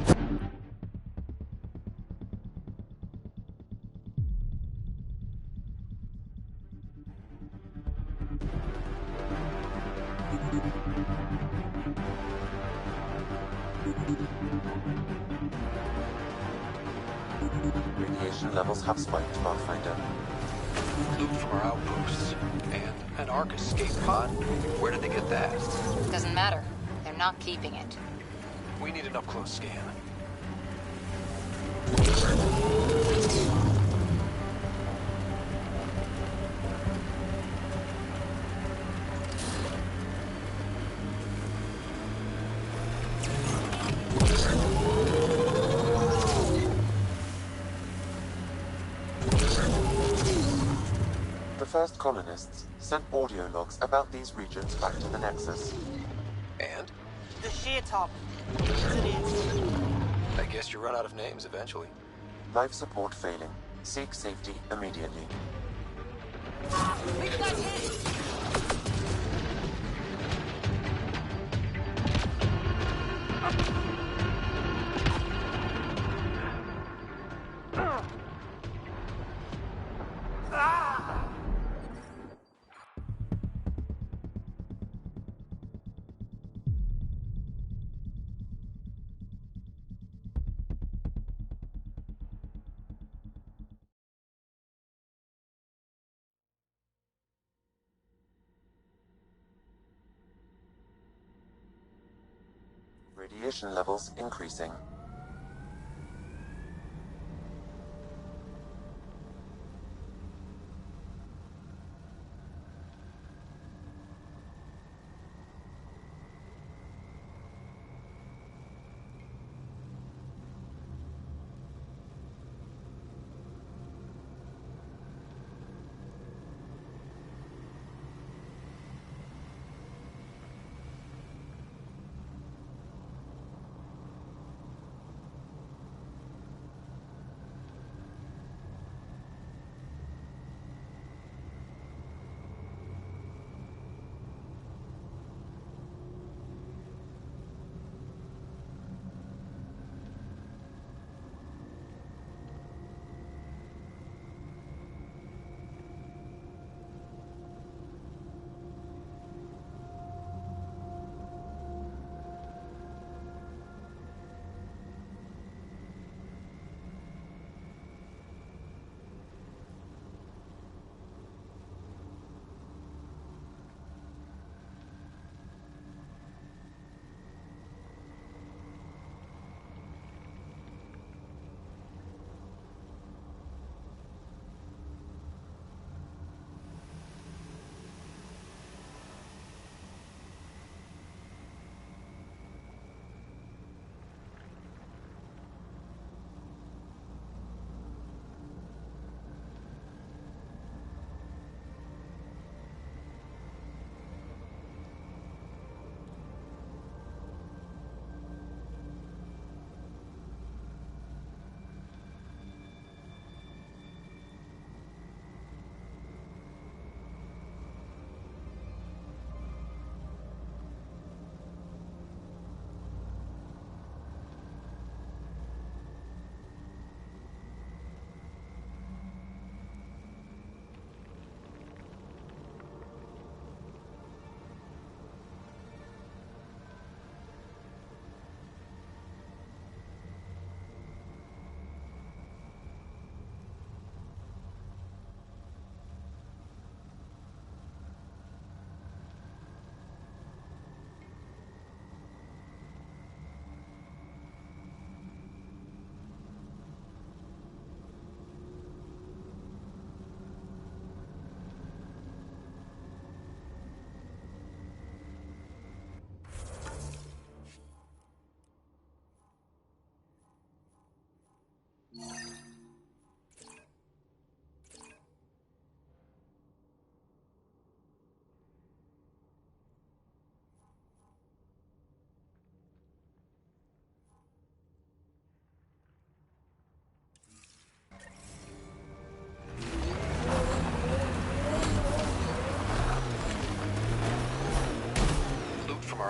Radiation levels have spiked, Pathfinder. Loot from our outposts. And an Ark escape pod? Where did they get that? Doesn't matter. They're not keeping it. We need an up-close scan. The first colonists sent audio logs about these regions back to the Nexus. And? The sheer top. As it is. I guess you run out of names eventually. Life support failing. Seek safety immediately. We've got hit! Radiation levels increasing.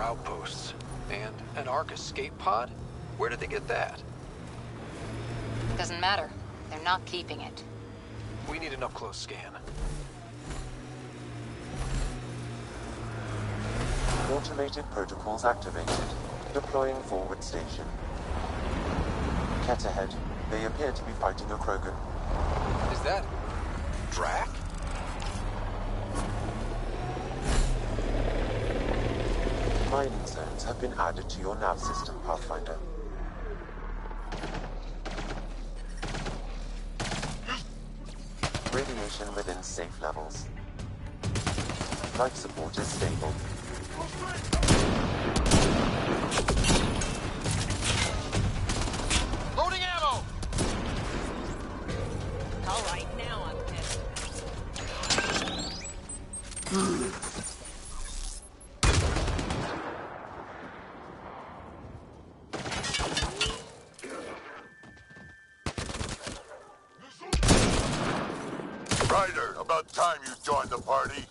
Outposts. And an Ark escape pod? Where did they get that? Doesn't matter. They're not keeping it. We need an up-close scan. Automated protocols activated. Deploying forward station. Ket ahead. They appear to be fighting a Krogan. Is that... Drac? Mining zones have been added to your nav system, Pathfinder. Radiation within safe levels. Life support is stable. Loading ammo! All right, now I'm pissed. About time you joined the party.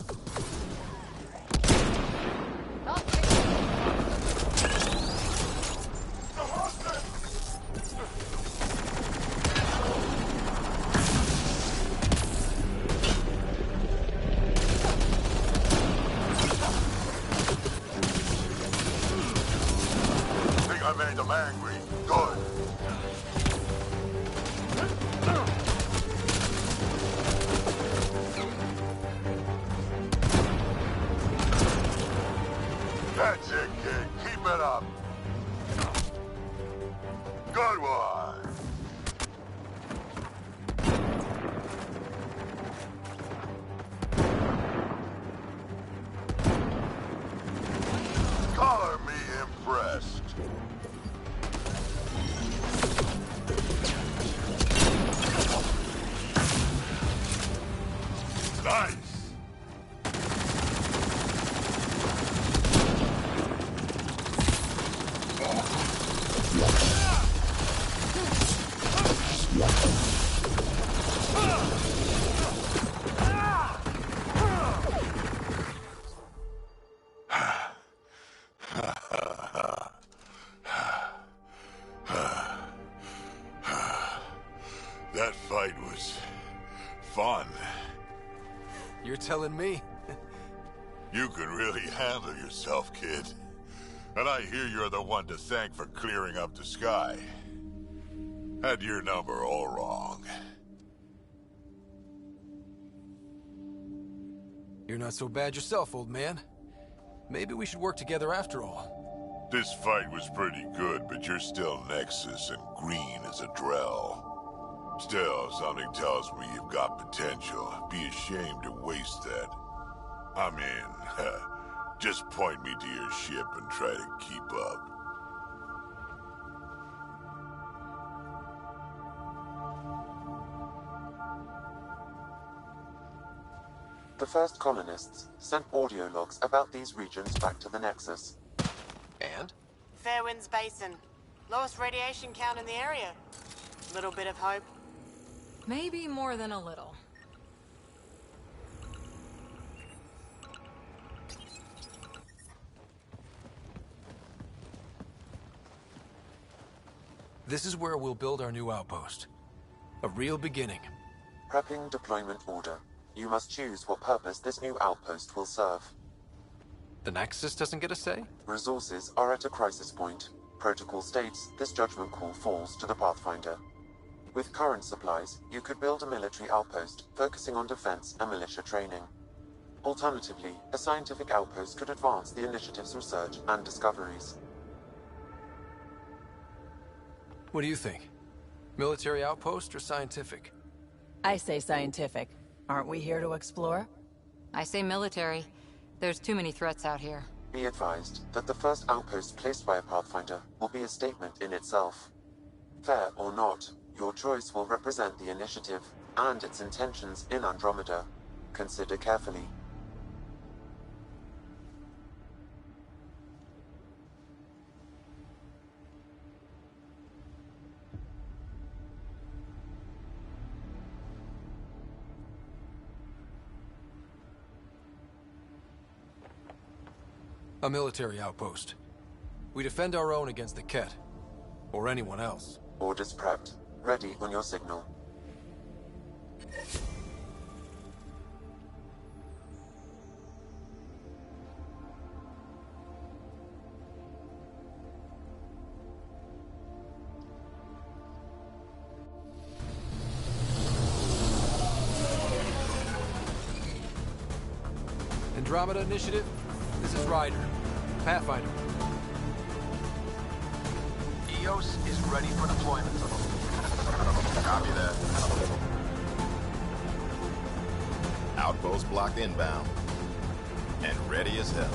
Think I made them angry. Good. That's it, kid. Keep it up. Good one. Color me impressed. Nice. That fight was fun. You're telling me? You can really handle yourself, kid. And I hear you're the one to thank for clearing up the sky. Had your number all wrong. You're not so bad yourself, old man. Maybe we should work together after all. This fight was pretty good, but you're still Nexus and green as a Drell. Still, something tells me you've got potential. Be ashamed to waste that. I mean, just point me to your ship and try to keep up. The first colonists sent audio logs about these regions back to the Nexus. And? Fairwinds Basin. Lowest radiation count in the area. Little bit of hope. Maybe more than a little. This is where we'll build our new outpost. A real beginning. Prepping deployment order. You must choose what purpose this new outpost will serve. The Nexus doesn't get a say? Resources are at a crisis point. Protocol states this judgment call falls to the Pathfinder. With current supplies, you could build a military outpost, focusing on defense and militia training. Alternatively, a scientific outpost could advance the initiative's research and discoveries. What do you think? Military outpost or scientific? I say scientific. Aren't we here to explore? I say military. There's too many threats out here. Be advised that the first outpost placed by a Pathfinder will be a statement in itself. Fair or not, your choice will represent the initiative and its intentions in Andromeda. Consider carefully. A military outpost. We defend our own against the Ket. Or anyone else. Orders prepped. Ready on your signal. Andromeda Initiative, this is Ryder. Pathfinder. EOS is ready for deployment. Copy that. Outpost blocked inbound. And ready as hell.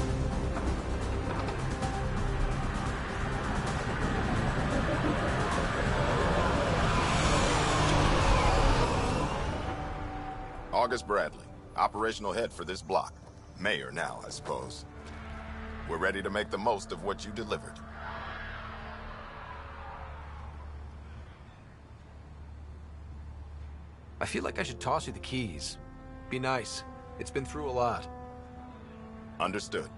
August Bradley, operational head for this block. Mayor now, I suppose. We're ready to make the most of what you delivered. I feel like I should toss you the keys. Be nice. It's been through a lot. Understood.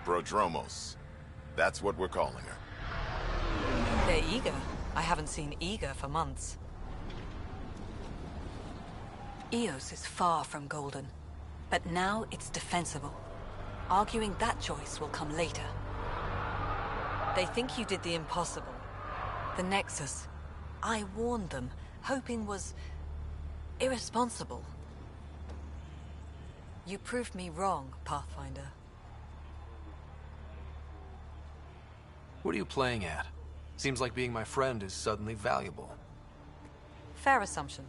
Prodromos. That's what we're calling her. They're eager. I haven't seen eager for months. Eos is far from golden, but now it's defensible. Arguing that choice will come later. They think you did the impossible. The Nexus. I warned them, hoping was irresponsible. You proved me wrong, Pathfinder. What are you playing at? Seems like being my friend is suddenly valuable. Fair assumption.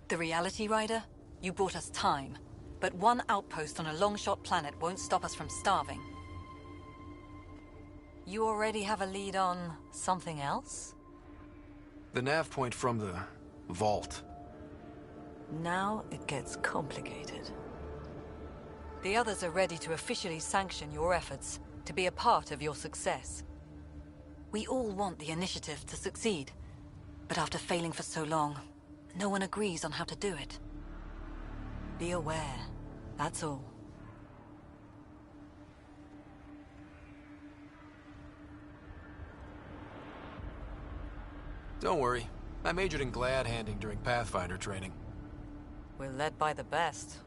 The Reality Rider? You brought us time, but one outpost on a long-shot planet won't stop us from starving. You already have a lead on something else? The nav point from the vault. Now it gets complicated. The others are ready to officially sanction your efforts, to be a part of your success. We all want the initiative to succeed, but after failing for so long, no one agrees on how to do it. Be aware, that's all. Don't worry. I majored in glad handing during Pathfinder training. We're led by the best.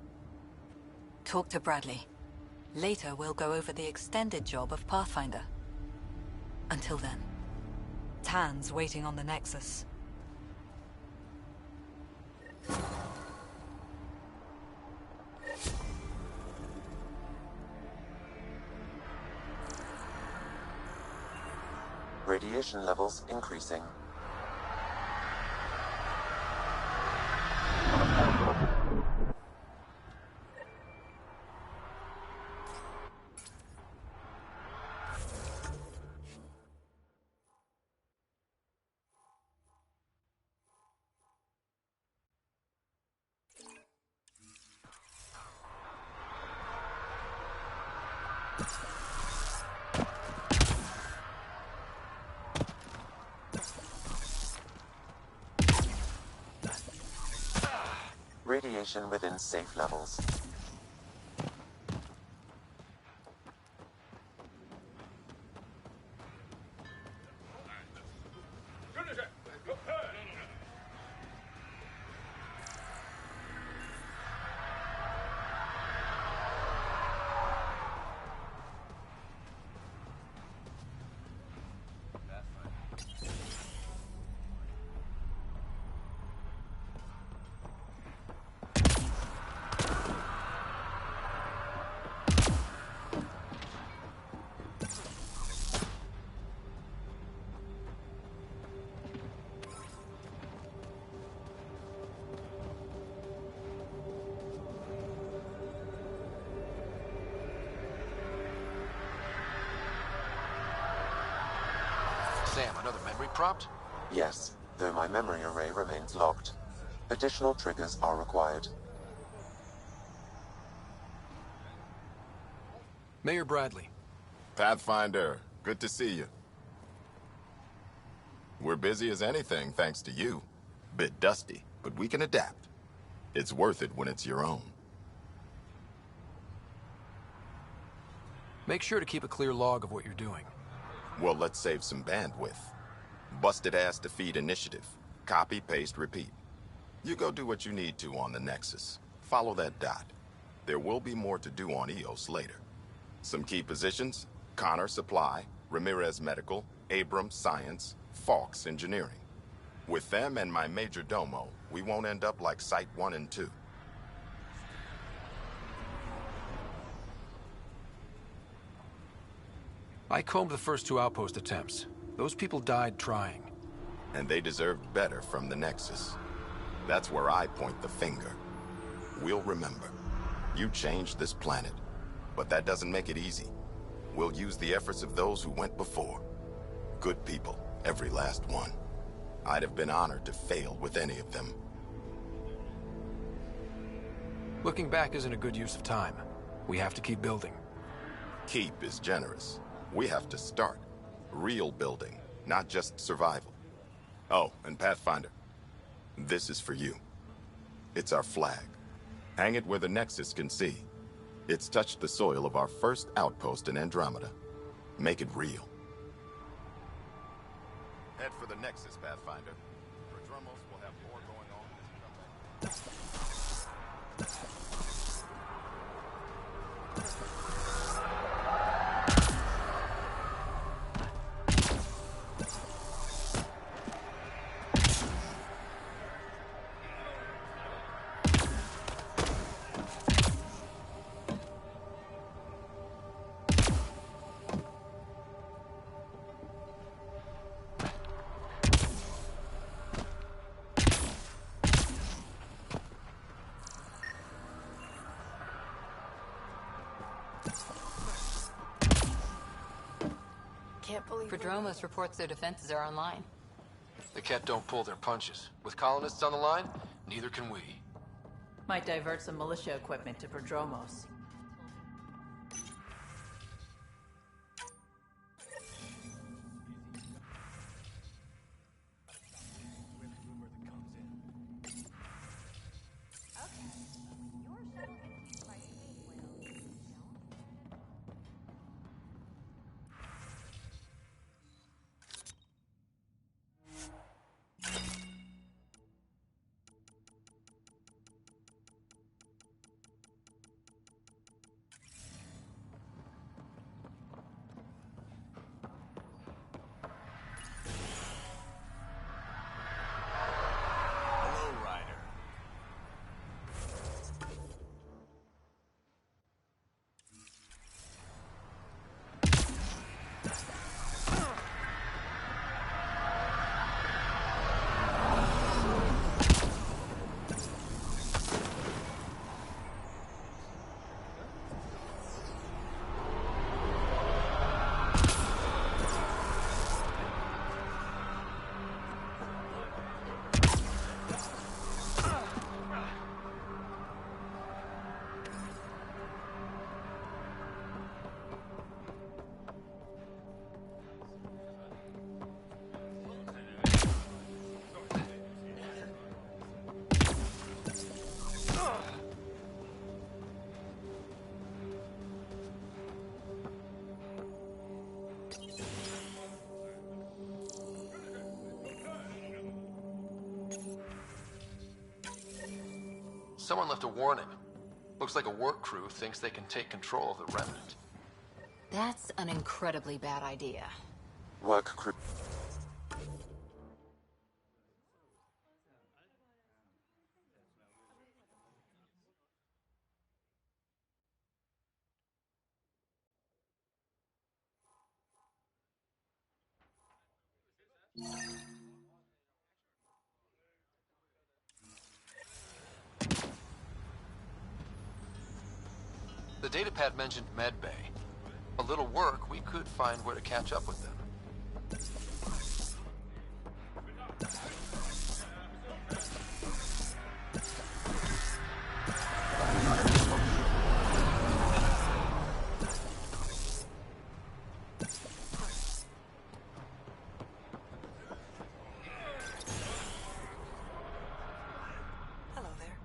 Talk to Bradley. Later, we'll go over the extended job of Pathfinder. Until then, Tan's waiting on the Nexus. Radiation levels increasing. Radiation within safe levels. Sam, another memory prompt? Yes, though my memory array remains locked. Additional triggers are required. Mayor Bradley. Pathfinder, good to see you. We're busy as anything thanks to you. Bit dusty, but we can adapt. It's worth it when it's your own. Make sure to keep a clear log of what you're doing. Well, let's save some bandwidth. Busted ass defeat initiative. Copy, paste, repeat. You go do what you need to on the Nexus. Follow that dot. There will be more to do on Eos later. Some key positions: Connor Supply, Ramirez Medical, Abrams Science, Fawkes Engineering. With them and my major domo, we won't end up like Site 1 and 2. I combed the first 2 outpost attempts. Those people died trying. And they deserved better from the Nexus. That's where I point the finger. We'll remember. You changed this planet. But that doesn't make it easy. We'll use the efforts of those who went before. Good people, every last one. I'd have been honored to fail with any of them. Looking back isn't a good use of time. We have to keep building. Keep is generous. We have to start. Real building, not just survival. Oh, and Pathfinder, this is for you. It's our flag. Hang it where the Nexus can see. It's touched the soil of our first outpost in Andromeda. Make it real. Head for the Nexus, Pathfinder. Prodromos will have more going on as you come back. Can't believe Prodromos reports their defenses are online. The Ket don't pull their punches. With colonists on the line, neither can we. might divert some militia equipment to Prodromos. Someone left a warning. Looks like a work crew thinks they can take control of the remnant. That's an incredibly bad idea. Work crew. The datapad mentioned medbay. A little work, we could find where to catch up with them. Hello there.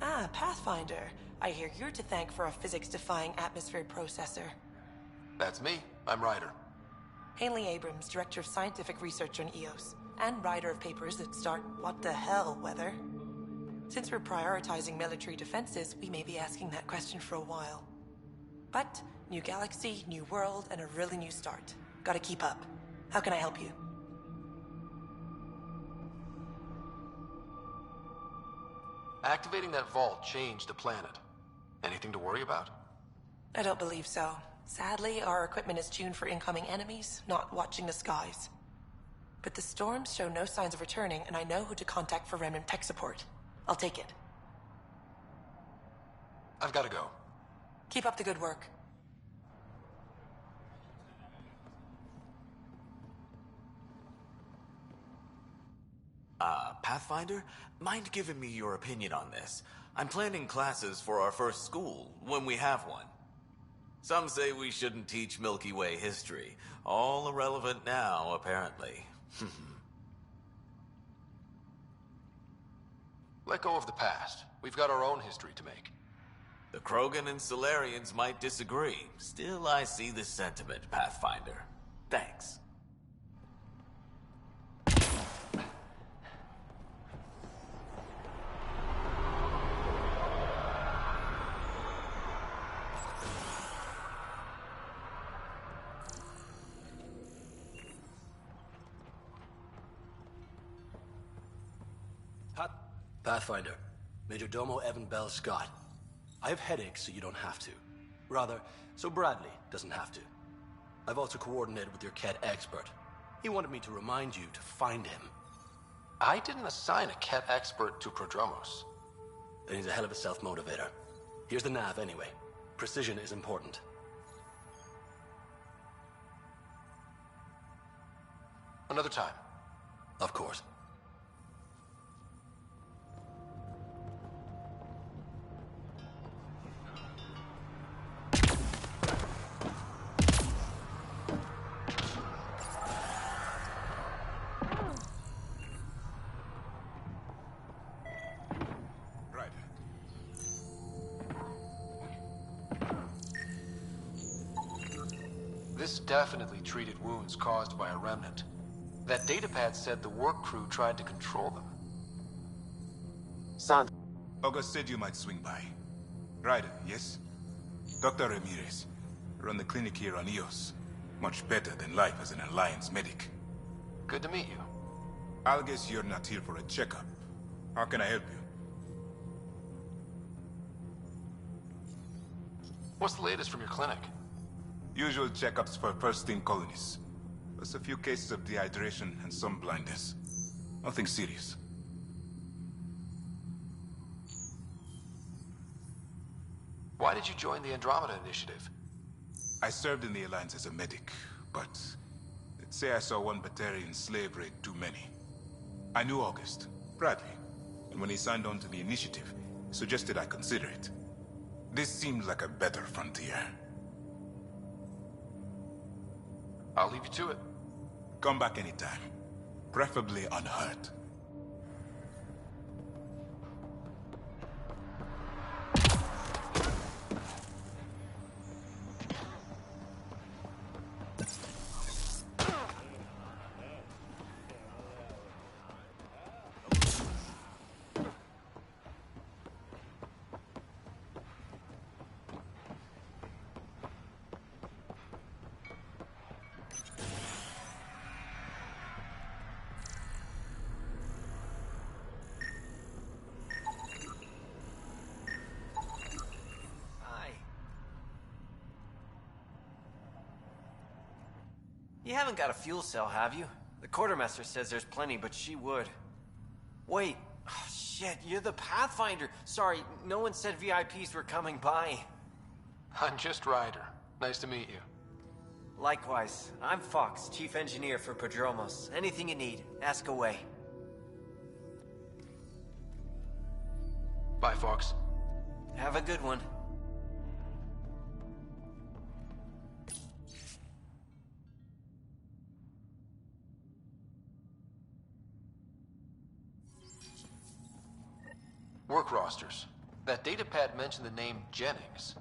Ah, Pathfinder. I hear you're to thank for a physics-defying atmosphere processor. That's me. I'm Ryder. Haley Abrams, Director of Scientific Research on EOS, and writer of papers that start what the hell weather. Since we're prioritizing military defenses, we may be asking that question for a while. But, new galaxy, new world, and a really new start. Gotta keep up. How can I help you? Activating that vault changed the planet. Anything to worry about? I don't believe so. Sadly, our equipment is tuned for incoming enemies, not watching the skies. But the storms show no signs of returning, and I know who to contact for remnant tech support. I'll take it. I've got to go. Keep up the good work. Pathfinder? Mind giving me your opinion on this? I'm planning classes for our first school, when we have one. Some say we shouldn't teach Milky Way history. All irrelevant now, apparently. Let go of the past. We've got our own history to make. The Krogan and Solarians might disagree. Still, I see the sentiment, Pathfinder. Thanks. Pathfinder, Major Domo Evan Bell Scott. I have headaches, so you don't have to. Rather, so Bradley doesn't have to. I've also coordinated with your Ket expert. He wanted me to remind you to find him. I didn't assign a Ket expert to Prodromos. Then he's a hell of a self-motivator. Here's the nav anyway. Precision is important. Another time. Of course. This definitely treated wounds caused by a remnant. That datapad said the work crew tried to control them. Sand. August said you might swing by. Ryder, yes? Dr. Ramirez. Run the clinic here on Eos. Much better than life as an Alliance medic. Good to meet you. I'll guess you're not here for a checkup. How can I help you? What's the latest from your clinic? Usual checkups for first-team colonists. Plus a few cases of dehydration and some blindness. Nothing serious. Why did you join the Andromeda Initiative? I served in the Alliance as a medic, but let's say I saw one Batarian slave raid too many. I knew August, Bradley, and when he signed on to the Initiative, he suggested I consider it. This seemed like a better frontier. I'll leave you to it. Come back anytime. Preferably unhurt. You haven't got a fuel cell, have you? The quartermaster says there's plenty, but she would. Wait. Oh, shit, you're the Pathfinder. Sorry, no one said VIPs were coming by. I'm just Ryder. Nice to meet you. Likewise. I'm Fox, Chief Engineer for Prodromos. Anything you need, ask away. Bye, Fox. Have a good one. Work rosters. That datapad mentioned the name Jennings.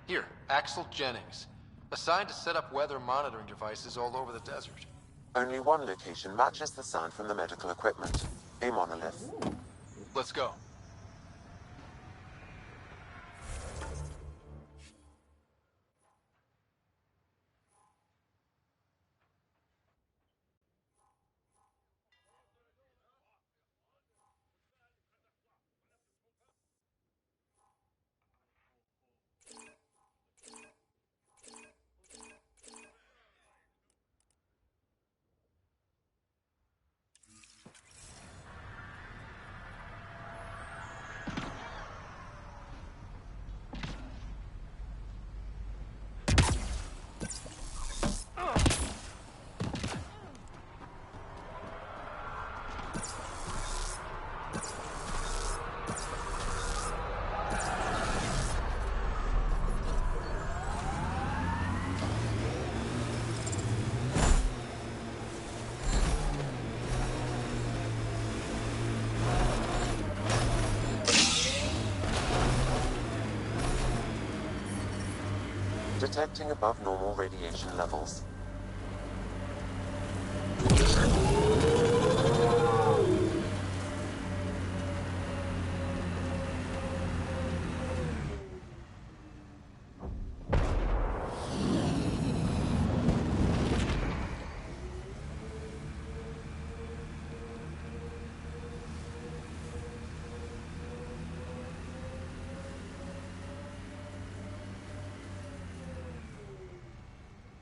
Here, Axel Jennings. Assigned to set up weather monitoring devices all over the desert. Only one location matches the sound from the medical equipment. A monolith. Let's go. Detecting above normal radiation levels.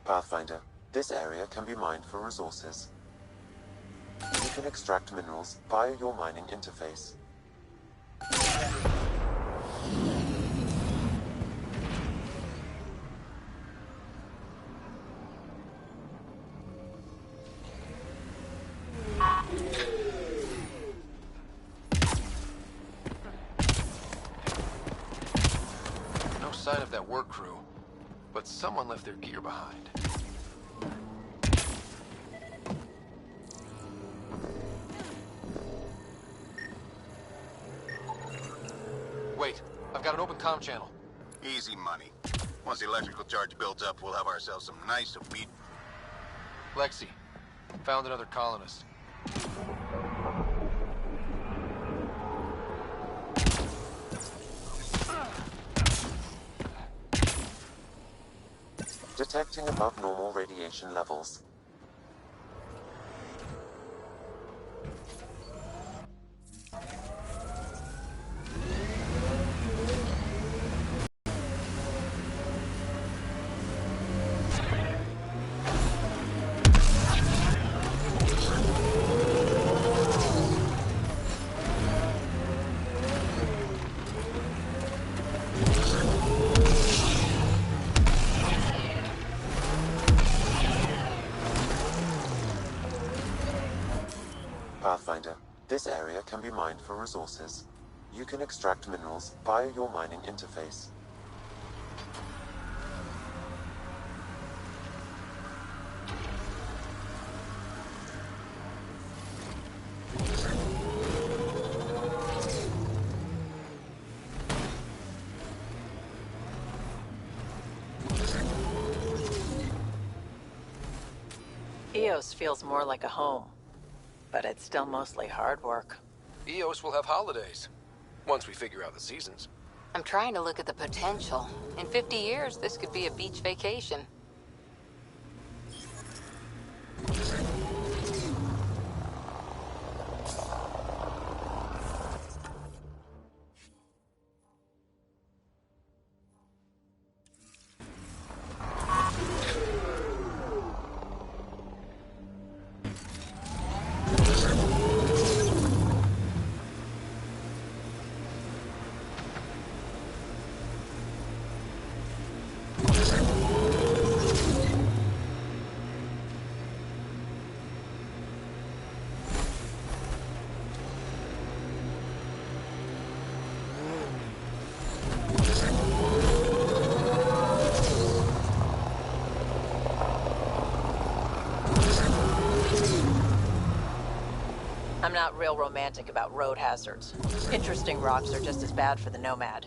Pathfinder, this area can be mined for resources. You can extract minerals via your mining interface. No sign of that work crew, but someone left their gear behind. Wait, I've got an open comm channel. Easy money. Once the electrical charge builds up, we'll have ourselves some nice wheat. Lexi, found another colonist. Detecting above normal radiation levels. Pathfinder, this area can be mined for resources. You can extract minerals via your mining interface. EOS feels more like a home, but it's still mostly hard work. EOS will have holidays, once we figure out the seasons. I'm trying to look at the potential. In 50 years, this could be a beach vacation. I'm not real romantic about road hazards. Interesting rocks are just as bad for the Nomad.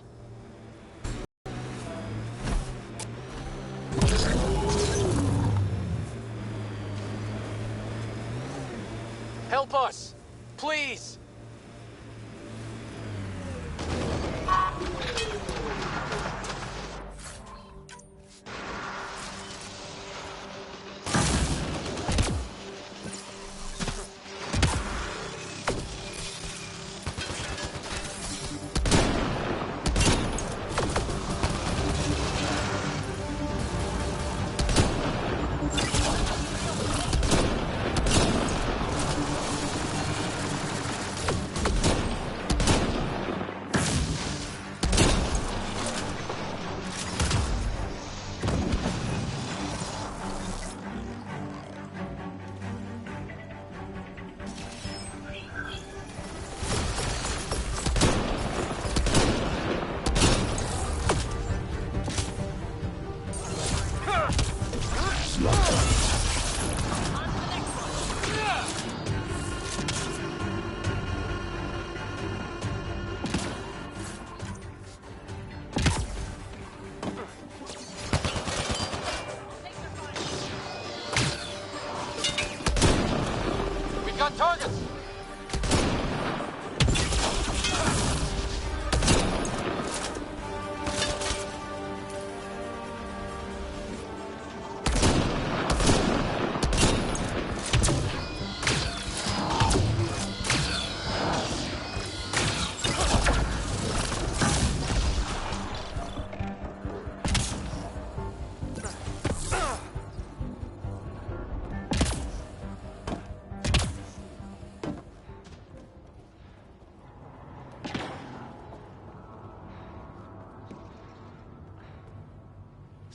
Help us! Please!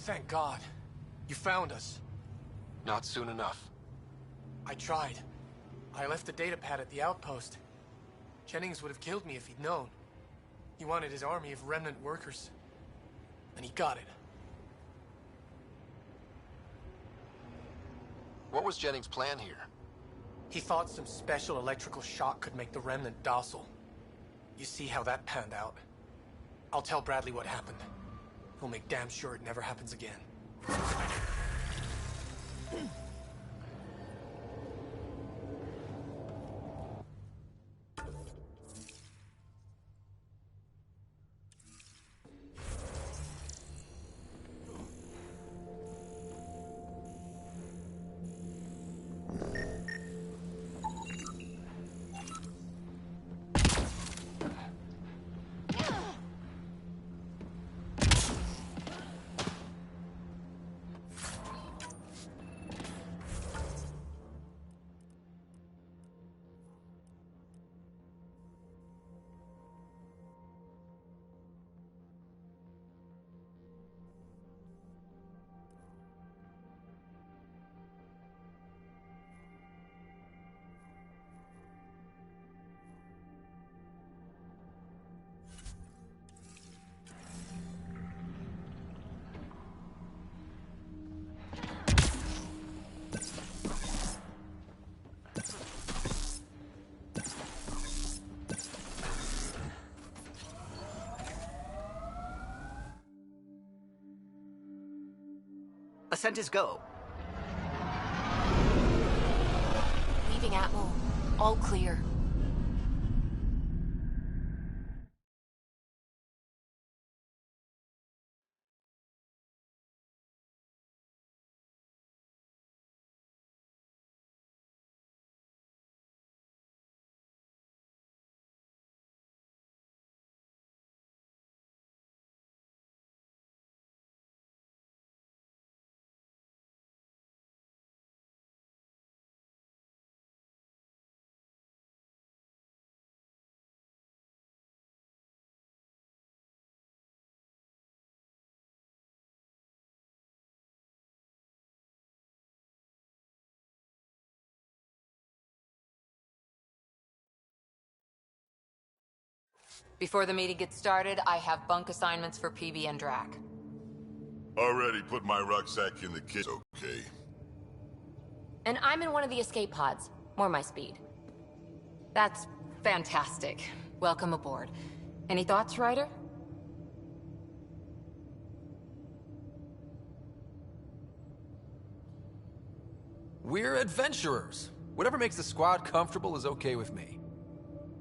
Thank God. You found us. Not soon enough. I tried. I left the data pad at the outpost. Jennings would have killed me if he'd known. He wanted his army of remnant workers. And he got it. What was Jennings' plan here? He thought some special electrical shock could make the remnant docile. You see how that panned out. I'll tell Bradley what happened. He'll make damn sure it never happens again. Ascent is go. Leaving Atmo. All clear. Before the meeting gets started, I have bunk assignments for PB and Drac. Already put my rucksack in the kitchen, okay? And I'm in one of the escape pods. More my speed. That's fantastic. Welcome aboard. Any thoughts, Ryder? We're adventurers. Whatever makes the squad comfortable is okay with me.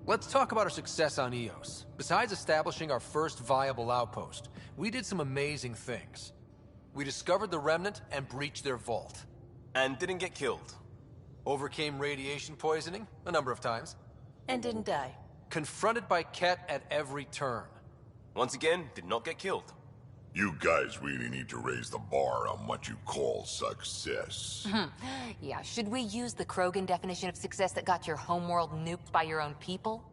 Let's talk about our success on Eos. Besides establishing our first viable outpost, we did some amazing things. We discovered the Remnant and breached their vault. And didn't get killed. Overcame radiation poisoning a number of times. And didn't die. Confronted by Ket at every turn. Once again, did not get killed. You guys really need to raise the bar on what you call success. Yeah, should we use the Krogan definition of success that got your homeworld nuked by your own people?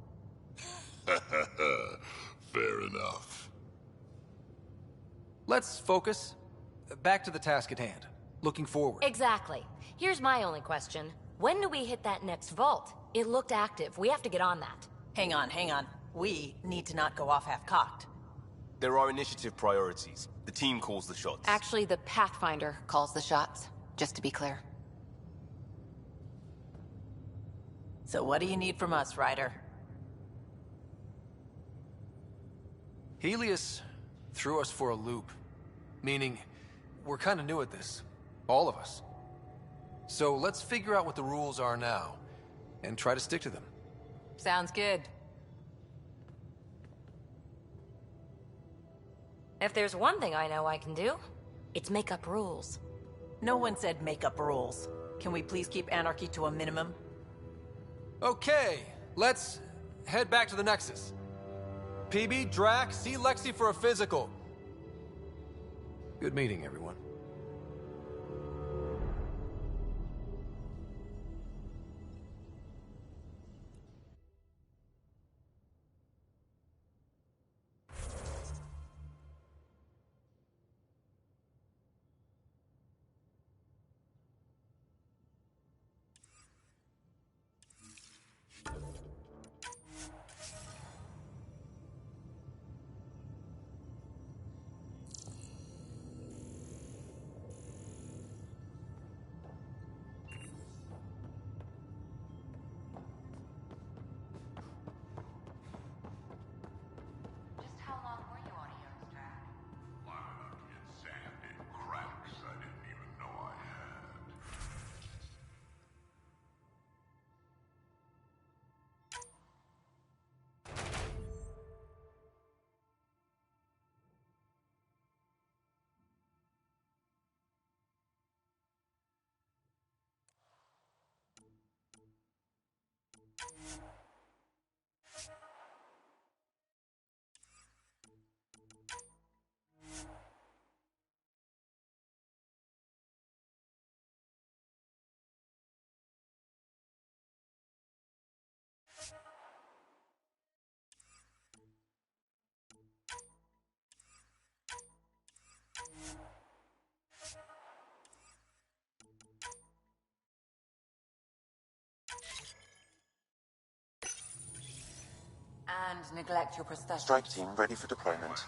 Fair enough. Let's focus. Back to the task at hand. Looking forward. Exactly. Here's my only question. When do we hit that next vault? It looked active. We have to get on that. Hang on, hang on. We need to not go off half-cocked. There are initiative priorities. The team calls the shots. Actually, the Pathfinder calls the shots, just to be clear. So what do you need from us, Ryder? Helios threw us for a loop. Meaning, we're kind of new at this. All of us. So let's figure out what the rules are now, and try to stick to them. Sounds good. If there's one thing I know I can do, it's make up rules. No one said make up rules. Can we please keep anarchy to a minimum? Okay, let's head back to the Nexus. PB, Drac, see Lexi for a physical. Good meeting, everyone. And neglect your prosthetics. Strike team ready for deployment.